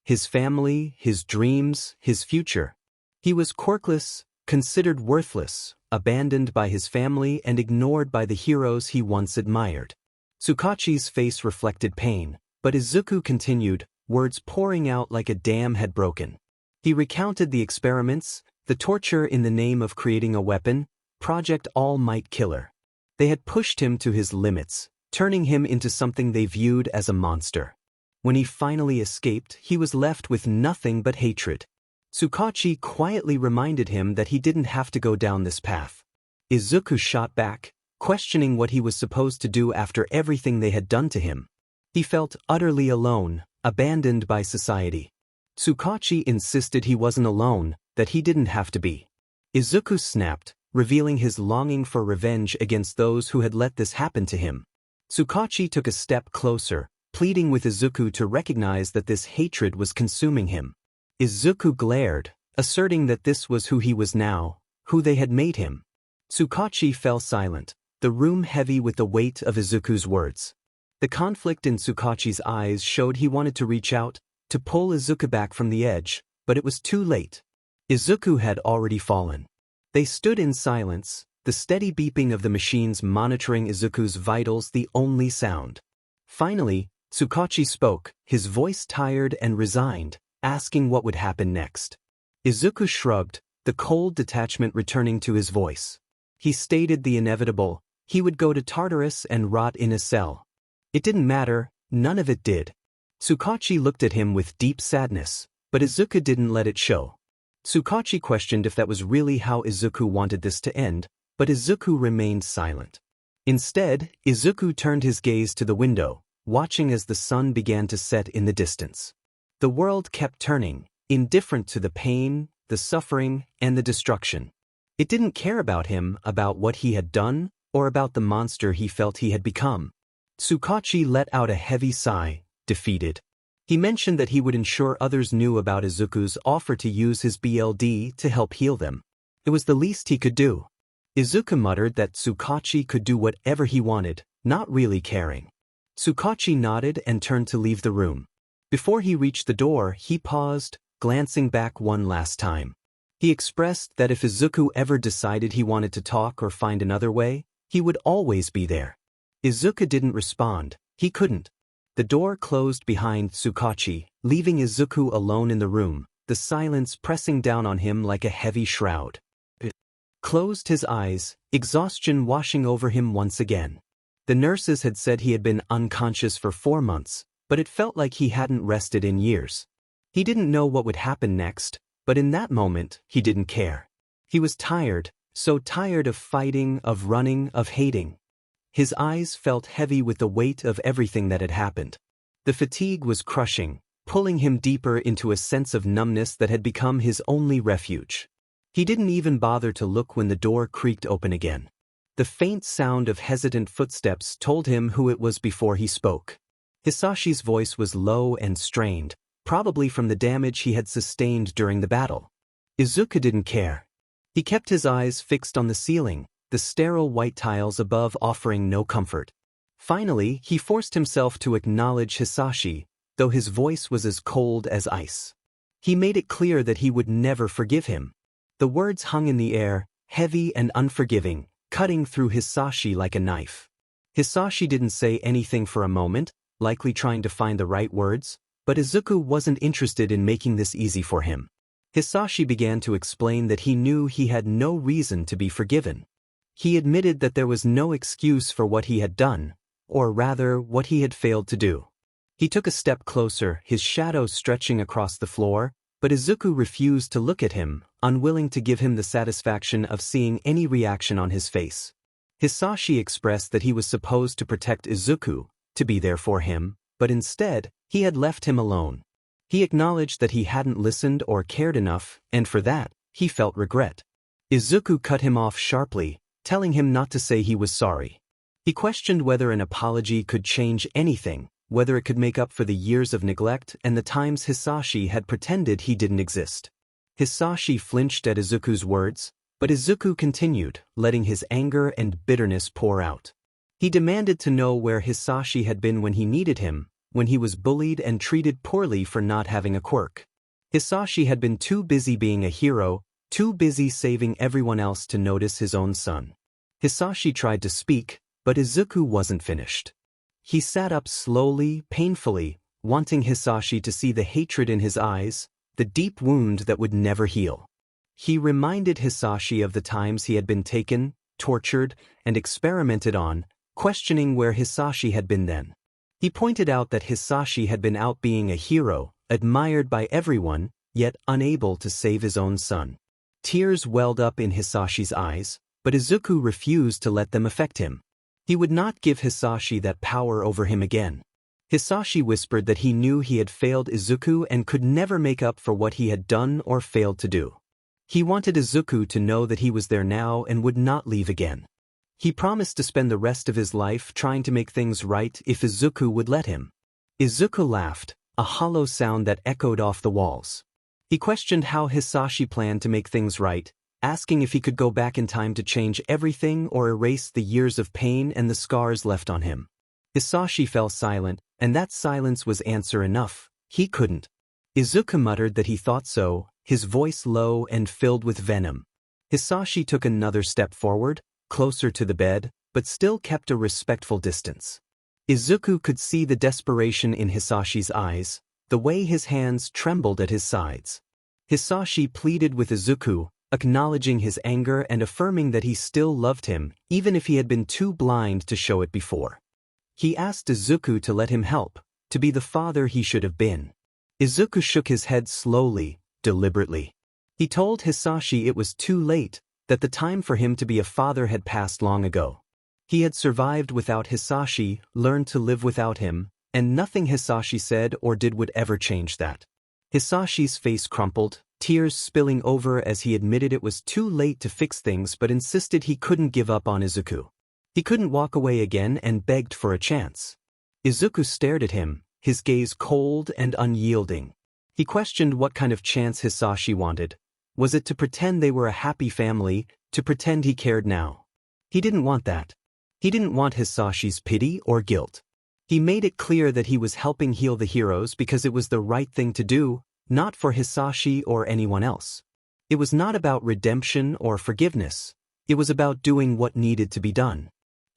His family, his dreams, his future. He was quirkless, considered worthless, abandoned by his family and ignored by the heroes he once admired. 𝗬𝗏𝗁's face reflected pain, but Izuku continued, words pouring out like a dam had broken. He recounted the experiments, the torture in the name of creating a weapon, Project 𝗬𝗏𝗃𝗀𝗃. They had pushed him to his limits, turning him into something they viewed as a monster. When he finally escaped, he was left with nothing but hatred. 𝗬𝗏𝗁 quietly reminded him that he didn't have to go down this path. Izuku shot back, questioning what he was supposed to do after everything they had done to him. He felt utterly alone, abandoned by society. 𝗬𝗏𝗁 insisted he wasn't alone, that he didn't have to be. Izuku snapped, revealing his longing for revenge against those who had let this happen to him. 𝗬𝗏𝗁 took a step closer, pleading with Izuku to recognize that this hatred was consuming him. Izuku glared, asserting that this was who he was now, who they had made him. 𝗬𝗏𝗁 fell silent, the room heavy with the weight of Izuku's words. The conflict in 𝗬𝗏𝗁's eyes showed he wanted to reach out, to pull Izuku back from the edge, but it was too late. Izuku had already fallen. They stood in silence, the steady beeping of the machines monitoring Izuku's vitals the only sound. Finally, 𝗬𝗏𝗁 spoke, his voice tired and resigned, asking what would happen next. Izuku shrugged, the cold detachment returning to his voice. He stated the inevitable, he would go to Tartarus and rot in a cell. It didn't matter, none of it did. 𝗬𝗏𝗁 looked at him with deep sadness, but Izuku didn't let it show. 𝗬𝗏𝗁 questioned if that was really how Izuku wanted this to end, but Izuku remained silent. Instead, Izuku turned his gaze to the window, watching as the sun began to set in the distance. The world kept turning, indifferent to the pain, the suffering, and the destruction. It didn't care about him, about what he had done, or about the monster he felt he had become. 𝗬𝗏𝗁 let out a heavy sigh, defeated. He mentioned that he would ensure others knew about Izuku's offer to use his BLD to help heal them. It was the least he could do. Izuku muttered that 𝗬𝗏𝗁 could do whatever he wanted, not really caring. 𝗬𝗏𝗁 nodded and turned to leave the room. Before he reached the door, he paused, glancing back one last time. He expressed that if Izuku ever decided he wanted to talk or find another way, he would always be there. Izuku didn't respond, he couldn't. The door closed behind 𝗬𝗏𝗁, leaving Izuku alone in the room, the silence pressing down on him like a heavy shroud. He closed his eyes, exhaustion washing over him once again. The nurses had said he had been unconscious for 4 months, but it felt like he hadn't rested in years. He didn't know what would happen next, but in that moment, he didn't care. He was tired, so tired of fighting, of running, of hating. His eyes felt heavy with the weight of everything that had happened. The fatigue was crushing, pulling him deeper into a sense of numbness that had become his only refuge. He didn't even bother to look when the door creaked open again. The faint sound of hesitant footsteps told him who it was before he spoke. Hisashi's voice was low and strained, probably from the damage he had sustained during the battle. Izuku didn't care. He kept his eyes fixed on the ceiling, the sterile white tiles above offering no comfort. Finally, he forced himself to acknowledge Hisashi, though his voice was as cold as ice. He made it clear that he would never forgive him. The words hung in the air, heavy and unforgiving, cutting through Hisashi like a knife. Hisashi didn't say anything for a moment, likely trying to find the right words, but Izuku wasn't interested in making this easy for him. Hisashi began to explain that he knew he had no reason to be forgiven. He admitted that there was no excuse for what he had done, or rather, what he had failed to do. He took a step closer, his shadow stretching across the floor, but Izuku refused to look at him, unwilling to give him the satisfaction of seeing any reaction on his face. Hisashi expressed that he was supposed to protect Izuku, to be there for him, but instead, he had left him alone. He acknowledged that he hadn't listened or cared enough, and for that, he felt regret. Izuku cut him off sharply, telling him not to say he was sorry. He questioned whether an apology could change anything, whether it could make up for the years of neglect and the times Hisashi had pretended he didn't exist. Hisashi flinched at Izuku's words, but Izuku continued, letting his anger and bitterness pour out. He demanded to know where Hisashi had been when he needed him, when he was bullied and treated poorly for not having a quirk. Hisashi had been too busy being a hero, too busy saving everyone else to notice his own son. Hisashi tried to speak, but Izuku wasn't finished. He sat up slowly, painfully, wanting Hisashi to see the hatred in his eyes, the deep wound that would never heal. He reminded Hisashi of the times he had been taken, tortured, and experimented on, questioning where Hisashi had been then. He pointed out that Hisashi had been out being a hero, admired by everyone, yet unable to save his own son. Tears welled up in Hisashi's eyes, but Izuku refused to let them affect him. He would not give Hisashi that power over him again. Hisashi whispered that he knew he had failed Izuku and could never make up for what he had done or failed to do. He wanted Izuku to know that he was there now and would not leave again. He promised to spend the rest of his life trying to make things right if Izuku would let him. Izuku laughed, a hollow sound that echoed off the walls. He questioned how Hisashi planned to make things right, asking if he could go back in time to change everything or erase the years of pain and the scars left on him. Hisashi fell silent, and that silence was answer enough. He couldn't. Izuku muttered that he thought so, his voice low and filled with venom. Hisashi took another step forward, closer to the bed, but still kept a respectful distance. Izuku could see the desperation in Hisashi's eyes, the way his hands trembled at his sides. Hisashi pleaded with Izuku, acknowledging his anger and affirming that he still loved him, even if he had been too blind to show it before. He asked Izuku to let him help, to be the father he should have been. Izuku shook his head slowly, deliberately. He told Hisashi it was too late, that the time for him to be a father had passed long ago. He had survived without Hisashi, learned to live without him, and nothing Hisashi said or did would ever change that. Hisashi's face crumpled, tears spilling over as he admitted it was too late to fix things but insisted he couldn't give up on Izuku. He couldn't walk away again and begged for a chance. Izuku stared at him, his gaze cold and unyielding. He questioned what kind of chance Hisashi wanted. Was it to pretend they were a happy family, to pretend he cared now? He didn't want that. He didn't want Hisashi's pity or guilt. He made it clear that he was helping heal the heroes because it was the right thing to do, not for Hisashi or anyone else. It was not about redemption or forgiveness. It was about doing what needed to be done.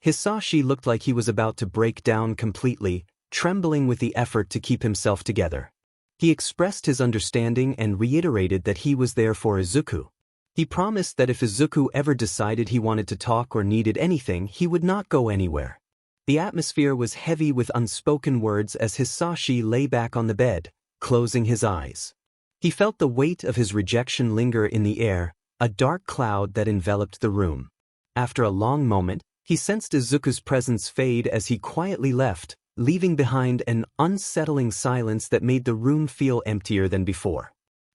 Hisashi looked like he was about to break down completely, trembling with the effort to keep himself together. He expressed his understanding and reiterated that he was there for Izuku. He promised that if Izuku ever decided he wanted to talk or needed anything, he would not go anywhere. The atmosphere was heavy with unspoken words as Hisashi lay back on the bed, closing his eyes. He felt the weight of his rejection linger in the air, a dark cloud that enveloped the room. After a long moment, he sensed Izuku's presence fade as he quietly left, leaving behind an unsettling silence that made the room feel emptier than before.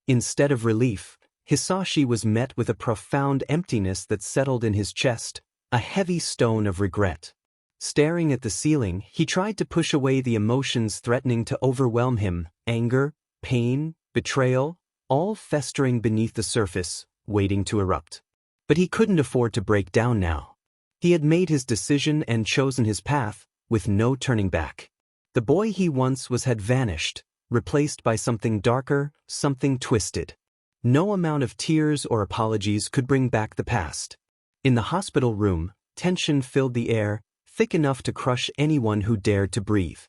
Instead of relief, 𝗧𝗓𝗓 was met with a profound emptiness that settled in his chest, a heavy stone of regret. Staring at the ceiling, he tried to push away the emotions threatening to overwhelm him: anger, pain, betrayal, all festering beneath the surface, waiting to erupt. But he couldn't afford to break down now. He had made his decision and chosen his path, with no turning back. The boy he once was had vanished, replaced by something darker, something twisted. No amount of tears or apologies could bring back the past. In the hospital room, tension filled the air, thick enough to crush anyone who dared to breathe.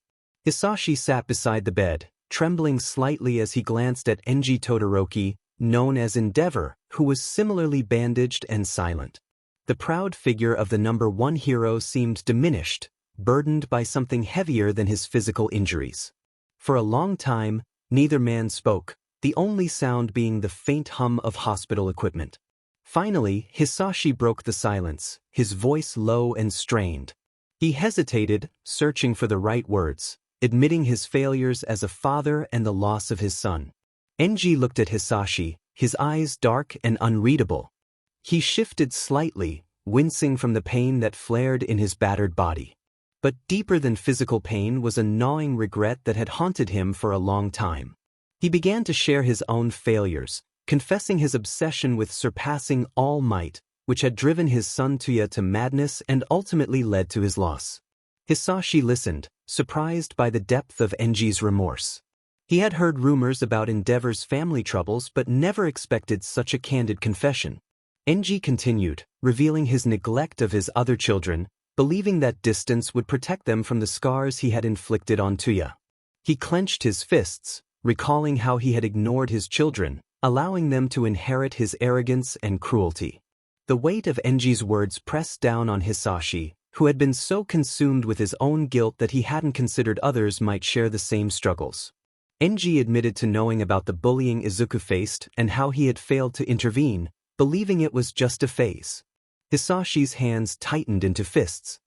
𝗧𝗓𝗓 sat beside the bed, trembling slightly as he glanced at 𝗓𝗍 Todoroki, known as 𝗫𝗫𝗏, who was similarly bandaged and silent. The proud figure of the #1 hero seemed diminished, burdened by something heavier than his physical injuries. For a long time, neither man spoke, the only sound being the faint hum of hospital equipment. Finally, 𝗧𝗓𝗓 broke the silence, his voice low and strained. He hesitated, searching for the right words, admitting his failures as a father and the loss of his son. 𝗓𝗍 looked at 𝗧𝗓𝗓, his eyes dark and unreadable. He shifted slightly, wincing from the pain that flared in his battered body. But deeper than physical pain was a gnawing regret that had haunted him for a long time. He began to share his own failures, confessing his obsession with surpassing all might, which had driven his son Toya to madness and ultimately led to his loss. 𝗧𝗓𝗓 listened, surprised by the depth of 𝗓𝗍's remorse. He had heard rumors about 𝗫𝗫𝗏's family troubles but never expected such a candid confession. 𝗓𝗍 continued, revealing his neglect of his other children, believing that distance would protect them from the scars he had inflicted on Toya. He clenched his fists, recalling how he had ignored his children, allowing them to inherit his arrogance and cruelty. The weight of 𝗓𝗍's words pressed down on 𝗧𝗓𝗓, who had been so consumed with his own guilt that he hadn't considered others might share the same struggles. 𝗓𝗍 admitted to knowing about the bullying Izuku faced and how he had failed to intervene, believing it was just a phase. 𝗧𝗓𝗓's hands tightened into fists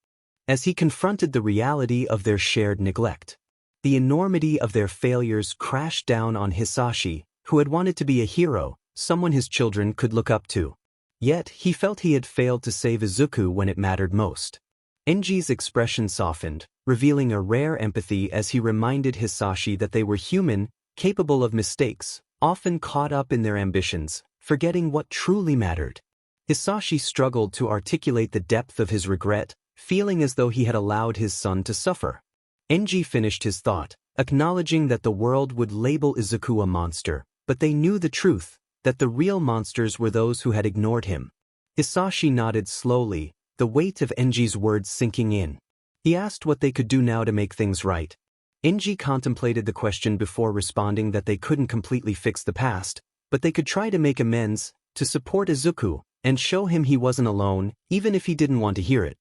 as he confronted the reality of their shared neglect. The enormity of their failures crashed down on 𝗧𝗓𝗓, who had wanted to be a hero, someone his children could look up to. Yet, he felt he had failed to save Izuku when it mattered most. 𝗓𝗍's expression softened, revealing a rare empathy as he reminded 𝗧𝗓𝗓 that they were human, capable of mistakes, often caught up in their ambitions, forgetting what truly mattered. 𝗧𝗓𝗓 struggled to articulate the depth of his regret, feeling as though he had allowed his son to suffer. 𝗓𝗍 finished his thought, acknowledging that the world would label Izuku a monster, but they knew the truth, that the real monsters were those who had ignored him. 𝗧𝗓𝗓 nodded slowly, the weight of 𝗓𝗍's words sinking in. He asked what they could do now to make things right. 𝗓𝗍 contemplated the question before responding that they couldn't completely fix the past, but they could try to make amends, to support Izuku, and show him he wasn't alone, even if he didn't want to hear it.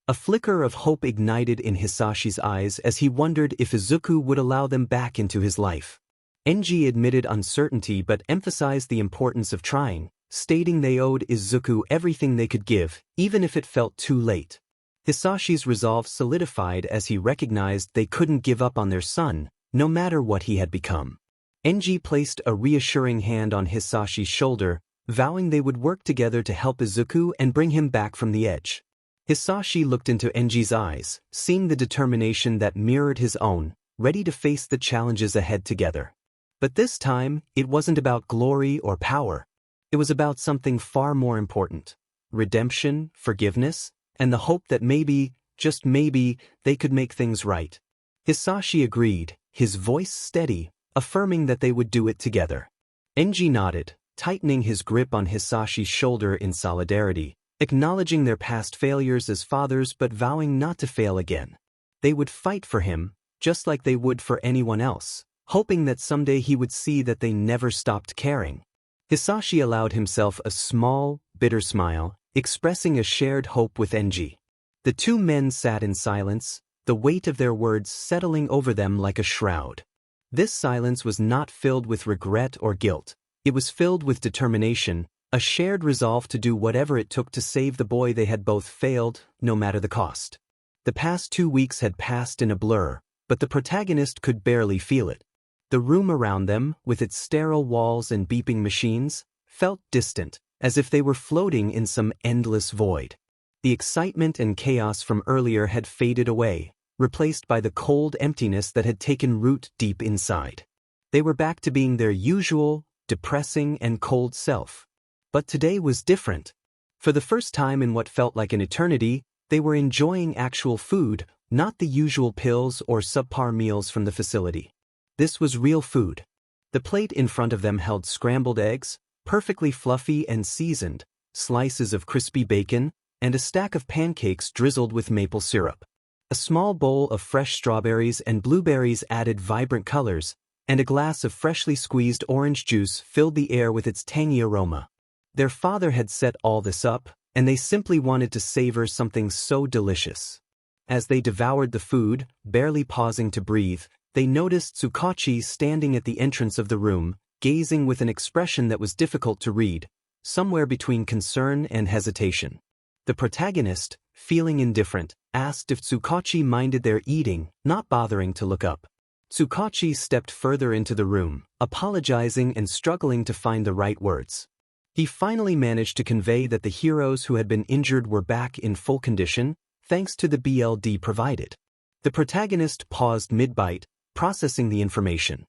A flicker of hope ignited in 𝗧𝗓𝗓's eyes as he wondered if Izuku would allow them back into his life. 𝗓𝗍 admitted uncertainty but emphasized the importance of trying, stating they owed Izuku everything they could give, even if it felt too late. 𝗧𝗓𝗓's resolve solidified as he recognized they couldn't give up on their son, no matter what he had become. 𝗓𝗍 placed a reassuring hand on 𝗧𝗓𝗓's shoulder, vowing they would work together to help Izuku and bring him back from the edge. 𝗧𝗓𝗓 looked into 𝗓𝗍's eyes, seeing the determination that mirrored his own, ready to face the challenges ahead together. But this time, it wasn't about glory or power. It was about something far more important: redemption, forgiveness, and the hope that maybe, just maybe, they could make things right. 𝗧𝗓𝗓 agreed, his voice steady, affirming that they would do it together. 𝗓𝗍 nodded, tightening his grip on 𝗧𝗓𝗓's shoulder in solidarity, acknowledging their past failures as fathers but vowing not to fail again. They would fight for him, just like they would for anyone else, hoping that someday he would see that they never stopped caring. 𝗧𝗓𝗓 allowed himself a small, bitter smile, expressing a shared hope with 𝗓𝗍. The two men sat in silence, the weight of their words settling over them like a shroud. This silence was not filled with regret or guilt. It was filled with determination, a shared resolve to do whatever it took to save the boy they had both failed, no matter the cost. The past 2 weeks had passed in a blur, but the protagonist could barely feel it. The room around them, with its sterile walls and beeping machines, felt distant, as if they were floating in some endless void. The excitement and chaos from earlier had faded away, replaced by the cold emptiness that had taken root deep inside. They were back to being their usual, depressing and cold self. But today was different. For the first time in what felt like an eternity, they were enjoying actual food, not the usual pills or subpar meals from the facility. This was real food. The plate in front of them held scrambled eggs, perfectly fluffy and seasoned, slices of crispy bacon, and a stack of pancakes drizzled with maple syrup. A small bowl of fresh strawberries and blueberries added vibrant colors, and a glass of freshly squeezed orange juice filled the air with its tangy aroma. Their father had set all this up, and they simply wanted to savor something so delicious. As they devoured the food, barely pausing to breathe, they noticed 𝗬𝗏𝗄𝐻 standing at the entrance of the room, gazing with an expression that was difficult to read, somewhere between concern and hesitation. The protagonist, feeling indifferent, asked if 𝗬𝗏𝗄𝐻 minded their eating, not bothering to look up. 𝗬𝗏𝗄𝐻 stepped further into the room, apologizing and struggling to find the right words. He finally managed to convey that the heroes who had been injured were back in full condition, thanks to the BLD provided. The protagonist paused mid-bite, processing the information.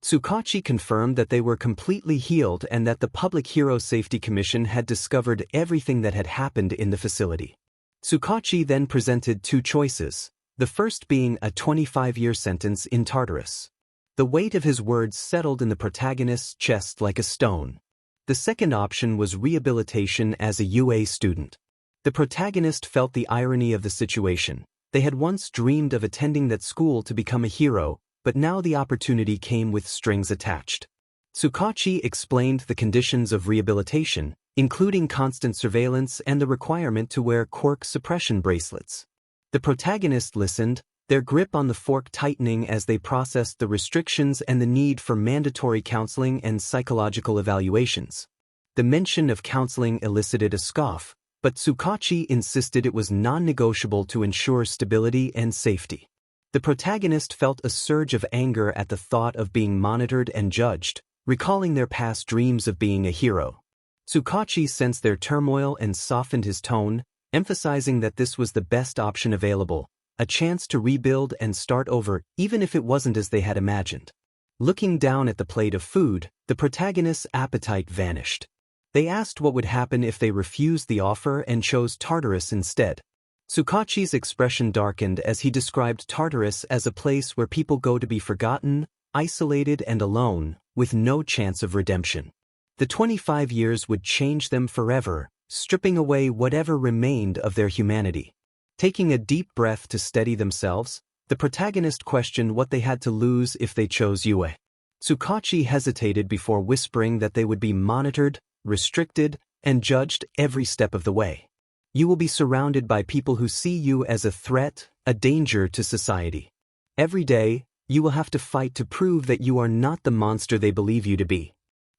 𝗬𝗏𝗄𝐻 confirmed that they were completely healed and that the Public Hero Safety Commission had discovered everything that had happened in the facility. 𝗬𝗏𝗄𝐻 then presented two choices, the first being a 25-year sentence in Tartarus. The weight of his words settled in the protagonist's chest like a stone. The second option was rehabilitation as a UA student. The protagonist felt the irony of the situation. They had once dreamed of attending that school to become a hero, but now the opportunity came with strings attached. 𝗬𝗏𝗄𝐻 explained the conditions of rehabilitation, including constant surveillance and the requirement to wear Quirk suppression bracelets. The protagonist listened, their grip on the fork tightening as they processed the restrictions and the need for mandatory counseling and psychological evaluations. The mention of counseling elicited a scoff, but 𝗬𝗏𝗄𝐻 insisted it was non-negotiable to ensure stability and safety. The protagonist felt a surge of anger at the thought of being monitored and judged, recalling their past dreams of being a hero. 𝗬𝗏𝗄𝐻 sensed their turmoil and softened his tone, emphasizing that this was the best option available, a chance to rebuild and start over, even if it wasn't as they had imagined. Looking down at the plate of food, the protagonist's appetite vanished. They asked what would happen if they refused the offer and chose Tartarus instead. 𝗬𝗏𝗄𝐻's expression darkened as he described Tartarus as a place where people go to be forgotten, isolated and alone, with no chance of redemption. The 25 years would change them forever, stripping away whatever remained of their humanity. Taking a deep breath to steady themselves, the protagonist questioned what they had to lose if they chose UA. 𝗬𝗏𝗄𝐻 hesitated before whispering that they would be monitored, restricted, and judged every step of the way. You will be surrounded by people who see you as a threat, a danger to society. Every day, you will have to fight to prove that you are not the monster they believe you to be.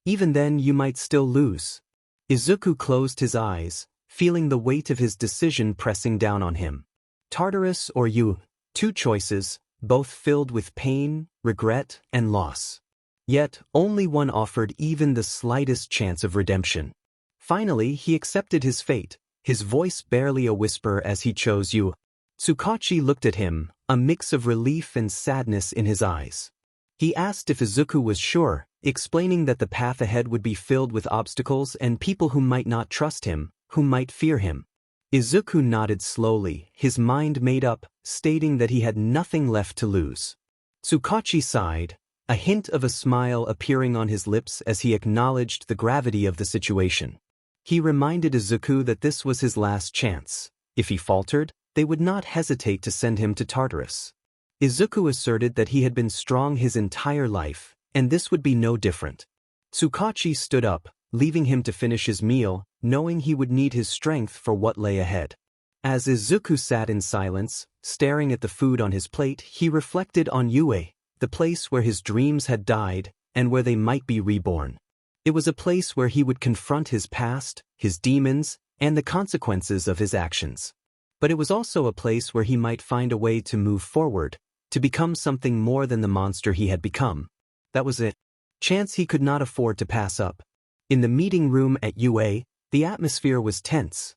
Even then, you might still lose. Izuku closed his eyes, feeling the weight of his decision pressing down on him. Tartarus or you, two choices, both filled with pain, regret, and loss. Yet, only one offered even the slightest chance of redemption. Finally, he accepted his fate, his voice barely a whisper as he chose you. 𝗬𝗏𝗄𝐻 looked at him, a mix of relief and sadness in his eyes. He asked if Izuku was sure, explaining that the path ahead would be filled with obstacles and people who might not trust him, who might fear him. Izuku nodded slowly, his mind made up, stating that he had nothing left to lose. 𝗬𝗏𝗄𝐻 sighed, a hint of a smile appearing on his lips as he acknowledged the gravity of the situation. He reminded Izuku that this was his last chance. If he faltered, they would not hesitate to send him to Tartarus. Izuku asserted that he had been strong his entire life, and this would be no different. 𝗬𝗏𝗄𝐻 stood up, leaving him to finish his meal, knowing he would need his strength for what lay ahead. As Izuku sat in silence, staring at the food on his plate, he reflected on UA, the place where his dreams had died, and where they might be reborn. It was a place where he would confront his past, his demons, and the consequences of his actions. But it was also a place where he might find a way to move forward, to become something more than the monster he had become. That was it. Chance he could not afford to pass up. In the meeting room at UA, the atmosphere was tense.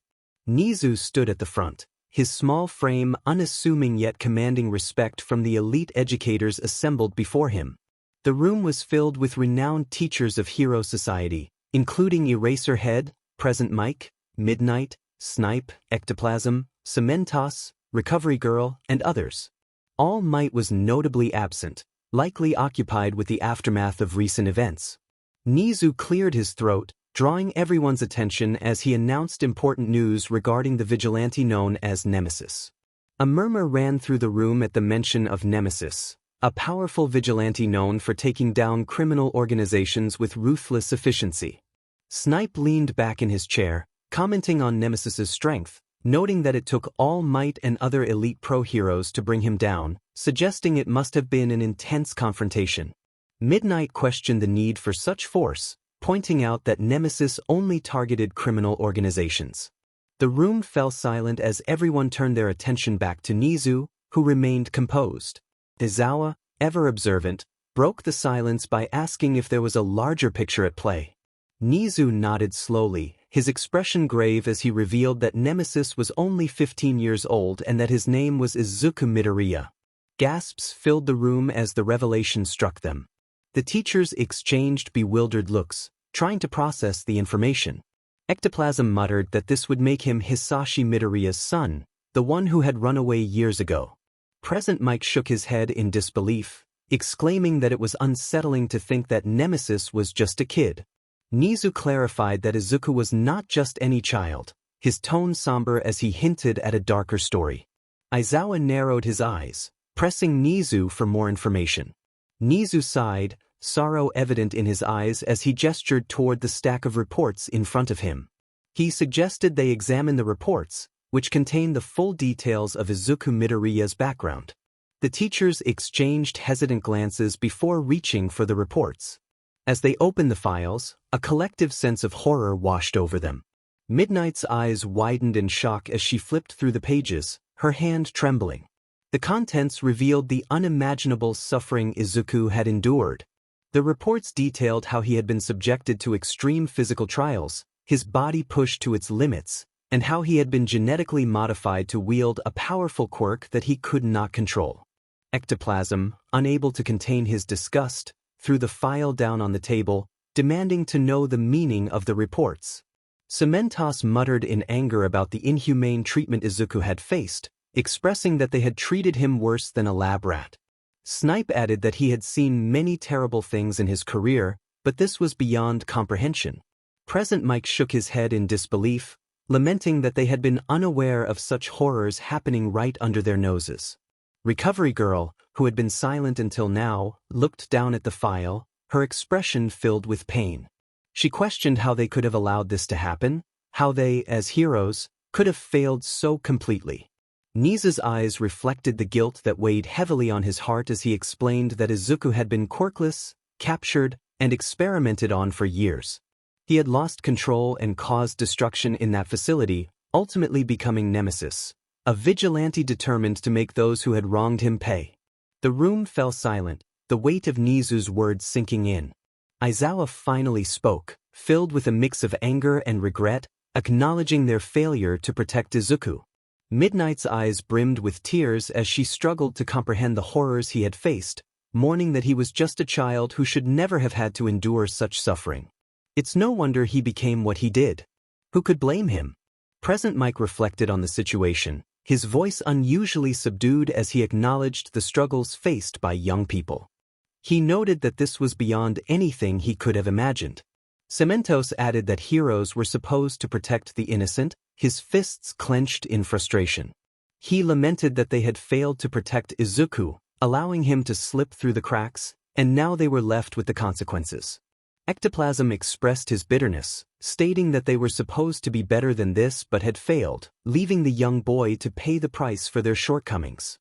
𝗎𝗎 stood at the front, his small frame unassuming yet commanding respect from the elite educators assembled before him. The room was filled with renowned teachers of hero society, including Eraserhead, Present Mic, Midnight, Snipe, 𝗵𝗃𝗃 𝗵𝗃, Recovery Girl, and others. All Might was notably absent, likely occupied with the aftermath of recent events. 𝗎𝗎 cleared his throat, drawing everyone's attention as he announced important news regarding the vigilante known as Nemesis. A murmur ran through the room at the mention of Nemesis, a powerful vigilante known for taking down criminal organizations with ruthless efficiency. Snipe leaned back in his chair, commenting on Nemesis's strength, noting that it took All Might and other elite pro-heroes to bring him down, suggesting it must have been an intense confrontation. Midnight questioned the need for such force, pointing out that Nemesis only targeted criminal organizations. The room fell silent as everyone turned their attention back to 𝗎𝗎, who remained composed. 𝗧𝗏, ever observant, broke the silence by asking if there was a larger picture at play. 𝗎𝗎 nodded slowly, his expression grave as he revealed that Nemesis was only 15 years old and that his name was Izuku Midoriya. Gasps filled the room as the revelation struck them. The teachers exchanged bewildered looks, trying to process the information. 𝗵𝗃𝗃 muttered that this would make him Hisashi Midoriya's son, the one who had run away years ago. Present Mic shook his head in disbelief, exclaiming that it was unsettling to think that Nemesis was just a kid. 𝗎𝗎 clarified that Izuku was not just any child, his tone somber as he hinted at a darker story. Aizawa narrowed his eyes, pressing 𝗎𝗎 for more information. 𝗎𝗎 sighed, sorrow evident in his eyes as he gestured toward the stack of reports in front of him. He suggested they examine the reports, which contained the full details of Izuku Midoriya's background. The teachers exchanged hesitant glances before reaching for the reports. As they opened the files, a collective sense of horror washed over them. Midnight's eyes widened in shock as she flipped through the pages, her hand trembling. The contents revealed the unimaginable suffering Izuku had endured. The reports detailed how he had been subjected to extreme physical trials, his body pushed to its limits, and how he had been genetically modified to wield a powerful quirk that he could not control. 𝗵𝗃𝗃, unable to contain his disgust, threw the file down on the table, demanding to know the meaning of the reports. 𝗵𝗏𝗃 muttered in anger about the inhumane treatment Izuku had faced, expressing that they had treated him worse than a lab rat. Snipe added that he had seen many terrible things in his career, but this was beyond comprehension. Present Mic shook his head in disbelief, lamenting that they had been unaware of such horrors happening right under their noses. Recovery Girl, who had been silent until now, looked down at the file, her expression filled with pain. She questioned how they could have allowed this to happen, how they, as heroes, could have failed so completely. 𝗎𝗎's eyes reflected the guilt that weighed heavily on his heart as he explained that Izuku had been quirkless, captured, and experimented on for years. He had lost control and caused destruction in that facility, ultimately becoming Nemesis, a vigilante determined to make those who had wronged him pay. The room fell silent, the weight of 𝗎𝗎's words sinking in. Aizawa finally spoke, filled with a mix of anger and regret, acknowledging their failure to protect Izuku. Midnight's eyes brimmed with tears as she struggled to comprehend the horrors he had faced, mourning that he was just a child who should never have had to endure such suffering. It's no wonder he became what he did. Who could blame him? Present Mic reflected on the situation, his voice unusually subdued as he acknowledged the struggles faced by young people. He noted that this was beyond anything he could have imagined. 𝗵𝗏𝗃 added that heroes were supposed to protect the innocent, his fists clenched in frustration. He lamented that they had failed to protect Izuku, allowing him to slip through the cracks, and now they were left with the consequences. 𝗵𝗃𝗃 expressed his bitterness, stating that they were supposed to be better than this but had failed, leaving the young boy to pay the price for their shortcomings.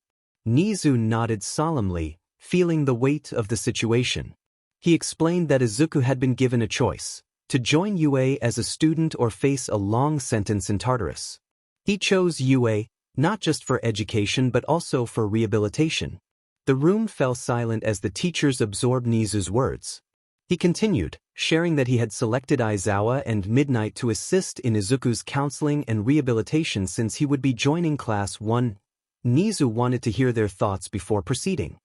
𝗎𝗎 nodded solemnly, feeling the weight of the situation. He explained that Izuku had been given a choice, to join UA as a student or face a long sentence in Tartarus. He chose UA, not just for education but also for rehabilitation. The room fell silent as the teachers absorbed 𝗎𝗎's words. He continued, sharing that he had selected Aizawa and Midnight to assist in Izuku's counseling and rehabilitation since he would be joining Class 1. Nizu wanted to hear their thoughts before proceeding.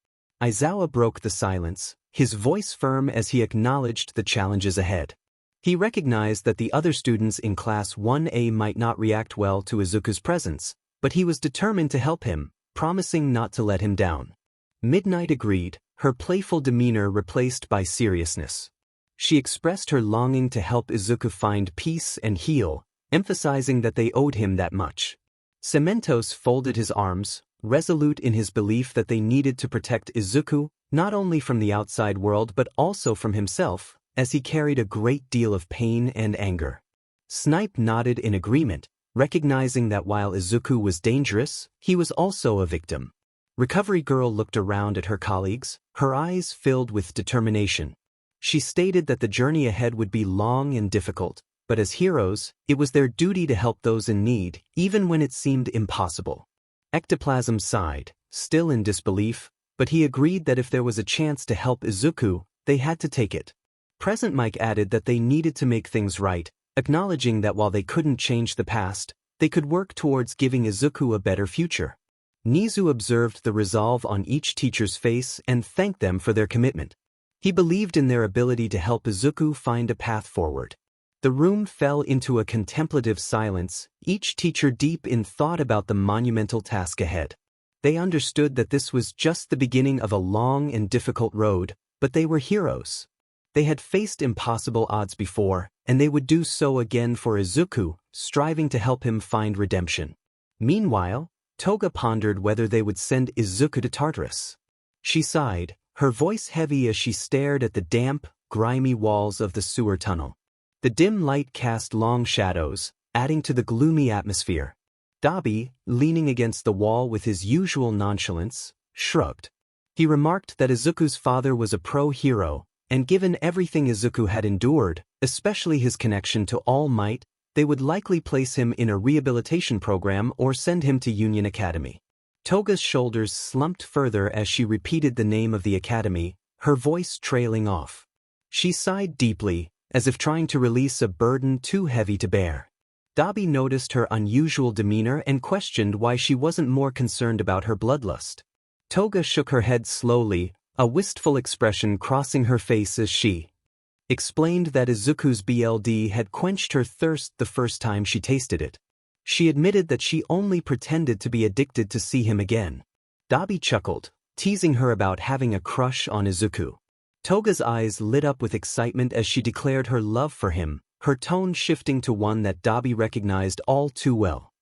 Aizawa broke the silence, his voice firm as he acknowledged the challenges ahead. He recognized that the other students in Class 1A might not react well to Izuku's presence, but he was determined to help him, promising not to let him down. Midnight agreed, her playful demeanor replaced by seriousness. She expressed her longing to help Izuku find peace and heal, emphasizing that they owed him that much. 𝗵𝗵𝗃𝗀 folded his arms, resolute in his belief that they needed to protect Izuku, not only from the outside world but also from himself, as he carried a great deal of pain and anger. 𝗧𝗵𝗃𝗀 nodded in agreement, recognizing that while Izuku was dangerous, he was also a victim. Recovery Girl looked around at her colleagues, her eyes filled with determination. She stated that the journey ahead would be long and difficult, but as heroes, it was their duty to help those in need, even when it seemed impossible. Ectoplasm sighed, still in disbelief, but he agreed that if there was a chance to help Izuku, they had to take it. Present Mike added that they needed to make things right, acknowledging that while they couldn't change the past, they could work towards giving Izuku a better future. Nizu observed the resolve on each teacher's face and thanked them for their commitment. He believed in their ability to help Izuku find a path forward. The room fell into a contemplative silence, each teacher deep in thought about the monumental task ahead. They understood that this was just the beginning of a long and difficult road, but they were heroes. They had faced impossible odds before, and they would do so again for Izuku, striving to help him find redemption. Meanwhile, Toga pondered whether they would send Izuku to Tartarus. She sighed, her voice heavy as she stared at the damp, grimy walls of the sewer tunnel. The dim light cast long shadows, adding to the gloomy atmosphere. Dobby, leaning against the wall with his usual nonchalance, shrugged. He remarked that Izuku's father was a pro-hero, and given everything Izuku had endured, especially his connection to All Might, they would likely place him in a rehabilitation program or send him to Union Academy. Toga's shoulders slumped further as she repeated the name of the academy, her voice trailing off. She sighed deeply, as if trying to release a burden too heavy to bear. Dobby noticed her unusual demeanor and questioned why she wasn't more concerned about her bloodlust. Toga shook her head slowly, a wistful expression crossing her face as she explained that Izuku's BLD had quenched her thirst the first time she tasted it. She admitted that she only pretended to be addicted to see him again. Dobby chuckled, teasing her about having a crush on Izuku. Toga's eyes lit up with excitement as she declared her love for him, her tone shifting to one that Dobby recognized all too well.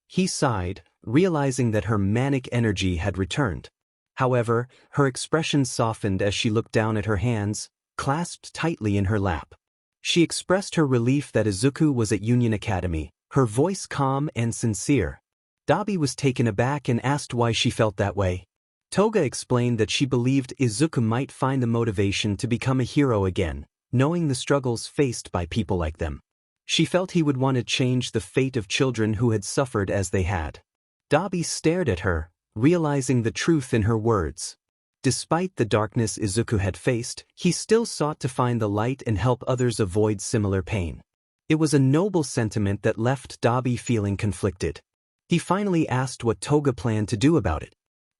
He sighed, realizing that her manic energy had returned. However, her expression softened as she looked down at her hands, clasped tightly in her lap. She expressed her relief that Izuku was at Union Academy, her voice calm and sincere. Dobby was taken aback and asked why she felt that way. Toga explained that she believed Izuku might find the motivation to become a hero again, knowing the struggles faced by people like them. She felt he would want to change the fate of children who had suffered as they had. Dobby stared at her, realizing the truth in her words. Despite the darkness Izuku had faced, he still sought to find the light and help others avoid similar pain. It was a noble sentiment that left Dobby feeling conflicted. He finally asked what Toga planned to do about it.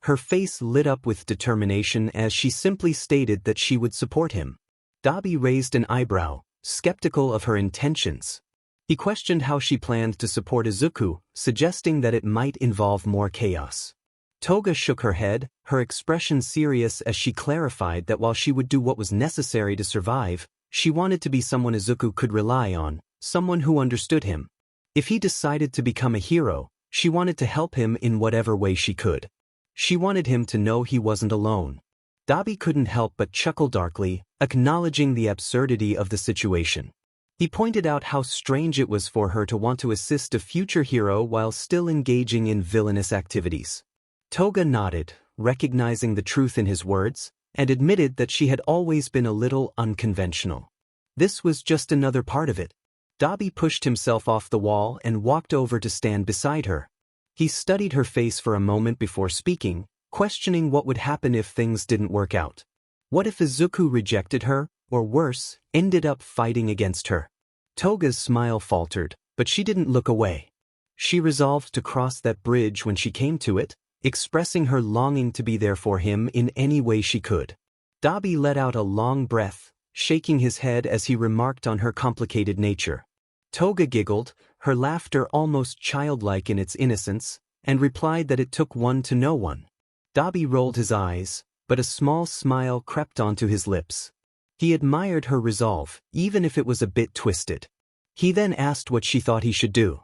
Her face lit up with determination as she simply stated that she would support him. Dobby raised an eyebrow, skeptical of her intentions. He questioned how she planned to support Izuku, suggesting that it might involve more chaos. Toga shook her head, her expression serious as she clarified that while she would do what was necessary to survive, she wanted to be someone Izuku could rely on, someone who understood him. If he decided to become a hero, she wanted to help him in whatever way she could. She wanted him to know he wasn't alone. Dobby couldn't help but chuckle darkly, acknowledging the absurdity of the situation. He pointed out how strange it was for her to want to assist a future hero while still engaging in villainous activities. Toga nodded, recognizing the truth in his words, and admitted that she had always been a little unconventional. This was just another part of it. Dobby pushed himself off the wall and walked over to stand beside her. He studied her face for a moment before speaking, questioning what would happen if things didn't work out. What if Izuku rejected her, or worse, ended up fighting against her. Toga's smile faltered, but she didn't look away. She resolved to cross that bridge when she came to it, expressing her longing to be there for him in any way she could. Dobby let out a long breath, shaking his head as he remarked on her complicated nature. Toga giggled, her laughter almost childlike in its innocence, and replied that it took one to know one. Dobby rolled his eyes, but a small smile crept onto his lips. He admired her resolve, even if it was a bit twisted. He then asked what she thought he should do.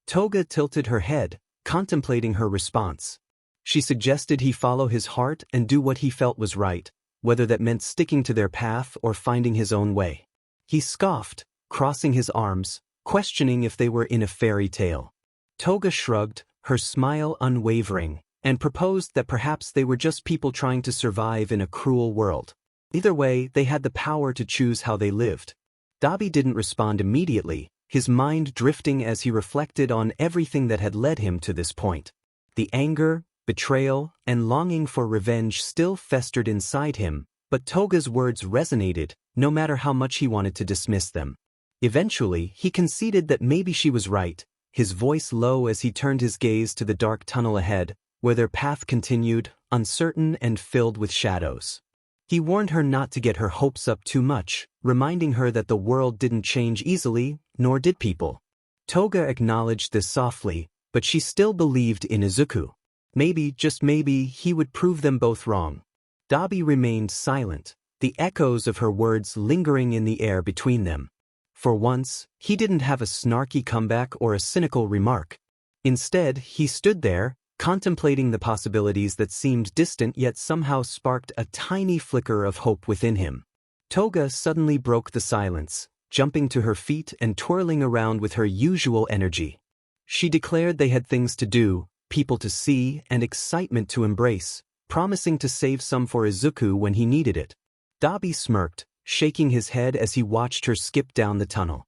Toga tilted her head, contemplating her response. She suggested he follow his heart and do what he felt was right, whether that meant sticking to their path or finding his own way. He scoffed, crossing his arms, questioning if they were in a fairy tale. Toga shrugged, her smile unwavering, and proposed that perhaps they were just people trying to survive in a cruel world. Either way, they had the power to choose how they lived. Dobby didn't respond immediately, his mind drifting as he reflected on everything that had led him to this point. The anger, betrayal, and longing for revenge still festered inside him, but Toga's words resonated, no matter how much he wanted to dismiss them. Eventually, he conceded that maybe she was right, his voice low as he turned his gaze to the dark tunnel ahead, where their path continued, uncertain and filled with shadows. He warned her not to get her hopes up too much, reminding her that the world didn't change easily, nor did people. Toga acknowledged this softly, but she still believed in Izuku. Maybe, just maybe, he would prove them both wrong. Dobby remained silent, the echoes of her words lingering in the air between them. For once, he didn't have a snarky comeback or a cynical remark. Instead, he stood there, contemplating the possibilities that seemed distant yet somehow sparked a tiny flicker of hope within him. Toga suddenly broke the silence, jumping to her feet and twirling around with her usual energy. She declared they had things to do, people to see, and excitement to embrace, promising to save some for Izuku when he needed it. Dobby smirked, shaking his head as he watched her skip down the tunnel.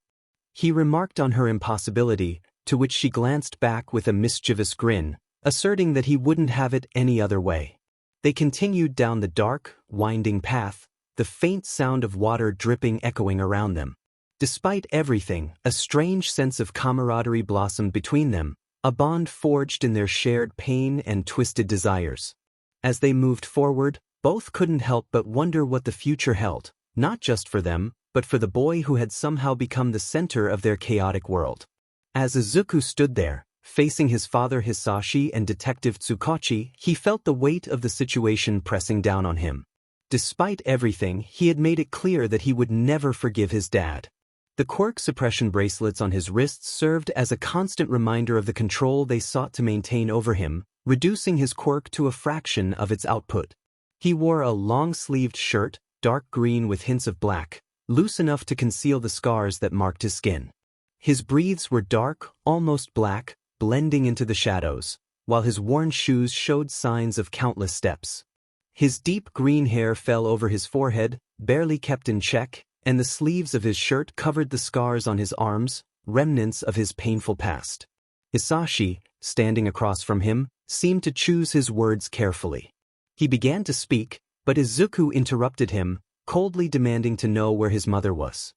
He remarked on her impossibility, to which she glanced back with a mischievous grin, asserting that he wouldn't have it any other way. They continued down the dark, winding path, the faint sound of water dripping echoing around them. Despite everything, a strange sense of camaraderie blossomed between them, a bond forged in their shared pain and twisted desires. As they moved forward, both couldn't help but wonder what the future held, not just for them, but for the boy who had somehow become the center of their chaotic world. As Izuku stood there, facing his father Hisashi and Detective 𝗬𝗏, he felt the weight of the situation pressing down on him. Despite everything, he had made it clear that he would never forgive his dad. The quirk suppression bracelets on his wrists served as a constant reminder of the control they sought to maintain over him, reducing his quirk to a fraction of its output. He wore a long-sleeved shirt, dark green with hints of black, loose enough to conceal the scars that marked his skin. His breathes were dark, almost black, blending into the shadows, while his worn shoes showed signs of countless steps. His deep green hair fell over his forehead, barely kept in check, and the sleeves of his shirt covered the scars on his arms, remnants of his painful past. Hisashi, standing across from him, seemed to choose his words carefully. He began to speak, but Izuku interrupted him, coldly demanding to know where his mother was.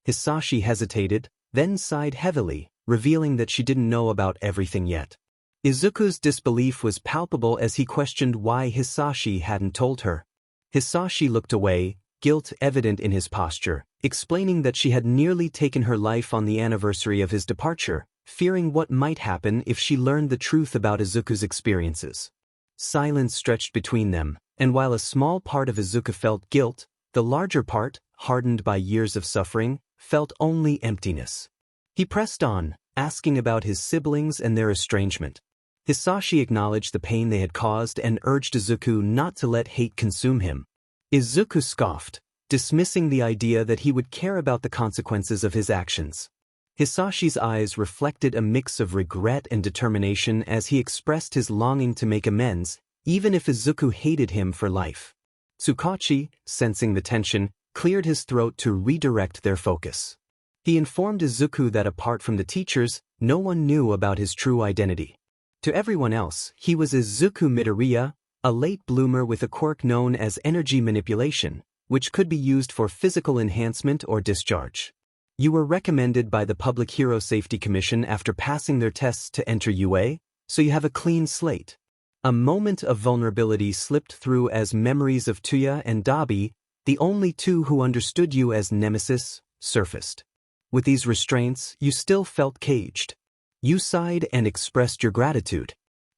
Hisashi hesitated, then sighed heavily, revealing that she didn't know about everything yet. Izuku's disbelief was palpable as he questioned why Hisashi hadn't told her. Hisashi looked away, guilt evident in his posture, explaining that she had nearly taken her life on the anniversary of his departure, fearing what might happen if she learned the truth about Izuku's experiences. Silence stretched between them, and while a small part of Izuku felt guilt, the larger part, hardened by years of suffering, felt only emptiness. He pressed on, asking about his siblings and their estrangement. Hisashi acknowledged the pain they had caused and urged Izuku not to let hate consume him. Izuku scoffed, dismissing the idea that he would care about the consequences of his actions. Hisashi's eyes reflected a mix of regret and determination as he expressed his longing to make amends, even if Izuku hated him for life. 𝗬𝗏, sensing the tension, cleared his throat to redirect their focus. He informed Izuku that apart from the teachers, no one knew about his true identity. To everyone else, he was Izuku Midoriya, a late bloomer with a quirk known as energy manipulation, which could be used for physical enhancement or discharge. You were recommended by the Public Hero Safety Commission after passing their tests to enter UA, so you have a clean slate. A moment of vulnerability slipped through as memories of Tuya and Dobby, the only two who understood you as Nemesis, surfaced. With these restraints, you still felt caged. You sighed and expressed your gratitude.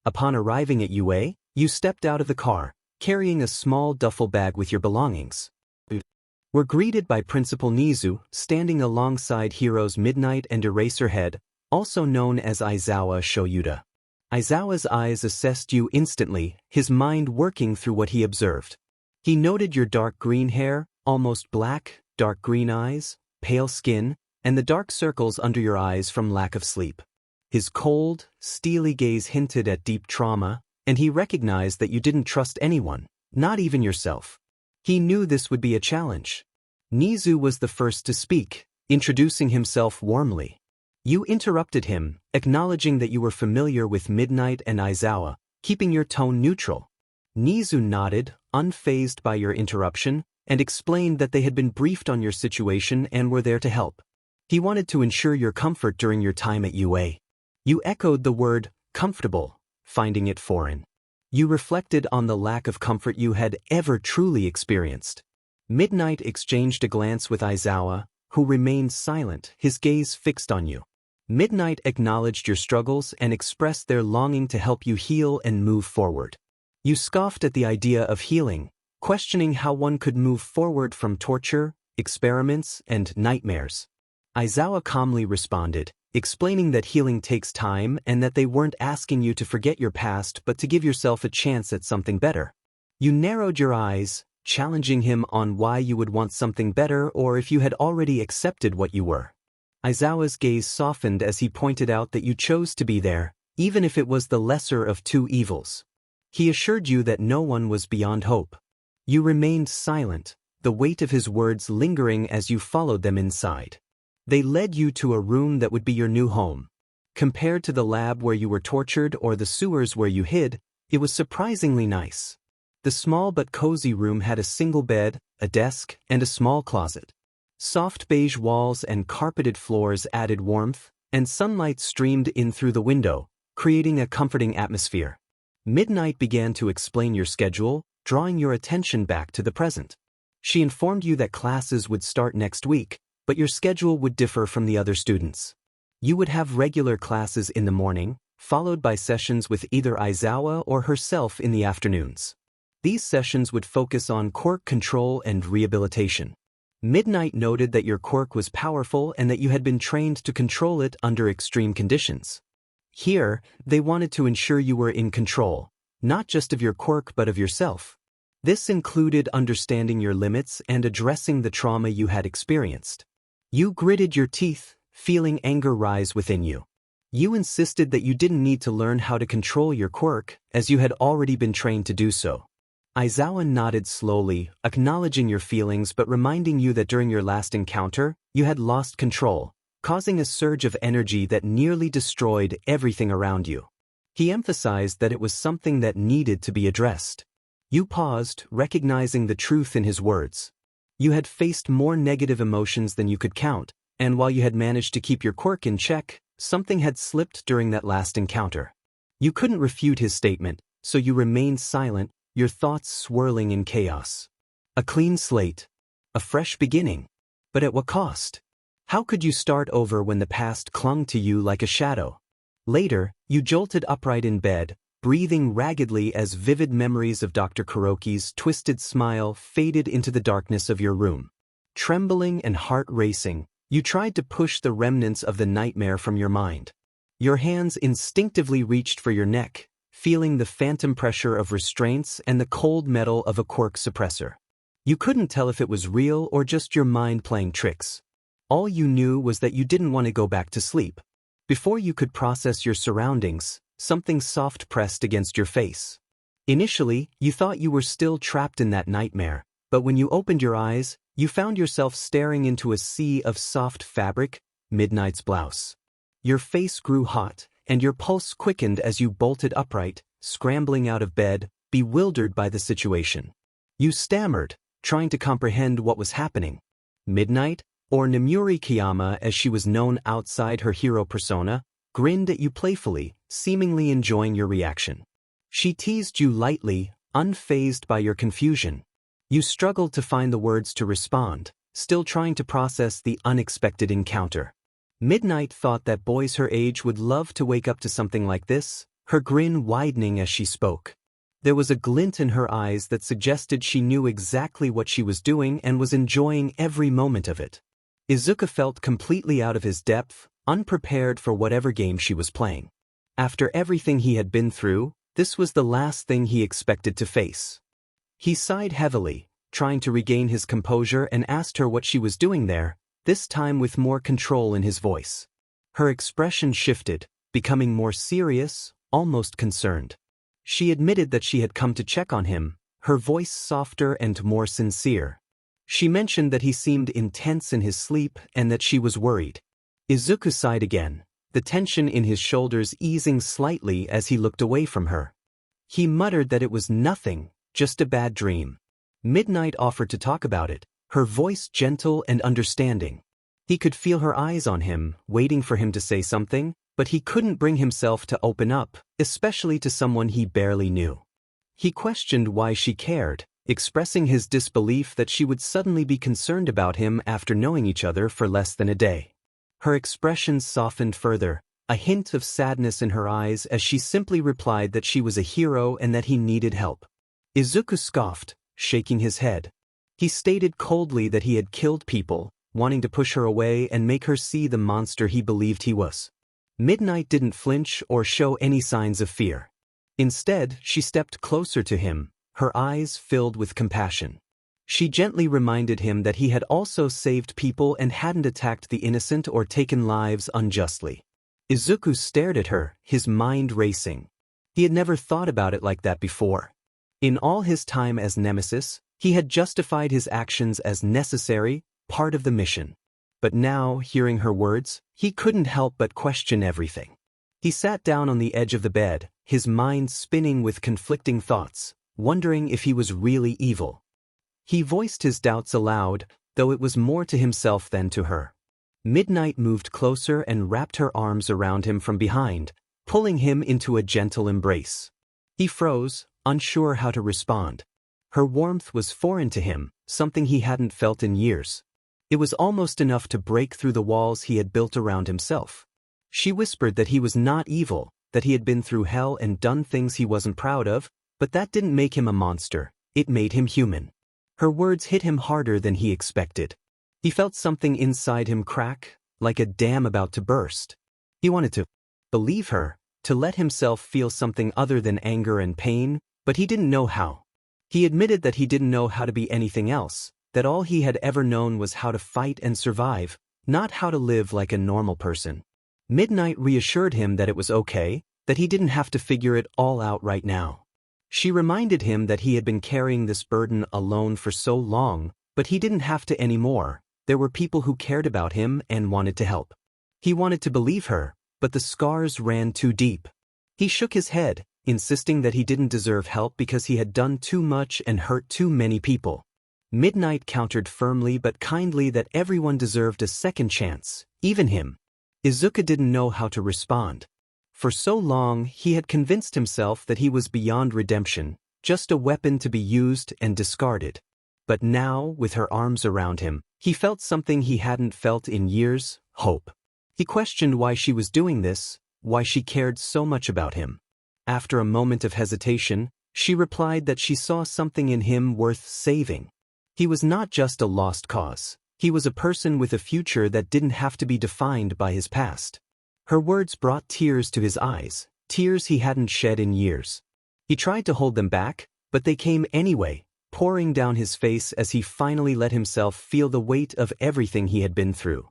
Upon arriving at UA, you stepped out of the car, carrying a small duffel bag with your belongings. Were greeted by Principal Nizu, standing alongside heroes Midnight and Eraserhead, also known as Aizawa Shoyuta. Aizawa's eyes assessed you instantly, his mind working through what he observed. He noted your dark green hair, almost black, dark green eyes, pale skin, and the dark circles under your eyes from lack of sleep. His cold, steely gaze hinted at deep trauma, and he recognized that you didn't trust anyone, not even yourself. He knew this would be a challenge. Nizu was the first to speak, introducing himself warmly. You interrupted him, acknowledging that you were familiar with Midnight and Aizawa, keeping your tone neutral. Nizu nodded, unfazed by your interruption, and explained that they had been briefed on your situation and were there to help. He wanted to ensure your comfort during your time at UA. You echoed the word, comfortable, finding it foreign. You reflected on the lack of comfort you had ever truly experienced. Midnight exchanged a glance with Aizawa, who remained silent, his gaze fixed on you. Midnight acknowledged your struggles and expressed their longing to help you heal and move forward. You scoffed at the idea of healing, questioning how one could move forward from torture, experiments, and nightmares. Aizawa calmly responded, explaining that healing takes time and that they weren't asking you to forget your past but to give yourself a chance at something better. You narrowed your eyes, challenging him on why you would want something better or if you had already accepted what you were. Aizawa's gaze softened as he pointed out that you chose to be there, even if it was the lesser of two evils. He assured you that no one was beyond hope. You remained silent, the weight of his words lingering as you followed them inside. They led you to a room that would be your new home. Compared to the lab where you were tortured or the sewers where you hid, it was surprisingly nice. The small but cozy room had a single bed, a desk, and a small closet. Soft beige walls and carpeted floors added warmth, and sunlight streamed in through the window, creating a comforting atmosphere. Midnight began to explain your schedule, drawing your attention back to the present. She informed you that classes would start next week, but your schedule would differ from the other students. You would have regular classes in the morning, followed by sessions with either Aizawa or herself in the afternoons. These sessions would focus on quirk control and rehabilitation. Midnight noted that your quirk was powerful and that you had been trained to control it under extreme conditions. Here, they wanted to ensure you were in control, not just of your quirk but of yourself. This included understanding your limits and addressing the trauma you had experienced. You gritted your teeth, feeling anger rise within you. You insisted that you didn't need to learn how to control your quirk, as you had already been trained to do so. Aizawa nodded slowly, acknowledging your feelings but reminding you that during your last encounter, you had lost control, causing a surge of energy that nearly destroyed everything around you. He emphasized that it was something that needed to be addressed. You paused, recognizing the truth in his words. You had faced more negative emotions than you could count, and while you had managed to keep your quirk in check, something had slipped during that last encounter. You couldn't refute his statement, so you remained silent, your thoughts swirling in chaos. A clean slate. A fresh beginning. But at what cost? How could you start over when the past clung to you like a shadow? Later, you jolted upright in bed, breathing raggedly as vivid memories of Dr. Kuroki's twisted smile faded into the darkness of your room. Trembling and heart racing, you tried to push the remnants of the nightmare from your mind. Your hands instinctively reached for your neck, feeling the phantom pressure of restraints and the cold metal of a quirk suppressor. You couldn't tell if it was real or just your mind playing tricks. All you knew was that you didn't want to go back to sleep. Before you could process your surroundings, something soft pressed against your face. Initially, you thought you were still trapped in that nightmare, but when you opened your eyes, you found yourself staring into a sea of soft fabric, Midnight's blouse. Your face grew hot, and your pulse quickened as you bolted upright, scrambling out of bed, bewildered by the situation. You stammered, trying to comprehend what was happening. Midnight, or 𝗵𝗵𝗃𝗵𝗲 as she was known outside her hero persona, grinned at you playfully, seemingly enjoying your reaction. She teased you lightly, unfazed by your confusion. You struggled to find the words to respond, still trying to process the unexpected encounter. Midnight thought that boys her age would love to wake up to something like this, her grin widening as she spoke. There was a glint in her eyes that suggested she knew exactly what she was doing and was enjoying every moment of it. Izuku felt completely out of his depth, unprepared for whatever game she was playing. After everything he had been through, this was the last thing he expected to face. He sighed heavily, trying to regain his composure, and asked her what she was doing there, this time with more control in his voice. Her expression shifted, becoming more serious, almost concerned. She admitted that she had come to check on him, her voice softer and more sincere. She mentioned that he seemed intense in his sleep and that she was worried. Izuku sighed again, the tension in his shoulders easing slightly as he looked away from her. He muttered that it was nothing, just a bad dream. Midnight offered to talk about it, her voice gentle and understanding. He could feel her eyes on him, waiting for him to say something, but he couldn't bring himself to open up, especially to someone he barely knew. He questioned why she cared, expressing his disbelief that she would suddenly be concerned about him after knowing each other for less than a day. Her expression softened further, a hint of sadness in her eyes as she simply replied that she was a hero and that he needed help. Izuku scoffed, shaking his head. He stated coldly that he had killed people, wanting to push her away and make her see the monster he believed he was. Midnight didn't flinch or show any signs of fear. Instead, she stepped closer to him, her eyes filled with compassion. She gently reminded him that he had also saved people and hadn't attacked the innocent or taken lives unjustly. Izuku stared at her, his mind racing. He had never thought about it like that before. In all his time as Nemesis, he had justified his actions as necessary, part of the mission. But now, hearing her words, he couldn't help but question everything. He sat down on the edge of the bed, his mind spinning with conflicting thoughts, wondering if he was really evil. He voiced his doubts aloud, though it was more to himself than to her. Midnight moved closer and wrapped her arms around him from behind, pulling him into a gentle embrace. He froze, unsure how to respond. Her warmth was foreign to him, something he hadn't felt in years. It was almost enough to break through the walls he had built around himself. She whispered that he was not evil, that he had been through hell and done things he wasn't proud of, but that didn't make him a monster, it made him human. Her words hit him harder than he expected. He felt something inside him crack, like a dam about to burst. He wanted to believe her, to let himself feel something other than anger and pain, but he didn't know how. He admitted that he didn't know how to be anything else, that all he had ever known was how to fight and survive, not how to live like a normal person. Midnight reassured him that it was okay, that he didn't have to figure it all out right now. She reminded him that he had been carrying this burden alone for so long, but he didn't have to anymore. There were people who cared about him and wanted to help. He wanted to believe her, but the scars ran too deep. He shook his head, insisting that he didn't deserve help because he had done too much and hurt too many people. Midnight countered firmly but kindly that everyone deserved a second chance, even him. Izuku didn't know how to respond. For so long, he had convinced himself that he was beyond redemption, just a weapon to be used and discarded. But now, with her arms around him, he felt something he hadn't felt in years: hope. He questioned why she was doing this, why she cared so much about him. After a moment of hesitation, she replied that she saw something in him worth saving. He was not just a lost cause. He was a person with a future that didn't have to be defined by his past. Her words brought tears to his eyes, tears he hadn't shed in years. He tried to hold them back, but they came anyway, pouring down his face as he finally let himself feel the weight of everything he had been through.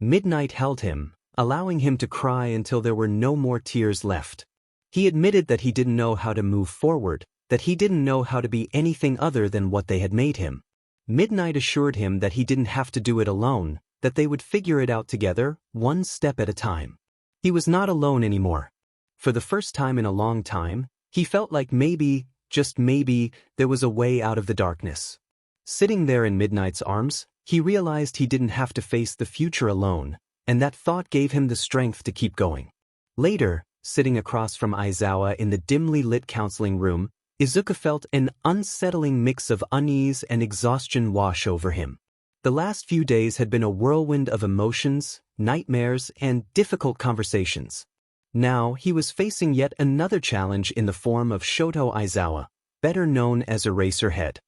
Midnight held him, allowing him to cry until there were no more tears left. He admitted that he didn't know how to move forward, that he didn't know how to be anything other than what they had made him. Midnight assured him that he didn't have to do it alone, that they would figure it out together, one step at a time. He was not alone anymore. For the first time in a long time, he felt like maybe, just maybe, there was a way out of the darkness. Sitting there in Midnight's arms, he realized he didn't have to face the future alone, and that thought gave him the strength to keep going. Later, sitting across from Aizawa in the dimly lit counseling room, Izuku felt an unsettling mix of unease and exhaustion wash over him. The last few days had been a whirlwind of emotions, nightmares, and difficult conversations. Now he was facing yet another challenge in the form of Shoto Aizawa, better known as Eraserhead.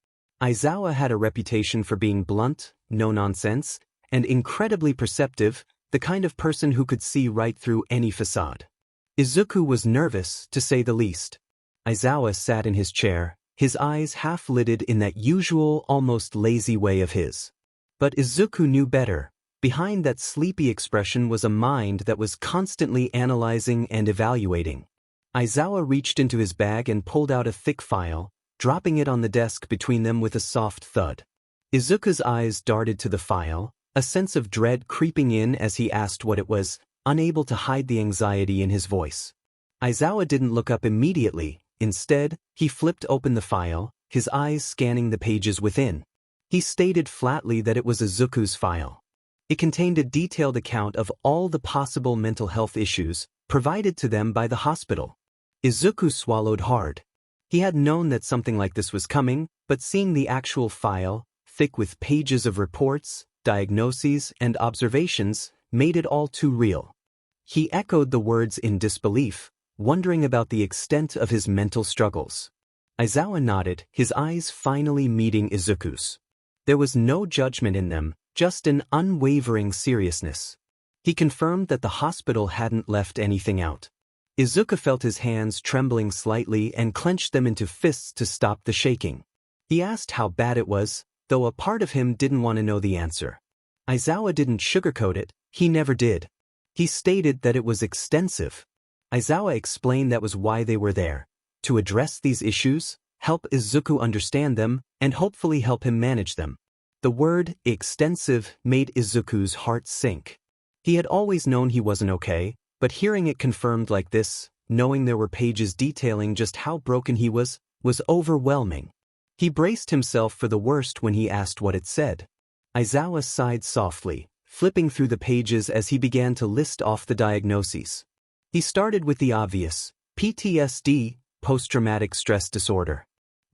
Aizawa had a reputation for being blunt, no-nonsense, and incredibly perceptive, the kind of person who could see right through any facade. Izuku was nervous, to say the least. Aizawa sat in his chair, his eyes half-lidded in that usual, almost lazy way of his. But Izuku knew better. Behind that sleepy expression was a mind that was constantly analyzing and evaluating. Aizawa reached into his bag and pulled out a thick file, dropping it on the desk between them with a soft thud. Izuku's eyes darted to the file, a sense of dread creeping in as he asked what it was, unable to hide the anxiety in his voice. Aizawa didn't look up immediately. Instead, he flipped open the file, his eyes scanning the pages within. He stated flatly that it was Izuku's file. It contained a detailed account of all the possible mental health issues provided to them by the hospital. Izuku swallowed hard. He had known that something like this was coming, but seeing the actual file, thick with pages of reports, diagnoses, and observations, made it all too real. He echoed the words in disbelief, wondering about the extent of his mental struggles. Aizawa nodded, his eyes finally meeting Izuku's. There was no judgment in them, just an unwavering seriousness. He confirmed that the hospital hadn't left anything out. Izuku felt his hands trembling slightly and clenched them into fists to stop the shaking. He asked how bad it was, though a part of him didn't want to know the answer. Aizawa didn't sugarcoat it, he never did. He stated that it was extensive. Aizawa explained that was why they were there, to address these issues, help Izuku understand them, and hopefully help him manage them. The word extensive made Izuku's heart sink. He had always known he wasn't okay, but hearing it confirmed like this, knowing there were pages detailing just how broken he was overwhelming. He braced himself for the worst when he asked what it said. Aizawa sighed softly, flipping through the pages as he began to list off the diagnoses. He started with the obvious, PTSD, post-traumatic stress disorder.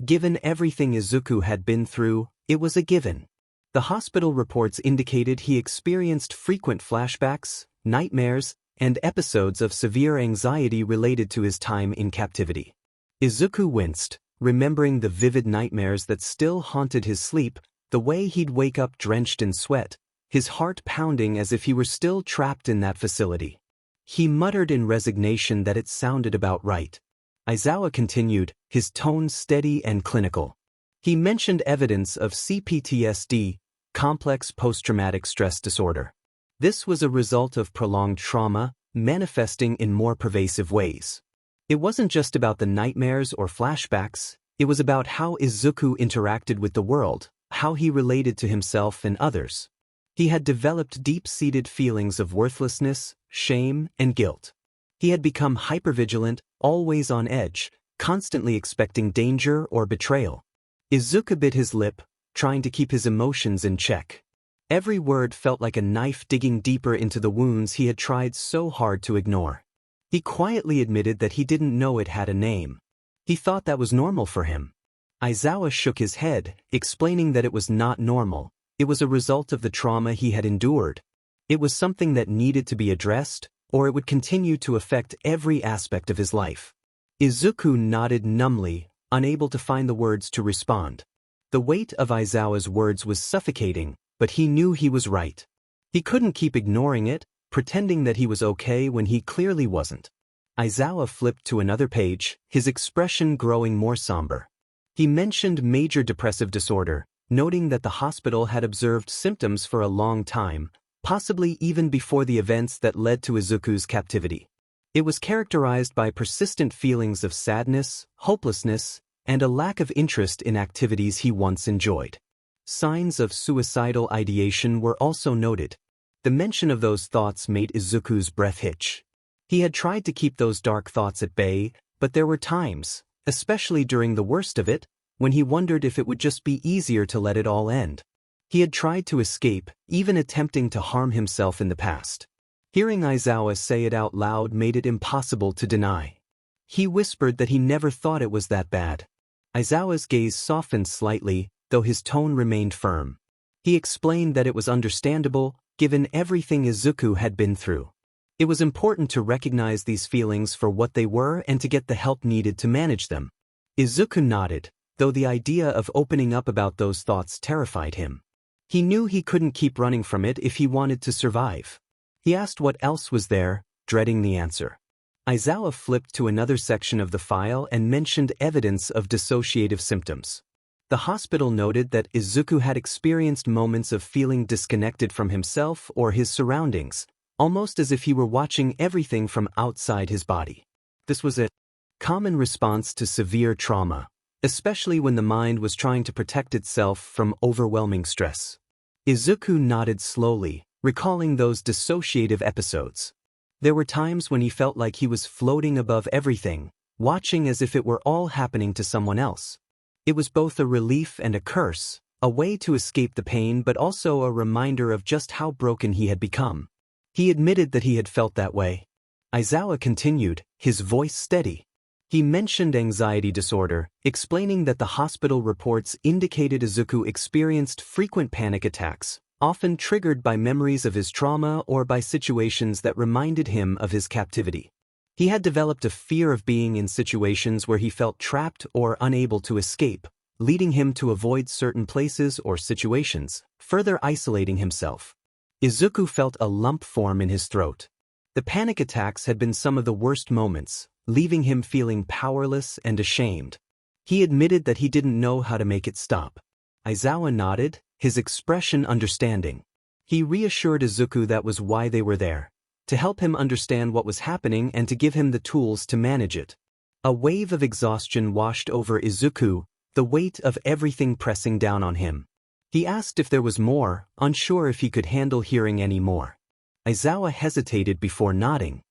Given everything Izuku had been through, it was a given. The hospital reports indicated he experienced frequent flashbacks, nightmares, and episodes of severe anxiety related to his time in captivity. Izuku winced, remembering the vivid nightmares that still haunted his sleep, the way he'd wake up drenched in sweat, his heart pounding as if he were still trapped in that facility. He muttered in resignation that it sounded about right. Aizawa continued, his tone steady and clinical. He mentioned evidence of CPTSD, complex post-traumatic stress disorder. This was a result of prolonged trauma, manifesting in more pervasive ways. It wasn't just about the nightmares or flashbacks, it was about how Izuku interacted with the world, how he related to himself and others. He had developed deep-seated feelings of worthlessness, shame, and guilt. He had become hypervigilant, always on edge, constantly expecting danger or betrayal. Izuku bit his lip, trying to keep his emotions in check. Every word felt like a knife digging deeper into the wounds he had tried so hard to ignore. He quietly admitted that he didn't know it had a name. He thought that was normal for him. Aizawa shook his head, explaining that it was not normal. It was a result of the trauma he had endured. It was something that needed to be addressed, or it would continue to affect every aspect of his life. Izuku nodded numbly, unable to find the words to respond. The weight of Aizawa's words was suffocating, but he knew he was right. He couldn't keep ignoring it, pretending that he was okay when he clearly wasn't. Aizawa flipped to another page, his expression growing more somber. He mentioned major depressive disorder, noting that the hospital had observed symptoms for a long time, possibly even before the events that led to Izuku's captivity. It was characterized by persistent feelings of sadness, hopelessness, and a lack of interest in activities he once enjoyed. Signs of suicidal ideation were also noted. The mention of those thoughts made Izuku's breath hitch. He had tried to keep those dark thoughts at bay, but there were times, especially during the worst of it, when he wondered if it would just be easier to let it all end. He had tried to escape, even attempting to harm himself in the past. Hearing Aizawa say it out loud made it impossible to deny. He whispered that he never thought it was that bad. Aizawa's gaze softened slightly, though his tone remained firm. He explained that it was understandable, given everything Izuku had been through. It was important to recognize these feelings for what they were and to get the help needed to manage them. Izuku nodded, though the idea of opening up about those thoughts terrified him. He knew he couldn't keep running from it if he wanted to survive. He asked what else was there, dreading the answer. Aizawa flipped to another section of the file and mentioned evidence of dissociative symptoms. The hospital noted that Izuku had experienced moments of feeling disconnected from himself or his surroundings, almost as if he were watching everything from outside his body. This was a common response to severe trauma, especially when the mind was trying to protect itself from overwhelming stress. Izuku nodded slowly, recalling those dissociative episodes. There were times when he felt like he was floating above everything, watching as if it were all happening to someone else. It was both a relief and a curse, a way to escape the pain but also a reminder of just how broken he had become. He admitted that he had felt that way. Aizawa continued, his voice steady. He mentioned anxiety disorder, explaining that the hospital reports indicated Izuku experienced frequent panic attacks, often triggered by memories of his trauma or by situations that reminded him of his captivity. He had developed a fear of being in situations where he felt trapped or unable to escape, leading him to avoid certain places or situations, further isolating himself. Izuku felt a lump form in his throat. The panic attacks had been some of the worst moments, leaving him feeling powerless and ashamed. He admitted that he didn't know how to make it stop. Aizawa nodded, his expression understanding. He reassured Izuku that was why they were there, to help him understand what was happening and to give him the tools to manage it. A wave of exhaustion washed over Izuku, the weight of everything pressing down on him. He asked if there was more, unsure if he could handle hearing any more. Aizawa hesitated before nodding.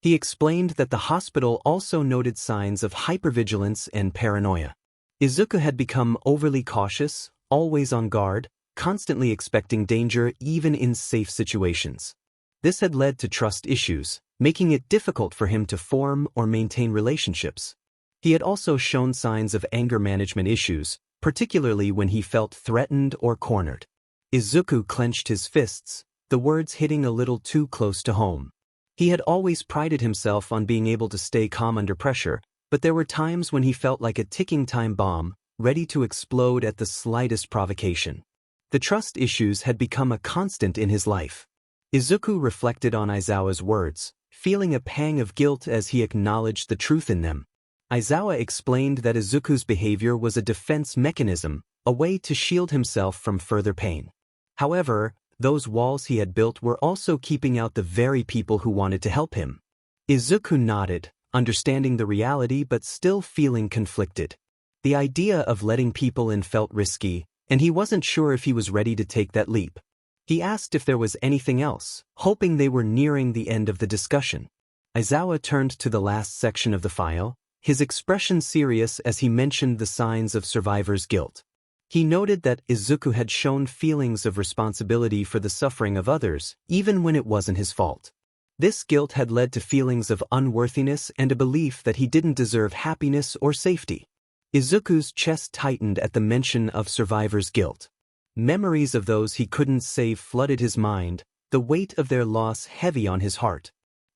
He explained that the hospital also noted signs of hypervigilance and paranoia. Izuku had become overly cautious, always on guard, constantly expecting danger even in safe situations. This had led to trust issues, making it difficult for him to form or maintain relationships. He had also shown signs of anger management issues, particularly when he felt threatened or cornered. Izuku clenched his fists, the words hitting a little too close to home. He had always prided himself on being able to stay calm under pressure, but there were times when he felt like a ticking time bomb, ready to explode at the slightest provocation. The trust issues had become a constant in his life. Izuku reflected on Aizawa's words, feeling a pang of guilt as he acknowledged the truth in them. Aizawa explained that Izuku's behavior was a defense mechanism, a way to shield himself from further pain. However, those walls he had built were also keeping out the very people who wanted to help him. Izuku nodded, understanding the reality but still feeling conflicted. The idea of letting people in felt risky, and he wasn't sure if he was ready to take that leap. He asked if there was anything else, hoping they were nearing the end of the discussion. Aizawa turned to the last section of the file, his expression serious as he mentioned the signs of survivor's guilt. He noted that Izuku had shown feelings of responsibility for the suffering of others, even when it wasn't his fault. This guilt had led to feelings of unworthiness and a belief that he didn't deserve happiness or safety. Izuku's chest tightened at the mention of survivor's guilt. Memories of those he couldn't save flooded his mind, the weight of their loss heavy on his heart.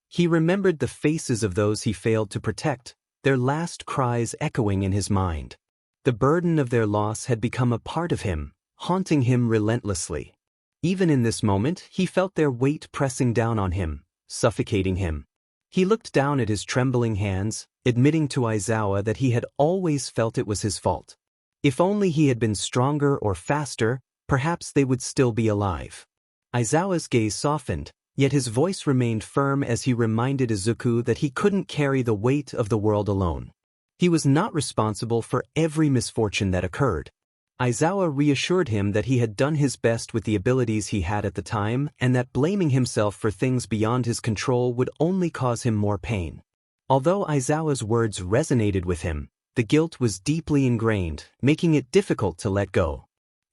He remembered the faces of those he failed to protect, their last cries echoing in his mind. The burden of their loss had become a part of him, haunting him relentlessly. Even in this moment, he felt their weight pressing down on him, suffocating him. He looked down at his trembling hands, admitting to Aizawa that he had always felt it was his fault. If only he had been stronger or faster, perhaps they would still be alive. Aizawa's gaze softened, yet his voice remained firm as he reminded Izuku that he couldn't carry the weight of the world alone. He was not responsible for every misfortune that occurred. Aizawa reassured him that he had done his best with the abilities he had at the time and that blaming himself for things beyond his control would only cause him more pain. Although Aizawa's words resonated with him, the guilt was deeply ingrained, making it difficult to let go.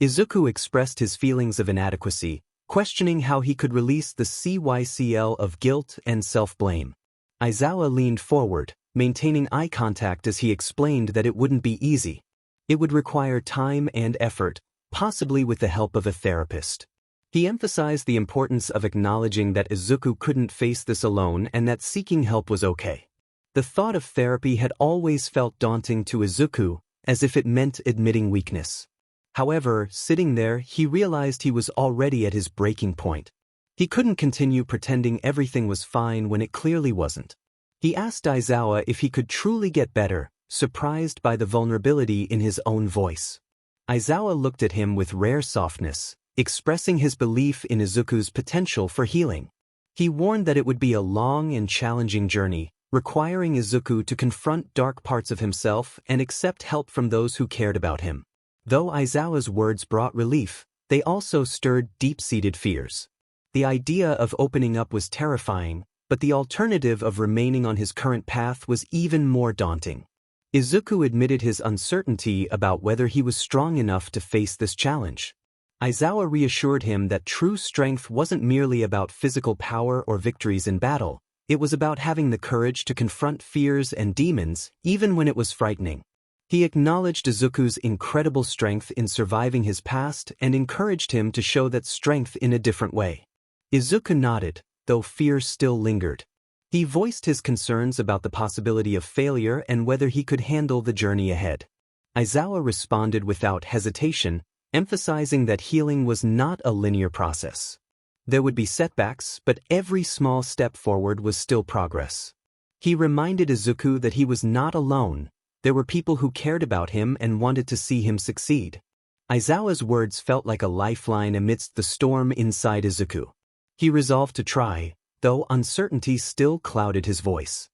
Izuku expressed his feelings of inadequacy, questioning how he could release the cycle of guilt and self-blame. Aizawa leaned forward, maintaining eye contact as he explained that it wouldn't be easy. It would require time and effort, possibly with the help of a therapist. He emphasized the importance of acknowledging that Izuku couldn't face this alone and that seeking help was okay. The thought of therapy had always felt daunting to Izuku, as if it meant admitting weakness. However, sitting there, he realized he was already at his breaking point. He couldn't continue pretending everything was fine when it clearly wasn't. He asked Aizawa if he could truly get better, surprised by the vulnerability in his own voice. Aizawa looked at him with rare softness, expressing his belief in Izuku's potential for healing. He warned that it would be a long and challenging journey, requiring Izuku to confront dark parts of himself and accept help from those who cared about him. Though Aizawa's words brought relief, they also stirred deep-seated fears. The idea of opening up was terrifying, but the alternative of remaining on his current path was even more daunting. Izuku admitted his uncertainty about whether he was strong enough to face this challenge. Aizawa reassured him that true strength wasn't merely about physical power or victories in battle, it was about having the courage to confront fears and demons, even when it was frightening. He acknowledged Izuku's incredible strength in surviving his past and encouraged him to show that strength in a different way. Izuku nodded, though fear still lingered. He voiced his concerns about the possibility of failure and whether he could handle the journey ahead. Aizawa responded without hesitation, emphasizing that healing was not a linear process. There would be setbacks, but every small step forward was still progress. He reminded Izuku that he was not alone. There were people who cared about him and wanted to see him succeed. Aizawa's words felt like a lifeline amidst the storm inside Izuku. He resolved to try, though uncertainty still clouded his voice.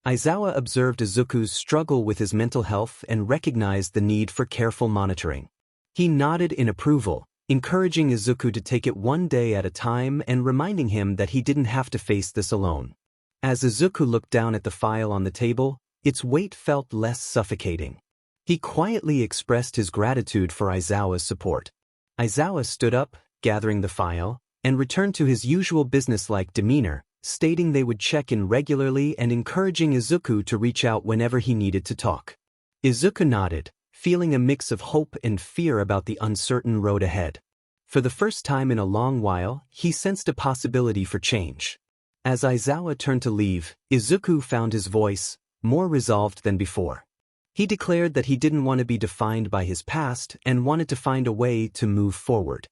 Aizawa observed Izuku's struggle with his mental health and recognized the need for careful monitoring. He nodded in approval, encouraging Izuku to take it one day at a time and reminding him that he didn't have to face this alone. As Izuku looked down at the file on the table, its weight felt less suffocating. He quietly expressed his gratitude for Aizawa's support. Aizawa stood up, gathering the file, and returned to his usual businesslike demeanor, stating they would check in regularly and encouraging Izuku to reach out whenever he needed to talk. Izuku nodded, feeling a mix of hope and fear about the uncertain road ahead. For the first time in a long while, he sensed a possibility for change. As Aizawa turned to leave, Izuku found his voice, more resolved than before. He declared that he didn't want to be defined by his past and wanted to find a way to move forward.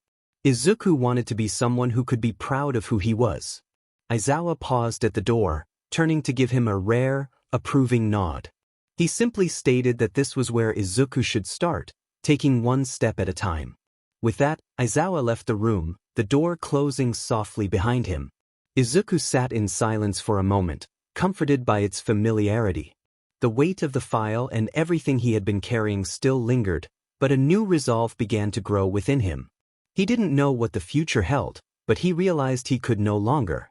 Izuku wanted to be someone who could be proud of who he was. Aizawa paused at the door, turning to give him a rare, approving nod. He simply stated that this was where Izuku should start, taking one step at a time. With that, Aizawa left the room, the door closing softly behind him. Izuku sat in silence for a moment, comforted by its familiarity. The weight of the file and everything he had been carrying still lingered, but a new resolve began to grow within him. He didn't know what the future held, but he realized he could no longer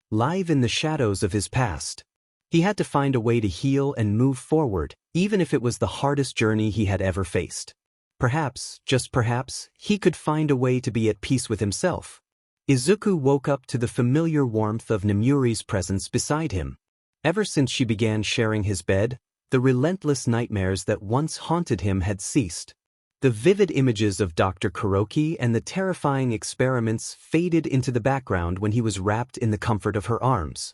live in the shadows of his past. He had to find a way to heal and move forward, even if it was the hardest journey he had ever faced. Perhaps, just perhaps, he could find a way to be at peace with himself. Izuku woke up to the familiar warmth of Nemuri's presence beside him. Ever since she began sharing his bed, the relentless nightmares that once haunted him had ceased. The vivid images of Dr. Kuroki and the terrifying experiments faded into the background when he was wrapped in the comfort of her arms.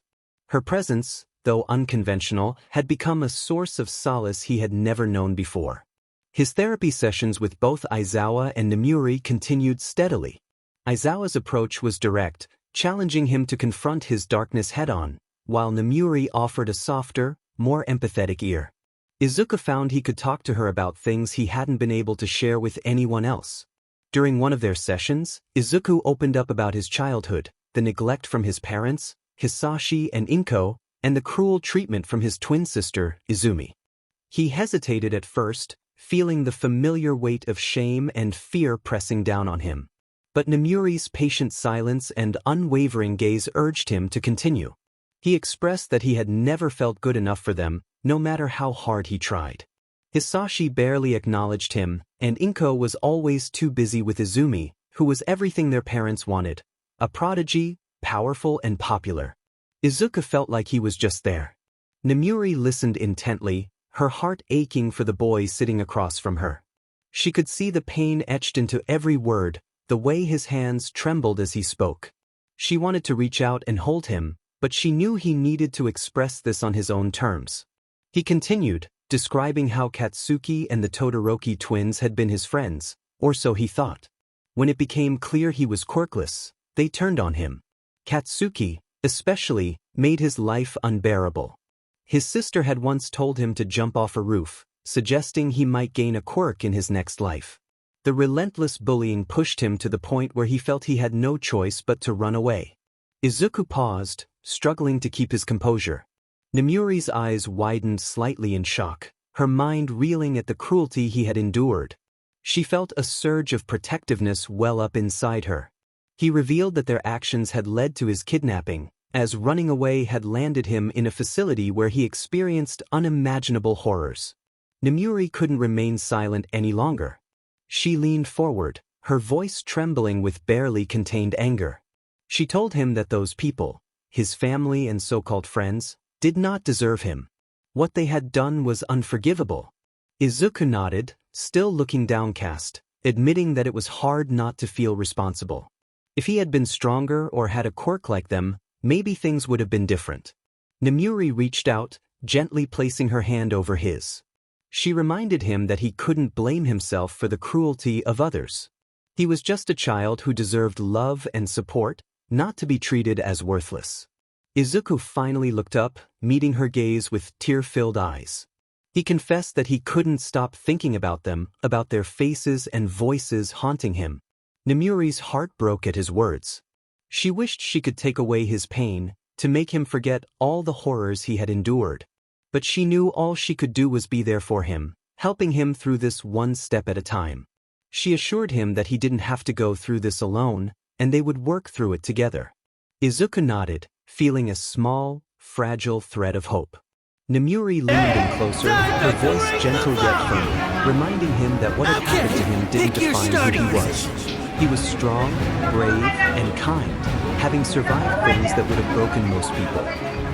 Her presence, though unconventional, had become a source of solace he had never known before. His therapy sessions with both Aizawa and Nemuri continued steadily. Aizawa's approach was direct, challenging him to confront his darkness head-on, while Nemuri offered a softer, more empathetic ear. Izuku found he could talk to her about things he hadn't been able to share with anyone else. During one of their sessions, Izuku opened up about his childhood, the neglect from his parents, Hisashi and Inko, and the cruel treatment from his twin sister, Izumi. He hesitated at first, feeling the familiar weight of shame and fear pressing down on him. But Nemuri's patient silence and unwavering gaze urged him to continue. He expressed that he had never felt good enough for them, no matter how hard he tried. Hisashi barely acknowledged him, and 𝐒𝐭 was always too busy with Izumi, who was everything their parents wanted. A prodigy, powerful and popular. Izuku felt like he was just there. Nomiuri listened intently, her heart aching for the boy sitting across from her. She could see the pain etched into every word, the way his hands trembled as he spoke. She wanted to reach out and hold him, but she knew he needed to express this on his own terms. He continued, describing how Katsuki and the Todoroki twins had been his friends, or so he thought. When it became clear he was quirkless, they turned on him. Katsuki, especially, made his life unbearable. His sister had once told him to jump off a roof, suggesting he might gain a quirk in his next life. The relentless bullying pushed him to the point where he felt he had no choice but to run away. Izuku paused, struggling to keep his composure. Nomiuri's eyes widened slightly in shock, her mind reeling at the cruelty he had endured. She felt a surge of protectiveness well up inside her. He revealed that their actions had led to his kidnapping, as running away had landed him in a facility where he experienced unimaginable horrors. Nomiuri couldn't remain silent any longer. She leaned forward, her voice trembling with barely contained anger. She told him that those people, his family and so-called friends, did not deserve him. What they had done was unforgivable. Izuku nodded, still looking downcast, admitting that it was hard not to feel responsible. If he had been stronger or had a quirk like them, maybe things would have been different. Nomiuri reached out, gently placing her hand over his. She reminded him that he couldn't blame himself for the cruelty of others. He was just a child who deserved love and support, not to be treated as worthless. Izuku finally looked up, meeting her gaze with tear-filled eyes. He confessed that he couldn't stop thinking about them, about their faces and voices haunting him. Nomiuri's heart broke at his words. She wished she could take away his pain, to make him forget all the horrors he had endured. But she knew all she could do was be there for him, helping him through this one step at a time. She assured him that he didn't have to go through this alone, and they would work through it together. Izuku nodded, feeling a small, fragile thread of hope. Nomiuri leaned in closer, her voice gentle yet firm, reminding him that what had happened to him didn't define who he was. He was strong, brave, and kind, having survived things that would have broken most people.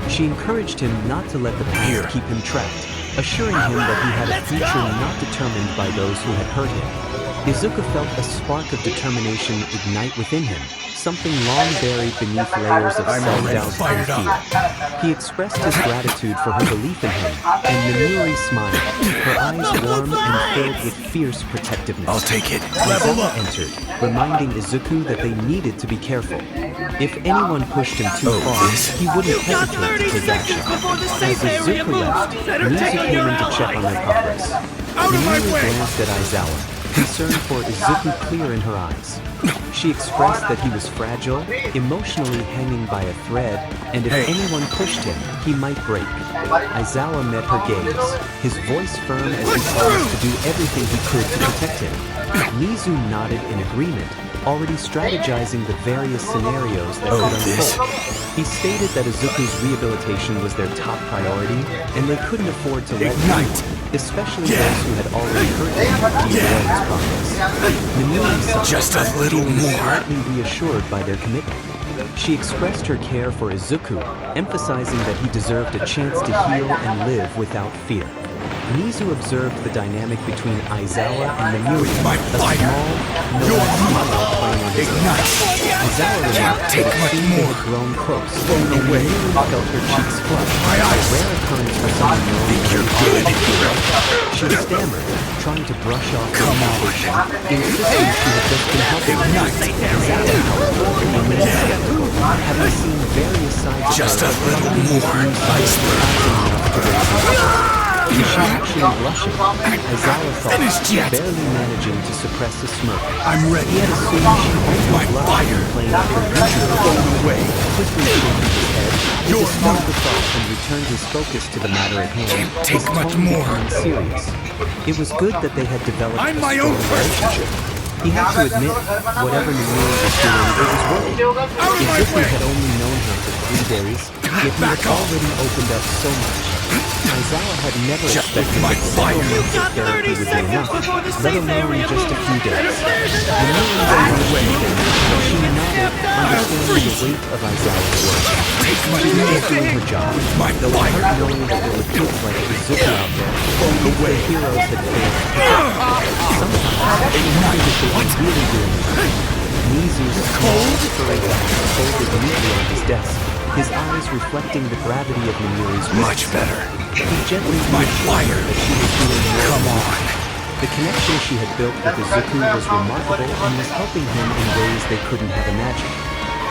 She encouraged him not to let the past keep him trapped, assuring him that he had a future not determined by those who had hurt him. Izuku felt a spark of determination ignite within him, something long buried beneath layers of self-doubt and fear. He expressed his gratitude for her belief in him, and Nomiuri smiled, her eyes warm and filled with fierce protectiveness. I'll take it. Level up! Entered, reminding Izuku that they needed to be careful. If anyone pushed him too far, he wouldn't hesitate to take action. As Izuku left, Mizu came in to check on their progress. Nomiuri glanced at Aizawa, concern for Izuku clear in her eyes. She expressed that he was fragile, emotionally hanging by a thread, and if anyone pushed him, he might break. Aizawa met her gaze, his voice firm as he promised to do everything he could to protect him. Mizu nodded in agreement, already strategizing the various scenarios that could unfold. He stated that Izuku's rehabilitation was their top priority, and they couldn't afford to let him, especially those who had already hurt him, derail his progress. Nomiuri sighed, just a little more, slightly reassured by their commitment. She expressed her care for Izuku, emphasizing that he deserved a chance to heal and live without fear. Mizu observed the dynamic between Aizawa and Nomiuri, a small, knowing smile playing on his lips. Aizawa remarked that it seemed they had grown close, and Nomiuri felt her cheeks flush, a rare occurrence for someone known as a She stammered, trying to brush off her irritation, insisting she had just been helping him. Aizawa, however, remained skeptical, having seen various sides of her just a little more, enough to raise her. She actually blushing. Aizawa thought, barely managing to suppress a smirk. I'm ready. He had assumed she only blushed when playing up her usual away. Quickly shaking his head, he dispelled the thought and returned his focus to the matter at hand. Can't take much more. Serious. It was good that they had developed I'm a my strong own person. relationship. He had to admit, whatever Minori was doing, it was working. Izuku had only known her for 3 days, yet he had already opened up so much. 𝐬𝗏 had never expected that several months of therapy would be enough, let alone just a few days. Minori was waiting, but she nodded, understanding the weight of 𝐬𝗏's work. She was doing her job, though it hurt knowing that there were kids like Izuku out there, who the heroes had failed. Sometimes, it was that they were really doing it. Mizu's small, furry back folded neatly on his desk, his eyes reflecting the gravity of Minori's work. Much better. He gently reassured her that she was doing more. Come on. The connection she had built with Izuku was remarkable and was helping him in ways they couldn't have imagined.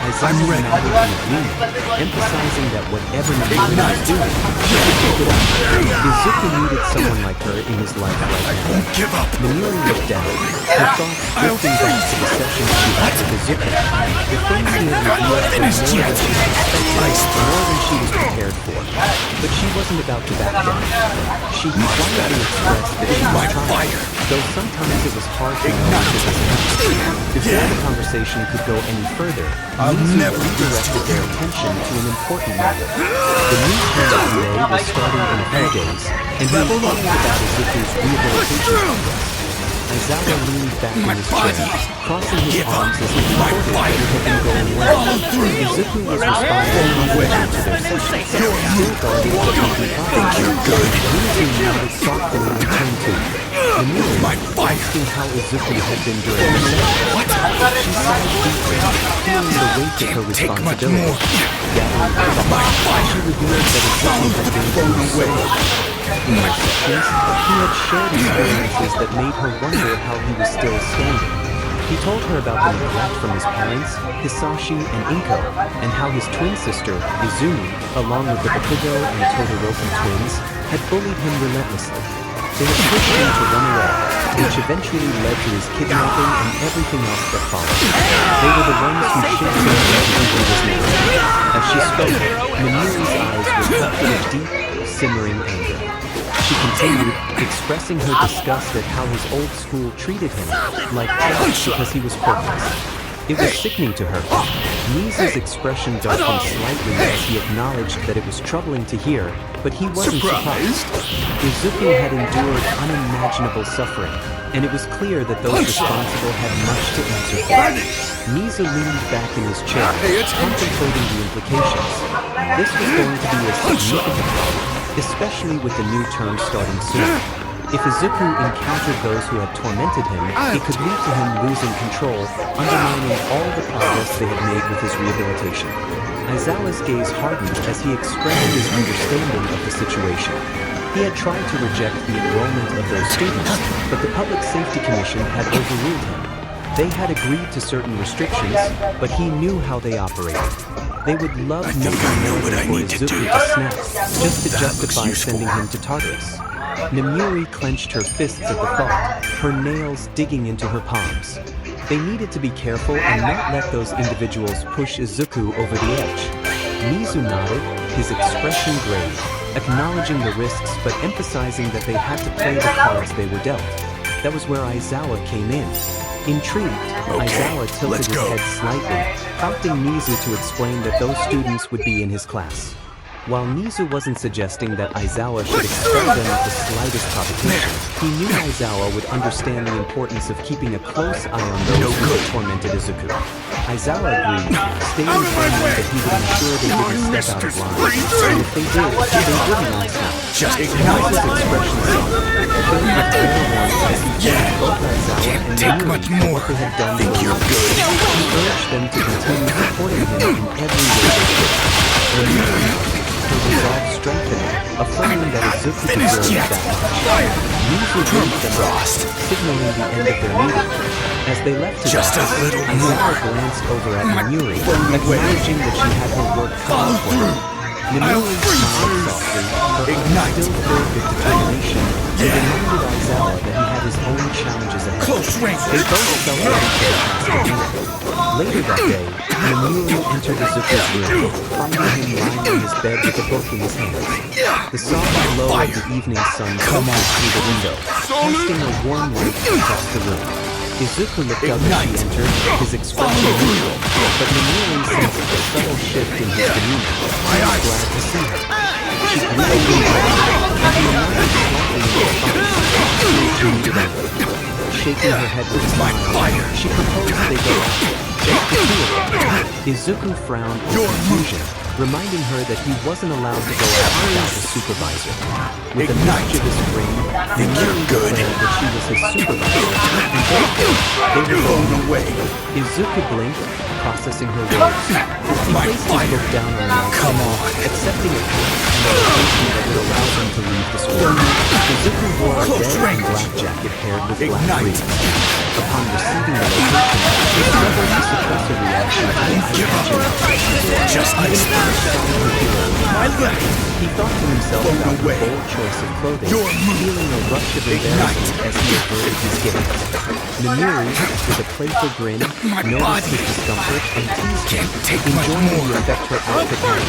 𝐬𝗏 nodded in agreement, emphasizing that whatever Minori was doing, she could pick it up. Izuku needed someone like her in his life right now. Give up. Minori looked down, her thoughts drifting back to the sessions she had with Izuku. The things he had revealed were more than she expected, more than she was prepared for. But she wasn't about to back down. She quietly expressed that she was trying, though sometimes it was hard to know if it was happening. Before the conversation could go any further, Mizu redirected their attention to an important matter. The new term DA was starting in a few days, and he inquired about Izuku's rehabilitation progress. 𝐬𝗏 leaned back in his chair, crossing his arms as he reported that it had been going well. Izuku was responding confidently to their sessions, still guarding what he confided. Mizu nodded softly and turned to him. Minori, asking how Izuku had been during the session. She sighed deeply, feeling the weight of her responsibility. Gathering her thoughts, she revealed that Izuku had been through so much. In their sessions, he had shared experiences that made her wonder how he was still standing. He told her about the neglect from his parents, Hisashi and Inko, and how his twin sister, Izumi, along with the Bakugo and Todoroki twins, had bullied him relentlessly. They had pushed him to run away, which eventually led to his kidnapping and everything else that followed. They were the ones who shifted him into his name. As she spoke, Minori's eyes reflected a deep, simmering anger. She continued, expressing her disgust at how his old school treated him, like trash because he was quirkless. It was sickening to her. Mizu's expression darkened slightly as he acknowledged that it was troubling to hear, but he wasn't surprised. Izuku had endured unimaginable suffering, and it was clear that those responsible had much to answer for. Mizu leaned back in his chair, contemplating the implications. This was going to be a significant problem, especially with the new term starting soon. If Izuku encountered those who had tormented him, it could lead to him losing control, undermining all the progress they had made with his rehabilitation. 𝐬𝗏's gaze hardened as he expressed his understanding of the situation. He had tried to reject the enrollment of those students, but the Public Safety Commission had overruled him. They had agreed to certain restrictions, but he knew how they operated. They would love nothing more than for Izuku to snap, just to justify sending him to Tartarus. Minori clenched her fists at the thought, her nails digging into her palms. They needed to be careful and not let those individuals push Izuku over the edge. Mizu nodded, his expression grave, acknowledging the risks but emphasizing that they had to play the cards they were dealt. That was where 𝐬𝗏 came in. Intrigued, 𝐬𝗏 tilted his head slightly, prompting Mizu to explain that those students would be in his class. While Mizu wasn't suggesting that 𝐬𝗏 should expel them at the slightest provocation, he knew 𝐬𝗏 would understand the importance of keeping a close eye on those who had tormented Izuku. 𝐬𝗏 agreed, stating firmly that he would ensure they didn't step out of line, and if they did, they wouldn't last now. Just ignite Mizu's expression softened, filled with rare warmth as he thanked both 𝐬𝗏 and Minori for what they had done for him. He urged them to continue supporting him in every way they could. Her resolve strengthened, affirming that Izuku deserved that much. Mizu waved them off, signaling the end of their meeting. As they left his office, 𝐬𝗏 glanced over at Minori, acknowledging that she had her work cut out for her. Minori smiled softly, her eyes still filled with determination, and reminded 𝐬𝗏 that he had his own challenges ahead. They both felt ready for the task at hand. Later that day, Minori entered Izuku's room, finding him lying on his bed with a book in his hands. The soft glow of the evening sun filtered through the window, casting a warm light across the room. Izuku looked up as she entered, his expression neutral, but Nomiuri sensed a subtle shift in his demeanor. He was glad to see her. She greeted him warmly, and he nodded slightly in response. Shaking her head with a smile, she proposed they go out, just the two of them. Izuku frowned in confusion, reminding her that he wasn't allowed to go out without a supervisor. With a mischievous grin, Nomiuri declared that she was his supervisor, and therefore they were going away. Izuku blinked, processing her words. He placed his book down on her lap, accepting a gift and a location that would allow him to leave the school. Izuku wore a red and black jacket paired with black breeches. Upon receiving the location, he struggled to suppress a reaction to the apprehension. Just ice he thought to himself about the bold choice of clothing, feeling a rush of embarrassment as he averted his gaze. Nomiuri, with a playful grin, noticed his discomfort and teased him, enjoying the effect her outfit had.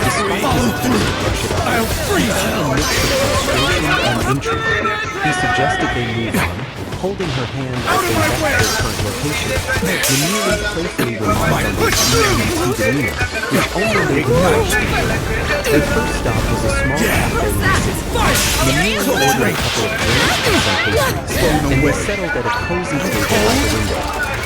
Despite his attempt to brush it off, he felt a mix of frustration and intrigue. He suggested they move on, holding her hand as they left their current location. Nomiuri playfully remarked on his keen demeanor, which only made him blush deeper. Their first stop was a small cafe in the city. Nomiuri ordered a couple of drinks and some pastries, and they settled at a cozy table at the window.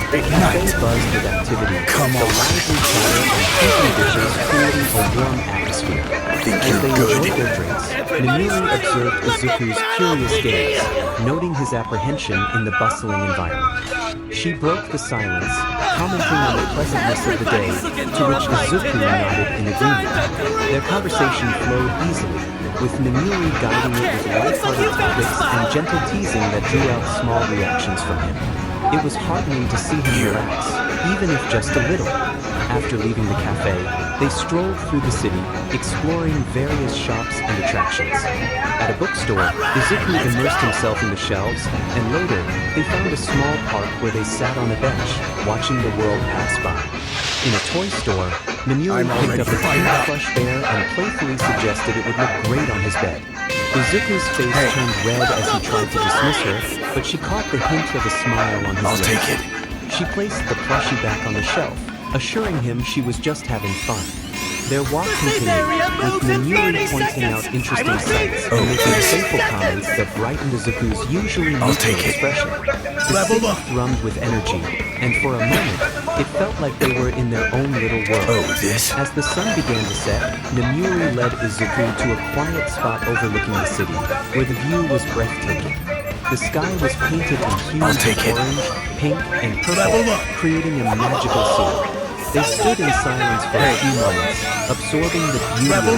The cafe buzzed with activity, the lively chatter and cooking dishes creating a warm atmosphere. As they enjoyed their drinks, Nomiuri observed Izuku's curious gaze, noting his apprehension in the bustling environment. She broke the silence, commenting on the pleasantness of the day, to which Izuku nodded in agreement. Their conversation flowed easily, with Nomiuri guiding it with light-hearted topics and gentle teasing that drew out small reactions from him. It was heartening to see him relax, even if just a little. After leaving the cafe, they strolled through the city, exploring various shops and attractions. At a bookstore, Izuku immersed himself in the shelves, and later, they found a small park where they sat on a bench, watching the world pass by. In a toy store, Nomiuri picked up a cute plush bear and playfully suggested it would look great on his bed. Izuku's face turned red as he tried to dismiss her, but she caught the hint of a smile on his lips. I'll take it. She placed the plushie back on the shelf, assuring him she was just having fun. Their walk continued, with Nomiuri pointing out interesting sights and making playful comments that brightened Izuku's usually neutral expression. The city thrummed with energy, and for a moment, it felt like they were in their own little world. As the sun began to set, Nomiuri led Izuku to a quiet spot overlooking the city, where the view was breathtaking. The sky was painted in hues of orange, pink, and purple, creating a magical scene. They stood in silence for a few moments, absorbing the beauty of it.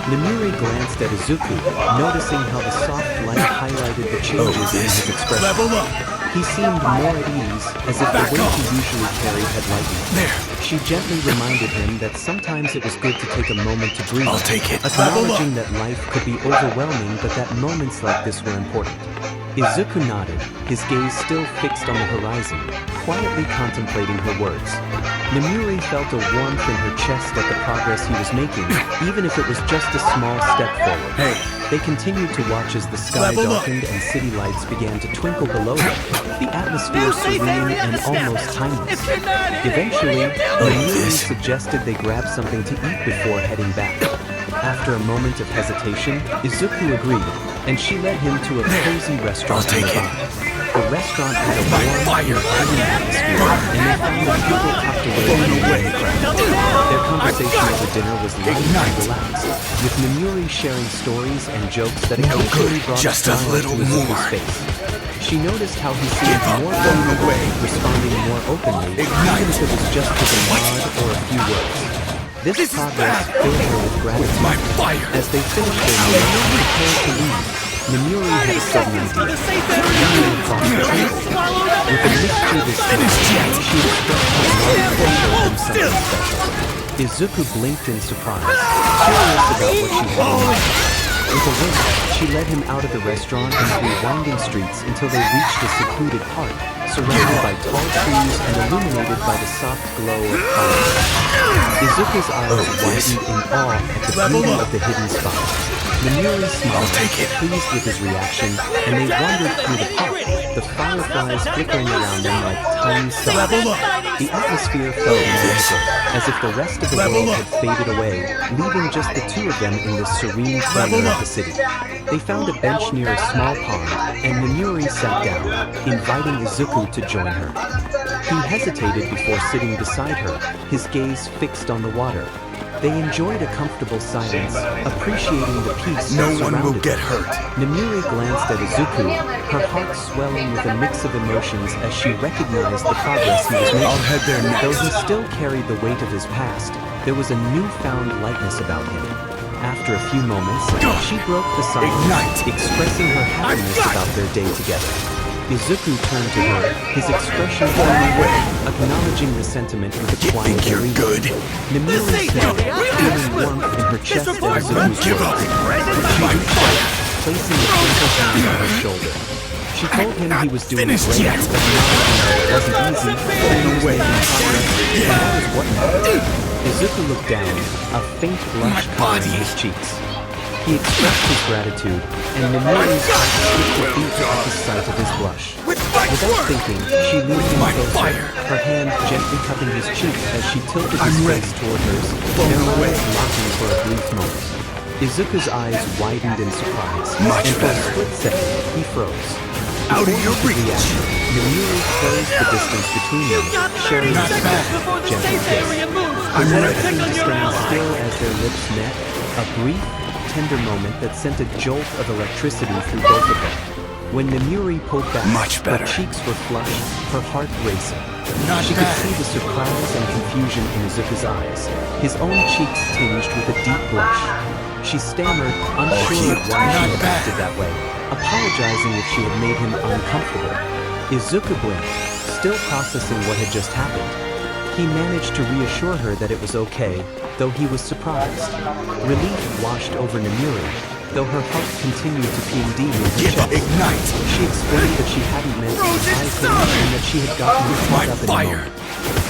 Nomiuri glanced at Izuku, noticing how the soft light highlighted the changes in his expression. He seemed more at ease, as if the weight he usually carried had lightened. She gently reminded him that sometimes it was good to take a moment to breathe, acknowledging that life could be overwhelming but that moments like this were important. Izuku nodded, his gaze still fixed on the horizon, quietly contemplating her words. Nomiuri felt a warmth in her chest at the progress he was making, even if it was just a small step forward. They continued to watch as the sky darkened and city lights began to twinkle below them, the atmosphere serene and almost timeless. Eventually, Nomiuri suggested they grab something to eat before heading back. After a moment of hesitation, Izuku agreed, and she led him to a cozy restaurant nearby. The restaurant had a warm, inviting atmosphere, and they found that people tucked away from the crowd. Their conversation over dinner was light and relaxed, with Nomiuri sharing stories and jokes that occasionally brought a smile to Izuku's face. She noticed how he seemed more vulnerable, responding more openly, even if it was just with a nod or a few words. This progress filled her with gratitude. As they finished their meal and prepared to leave, Nomiuri had a sudden idea. Leaning across the table, with a mischievous smile, she expressed her love for something special. Izuku blinked in surprise, curious about what she had in mind. With a wink, she led him out of the restaurant and through winding streets until they reached a secluded park, surrounded by tall trees and illuminated by the soft glow of colors. Izuku's eyes widened in awe at the beauty of the hidden spot. Nomiuri smiled, pleased with his reaction, and they wandered through the park, the fireflies flickering around them like tiny stars. The atmosphere felt magical, as if the rest of the world had faded away, leaving just the two of them in this serene corner of the city. They found a bench near a small pond, and Nomiuri sat down, inviting Izuku to join her. He hesitated before sitting beside her, his gaze fixed on the water. They enjoyed a comfortable silence, appreciating the peace that surrounded them. No one will get hurt. Nomiuri glanced at Izuku, her heart swelling with a mix of emotions as she recognized the progress he was making. I'll head there next. Though he still carried the weight of his past, there was a newfound lightness about him. After a few moments, she broke the silence, expressing her happiness about their day together. Izuku turned to her, his expression away, acknowledging the sentiment with a quiet relief. Nomiuri smiled, feeling warmth in her chest at Izuku's words. She reached out, placing a gentle hand on her shoulder. She told him he was doing great, acknowledging that it wasn't easy, but he was making progress, and that was what mattered. Izuku looked down, a faint blush coloring his cheeks. He expressed his gratitude, and Nomiuri's heart skipped a beat at the sight of his blush. Without thinking, she leaned him closer, her hand gently cupping his cheek as she tilted his face toward hers, their eyes locking for a brief moment. Izuku's eyes widened in surprise, and for a split second, he froze. Out of your reach! Nomiuri closed the distance between them, sharing a soft, gentle kiss. I'm ready to stand still as their lips met, a brief, tender moment that sent a jolt of electricity through both of them. When Nomiuri pulled back, her cheeks were flushed, her heart racing. She could see the surprise and confusion in Izuku's eyes, his own cheeks tinged with a deep blush. She stammered, unsure of why she had acted that way, apologizing if she had made him uncomfortable. Izuku blinked, still processing what had just happened. He managed to reassure her that it was okay, though he was surprised. Relief washed over Nomiuri, though her heart continued to PMD with her chest. Ignite! She explained that she hadn't meant to surprise him and that she had gotten caught up in the moment.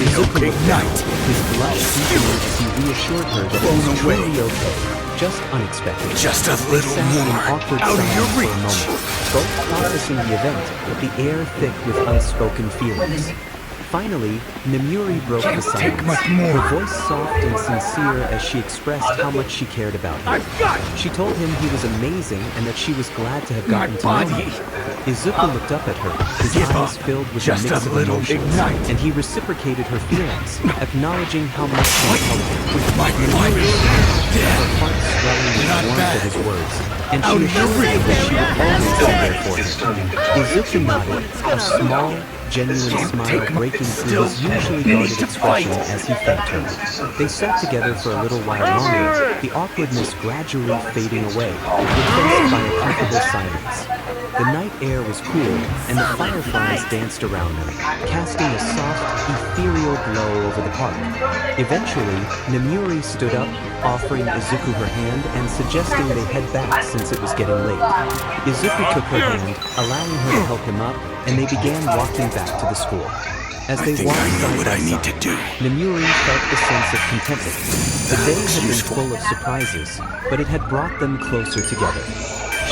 Izuku looked down, his blush deepening as he reassured her that it was truly okay, just unexpected. Just a little more, out of your reach! Both processing the event, but the air thick with unspoken feelings. Finally, Nomiuri broke the silence, her voice soft and sincere as she expressed how much she cared about him. She told him he was amazing and that she was glad to have gotten to know him. Izuku looked up at her, his eyes filled with a mix of emotions, and he reciprocated her feelings, acknowledging how much she had helped him. Her heart swelling with warmth at his words, and she assured him that she would always be there for him. Izuku nodded, a small, genuine smile breaking through his usually guarded expression as he thanked her. They sat together for a little while longer, the awkwardness gradually fading away, replaced by a comfortable silence. The night air was cool, and the fireflies danced around them, casting a soft, ethereal glow over the park. Eventually, Nomiuri stood up, offering Izuku her hand and suggesting they head back since it was getting late. Izuku took her hand, allowing her to help him up, and they began walking back to the school. As they walked side by side, Nomiuri felt the sense of contentment. The day had been full of surprises, but it had brought them closer together.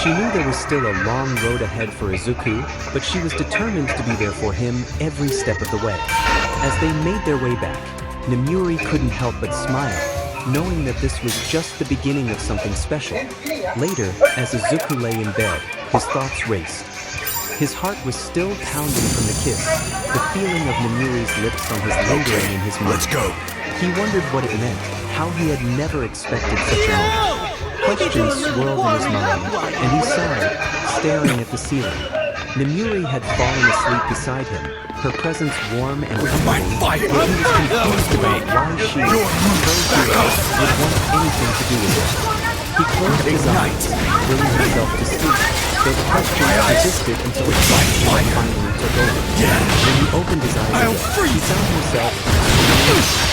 She knew there was still a long road ahead for Izuku, but she was determined to be there for him every step of the way. As they made their way back, Nomiuri couldn't help but smile, knowing that this was just the beginning of something special. Later, as Izuku lay in bed, his thoughts raced. His heart was still pounding from the kiss, the feeling of Nomiuri's lips on his lingering in his mind. Let's go. He wondered what it meant, how he had never expected such a moment. Questions swirled in his mind, and he sighed, staring at the ceiling. Nomiuri had fallen asleep beside him, her presence warm and comforting, yet he was confused about why she, would want anything to do with it. He closed his eyes, willing himself to sleep, though the question persisted until his life finally took over. When he opened his eyes again, he found himself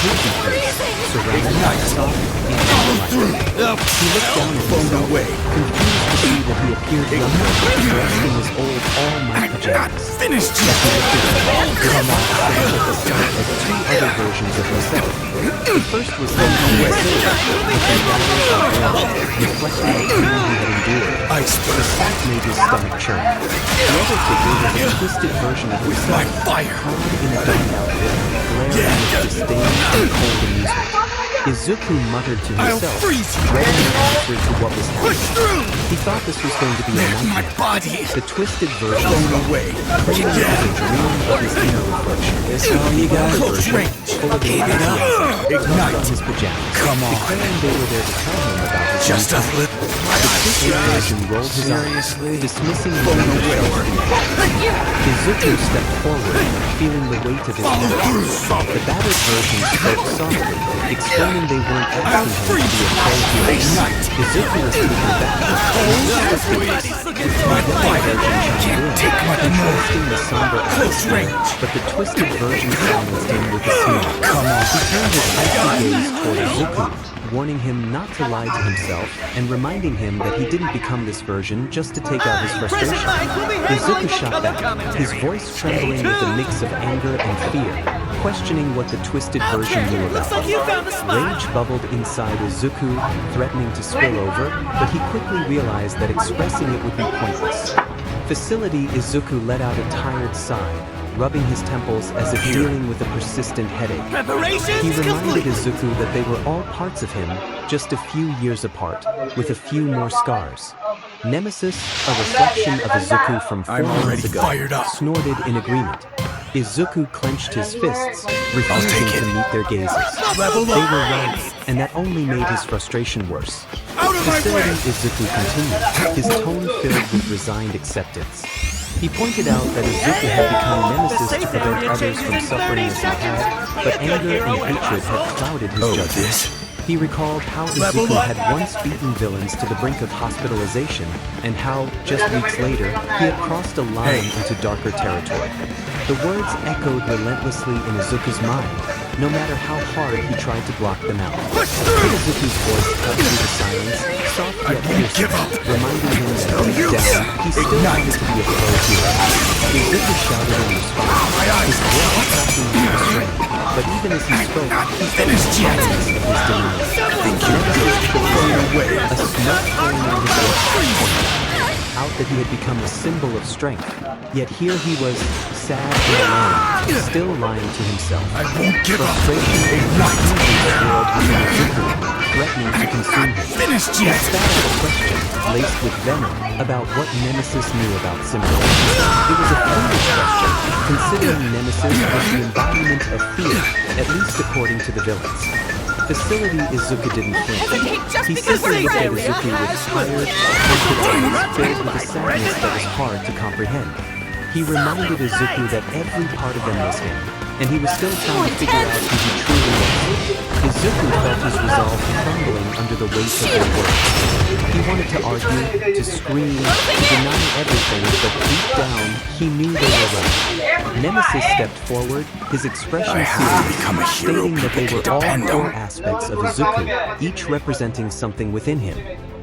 hazy face, surrounded by soft, peaceful light. He looked down at himself, confused to see that he appeared younger, dressed in his old all-night pajamas. Finished! As he lifted his head, come on, at the sight of two other versions of himself. The first was him in the reflecting the pain he had endured. The sight made his stomach churn. The other figure was a twisted version of himself, clad in a dark outfit, glaring with disdain and cold amusement. Izuku muttered to himself, ready to answer to what was happening. He thought this was going to be a nightmare. The twisted version claiming it was a dream of his inner reflection. This all you got? Close range. Full of enthusiasm. Ignite his pajamas. Come on. Declaring they were there to tell him about his Just a little. The twisted version rolled his eyes, dismissing the Izuku stepped forward, feeling the weight of his head. The battered version spoke softly, explaining they weren't asking him to be a pro-hero. Izuku was taken aback. My version chimed in, contrasting the somber atmosphere, but the twisted version silenced him with a sneer. He turned his icy gaze toward Izuku, warning him not to lie to himself and reminding him that he didn't become this version just to take out his frustration. Izuku shot back, his voice trembling with a mix of anger and fear, questioning what the twisted version knew about him. Rage bubbled inside Izuku, threatening to spill over, but he quickly realized that expressing it would be pointless. Facility Izuku let out a tired sigh, rubbing his temples as if dealing with a persistent headache. He reminded Izuku that they were all parts of him, just a few years apart, with a few more scars. Nemesis, a reflection of Izuku from 4 months ago, snorted in agreement. Izuku clenched his fists, refusing to meet their gazes. They were right, and that only made his frustration worse. Facility Izuku continued, his tone filled with resigned acceptance. He pointed out that Izuku had become Nemesis to prevent others from suffering as he had, but anger and hatred had clouded his judgment. He recalled how Izuku had once beaten villains to the brink of hospitalization, and how, just weeks later, he had crossed a line into darker territory. The words echoed relentlessly in Izuku's mind, no matter how hard he tried to block them out. Izuku's voice cut through the silence, soft yet piercing, reminding him that deep down, he still wanted to be a pro-hero. Izuku shouted in response, his voice cracking with restraint, but even as he spoke, he felt the silence of his demeanor. Nemesis took away, a smoke pouring out his face, out that he had become a symbol of strength, yet here he was, sad and alone, still lying to himself. Frustration ignited his world within Izuku, threatening to consume him. He spat out a question, laced with venom, about what Nemesis knew about symbiotes. It was a foolish question, considering Nemesis was the embodiment of fear, at least according to the villains. Facility Izuku didn't flinch. He simply looked at Izuku with tired, twisted eyes filled with a sadness that was hard to comprehend. He reminded Izuku that every part of them was him, and he was still trying to figure out who he truly was. Izuku felt his resolve crumbling under the weight of their words. He wanted to argue, to scream, to deny everything, but deep down, he knew they were right. Nemesis stepped forward, his expression serious, stating that they were all core aspects of Izuku, each representing something within him.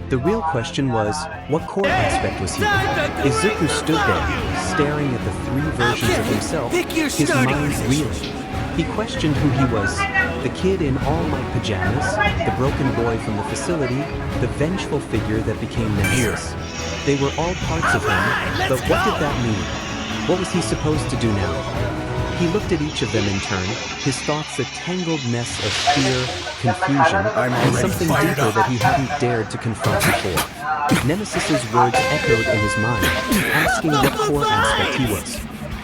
The real question was, what core aspect was he? Izuku stood there, staring at the 3 versions of himself, his mind reeling. He questioned who he was, the kid in all-white pajamas, the broken boy from the facility, the vengeful figure that became Nemesis. They were all parts of him, but what did that mean? What was he supposed to do now? He looked at each of them in turn, his thoughts a tangled mess of fear, confusion, and something deeper that he hadn't dared to confront before. Nemesis's words echoed in his mind, asking what core aspect he was.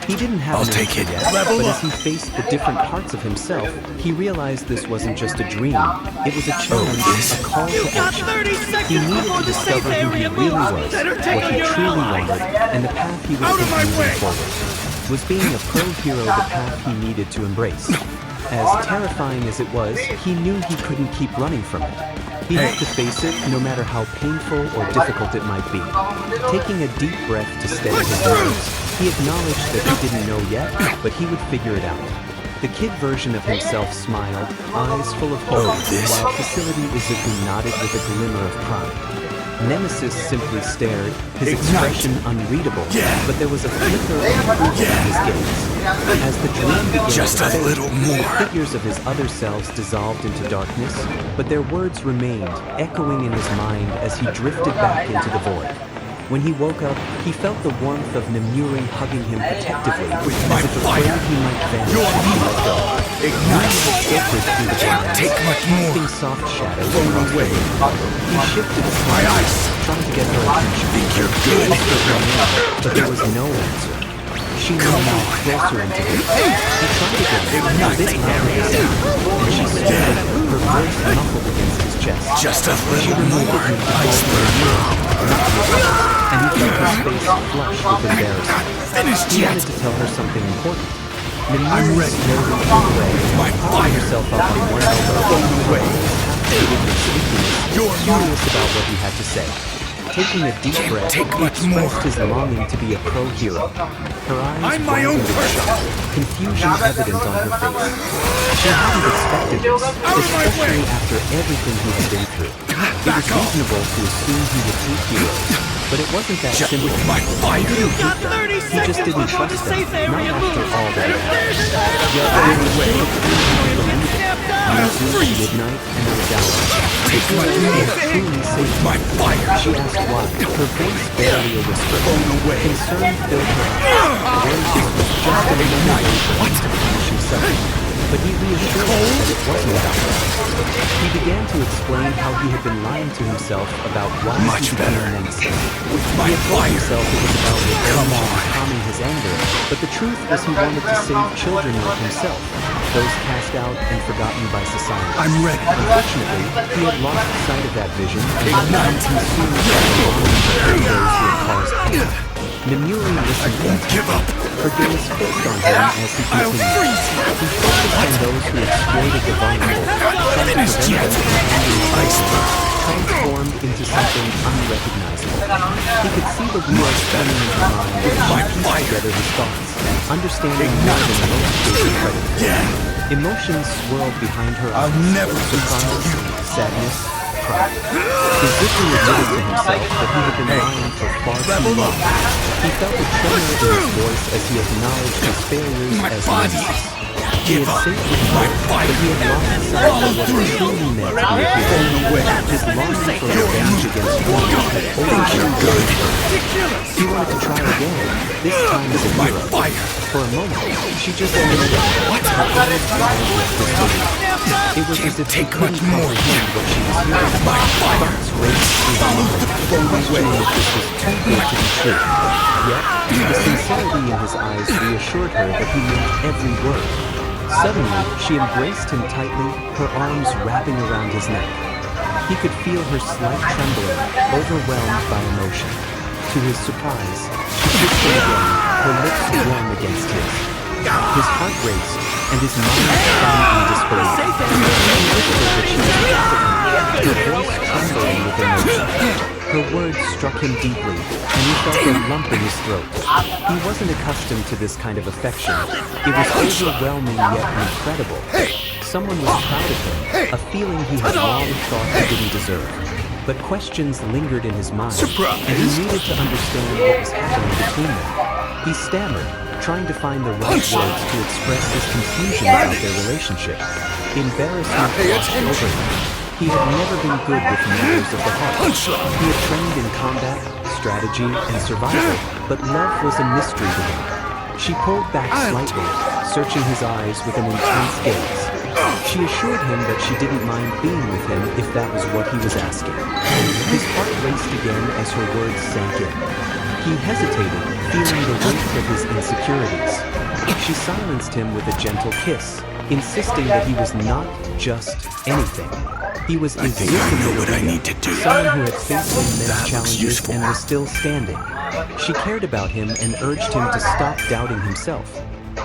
He didn't have an answer yet, but as he faced the different parts of himself, he realized this wasn't just a dream, it was a challenge, a call to action. He needed to discover who he really was, what he truly wanted, and the path he was taking moving forward. Was being a pro-hero the path he needed to embrace? As terrifying as it was, he knew he couldn't keep running from it. He had to face it, no matter how painful or difficult it might be. Taking a deep breath to steady his nerves, he acknowledged that he didn't know yet, but he would figure it out. The kid version of himself smiled, eyes full of hope, while Facility Izuku nodded with a glimmer of pride. Nemesis simply stared, his expression unreadable, but there was a flicker of approval in his gaze. As the dream began Just to a fade, little more. the figures of his other selves dissolved into darkness, but their words remained, echoing in his mind as he drifted back into the void. When he woke up, he felt the warmth of 𝗵𝗎 hugging him protectively, With as my if fire, afraid he might vanish your if he let go. Ignite. Filtered through the darkness, Take much more. casting soft shadows Blown across the away. room. He shifted his My focus, eyes. trying to get her attention. Think you're He good? whispered her name, but there was no answer. She moved closer into him. He tried again, a bit louder this time, and she stared, her voice muffled against his chest. Just a She little reminded more. him to call her 𝗵𝗎, not 𝗵𝗎, and he felt her face flush with embarrassment. Finished He yet. wanted to tell her something important. I'm 𝗵𝗎 ready. slowly pulled away, My propping fire. herself up on one elbow, Blown away. curious about what he had to say. Taking a deep breath, take he much more. expressed his longing to be a pro-hero. Her eyes I'm my own widened in person. shock, confusion evident on her face. She hadn't expected this, especially after everything he had been through. It was reasonable to assume he would hate heroes, but it wasn't that Just simple. with my fire. He didn't hate them. He just didn't trust them, not after all that had happened. Yet there was still a few who believed it. Izuku, Midnight, and 𝗬𝗏. Take much more. Truly safe. My fire. She asked why, her voice barely a whisper. Concern filled her eyes. Worries was just a moment away from him to punish himself. But he reassured her that it wasn't about that. He began to explain how he had been lying to himself about why Much he became better. Nemesis. With He my had told fire. himself it was about revenge Come and on. calming his anger, but the truth was he wanted to save children like himself, those cast out and forgotten by society. I'm ready. Unfortunately, he had lost sight of that vision and was now Ignite. consumed by the longing to hurt those who had caused harm. 𝗵𝗎 listened Won't intently, give up. her gaze fixed on him as he I'll continued. freeze. He focused on those who exploited the vulnerable, trying to Finished prevent yet. them from ending Iceberg. transformed into something unrecognizable. He could see the wheels spinning in her mind as she My pieced fire. together his thoughts, understanding more than most gave him credit for. Yeah. Emotions swirled behind her I'll eyes. never lose to Surprise, you. sadness, pride. Izuku admitted to himself that he had been lying for far too long. He felt a tremor in his voice as he acknowledged his failures My as body. Nemesis. He Give had up. saved his My life, fire. but he had lost sight of what it truly meant to be a hero. His longing for revenge against women had overshadowed Good. He wanted to try again, this time as a My hero. fire. For a moment, she just stared at him. What? Her eyes widened with disbelief. It was as if he Take couldn't much more. comprehend what she was hearing. My fire. Thoughts raced through his mind, questioning if this was too good to be true. Yet, the sincerity in his eyes reassured her that he meant every word. Suddenly, she embraced him tightly, her arms wrapping around his neck. He could feel her slight trembling, overwhelmed by emotion. To his surprise, she kissed him again, her lips warm against his. His heart raced, and his mind spun in disbelief. She whispered that she was proud of him, her voice trembling with emotion. Her words struck him deeply, and he felt a lump in his throat. He wasn't accustomed to this kind of affection. It was overwhelming yet incredible. Someone was proud of him, a feeling he had long thought he didn't deserve. But questions lingered in his mind, and he needed to understand what was happening between them. He stammered, trying to find the right words to express his confusion about their relationship. Embarrassment washed over him. He had never been good with matters of the heart. He had trained in combat, strategy, and survival, but love was a mystery to him. She pulled back slightly, searching his eyes with an intense gaze. She assured him that she didn't mind being with him if that was what he was asking. His heart raced again as her words sank in. He hesitated, feeling the weight of his insecurities. She silenced him with a gentle kiss, insisting that he was not just anything. He was Izuku Midoriya, someone who had faced immense challenges and was still standing. She cared about him and urged him to stop doubting himself.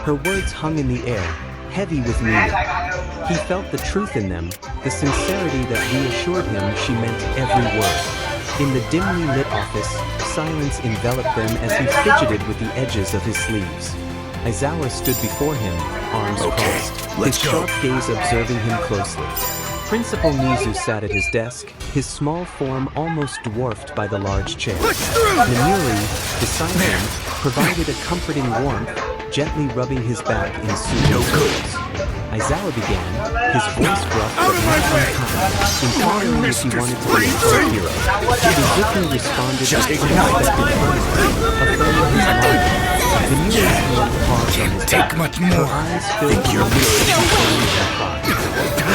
Her words hung in the air, heavy with meaning. He felt the truth in them, the sincerity that reassured him she meant every word. In the dimly lit office, silence enveloped them as he fidgeted with the edges of his sleeves. Aizawa stood before him, arms crossed, his sharp gaze observing him closely. Principal Mizu sat at his desk, his small form almost dwarfed by the large chair. Namiri, beside him, provided a comforting warmth, gently rubbing his back in soothing tones. Aizawa began, his voice gruff but not unkind, inquiring if he wanted to be a superhero. Izuku responded with unexpected honesty, affirming his logic. The newest one paused on his back. Her eyes filled with tears and pride.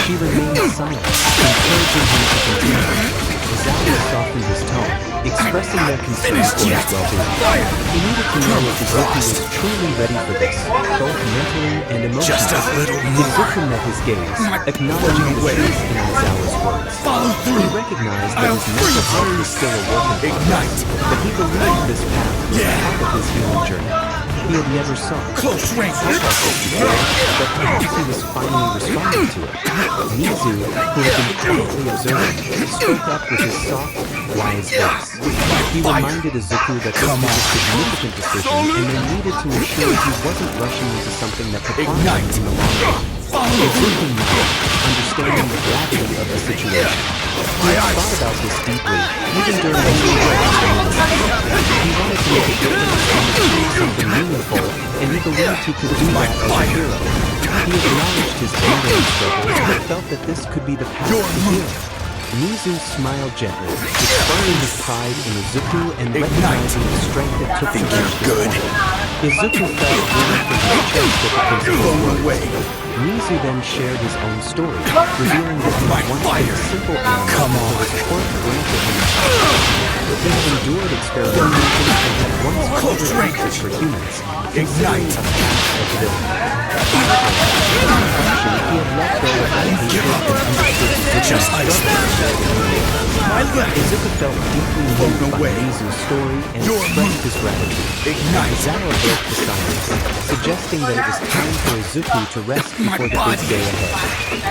She remained silent, encouraging him to continue. Aizawa softened his tone, expressing their concern for his well-being. He needed to know if Izuku was truly ready for this, both mentally and emotionally. Izuku met his gaze, acknowledging the truth in Aizawa's words. He recognized that his mental health was still a work in progress, but he believed this path was part of his healing journey. He had never sought close range before, but perhaps he was finally responding to it. Mizu, who had been quietly observing, spoke up with his soft, wise voice. He reminded Izuku that this was a significant decision and they needed to ensure he wasn't rushing into something that could harm him in the long run. Izuku nodded, understanding the gravity of the situation. He had thought about this deeply, even during the he wanted to make a difference and achieve something meaningful, and he believed he could do that as a hero. He acknowledged his ongoing struggles, but felt that this could be the path to healing. Mizu smiled gently, expressing his pride in Izuku and recognizing the strength it took to reach this point. Izuku felt relief from his chest at the principal's words. Mizu then shared his own story, revealing that he had once been a simple animal until his Quirk granted him power. He had endured experimentation and had once harbored hatred for humans, considering a past of villainy. However, in reflection, he had let go of that hatred and understood Izuku's struggle. Izuku felt deeply moved by Mizu's story and expressed his gratitude. Aizawa broke the silence, suggesting that it was time for Izuku to rest before the big day ahead.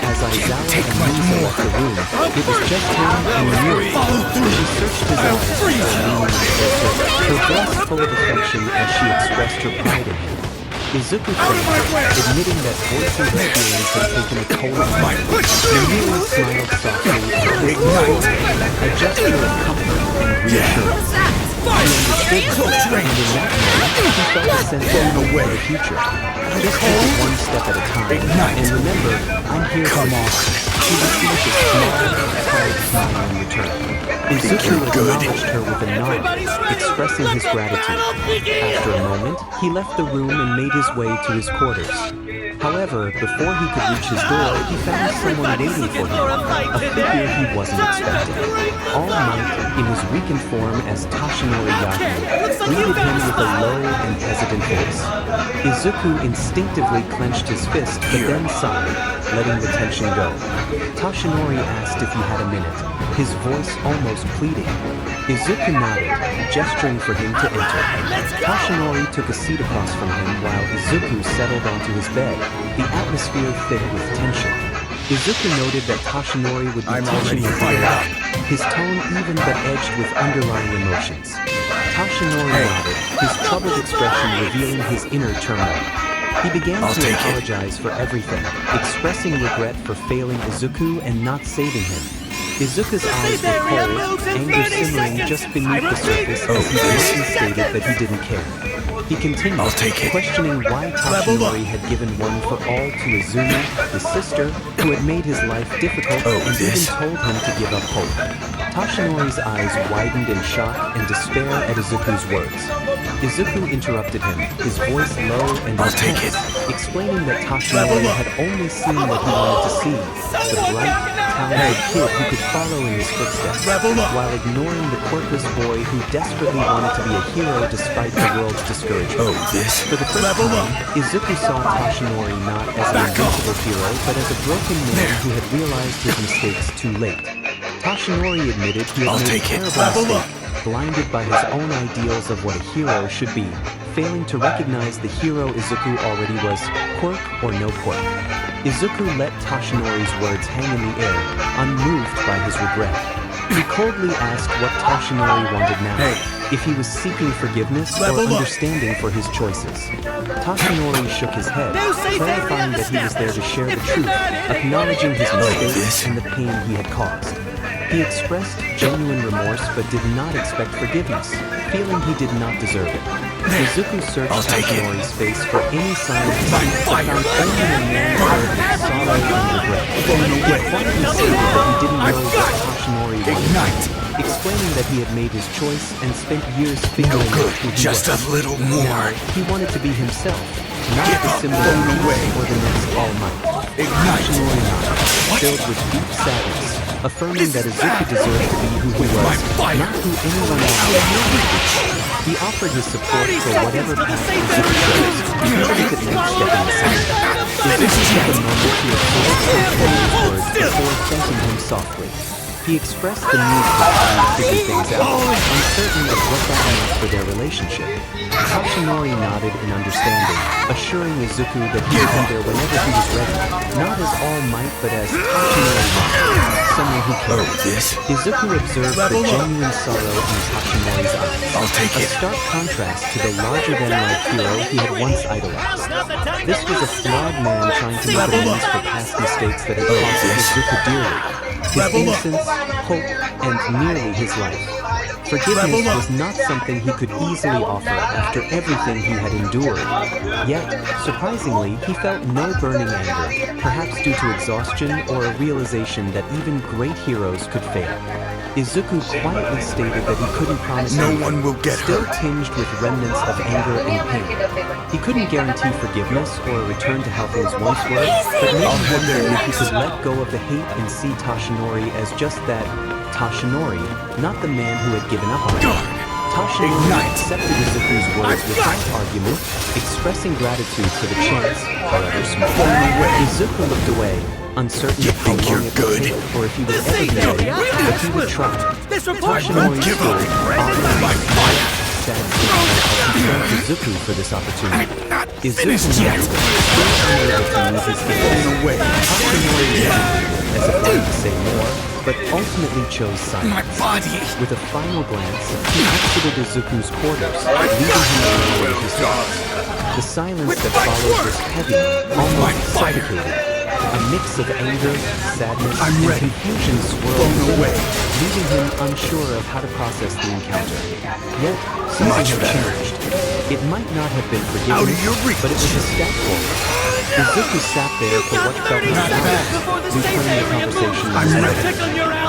As Aizawa and Mizu left the room, it was just him and Namiri. She searched his eyes for a meaning her voice full of affection as she expressed her pride in him. Izuku thanked, admitting that voicing his feelings had taken a toll on him. Namiri smiled softly and ignited, a gesture of comfort and reassurance. He understood her, and in that moment, he felt a sense of hope for the future. Just take it one step at a time, and remember, I'm here for you. She received a small, tired smile in return. Izuku acknowledged her with a nod, expressing his gratitude. After a moment, he left the room and made his way to his quarters. However, before he could reach his door, he found someone waiting for him, a figure he wasn't expecting. All Might, in his weakened form as 𝗧𝗵𝗲 𝗧𝗪, greeted him with a low and hesitant voice. Izuku instinctively clenched his fist, but then sighed, letting the tension go. 𝗧𝗵𝗲 asked if he had a minute, his voice almost pleading. Izuku nodded, gesturing for him to enter. 𝗧𝗵𝗲 took a seat across from him while Izuku settled onto his bed, the atmosphere thick with tension. Izuku noted that 𝗧𝗵𝗲 would be touching his ear, his tone even but edged with underlying emotions. 𝗧𝗵𝗲 nodded, his troubled expression revealing his inner turmoil. He began to apologize for everything, expressing regret for failing Izuku and not saving him. Izuku's eyes were cold, anger simmering just beneath the surface as he bluntly stated that he didn't care. He continued, questioning why 𝗧𝗵𝗲 had given one for all to Izumi, his sister, who had made his life difficult and even told him to give up hope. 𝗧𝗵𝗲's eyes widened in shock and despair at Izuku's words. Izuku interrupted him, his voice low and intense, explaining that 𝗧𝗵𝗲 had only seen what he wanted to see, the bright, talented kid who could follow in his footsteps, while ignoring the quirkless boy who desperately wanted to be a hero despite the world's discouragement. For the first time, Izuku saw 𝗧𝗵𝗲 not as an invincible hero, but as a broken man who had realized his mistakes too late. 𝗧𝗵𝗲 admitted he had made a terrible mistake, blinded by his own ideals of what a hero should be, failing to recognize the hero Izuku already was, Quirk or no Quirk. Izuku let 𝗧𝗵𝗲's words hang in the air, unmoved by his regret. He coldly asked what 𝗧𝗵𝗲 wanted now. if he was seeking forgiveness or understanding for his choices. Toshinori shook his head, clarifying that he was there to share the truth, acknowledging his mistakes and the pain he had caused. He expressed genuine remorse but did not expect forgiveness, feeling he did not deserve it. Izuku searched Toshinori's face for any sign of deceit, but found only a man filled with sorrow and regret. He quietly stated that he didn't know what Toshinori wanted, explaining that he had made his choice and spent years figuring out who he was. Just a little more. Now, he wanted to be himself, not the symbol of peace or the next All Might. Toshinori nodded, filled with deep sadness, affirming that Izuku deserved to be who he was, not who anyone else wanted. He offered his support for whatever path Izuku chose, even if it meant stepping aside. Izuku took a moment to absorb Toshimori's words before thanking him softly. He expressed the need for time to figure things out, uncertain of what that meant for their relationship. Toshinori nodded in understanding, assuring Izuku that he would be there whenever he was ready, not as All Might but as Toshinori wanted, someone who cared. Izuku observed the genuine sorrow in Toshinori's eyes, a stark contrast to the larger-than-life hero he had once idolized. This was a flawed man trying to make amends for past mistakes that had cost Izuku dearly. His innocence, hope, and nearly his life. Forgiveness was not something he could easily offer after everything he had endured. Yet, surprisingly, he felt no burning anger, perhaps due to exhaustion or a realization that even great heroes could fail. Izuku quietly stated that he couldn't promise no one will get still hurt. tinged with remnants of anger and pain. He couldn't guarantee forgiveness or a return to how things once were, but maybe one day he could let go of the hate and see Toshinori as just that Toshinori, not the man who had given up on him. Toshinori accepted Izuku's words without argument, expressing gratitude for the chance, however small. Izuku looked away, uncertain of how long it would take or if he would ever be ready, but he would try. Toshinori stood, honoring my fire, sad as he thanked Izuku for this opportunity. Izuku still unable to move his gaze. Toshinori waited, as if wanting to say more, but ultimately chose silence. With a final glance, he exited Izuku's quarters, leaving him alone with his thoughts. The silence that followed was heavy, almost suffocating. A mix of anger, sadness, and confusion swirled away, leaving him unsure of how to process the encounter. Yet, something had changed. It might not have been forgiveness, but it was a step forward. Izuku sat there for what felt like hours, replaying the conversation in his head.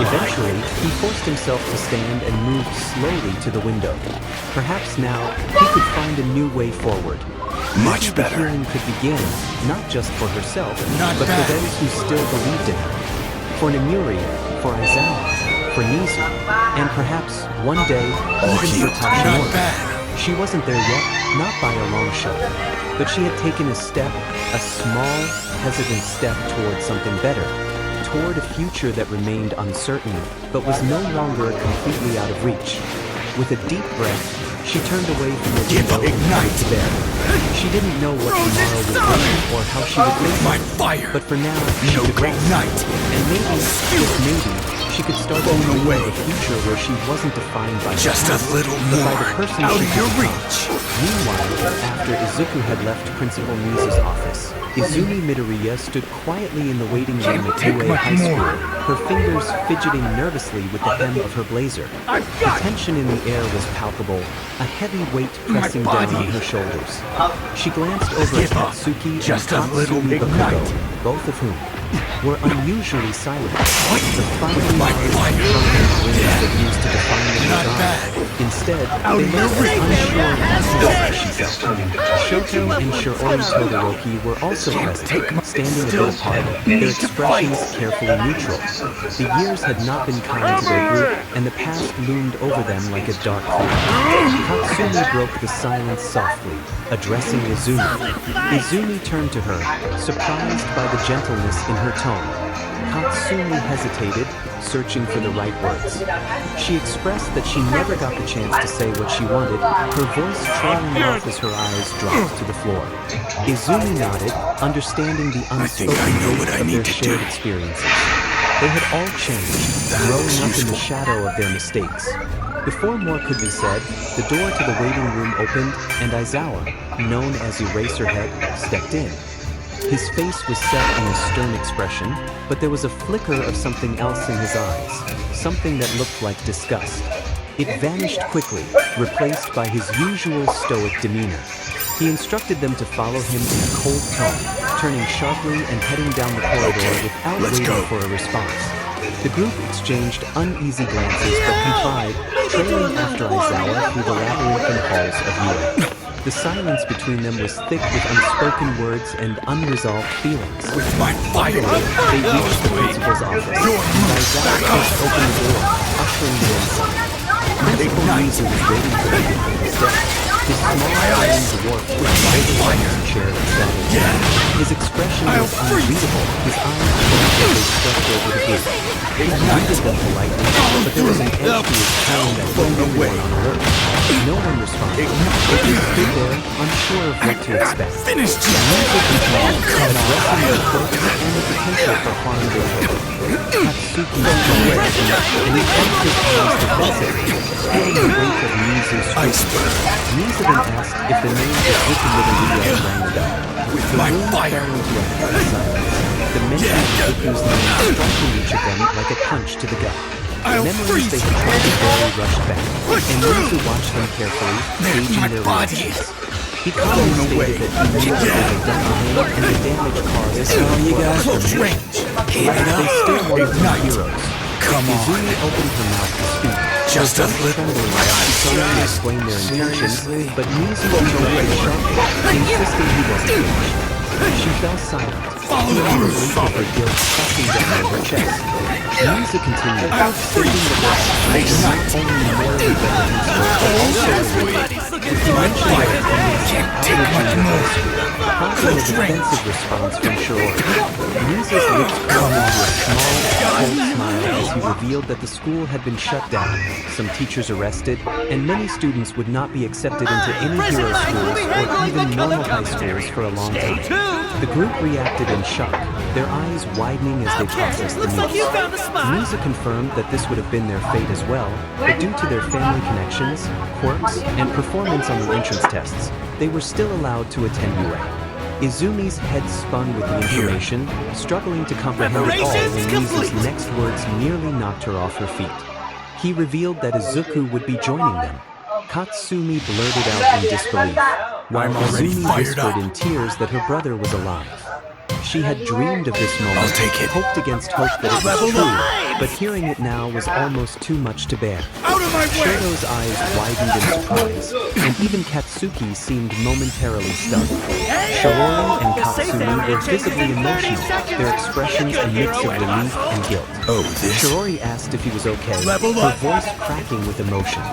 Eventually, he forced himself to stand and moved slowly to the window. Perhaps now, he could find a new way forward. Much better. The healing could begin, not just for herself, but for those who still believed in her. For Nemuri, for Aizawa, for Nizu, and perhaps one day, even for Toshinori. She wasn't there yet, not by a long shot, but she had taken a step, a small, hesitant step towards something better, toward a future that remained uncertain, but was no longer completely out of reach. With a deep breath, she turned away from the window and despair. She didn't know what tomorrow would bring or how she would face it, but for now, she could rest. And maybe, just maybe, she could start to dream of a future where she wasn't defined by just the past, a little but more by the person out she of your could reach. become. Meanwhile, after Izuku had left Principal Nizu's office, Izumi Midoriya stood quietly in the waiting room at UA High School, her fingers fidgeting nervously with the hem of her blazer. The tension in the air was palpable, a heavy weight pressing down on her shoulders. She glanced over at Katsuki and Ksumi Bakugo, both of whom were unusually silent. The finely lined rings that used to define them were gone. Instead, they looked unsure and she felt. Shoto and Shiori Todoroki were also present, standing a bit apart, their expressions carefully neutral. The years had not been kind to their group, and the past loomed over them like a dark cloud. Katsumi broke the silence softly, addressing Izumi. Izumi turned to her, surprised by the gentleness in her tone. Katsumi hesitated, searching for the right words. She expressed that she never got the chance to say what she wanted, her voice trailing off as her eyes dropped to the floor. Izumi nodded, understanding the unspoken weight of their shared experiences. They had all changed, growing up in the shadow of their mistakes. Before more could be said, the door to the waiting room opened, and 𝐈𝐴𝑍𝑜, known as 𝗎𝗍𝗪head, stepped in. His face was set in a stern expression, but there was a flicker of something else in his eyes, something that looked like disgust. It vanished quickly, replaced by his usual stoic demeanor. He instructed them to follow him in a cold tone, turning sharply and heading down the corridor without waiting for a response. The group exchanged uneasy glances but complied, trailing after 𝗲𝗏 through the labyrinthine halls of Yue. The silence between them was thick with unspoken words and unresolved feelings. With my fire, They reached the principal's office, and 𝗲𝗏 pushed open the door, ushering them inside. Principal Mizu was waiting for them behind his desk. His small iron dwarf was over his chair and sat. His expression was unreadable. His eyes blinked as they swept over the group. He greeted them politely, but there was an edge to his tone that put everyone on alert. No one responded. They just stood there, unsure of what to expect. Finished yet? Addressing the Quirk and the potential for harm they took. Katsuki away, and he pumped his eyes defensively, feeling the weight of Mizu's scrutiny. Mizu then asked if the name 𝗧𝗵𝗲 𝗵𝗃 rang the bell. With The my room fire, fell into a heavy silence. The mention of 𝗧𝗵𝗲's name struck in each of them like a punch to the gut. I'll Memories freeze they had tried to bury rushed back, and Mizu watched them carefully, gauging their reactions. He calmly stated that he knew that they had done to him and the damage caused. This all you got? close range. But they still wanted to be Ignite. heroes. Come on. Izumi opened her mouth to speak. Just a little. Trembling, she tried to explain their intentions, but Mizu interrupted sharply, insisting he wasn't finished. She fell silent, feeling the weight of her guilt pressing down on her chest. Mizu continued, stating that they were not only morally vengeance, but also relief. He mentioned that he Take much more. prompting a defensive response from 𝗎𝗪. Mizu's lips curled into a small, cold smile as he revealed that the school had been shut down, some teachers arrested, and many students would not be accepted into any hero schools or even normal high schools for a long time. The group reacted in shock, their eyes widening as they processed the news. Mizu confirmed that this would have been their fate as well, but due to their family connections, quirks, and performance on the entrance tests, they were still allowed to attend UA. Izumi's head spun with the information, struggling to comprehend it all when Mizu's next words nearly knocked her off her feet. He revealed that Izuku would be joining them. Katsumi blurted out in disbelief, while Izumi whispered in tears that her brother was alive. She had dreamed of this moment, I'll take it. hoped against hope that it was true, but hearing it now was almost too much to bear. Out of my way! 𝗎𝗪's eyes widened in surprise, and even Katsuki seemed momentarily stunned. 𝗎𝗪 and Katsumi were visibly emotional, their expressions a mix of relief and guilt. Oh, this? 𝗎𝗪 asked if he was okay, Level her up. voice cracking with emotion.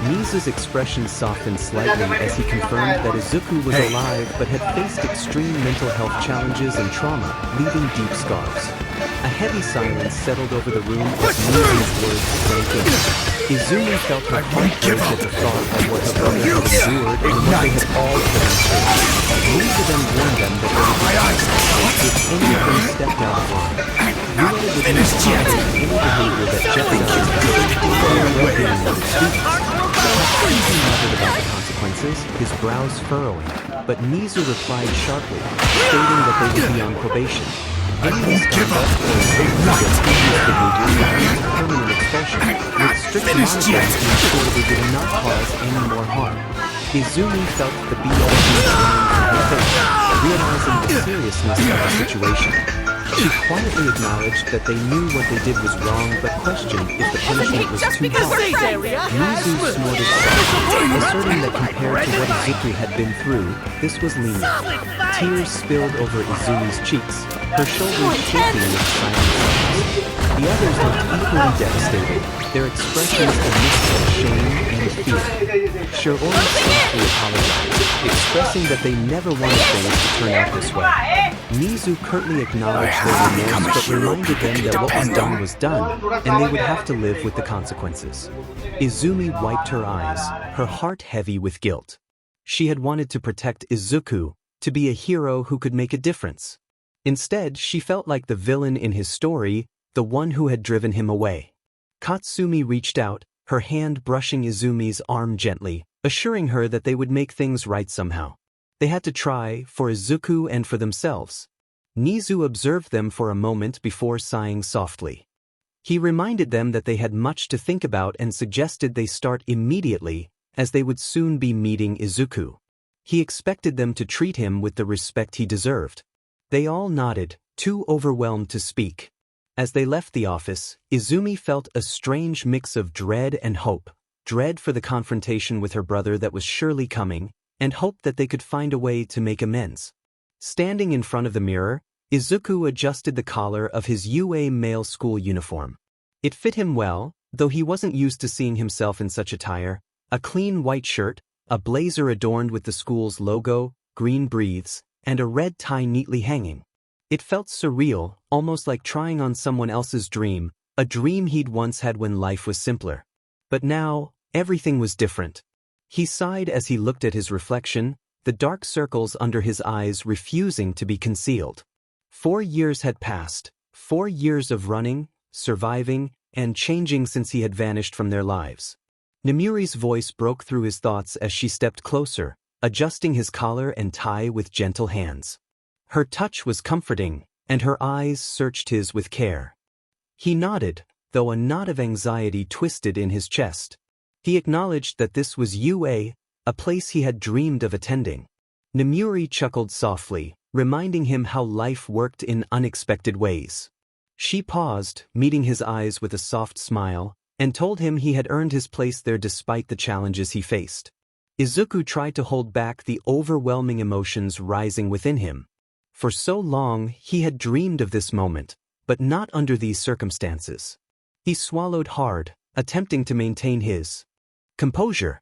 Mizu's expression softened slightly as he confirmed that Izuku was alive but had faced extreme mental health challenges and trauma, leaving deep scars. A heavy silence settled over the room as Mizu's words sank in. Izumi felt her heart break at the thought of what her brother had endured and what they had all put him through. Mizu then warned them that they would be punished if any of them stepped out of line. Yue would not tolerate any behavior that jeopardized the safety and well-being of the students. Katsuki muttered about the consequences, his brows furrowing, but Mizu replied sharply, stating that they would be on probation. Any misconduct or infringement against previous behavior would lead to permanent expulsion, with strict monitoring to ensure they did not cause any more harm. Izumi felt the BLT flame from her face, realizing the seriousness of the situation. She quietly acknowledged that they knew what they did was wrong, but questioned if the punishment was too harsh. Mizu snorted softly, asserting that compared to what Izuku had been through, this was lenient. Tears spilled over Izumi's cheeks, her shoulders shaking with silent sobs. The others looked equally devastated, their expressions a mix of shame and fear. 𝗎𝗪 softly apologized, expressing that they never wanted things to turn out this way. Mizu curtly acknowledged their remorse but reminded them that what was done was done, and they would have to live with the consequences. Izumi wiped her eyes, her heart heavy with guilt. She had wanted to protect Izuku, to be a hero who could make a difference. Instead, she felt like the villain in his story, the one who had driven him away. Katsumi reached out, her hand brushing Izumi's arm gently, assuring her that they would make things right somehow. They had to try, for Izuku and for themselves. Nizu observed them for a moment before sighing softly. He reminded them that they had much to think about and suggested they start immediately, as they would soon be meeting Izuku. He expected them to treat him with the respect he deserved. They all nodded, too overwhelmed to speak. As they left the office, Izumi felt a strange mix of dread and hope. Dread for the confrontation with her brother that was surely coming, and hope that they could find a way to make amends. Standing in front of the mirror, Izuku adjusted the collar of his UA male school uniform. It fit him well, though he wasn't used to seeing himself in such attire. A clean white shirt, a blazer adorned with the school's logo, green breathes, and a red tie neatly hanging. It felt surreal, almost like trying on someone else's dream, a dream he'd once had when life was simpler. But now, everything was different. He sighed as he looked at his reflection, the dark circles under his eyes refusing to be concealed. 4 years had passed, 4 years of running, surviving, and changing since he had vanished from their lives. Nemuri's voice broke through his thoughts as she stepped closer, adjusting his collar and tie with gentle hands. Her touch was comforting, and her eyes searched his with care. He nodded, though a knot of anxiety twisted in his chest. He acknowledged that this was UA, a place he had dreamed of attending. Nemuri chuckled softly, reminding him how life worked in unexpected ways. She paused, meeting his eyes with a soft smile, and told him he had earned his place there despite the challenges he faced. Izuku tried to hold back the overwhelming emotions rising within him. For so long, he had dreamed of this moment, but not under these circumstances. He swallowed hard, attempting to maintain his composure.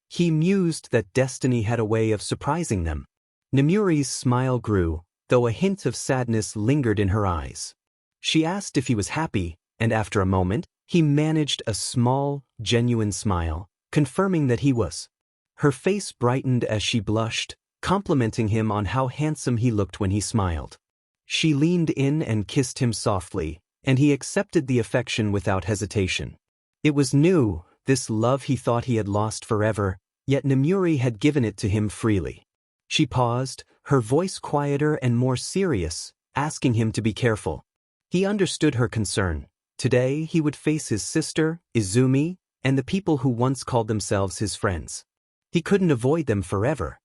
He mused that destiny had a way of surprising them. Nemuri's smile grew, though a hint of sadness lingered in her eyes. She asked if he was happy, and after a moment, he managed a small, genuine smile, confirming that he was. Her face brightened as she blushed, complimenting him on how handsome he looked when he smiled. She leaned in and kissed him softly, and he accepted the affection without hesitation. It was new, this love he thought he had lost forever, yet Nemuri had given it to him freely. She paused, her voice quieter and more serious, asking him to be careful. He understood her concern. Today he would face his sister, Izumi, and the people who once called themselves his friends. He couldn't avoid them forever.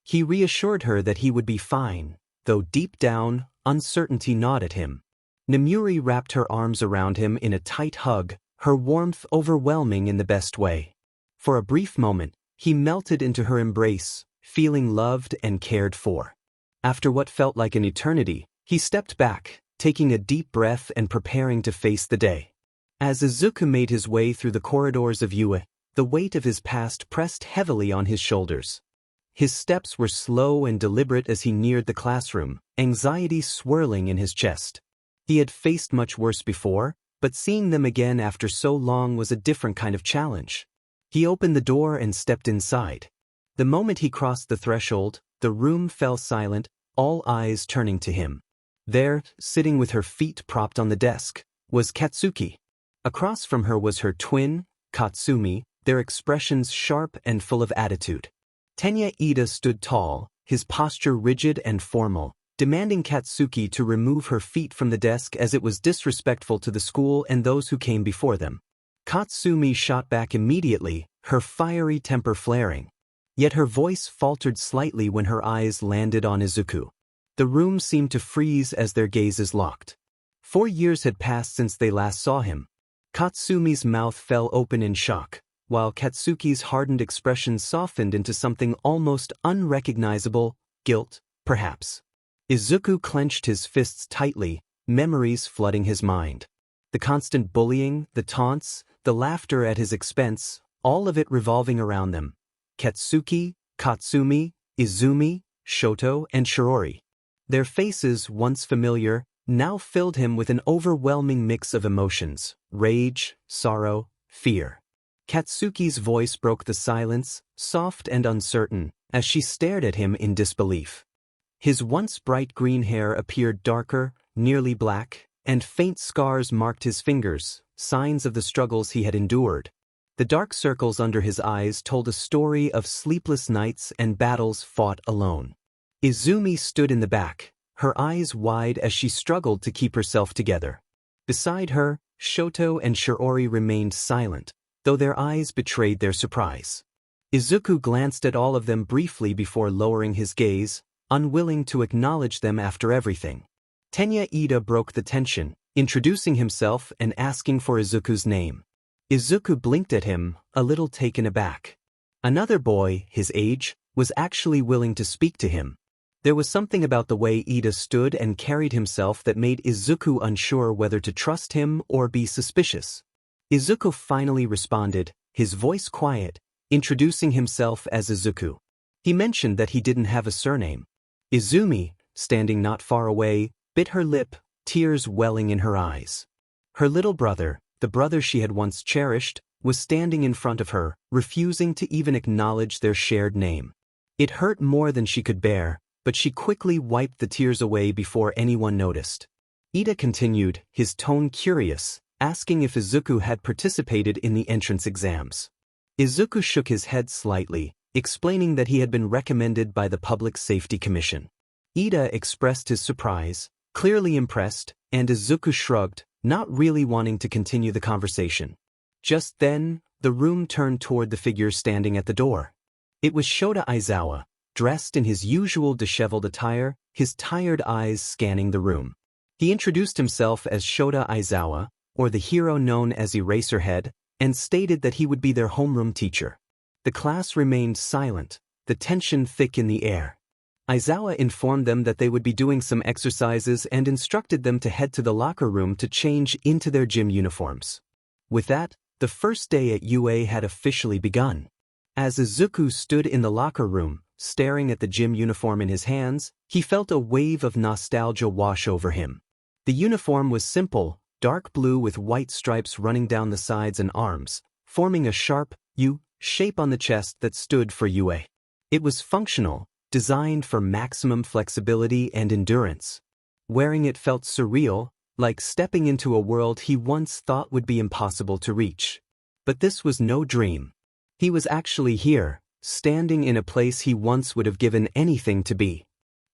He reassured her that he would be fine, though deep down, uncertainty gnawed at him. Nemuri wrapped her arms around him in a tight hug, her warmth overwhelming in the best way. For a brief moment, he melted into her embrace, feeling loved and cared for. After what felt like an eternity, he stepped back, taking a deep breath and preparing to face the day. As Izuku made his way through the corridors of UA, the weight of his past pressed heavily on his shoulders. His steps were slow and deliberate as he neared the classroom, anxiety swirling in his chest. He had faced much worse before, but seeing them again after so long was a different kind of challenge. He opened the door and stepped inside. The moment he crossed the threshold, the room fell silent, all eyes turning to him. There, sitting with her feet propped on the desk, was Katsuki. Across from her was her twin, Katsumi, their expressions sharp and full of attitude. Tenya Ida stood tall, his posture rigid and formal, demanding Katsuki to remove her feet from the desk as it was disrespectful to the school and those who came before them. Katsumi shot back immediately, her fiery temper flaring. Yet her voice faltered slightly when her eyes landed on Izuku. The room seemed to freeze as their gazes locked. 4 years had passed since they last saw him. Katsumi's mouth fell open in shock, while Katsuki's hardened expression softened into something almost unrecognizable, guilt, perhaps. Izuku clenched his fists tightly, memories flooding his mind. The constant bullying, the taunts, the laughter at his expense, all of it revolving around them. Katsuki, Katsumi, Izumi, Shoto, and Shirori. Their faces, once familiar, now filled him with an overwhelming mix of emotions: rage, sorrow, fear. Katsuki's voice broke the silence, soft and uncertain, as she stared at him in disbelief. His once bright green hair appeared darker, nearly black, and faint scars marked his fingers, signs of the struggles he had endured. The dark circles under his eyes told a story of sleepless nights and battles fought alone. Izumi stood in the back, her eyes wide as she struggled to keep herself together. Beside her, Shoto and Shiori remained silent, though their eyes betrayed their surprise. Izuku glanced at all of them briefly before lowering his gaze, unwilling to acknowledge them after everything. Tenya Ida broke the tension, introducing himself and asking for Izuku's name. Izuku blinked at him, a little taken aback. Another boy, his age, was actually willing to speak to him. There was something about the way Ida stood and carried himself that made Izuku unsure whether to trust him or be suspicious. Izuku finally responded, his voice quiet, introducing himself as Izuku. He mentioned that he didn't have a surname. Izumi, standing not far away, bit her lip, tears welling in her eyes. Her little brother, the brother she had once cherished, was standing in front of her, refusing to even acknowledge their shared name. It hurt more than she could bear, but she quickly wiped the tears away before anyone noticed. Ida continued, his tone curious, asking if Izuku had participated in the entrance exams. Izuku shook his head slightly, explaining that he had been recommended by the Public Safety Commission. Ida expressed his surprise, clearly impressed, and Izuku shrugged, not really wanting to continue the conversation. Just then, the room turned toward the figure standing at the door. It was Shota Aizawa, dressed in his usual disheveled attire, his tired eyes scanning the room. He introduced himself as Shota Aizawa, or the hero known as Eraserhead, and stated that he would be their homeroom teacher. The class remained silent, the tension thick in the air. Aizawa informed them that they would be doing some exercises and instructed them to head to the locker room to change into their gym uniforms. With that, the first day at UA had officially begun. As Izuku stood in the locker room, staring at the gym uniform in his hands, he felt a wave of nostalgia wash over him. The uniform was simple, dark blue with white stripes running down the sides and arms, forming a sharp U shape on the chest that stood for UA. It was functional, designed for maximum flexibility and endurance. Wearing it felt surreal, like stepping into a world he once thought would be impossible to reach. But this was no dream. He was actually here, standing in a place he once would have given anything to be.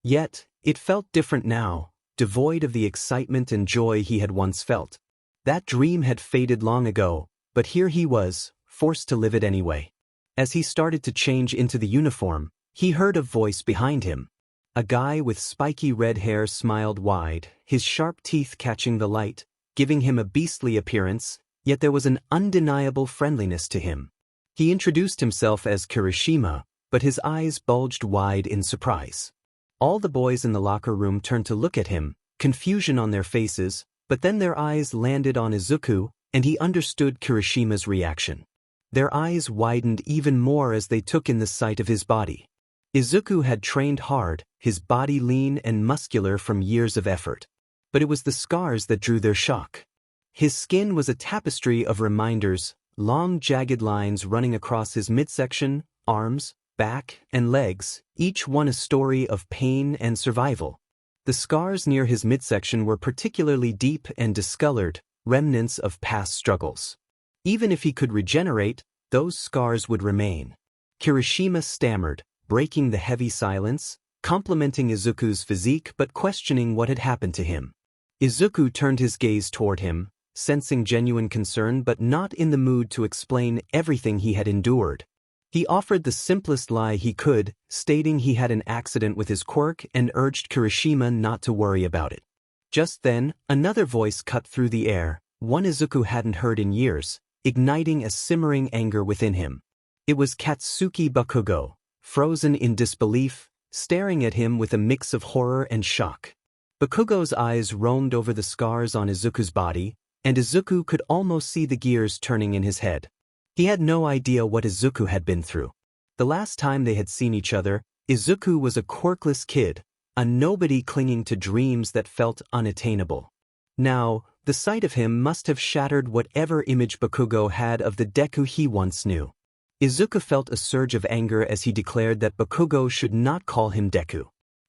Yet, it felt different now, devoid of the excitement and joy he had once felt. That dream had faded long ago, but here he was, forced to live it anyway. As he started to change into the uniform, he heard a voice behind him. A guy with spiky red hair smiled wide, his sharp teeth catching the light, giving him a beastly appearance, yet there was an undeniable friendliness to him. He introduced himself as Kirishima, but his eyes bulged wide in surprise. All the boys in the locker room turned to look at him, confusion on their faces, but then their eyes landed on Izuku, and he understood Kirishima's reaction. Their eyes widened even more as they took in the sight of his body. Izuku had trained hard, his body lean and muscular from years of effort. But it was the scars that drew their shock. His skin was a tapestry of reminders, long jagged lines running across his midsection, arms, back, and legs, each one a story of pain and survival. The scars near his midsection were particularly deep and discolored, remnants of past struggles. Even if he could regenerate, those scars would remain. Kirishima stammered, breaking the heavy silence, complimenting Izuku's physique but questioning what had happened to him. Izuku turned his gaze toward him, sensing genuine concern but not in the mood to explain everything he had endured. He offered the simplest lie he could, stating he had an accident with his quirk and urged Kirishima not to worry about it. Just then, another voice cut through the air, one Izuku hadn't heard in years, igniting a simmering anger within him. It was Katsuki Bakugo, frozen in disbelief, staring at him with a mix of horror and shock. Bakugo's eyes roamed over the scars on Izuku's body, and Izuku could almost see the gears turning in his head. He had no idea what Izuku had been through. The last time they had seen each other, Izuku was a quirkless kid, a nobody clinging to dreams that felt unattainable. Now, the sight of him must have shattered whatever image Bakugo had of the Deku he once knew. Izuku felt a surge of anger as he declared that Bakugo should not call him Deku.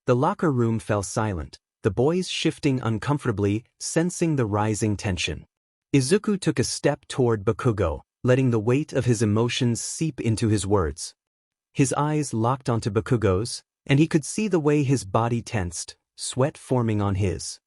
The locker room fell silent, the boys shifting uncomfortably, sensing the rising tension. Izuku took a step toward Bakugo, letting the weight of his emotions seep into his words. His eyes locked onto Bakugo's, and he could see the way his body tensed, sweat forming on his.